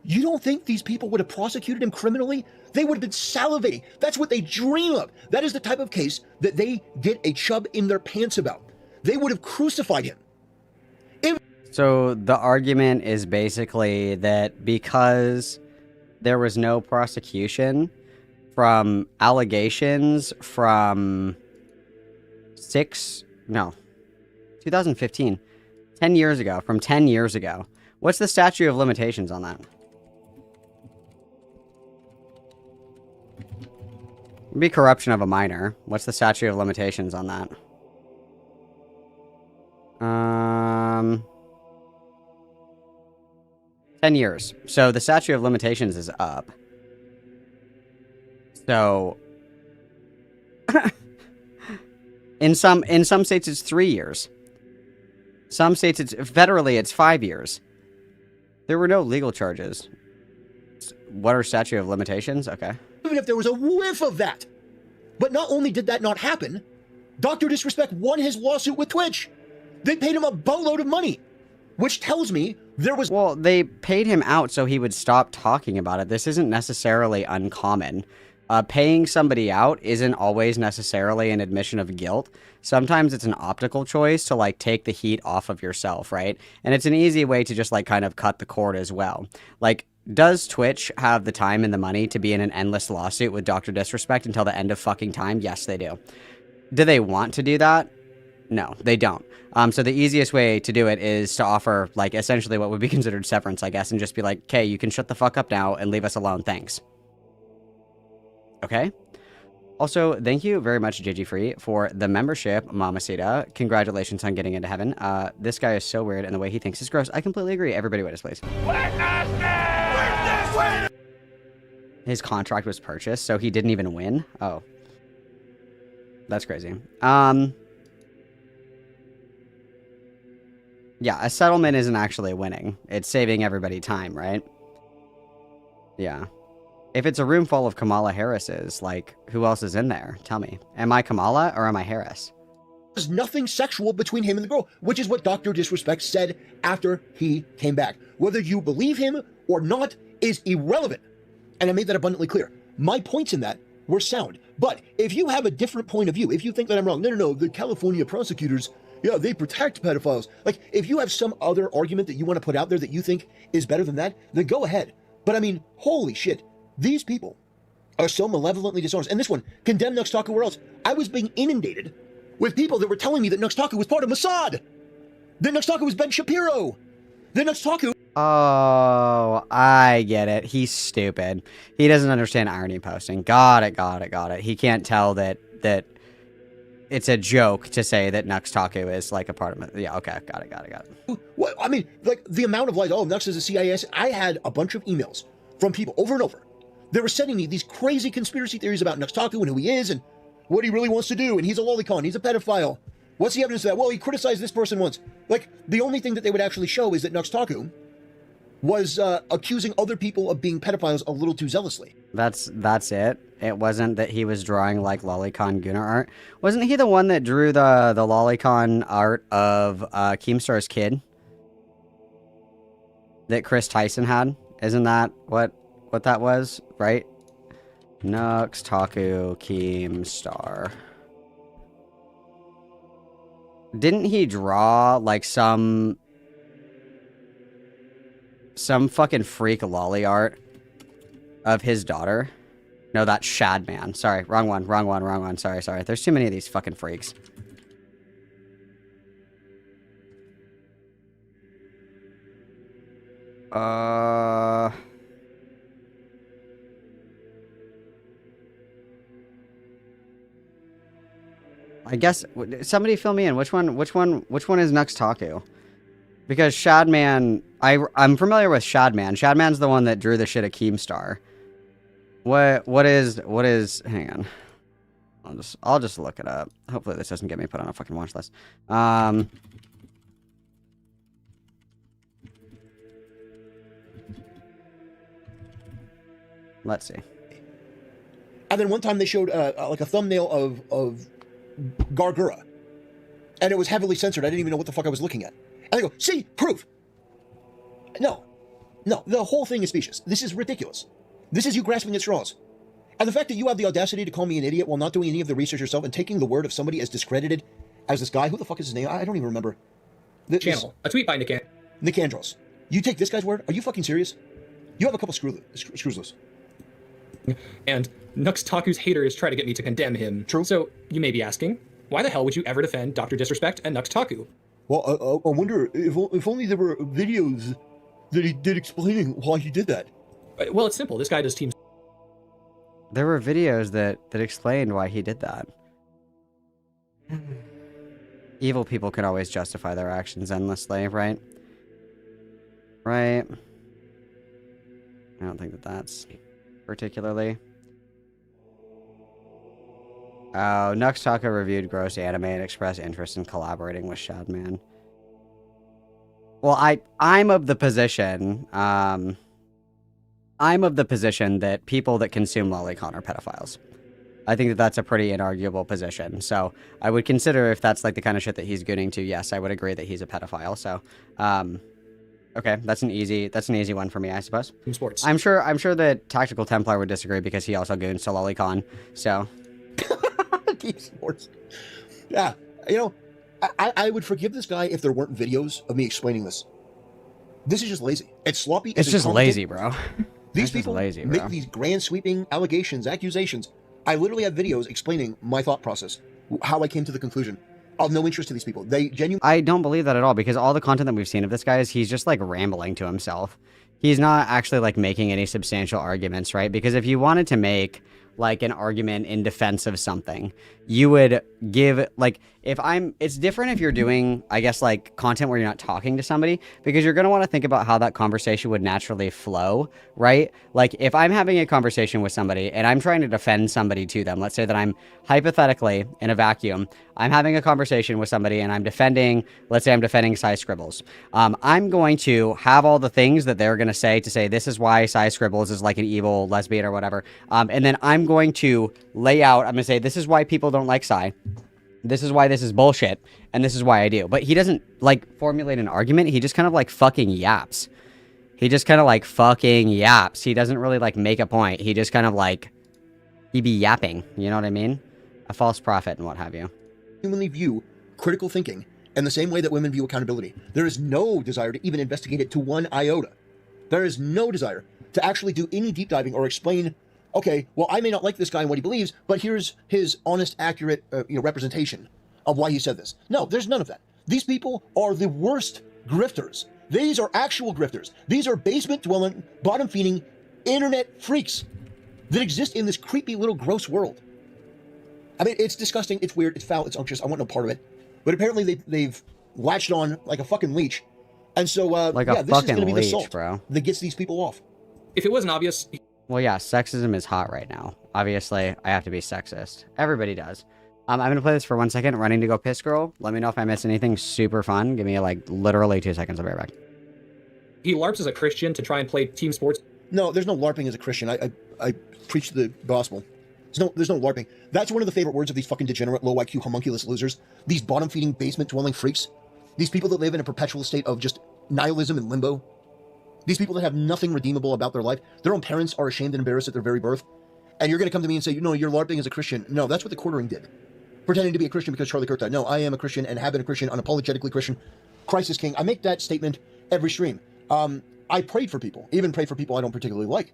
You don't think these people would have prosecuted him criminally? They would have been salivating. That's what they dream of. That is the type of case that they get a chub in their pants about. They would have crucified him. So the argument is basically that because there was no prosecution from allegations from 2015, 10 years ago, from 10 years ago. What's the statute of limitations on that? It'd be corruption of a minor. What's the statute of limitations on that? 10 years. So the statute of limitations is up. So in some states it's 3 years. Some states federally it's 5 years. There were no legal charges. What are statute of limitations? Okay. Even if there was a whiff of that. But not only did that not happen, Dr. Disrespect won his lawsuit with Twitch. They paid him a boatload of money, which tells me there was... Well, they paid him out so he would stop talking about it. This isn't necessarily uncommon. Paying somebody out isn't always necessarily an admission of guilt. Sometimes it's an optical choice to, like, take the heat off of yourself, right? And it's an easy way to just, like, kind of cut the cord as well. Like, does Twitch have the time and the money to be in an endless lawsuit with Dr. Disrespect until the end of fucking time? Yes, they do. Do they want to do that? No, they don't. So the easiest way to do it is to offer, like, essentially what would be considered severance, I guess, and just be like, okay, you can shut the fuck up now and leave us alone, thanks. Okay? Also, thank you very much, JG for the membership, Mamacita. Congratulations on getting into heaven. This guy is so weird, and the way he thinks is gross. I completely agree. Everybody witness, please. His contract was purchased, so he didn't even win? Oh. That's crazy. Yeah, a settlement isn't actually winning. It's saving everybody time, right? Yeah. If it's a room full of Kamala Harrises, like, who else is in there? Tell me. Am I Kamala or am I Harris? There's nothing sexual between him and the girl, which is what Dr. Disrespect said after he came back. Whether you believe him or not is irrelevant. And I made that abundantly clear. My points in that were sound. But if you have a different point of view, if you think that I'm wrong, no, the California prosecutors, yeah, they protect pedophiles. Like, if you have some other argument that you want to put out there that you think is better than that, then go ahead. But I mean, holy shit. These people are so malevolently dishonest. And this one, condemn Nuxtaku or else. I was being inundated with people that were telling me that Nuxtaku was part of Mossad. That Nuxtaku was Ben Shapiro. That Nuxtaku... Oh, I get it. He's stupid. He doesn't understand irony posting. Got it. He can't tell that it's a joke to say that Nux Taku is like a part of it. Yeah, okay, got it. What I mean, like the amount of like, oh, Nux is a CIA. I had a bunch of emails from people over and over. They were sending me these crazy conspiracy theories about Nux Taku and who he is and what he really wants to do. And he's a lolicon. He's a pedophile. What's the evidence of that? Well, he criticized this person once. Like, the only thing that they would actually show is that Nux Taku was accusing other people of being pedophiles a little too zealously. That's it. It wasn't that he was drawing like lolicon Gunnar art. Wasn't he the one that drew the lolicon art of Keemstar's kid that Chris Tyson had? Isn't that what that was? Right? Nux Taku Keemstar. Didn't he draw like some fucking freak lolly art of his daughter? No, that's Shadman. Sorry, wrong one. Sorry. There's too many of these fucking freaks. I guess somebody fill me in. Which one is Nux Taku? Because Shadman, I'm familiar with Shadman. Shadman's the one that drew the shit at Keemstar. What is? Hang on. I'll just look it up. Hopefully this doesn't get me put on a fucking watch list. Let's see. And then one time they showed like a thumbnail of Gargura, and it was heavily censored. I didn't even know what the fuck I was looking at. And they go, see, proof. No, the whole thing is specious. This is ridiculous. This is you grasping at straws. And the fact that you have the audacity to call me an idiot while not doing any of the research yourself and taking the word of somebody as discredited as this guy, who the fuck is his name? I don't even remember. Channel. A tweet by Nick Andros. You take this guy's word? Are you fucking serious? You have a couple screws loose. And Nux Taku's haters try to get me to condemn him. True. So you may be asking, why the hell would you ever defend Dr. Disrespect and Nux Taku? Well, I wonder if only there were videos that he did explaining why he did that. Well, it's simple. This guy does teams. There were videos that explained why he did that. Evil people can always justify their actions endlessly, right? Right. I don't think that's particularly. Oh, Nux Taku reviewed gross anime and expressed interest in collaborating with Shadman. Well, I'm of the position, that people that consume lolicon are pedophiles. I think that that's a pretty inarguable position. So I would consider, if that's like the kind of shit that he's gooning to, yes, I would agree that he's a pedophile. So, okay, that's an easy one for me, I suppose. In sports. I'm sure that Tactical Templar would disagree because he also goons to lolicon. So. Team sports. Yeah, you know, I would forgive this guy if there weren't videos of me explaining this. This is just lazy. It's sloppy. It's just lazy, bro. These people make these grand sweeping allegations, accusations. I literally have videos explaining my thought process, how I came to the conclusion. Of no interest to these people. They genuinely. I don't believe that at all, because all the content that we've seen of this guy is he's just like rambling to himself. He's not actually like making any substantial arguments, right? Because if you wanted to make like an argument in defense of something, you would give like, it's different if you're doing, I guess, like content where you're not talking to somebody, because you're going to want to think about how that conversation would naturally flow, right? Like if I'm having a conversation with somebody and I'm trying to defend somebody to them, let's say that I'm hypothetically in a vacuum, I'm having a conversation with somebody and let's say I'm defending Cy Scribbles. I'm going to have all the things that they're going to say this is why Cy Scribbles is like an evil lesbian or whatever. And then I'm going to lay out, I'm going to say, this is why people don't like Cy. This is why this is bullshit, and this is why I do. But he doesn't, like, formulate an argument. He just kind of, like, fucking yaps. He just kind of, like, fucking yaps. He doesn't really, like, make a point. He just kind of, like, he be yapping. You know what I mean? A false prophet and what have you. Humanly view critical thinking in the same way that women view accountability. There is no desire to even investigate it to one iota. There is no desire to actually do any deep diving or explain, okay, well, I may not like this guy and what he believes, but here's his honest, accurate representation of why he said this. No, there's none of that. These people are the worst grifters. These are actual grifters. These are basement-dwelling, bottom-feeding, internet freaks that exist in this creepy little gross world. I mean, it's disgusting, it's weird, it's foul, it's unctuous, I want no part of it. But apparently they've latched on like a fucking leech. And so, Like yeah, a this is fucking going to be the leech, salt bro. that gets these people off. If it wasn't obvious... Well, yeah, sexism is hot right now. Obviously, I have to be sexist. Everybody does. I'm going to play this for 1 second, running to go piss, girl. Let me know if I miss anything super fun. Give me, like, literally 2 seconds. I'll be right back. He LARPs as a Christian to try and play team sports. No, there's no LARPing as a Christian. I preach the gospel. There's no LARPing. That's one of the favorite words of these fucking degenerate, low IQ, homunculus losers. These bottom-feeding, basement-dwelling freaks. These people that live in a perpetual state of just nihilism and limbo. These people that have nothing redeemable about their life. Their own parents are ashamed and embarrassed at their very birth. And you're going to come to me and say, you know, you're LARPing as a Christian. No, that's what the quartering did. Pretending to be a Christian because Charlie Kirk died. No, I am a Christian and have been a Christian, unapologetically Christian. Christ is king. I make that statement every stream. I prayed for people, even prayed for people I don't particularly like.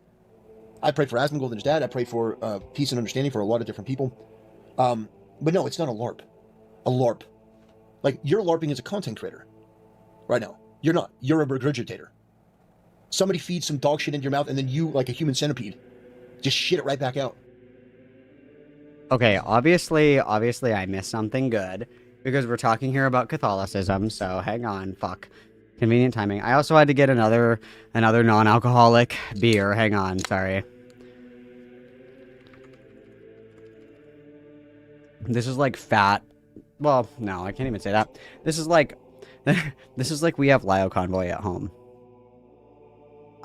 I prayed for Asmongold and his dad. I prayed for peace and understanding for a lot of different people. But no, it's not a LARP. A LARP. Like, you're LARPing as a content creator right now. You're not. You're a regurgitator. Somebody feeds some dog shit into your mouth, and then you, like a human centipede, just shit it right back out. Okay, obviously I missed something good, because we're talking here about Catholicism, so hang on, fuck. Convenient timing. I also had to get another non-alcoholic beer. Hang on, sorry. This is like fat. Well, no, I can't even say that. This is like we have Lio Convoy at home.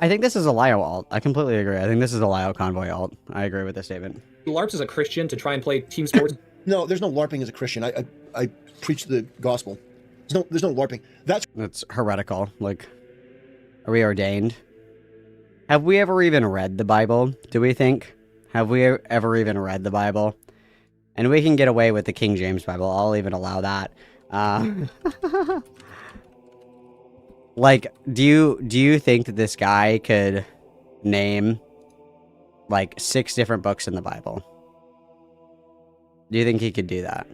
I think this is a Lio alt. I completely agree. I think this is a Lio Convoy alt. I agree with this statement. He LARPs as a Christian to try and play team sports. No, there's no LARPing as a Christian. I preach the gospel. There's no LARPing. That's heretical. Like, are we ordained? Have we ever even read the Bible? Do we think? Have we ever even read the Bible? And we can get away with the King James Bible. I'll even allow that. Like, do you think that this guy could name like 6 different books in the Bible? Do you think he could do that?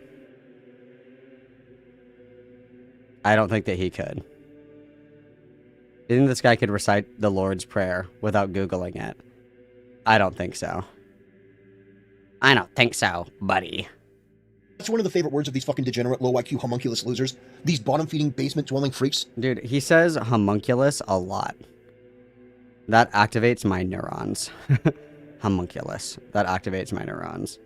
I don't think that he could. Do you think this guy could recite the Lord's Prayer without Googling it? I don't think so. I don't think so, buddy. That's one of the favorite words of these fucking degenerate, low IQ, homunculus losers. These bottom-feeding, basement-dwelling freaks. Dude, he says homunculus a lot. That activates my neurons. Homunculus. That activates my neurons.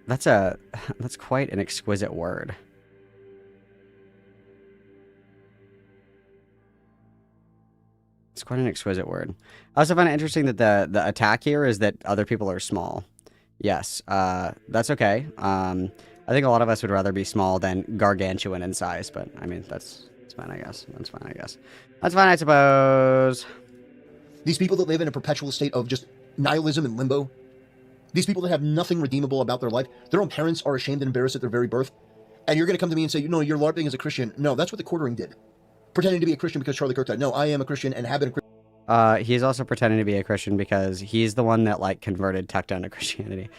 That's quite an exquisite word. It's quite an exquisite word. I also find it interesting that the attack here is that other people are small. Yes, that's okay. I think a lot of us would rather be small than gargantuan in size, but I mean, that's fine, I guess. That's fine, I guess. That's fine, I suppose. These people that live in a perpetual state of just nihilism and limbo. These people that have nothing redeemable about their life. Their own parents are ashamed and embarrassed at their very birth. And you're going to come to me and say, you know, you're LARPing as a Christian. No, that's what the quartering did. Pretending to be a Christian because Charlie Kirk died. No, I am a Christian and have been a Christian. He's also pretending to be a Christian because he's the one that, like, converted Tecton to Christianity.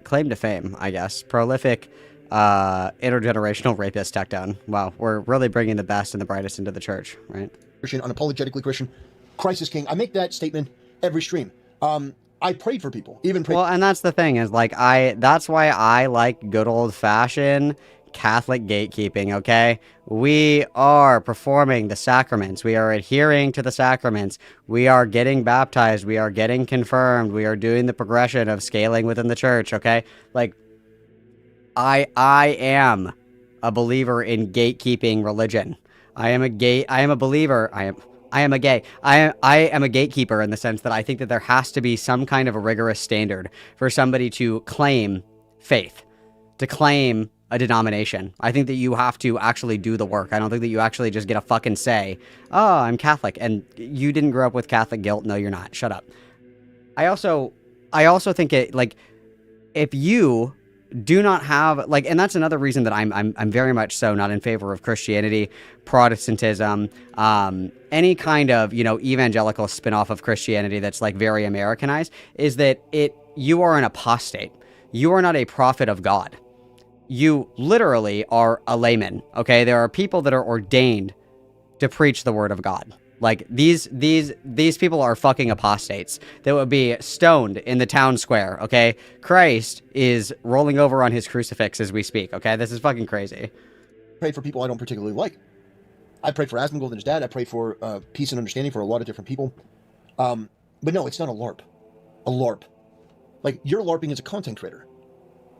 Claim to fame, I guess. Prolific, intergenerational rapist Tecton. Wow, we're really bringing the best and the brightest into the church, right? Christian, unapologetically Christian. Christ is king. I make that statement every stream. I prayed for people, even prayed. Well, and that's the thing is, like, that's why I like good old-fashioned Catholic gatekeeping, okay? We are performing the sacraments. We are adhering to the sacraments. We are getting baptized. We are getting confirmed. We are doing the progression of scaling within the church, okay? Like, I am a believer in gatekeeping religion. I am a believer. I am a gay. I am a gatekeeper in the sense that I think that there has to be some kind of a rigorous standard for somebody to claim faith, to claim a denomination. I think that you have to actually do the work. I don't think that you actually just get a fucking say, oh, I'm Catholic, and you didn't grow up with Catholic guilt. No, you're not. Shut up. I also think it, like, if you do not have, like, and that's another reason that I'm very much so not in favor of Christianity, Protestantism, any kind of, you know, evangelical spin-off of Christianity that's, like, very Americanized, is that you are an apostate. You are not a prophet of God. You literally are a layman, okay? There are people that are ordained to preach the word of God. Like, these people are fucking apostates that would be stoned in the town square, okay? Christ is rolling over on his crucifix as we speak, okay? This is fucking crazy. Pray for people I don't particularly like. I prayed for Asmongold and his dad. I pray for peace and understanding for a lot of different people. But no, it's not a LARP. A LARP. Like, you're LARPing as a content creator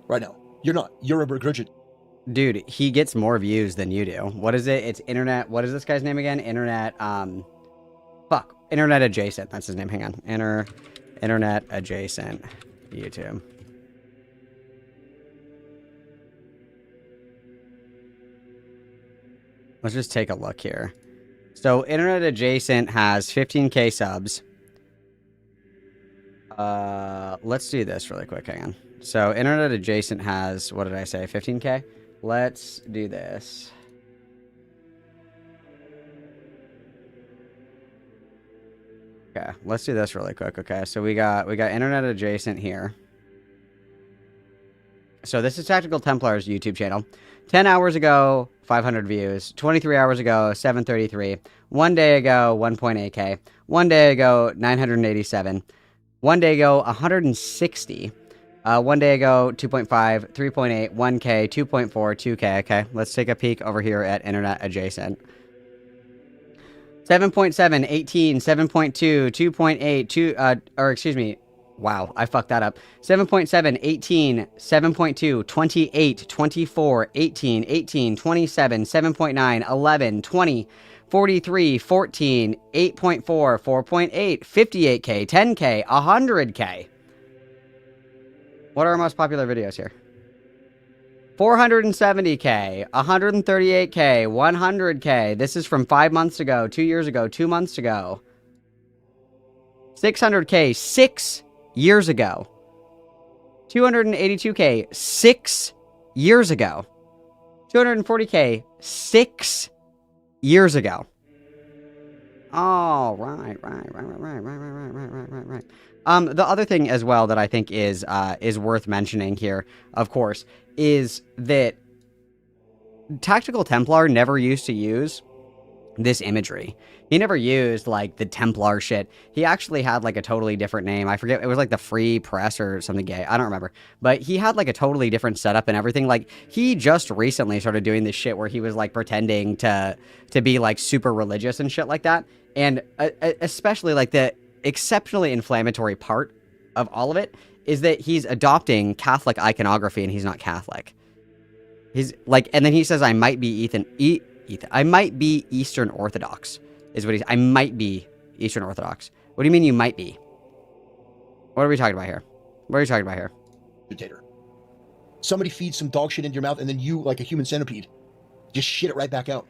right now. You're not. You're a regurgitator. Dude, he gets more views than you do. What is it? It's internet. What is this guy's name again? Internet. Fuck. Internet adjacent. That's his name. Hang on. Internet adjacent. YouTube. Let's just take a look here. So, internet adjacent has 15K subs. Let's do this really quick. Hang on. So, internet adjacent has, what did I say? 15K? Let's do this. Okay, let's do this really quick. Okay, so we got internet adjacent here. So this is Tactical Templar's YouTube channel. 10 hours ago, 500 views. 23 hours ago, 733. 1 day ago, 1.8K. 1 day ago, 987. 1 day ago, 160. 1 day ago, 2.5, 3.8, 1K, 2.4, 2K. Okay, let's take a peek over here at internet adjacent. 7.7, 18, 7.2, 2.8, or excuse me. Wow, I fucked that up. 7.7, 18, 7.2, 28, 24, 18, 18, 27, 7.9, 11, 20, 43, 14, 8.4, 4.8, 58K, 10K, 100K. What are our most popular videos here? 470K, 138K, 100K. This is from 5 months ago, 2 years ago, 2 months ago. 600K, 6 years ago. 282K, 6 years ago. 240K, 6 years ago. Oh, right. The other thing as well that I think is worth mentioning here, of course, is that Tactical Templar never used to use this imagery. He never used, like, the Templar shit. He actually had, like, a totally different name. I forget. It was, like, the Free Press or something gay. I don't remember. But he had, like, a totally different setup and everything. Like, he just recently started doing this shit where he was, like, pretending to be, like, super religious and shit like that. And especially, like, the exceptionally inflammatory part of all of it is that he's adopting Catholic iconography and he's not Catholic. He's, like, and then he says, I might be I might be Eastern Orthodox, is what I might be Eastern Orthodox. What do you mean you might be? What are we talking about here? What are you talking about here? Dictator. Somebody feeds some dog shit into your mouth and then you, like a human centipede, just shit it right back out.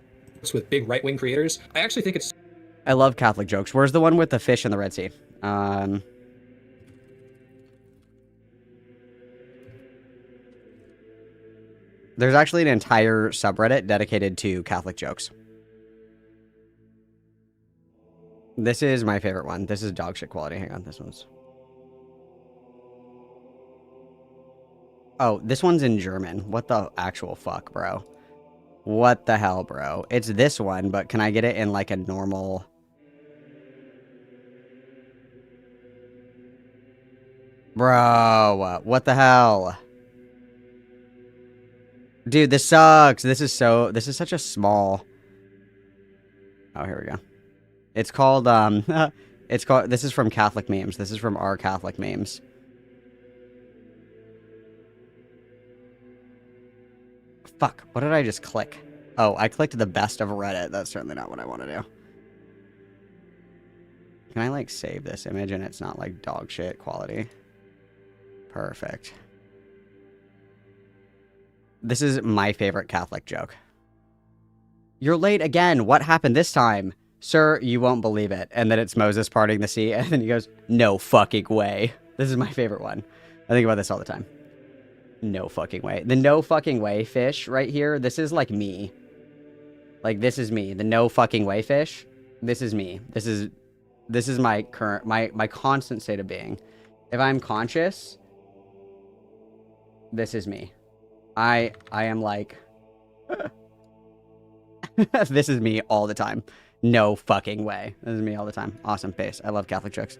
With big right-wing creators, I actually think it's... I love Catholic jokes. Where's the one with the fish in the Red Sea? There's actually an entire subreddit dedicated to Catholic jokes. This is my favorite one. This is dog shit quality. Hang on, this one's... Oh, this one's in German. What the actual fuck, bro? What the hell, bro? It's this one, but can I get it in, like, a normal... Bro, what the hell? Dude, this sucks. This is such a small... Oh, here we go. It's called, this is from Catholic Memes. This is from our Catholic Memes. Fuck, what did I just click? Oh, I clicked the best of Reddit. That's certainly not what I want to do. Can I, like, save this image and it's not, like, dog shit quality? Perfect. This is my favorite Catholic joke. You're late again. What happened this time? Sir, you won't believe it. And then it's Moses parting the sea. And then he goes, no fucking way. This is my favorite one. I think about this all the time. No fucking way. The no fucking way fish right here. This is like me. Like, this is me. The no fucking way fish. This is me. This is my current, my constant state of being. If I'm conscious, this is me. I am like, this is me all the time. No fucking way. This is me all the time. Awesome face. I love Catholic jokes.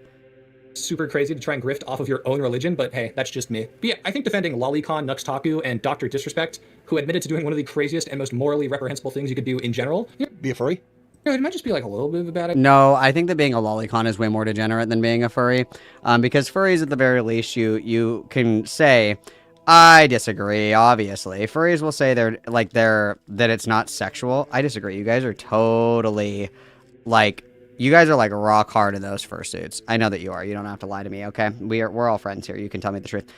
Super crazy to try and grift off of your own religion, but hey, that's just me. But yeah, I think defending Lolicon, Nuxtaku, and Dr. Disrespect, who admitted to doing one of the craziest and most morally reprehensible things you could do in general. Be a furry? Yeah, it might just be like a little bit of a bad idea. No, I think that being a lolicon is way more degenerate than being a furry, because furries, at the very least, you can say, I disagree. Obviously, furries will say that it's not sexual. I disagree. You guys are totally like. You guys are like rock hard in those fursuits. I know that you are. You don't have to lie to me, okay? We're all friends here. You can tell me the truth.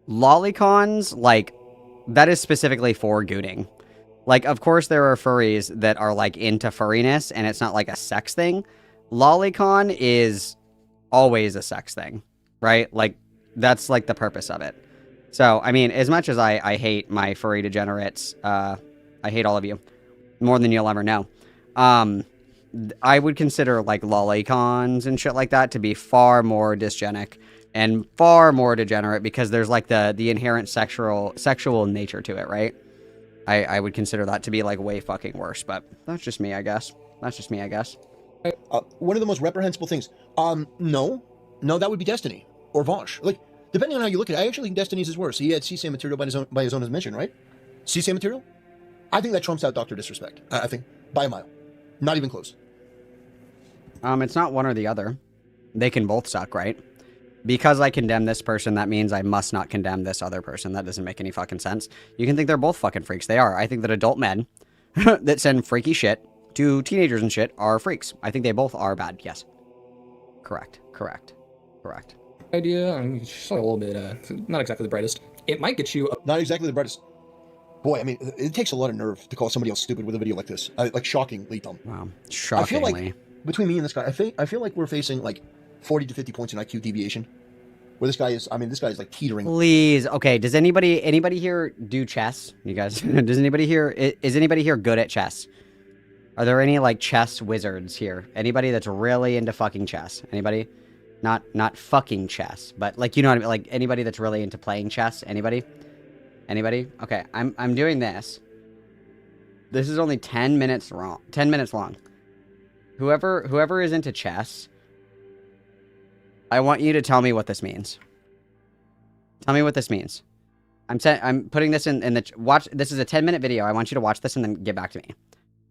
Lolicons, like, that is specifically for gooning. Like, of course there are furries that are like into furriness and it's not like a sex thing. Lolicon is always a sex thing, right? Like, that's like the purpose of it. So, I mean, as much as I hate my furry degenerates, I hate all of you more than you'll ever know. I would consider like lolicons and shit like that to be far more dysgenic and far more degenerate because there's like the inherent sexual nature to it, right? I would consider that to be like way fucking worse, but that's just me, I guess. One of the most reprehensible things. No, that would be Destiny or Vosh. Like, depending on how you look at it, I actually think Destiny's is worse. He had CSAM material by his own admission, right? CSAM material? I think that trumps out Dr. Disrespect. I think by a mile. Not even close. It's not one or the other. They can both suck, right? Because I condemn this person, that means I must not condemn this other person. That doesn't make any fucking sense. You can think they're both fucking freaks. They are. I think that adult men that send freaky shit to teenagers and shit are freaks. I think they both are bad. Yes. Correct. Idea. I mean, just like a little bit, not exactly the brightest. It might get you. Not exactly the brightest. Boy, I mean, it takes a lot of nerve to call somebody else stupid with a video like this. Like, shockingly dumb. Wow. Shockingly. I feel like, between me and this guy, I feel like we're facing, like, 40 to 50 points in IQ deviation. Where this guy is, like, teetering. Please. Okay, does anybody here do chess? You guys, is anybody here good at chess? Are there any, like, chess wizards here? Anybody that's really into fucking chess? Anybody? Not fucking chess, but, like, you know what I mean? Like, anybody that's really into playing chess? Anybody? Okay, I'm doing this. This is only 10 minutes long. Whoever is into chess, I want you to tell me what this means. Tell me what this means. I'm putting this in the watch. This is a 10-minute video. I want you to watch this and then get back to me.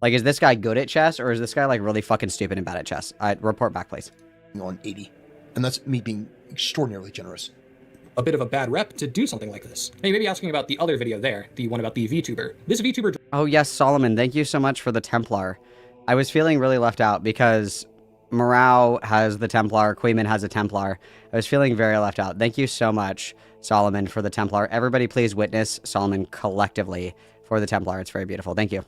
Like, is this guy good at chess or is this guy like really fucking stupid and bad at chess? Report back, please. On 80, and that's me being extraordinarily generous. A bit of a bad rep to do something like this. Hey, maybe asking about the other video there, the one about the VTuber. This VTuber. Oh yes, Solomon. Thank you so much for the Templar. I was feeling really left out because Morau has the Templar, Queeman has a Templar. I was feeling very left out. Thank you so much, Solomon, for the Templar. Everybody please witness Solomon collectively for the Templar. It's very beautiful. Thank you.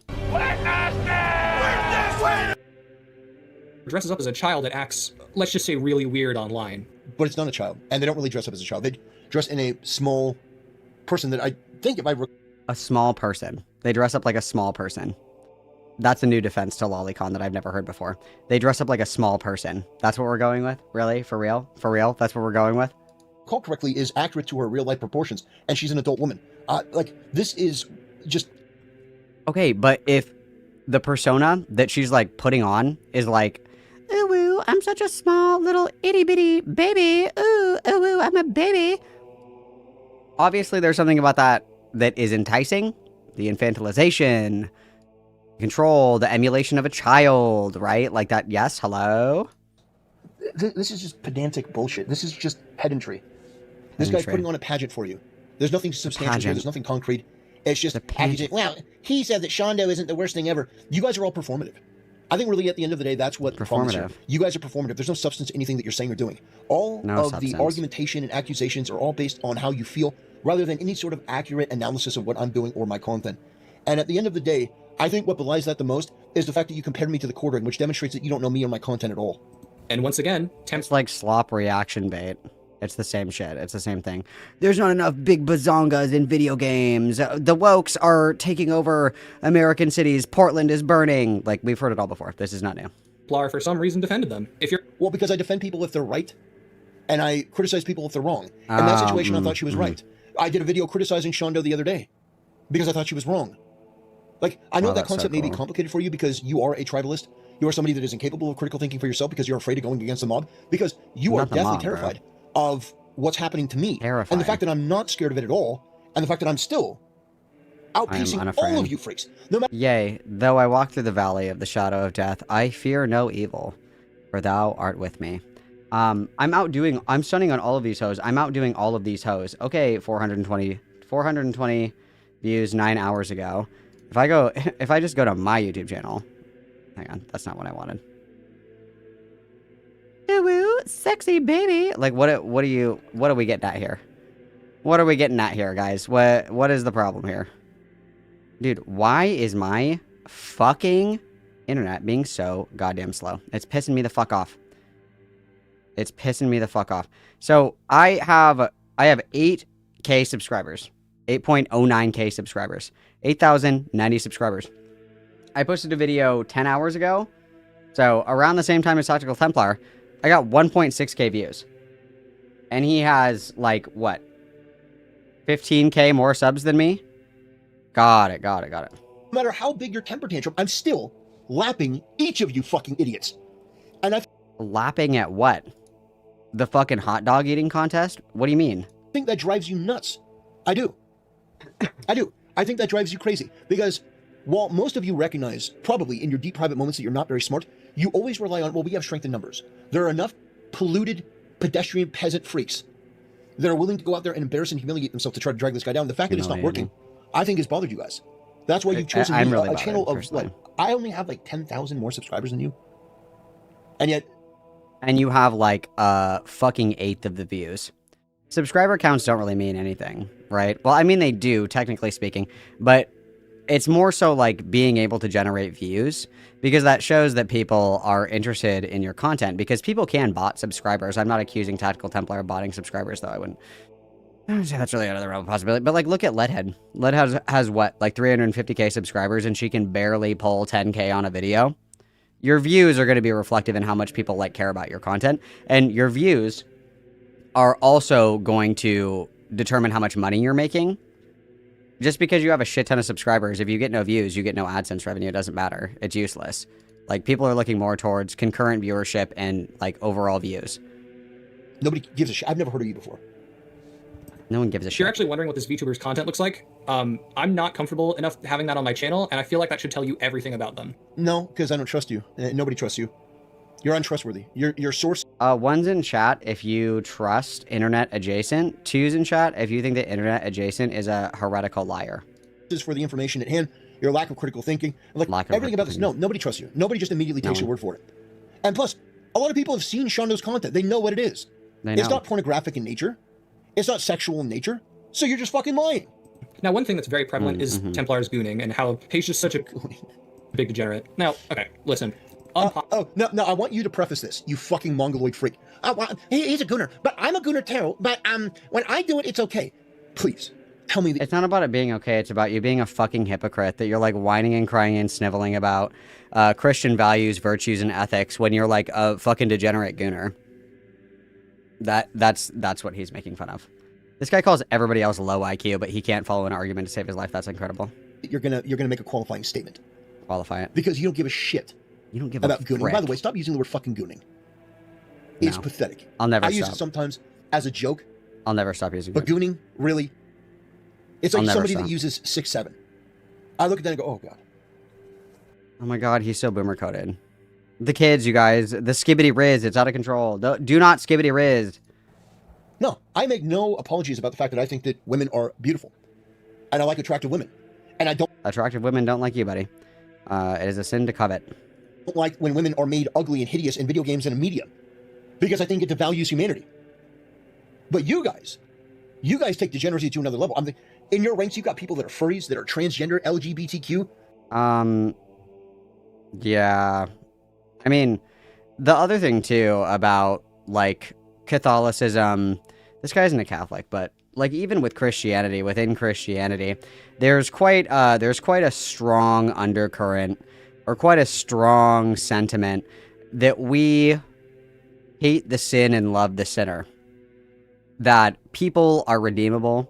Dresses up as a child and acts, let's just say, really weird online. But it's not a child, and they don't really dress up as a child. They dress in a small person that I think if I... A small person. They dress up like a small person. That's a new defense to Lolicon that I've never heard before. They dress up like a small person. That's what we're going with? Really? For real? For real? That's what we're going with? Recall correctly is accurate to her real-life proportions, and she's an adult woman. Like, this is just... Okay, but if the persona that she's, like, putting on is like, ooh, woo, I'm such a small little itty-bitty baby. Ooh, ooh, I'm a baby. Obviously, there's something about that is enticing. The infantilization, control, the emulation of a child, right? Like that, yes, hello? This is just pedantic bullshit. This is just pedantry. This guy's putting on a pageant for you. There's nothing substantial here. There's nothing concrete. It's just accusing. Well, he said that Shondo isn't the worst thing ever. You guys are all performative. I think really at the end of the day, that's what the problem is here. You guys are performative. There's no substance to anything that you're saying or doing. All of the argumentation and accusations are all based on how you feel rather than any sort of accurate analysis of what I'm doing or my content. And at the end of the day, I think what belies that the most is the fact that you compared me to the quartering, which demonstrates that you don't know me or my content at all. And once again, it's like slop reaction bait. It's the same shit. It's the same thing. There's not enough big bazongas in video games. The wokes are taking over American cities. Portland is burning. Like, we've heard it all before. This is not new. Templar, for some reason, defended them. Well, because I defend people if they're right, and I criticize people if they're wrong. In that situation, I thought she was right. I did a video criticizing Shondo the other day because I thought she was wrong. Like, I know Wow, that that's so concept may be cool. complicated for you because you are a tribalist. You are somebody that is incapable of critical thinking for yourself because you're afraid of going against the mob. Because you are Not the deathly mob, bro. terrified of what's happening to me. And the Terrifying. fact that I'm not scared of it at all, and the fact that I'm still I am outpacing all unafraid. of you freaks. No matter. Yea, though I walk through the valley of the shadow of death, I fear no evil, for thou art with me. I'm stunning on all of these hoes. I'm outdoing all of these hoes. Okay, 420 views 9 hours ago. If I just go to my YouTube channel, hang on, that's not what I wanted. Woo, sexy baby. Like, what are we getting at here? What are we getting at here, guys? What is the problem here? Dude, why is my fucking internet being so goddamn slow? It's pissing me the fuck off. It's pissing me the fuck off. So, I have 8K subscribers. 8.09K subscribers. 8,090 subscribers. I posted a video 10 hours ago. So, around the same time as Tactical Templar, I got 1.6K views. And he has, like, what? 15K more subs than me? Got it. No matter how big your temper tantrum, I'm still lapping each of you fucking idiots. And I lapping at what? The fucking hot dog eating contest? What do you mean? think that drives you nuts. I do. I think that drives you crazy. Because while most of you recognize, probably in your deep private moments, that you're not very smart, you always rely on, well, we have strength in numbers. There are enough polluted, pedestrian, peasant freaks that are willing to go out there and embarrass and humiliate themselves to try to drag this guy down. The fact that it's not working, I think, has bothered you guys. That's why you've chosen I'm me, really a channel of, personally. like, I only have like 10,000 more subscribers than you. And yet... And you have like a fucking eighth of the views. Subscriber counts don't really mean anything, right? Well, I mean, they do, technically speaking, but it's more so like being able to generate views, because that shows that people are interested in your content, because people can bot subscribers. I'm not accusing Tactical Templar of botting subscribers, though. I wouldn't say that's really another realm of possibility. But like, look at Leadhead. Leadhead has what, like 350K subscribers, and she can barely pull 10K on a video. Your views are going to be reflective in how much people like care about your content, and your views are also going to determine how much money you're making. Just because you have a shit ton of subscribers, if you get no views, you get no AdSense revenue. It doesn't matter. It's useless. Like, people are looking more towards concurrent viewership and like overall views. Nobody gives a shit. I've never heard of you before. No one gives a If shit. you're actually wondering what this VTuber's content looks like, I'm not comfortable enough having that on my channel, and I feel like that should tell you everything about them. No, because I don't trust you. Nobody trusts you. You're untrustworthy. Your source... One's in chat if you trust internet adjacent. Two's in chat if you think that internet adjacent is a heretical liar. Is for the information at hand, your lack of critical thinking, like everything about this. No, nobody trusts you. Nobody just immediately takes your word for it. And plus, a lot of people have seen Shondo's content. They know what it is. It's not pornographic in nature. It's not sexual in nature. So you're just fucking lying. Now, one thing that's very prevalent is Templar's gooning, and how he's just such a big degenerate. Now, okay, listen. No, I want you to preface this, you fucking mongoloid freak. He's a gooner, but I'm a gooner too. But when I do it, it's okay. Please, tell me that... It's not about it being okay, it's about you being a fucking hypocrite, that you're like whining and crying and sniveling about Christian values, virtues, and ethics when you're like a fucking degenerate gooner. That's what he's making fun of. This guy calls everybody else low IQ, but he can't follow an argument to save his life. That's incredible. You're gonna make a qualifying statement. Qualify it. Because you don't give a shit. You don't give about a gooning. frick. By the way, stop using the word fucking gooning. It's pathetic. I'll never I stop. use it sometimes as a joke. I'll never stop using it. But gooning, really? It's like I'll never somebody stop. that uses 6'7". I look at that and go, oh god. Oh my god, he's so boomer coded. The kids, you guys, the skibbity riz, it's out of control. Do not skibbity riz. No, I make no apologies about the fact that I think that women are beautiful. And I like attractive women. And I don't Attractive women don't like you, buddy. It is a sin to covet. like when women are made ugly and hideous in video games and in media. Because I think it devalues humanity. But you guys take degeneracy to another level. In your ranks, you've got people that are furries, that are transgender, LGBTQ. Yeah. I mean, the other thing, too, about, like, Catholicism... This guy isn't a Catholic, but, like, even with Christianity, within Christianity, there's quite a strong undercurrent, or quite a strong sentiment, that we hate the sin and love the sinner. That people are redeemable,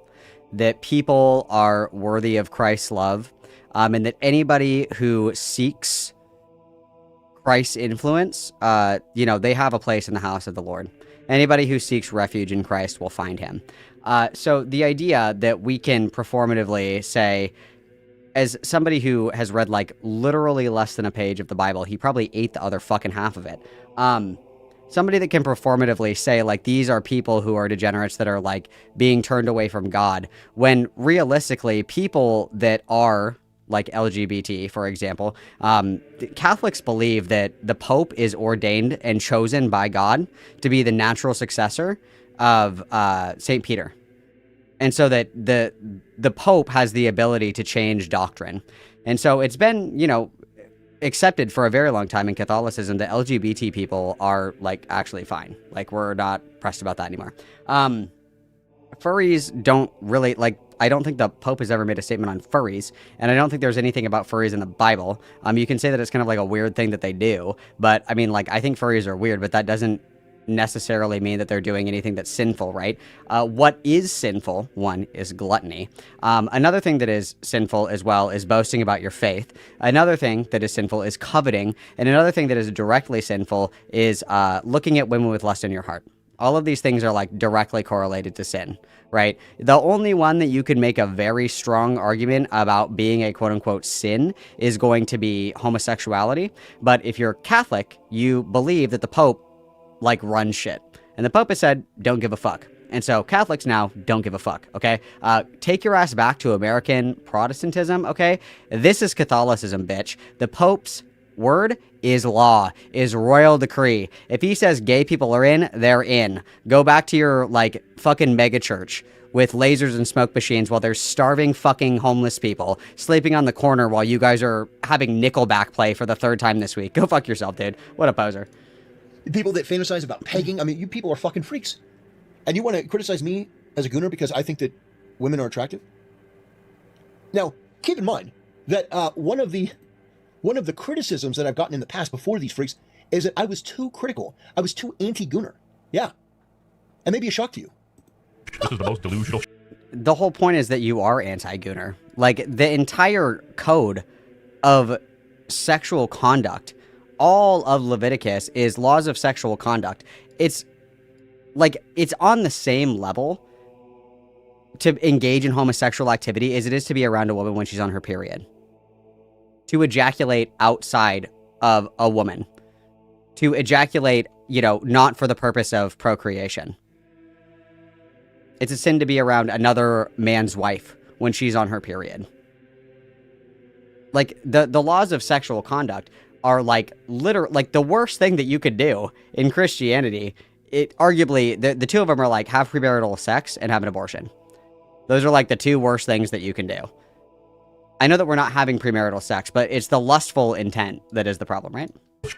that people are worthy of Christ's love. and that anybody who seeks Christ's influence, they have a place in the house of the Lord. Anybody who seeks refuge in Christ will find him. So the idea that we can performatively say, as somebody who has read like literally less than a page of the Bible, he probably ate the other fucking half of it. Somebody that can performatively say like these are people who are degenerates that are like being turned away from God, when realistically people that are like LGBT, for example, Catholics believe that the Pope is ordained and chosen by God to be the natural successor of St. Peter. And so that the Pope has the ability to change doctrine. And so it's been, accepted for a very long time in Catholicism that LGBT people are like actually fine. Like we're not pressed about that anymore. Furries don't really I don't think the Pope has ever made a statement on furries, and I don't think there's anything about furries in the Bible. You can say that it's kind of like a weird thing that they do, but I mean, I think furries are weird, but that doesn't necessarily mean that they're doing anything that's sinful, right? What is sinful, one, is gluttony. Another thing that is sinful as well is boasting about your faith. Another thing that is sinful is coveting, and another thing that is directly sinful is looking at women with lust in your heart. All of these things are like directly correlated to sin, right? The only one that you could make a very strong argument about being a quote unquote sin is going to be homosexuality. But if you're Catholic, you believe that the Pope runs shit. And the Pope has said, don't give a fuck. And so Catholics now don't give a fuck, okay? Take your ass back to American Protestantism, okay? This is Catholicism, bitch. The Pope's word is law, is royal decree. If he says gay people are in, they're in. Go back to your, fucking megachurch with lasers and smoke machines while there's starving fucking homeless people sleeping on the corner while you guys are having Nickelback play for the 3rd time this week. Go fuck yourself, dude. What a poser. People that fantasize about pegging, I mean, you people are fucking freaks. And you want to criticize me as a gooner because I think that women are attractive? Now, keep in mind that one of the criticisms that I've gotten in the past before these freaks is that I was too critical. I was too anti-gooner. Yeah. And maybe a shock to you. This is the most delusional. The whole point is that you are anti-gooner. The entire code of sexual conduct, all of Leviticus is laws of sexual conduct. It's on the same level to engage in homosexual activity as it is to be around a woman when she's on her period. To ejaculate outside of a woman. To ejaculate, not for the purpose of procreation. It's a sin to be around another man's wife when she's on her period. The laws of sexual conduct are literally the worst thing that you could do in Christianity. It arguably the two of them are have premarital sex and have an abortion. Those are the two worst things that you can do. I know that we're not having premarital sex, but it's the lustful intent that is the problem, right?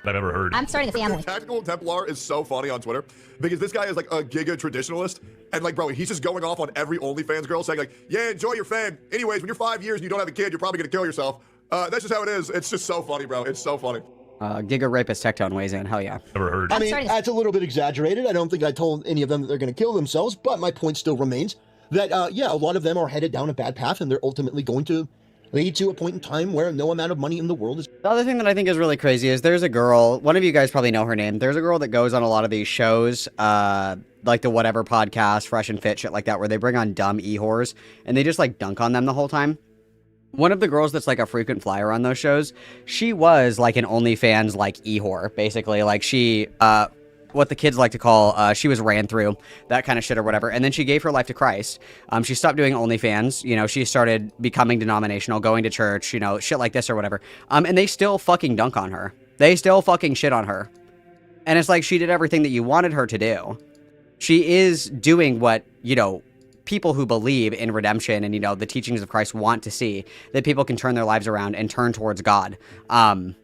I've ever heard. I'm starting a family. Tactical Templar is so funny on Twitter because this guy is a giga traditionalist, and bro, he's just going off on every OnlyFans girl saying yeah, enjoy your fame. Anyways, when you're 5 years and you don't have a kid, you're probably gonna kill yourself. That's just how it is. It's just so funny, bro. It's so funny. Giga rapist Tectone weighs in. Hell yeah. Never heard. I mean, that's a little bit exaggerated. I don't think I told any of them that they're going to kill themselves, but my point still remains that, a lot of them are headed down a bad path, and they're ultimately going to lead to a point in time where no amount of money in the world is... The other thing that I think is really crazy is there's a girl, one of you guys probably know her name, there's a girl that goes on a lot of these shows, like the Whatever podcast, Fresh and Fit, shit like that, where they bring on dumb e-whores, and they just dunk on them the whole time. One of the girls that's a frequent flyer on those shows, she was an OnlyFans e-whore, basically. She, what the kids like to call, she was ran through, that kind of shit or whatever. And then she gave her life to Christ. She stopped doing OnlyFans. She started becoming denominational, going to church, shit like this or whatever. And they still fucking dunk on her. They still fucking shit on her. And it's she did everything that you wanted her to do. She is doing what, people who believe in redemption and, the teachings of Christ want to see, that people can turn their lives around and turn towards God. And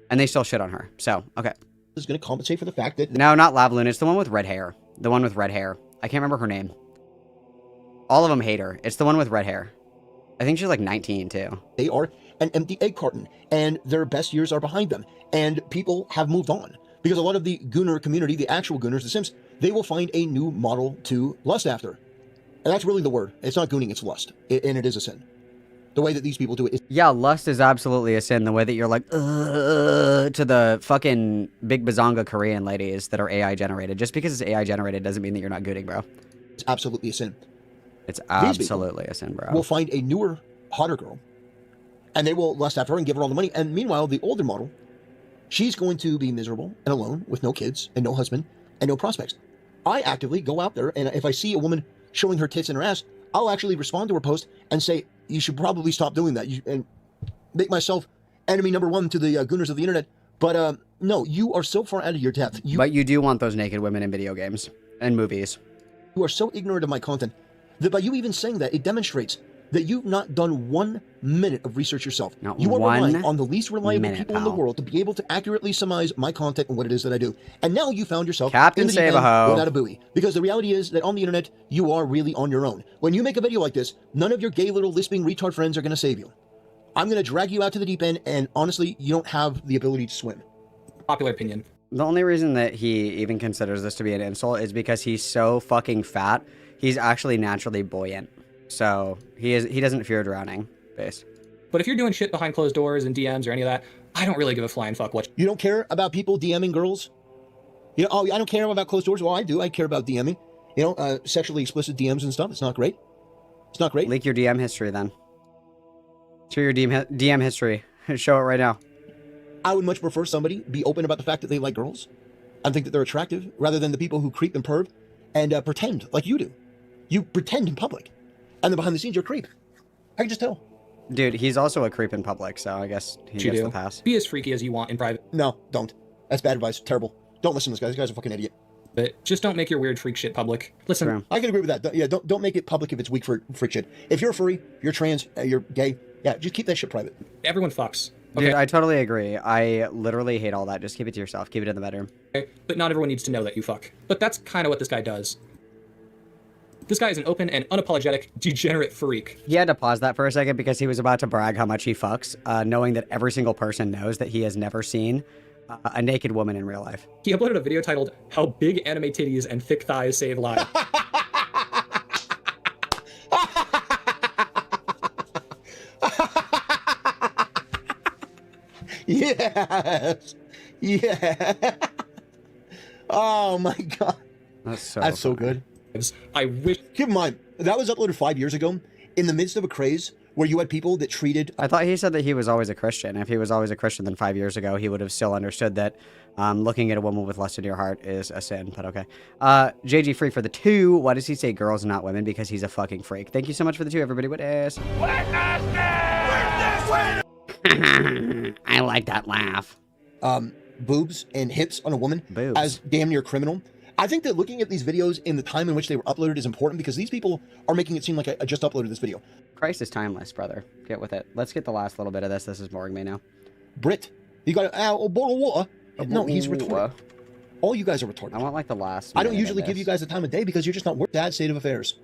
they still shit on her. So, okay. Is going to compensate for the fact that... No, not Lavaloon. It's the one with red hair. The one with red hair. I can't remember her name. All of them hate her. It's the one with red hair. I think she's 19, too. They are an empty egg carton, and their best years are behind them. And people have moved on. Because a lot of the gooner community, the actual gooners, the simps, they will find a new model to lust after. And that's really the word. It's not gooning, it's lust. And it is a sin. The way that these people do it is... Yeah, lust is absolutely a sin. The way that you're like, to the fucking big bazonga Korean ladies that are AI generated. Just because it's AI generated doesn't mean that you're not gooding, bro. It's absolutely a sin. It's absolutely a sin, bro. Will find a newer, hotter girl, and they will lust after her and give her all the money. And meanwhile, the older model, she's going to be miserable and alone with no kids and no husband and no prospects. I actively go out there, and if I see a woman showing her tits and her ass, I'll actually respond to her post and say, you should probably stop doing that, and make myself enemy number one to the gooners of the internet. But no, you are so far out of your depth. But you do want those naked women in video games and movies. You are so ignorant of my content that by you even saying that, it demonstrates that you've not done 1 minute of research yourself. Not you are relying 1 on the least reliable minute, people in the pal. world to be able to accurately surmise my content and what it is that I do. And now you found yourself Captain in the deep end Save-A-Ho. without a buoy. Because the reality is that on the internet, you are really on your own. When you make a video like this, none of your gay little lisping retard friends are going to save you. I'm going to drag you out to the deep end, and honestly, you don't have the ability to swim. Popular opinion. The only reason that he even considers this to be an insult is because he's so fucking fat. He's actually naturally buoyant. So he doesn't fear drowning, base. But if you're doing shit behind closed doors and DMs or any of that, I don't really give a flying fuck what. You don't care about people DMing girls? You know, oh, I don't care about closed doors. Well, I do. I care about DMing. You know, sexually explicit DMs and stuff. It's not great. It's not great. Leak your DM history then. Show your DM history. Show it right now. I would much prefer somebody be open about the fact that they like girls and think that they're attractive, rather than the people who creep and perv and pretend like you do. You pretend in public, and then behind the scenes you're a creep. I can just tell. Dude, he's also a creep in public, so I guess he gets the pass. Be as freaky as you want in private. No, don't. That's bad advice. Terrible. Don't listen to this guy. This guy's a fucking idiot. But just don't make your weird freak shit public. Listen, I can agree with that. Yeah, don't make it public if it's weak for freak shit. If you're a furry, you're trans, you're gay, yeah, just keep that shit private. Everyone fucks. Okay? Dude, I totally agree. I literally hate all that. Just keep it to yourself. Keep it in the bedroom. Okay? But not everyone needs to know that you fuck. But that's kind of what this guy does. This guy is an open and unapologetic, degenerate freak. He had to pause that for a second because he was about to brag how much he fucks, knowing that every single person knows that he has never seen a naked woman in real life. He uploaded a video titled, How Big Anime Titties and Thick Thighs Save Lives. Yes! Yeah! Oh my god. That's so good. I wish. Keep in mind, that was uploaded 5 years ago in the midst of a craze where you had people that treated... I thought he said that he was always a Christian. If he was always a Christian, then 5 years ago, he would have still understood that looking at a woman with lust in your heart is a sin, but okay. JG Freak for the 2. Why does he say girls and not women? Because he's a fucking freak. Thank you so much for the 2, everybody. Witness! I like that laugh. Boobs and hips on a woman Boobs. as damn near criminal. I think that looking at these videos in the time in which they were uploaded is important because these people are making it seem like I just uploaded this video. Christ is timeless, brother. Get with it. Let's get the last little bit of this. This is boring me now. Brit, you got a bottle of water? No, he's retarded. All you guys are retarded. I want like the last. I don't usually give you guys the time of day because you're just not worth that state of affairs.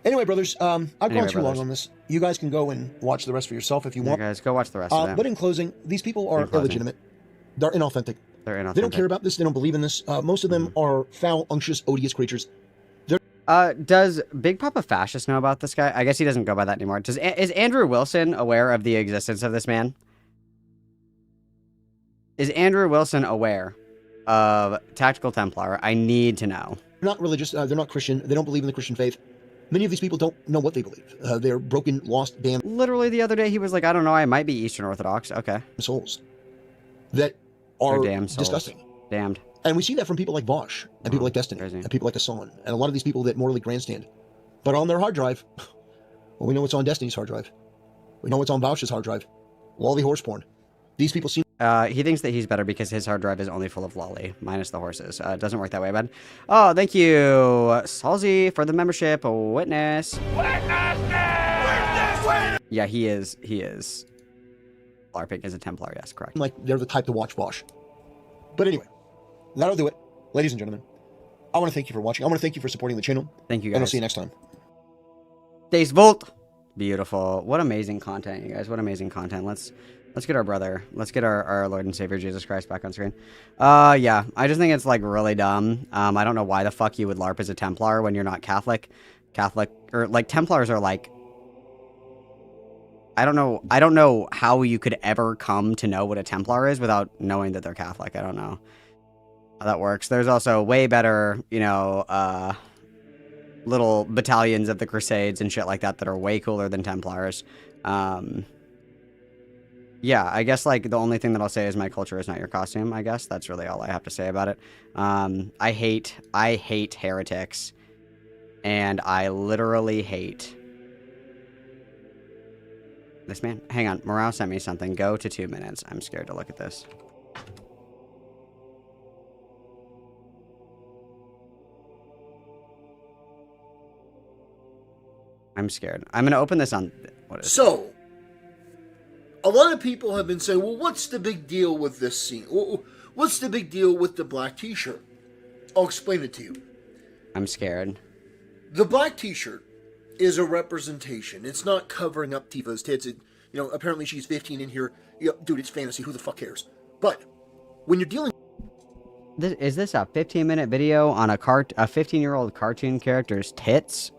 Anyway, brothers, I've gone too long on this. You guys can go and watch the rest for yourself if you want. Guys, go watch the rest of it. But in closing, these people are illegitimate. They're inauthentic. They're inauthentic. They don't care about this. They don't believe in this. Most of them are foul, unctuous, odious creatures. Does Big Papa Fascist know about this guy? I guess he doesn't go by that anymore. Is Andrew Wilson aware of the existence of this man? Is Andrew Wilson aware of Tactical Templar? I need to know. They're not religious. They're not Christian. They don't believe in the Christian faith. Many of these people don't know what they believe. They're broken, lost, damned. Literally the other day he was like, I don't know, I might be Eastern Orthodox. Okay. Souls that are damn souls. disgusting. Damned. And we see that from people like Vosh and people like Destiny and people like Asan and a lot of these people that morally grandstand. But on their hard drive, well, we know what's on Destiny's hard drive. We know what's on Vosh's hard drive. Lolly horse porn. These people seem... He thinks that he's better because his hard drive is only full of lolly, minus the horses. It doesn't work that way, bud. Oh, thank you, Salzy, for the membership. Witness. Yeah, he is. LARPing as a Templar, yes, correct. like they're the type to watch Vosh. But anyway, that'll do it. Ladies and gentlemen, I want to thank you for watching. I want to thank you for supporting the channel. Thank you, guys. And I'll see you next time. Days Volt. Beautiful. What amazing content, you guys. What amazing content. Let's get our brother. Let's get our Lord and Savior Jesus Christ back on screen. Yeah. I just think it's like really dumb. I don't know why the fuck you would LARP as a Templar when you're not Catholic. Or like Templars are like I don't know how you could ever come to know what a Templar is without knowing that they're Catholic. I don't know how that works. There's also way better, you know, little battalions of the Crusades and shit like that that are way cooler than Templars. Yeah, I guess, like, the only thing that I'll say is my culture is not your costume, I guess. That's really all I have to say about it. I hate heretics. And I literally hate this man. Hang on, Morale sent me something. Go to 2 minutes. I'm scared to look at this. I'm scared. I'm gonna open this on... What is So, a lot of people have been saying, well, what's the big deal with this scene? What's the big deal with the black t-shirt? I'll explain it to you. I'm scared. The black t-shirt is a representation. It's not covering up Tifa's tits. Apparently she's 15 in here. Dude, it's fantasy. Who the fuck cares? But when you're dealing... Is this a 15-minute video on a 15-year-old cartoon character's tits?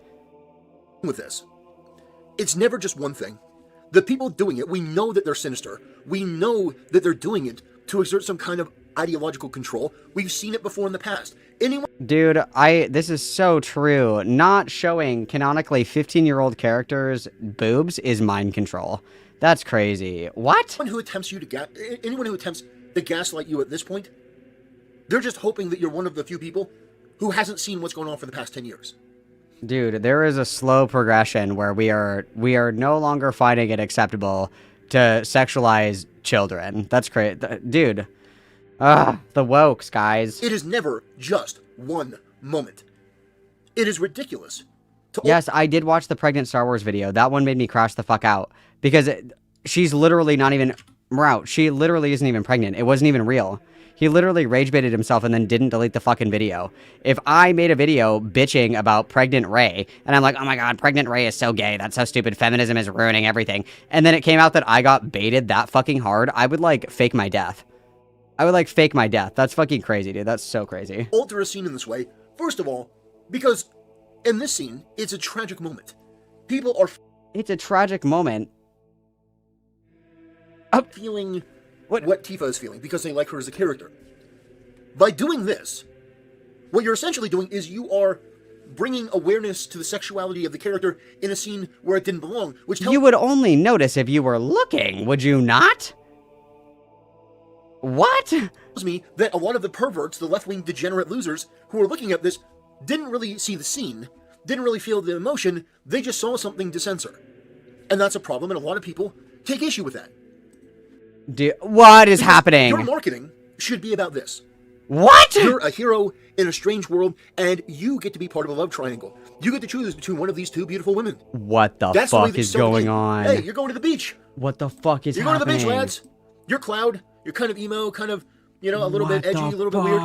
With this, it's never just one thing. The people doing it, we know that they're sinister. We know that they're doing it to exert some kind of ideological control. We've seen it before in the past. Dude, this is so true. Not showing canonically 15-year-old characters' boobs is mind control. That's crazy. What? Anyone who attempts to gaslight you at this point, they're just hoping that you're one of the few people who hasn't seen what's going on for the past 10 years. Dude, there is a slow progression where we are no longer finding it acceptable to sexualize children. That's crazy. Dude. The wokes, guys. It is never just one moment. It is ridiculous. Yes, I did watch the pregnant Star Wars video. That one made me crash the fuck out. Because she's literally not even... Morale, she literally isn't even pregnant. It wasn't even real. He literally rage baited himself and then didn't delete the fucking video. If I made a video bitching about pregnant Rey, and I'm like, oh my god, pregnant Rey is so gay, that's so stupid, feminism is ruining everything, and then it came out that I got baited that fucking hard, I would, like, fake my death. I would, like, fake my death. That's fucking crazy, dude. That's so crazy. Alter a scene in this way, first of all, because in this scene, it's a tragic moment. People are... It's a tragic moment. Feeling what Tifa is feeling, because they like her as a character. By doing this, what you're essentially doing is you are bringing awareness to the sexuality of the character in a scene where it didn't belong, which tells... You would only notice if you were looking, would you not? What? Tells me that a lot of the perverts, the left-wing degenerate losers who are looking at this, didn't really see the scene, didn't really feel the emotion, they just saw something to censor. And that's a problem, and a lot of people take issue with that. What is happening? Your marketing should be about this. What? You're a hero in a strange world, and you get to be part of a love triangle. You get to choose between one of these two beautiful women. What the fuck is going on? Hey, you're going to the beach. What the fuck is happening? You're going to the beach, lads. You're Cloud. You're kind of emo, kind of, a little bit edgy, a little bit weird.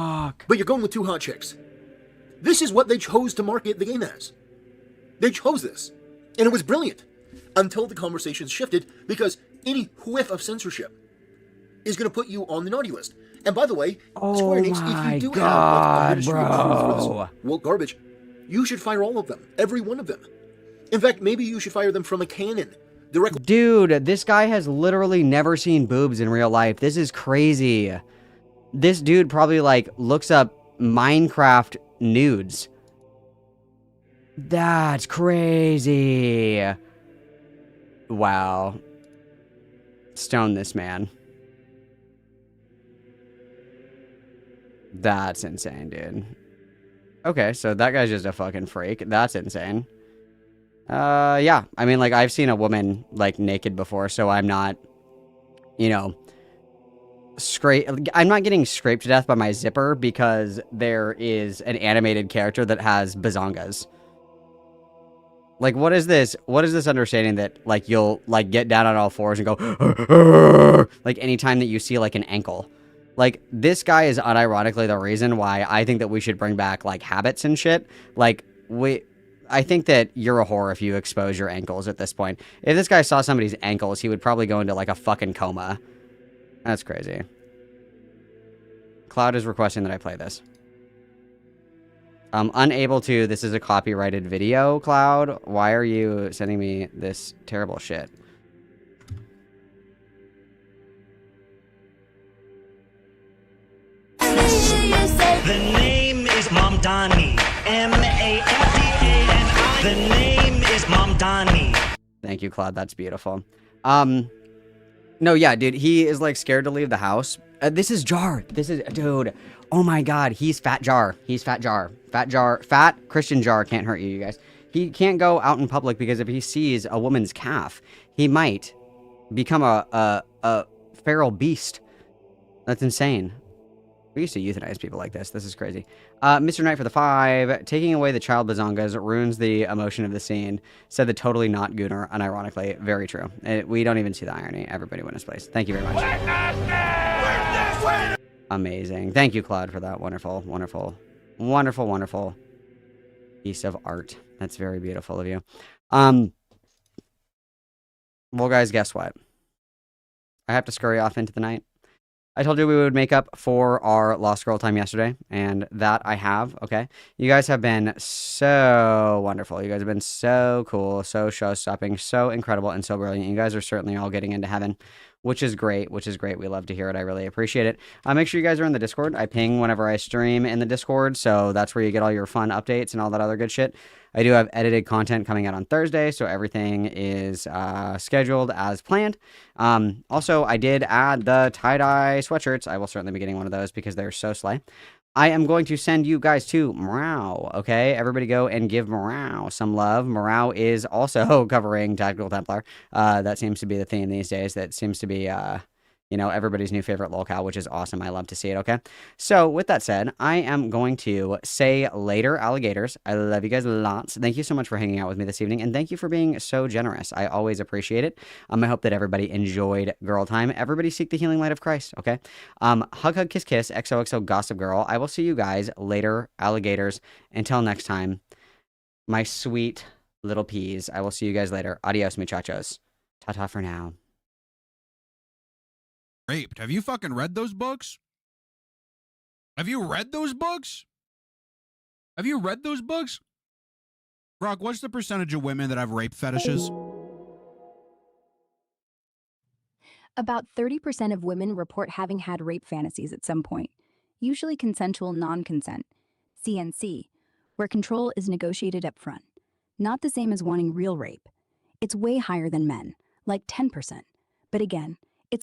But you're going with two hot chicks. This is what they chose to market the game as. They chose this. And it was brilliant. Until the conversations shifted, because any whiff of censorship is going to put you on the naughty list. And by the way, Square Enix, if you do have a ministry approved for this woke garbage, you should fire all of them. Every one of them. In fact, maybe you should fire them from a cannon. Directly. Dude, this guy has literally never seen boobs in real life. This is crazy. This dude probably, like, looks up Minecraft nudes. That's crazy. Wow. Stone this man. That's insane, dude. Okay, so that guy's just a fucking freak. That's insane. Yeah. I mean, like, I've seen a woman, like, naked before, so I'm not, I'm not getting scraped to death by my zipper because there is an animated character that has bazongas. Like, what is this? What is this understanding that, like, you'll, like, get down on all fours and go, like, anytime that you see, like, an ankle? Like, this guy is unironically the reason why I think that we should bring back, like, habits and shit. Like, I think that you're a whore if you expose your ankles at this point. If this guy saw somebody's ankles, he would probably go into, like, a fucking coma. That's crazy. Cloud is requesting that I play this. I'm unable to. This is a copyrighted video, Cloud. Why are you sending me this terrible shit? The name is Mamdani. Mamdani. The name is Mamdani. Thank you, Claude. That's beautiful. No, yeah, dude, he is like scared to leave the house. This is Jar. This is, dude. Oh my God, he's Fat Jar. He's Fat Jar. Fat Christian Jar can't hurt you, you guys. He can't go out in public because if he sees a woman's calf, he might become a feral beast. That's insane. We used to euthanize people like this. This is crazy. Mr. Knight for the 5. Taking away the child bazongas ruins the emotion of the scene. Said the totally not gooner, unironically. Very true. We don't even see the irony. Everybody win his place. Thank you very much. Amazing. Thank you, Claude, for that wonderful, wonderful, wonderful, wonderful piece of art. That's very beautiful of you. Well, guys, guess what? I have to scurry off into the night. I told you we would make up for our lost girl time yesterday, and that I have, okay? You guys have been so wonderful. You guys have been so cool, so show-stopping, so incredible, and so brilliant. You guys are certainly all getting into heaven, which is great, We love to hear it. I really appreciate it. Make sure you guys are in the Discord. I ping whenever I stream in the Discord, so that's where you get all your fun updates and all that other good shit. I do have edited content coming out on Thursday, so everything is scheduled as planned. Also, I did add the tie-dye sweatshirts. I will certainly be getting one of those because they're so slay. I am going to send you guys to Morale, okay? Everybody go and give Morale some love. Morale is also covering Tactical Templar. That seems to be the theme these days. That seems to be... everybody's new favorite lolcow, which is awesome. I love to see it, okay? So, with that said, I am going to say later, alligators. I love you guys lots. Thank you so much for hanging out with me this evening, and thank you for being so generous. I always appreciate it. I hope that everybody enjoyed Girl Time. Everybody seek the healing light of Christ, okay? Hug, hug, kiss, kiss, XOXO, Gossip Girl. I will see you guys later, alligators. Until next time, my sweet little peas. I will see you guys later. Adios, muchachos. Ta-ta for now. Raped. Have you fucking read those books? Have you read those books? Have you read those books? Brock, what's the percentage of women that have rape fetishes? About 30% of women report having had rape fantasies at some point, usually consensual non-consent, CNC, where control is negotiated up front. Not the same as wanting real rape. It's way higher than men, like 10%. But again,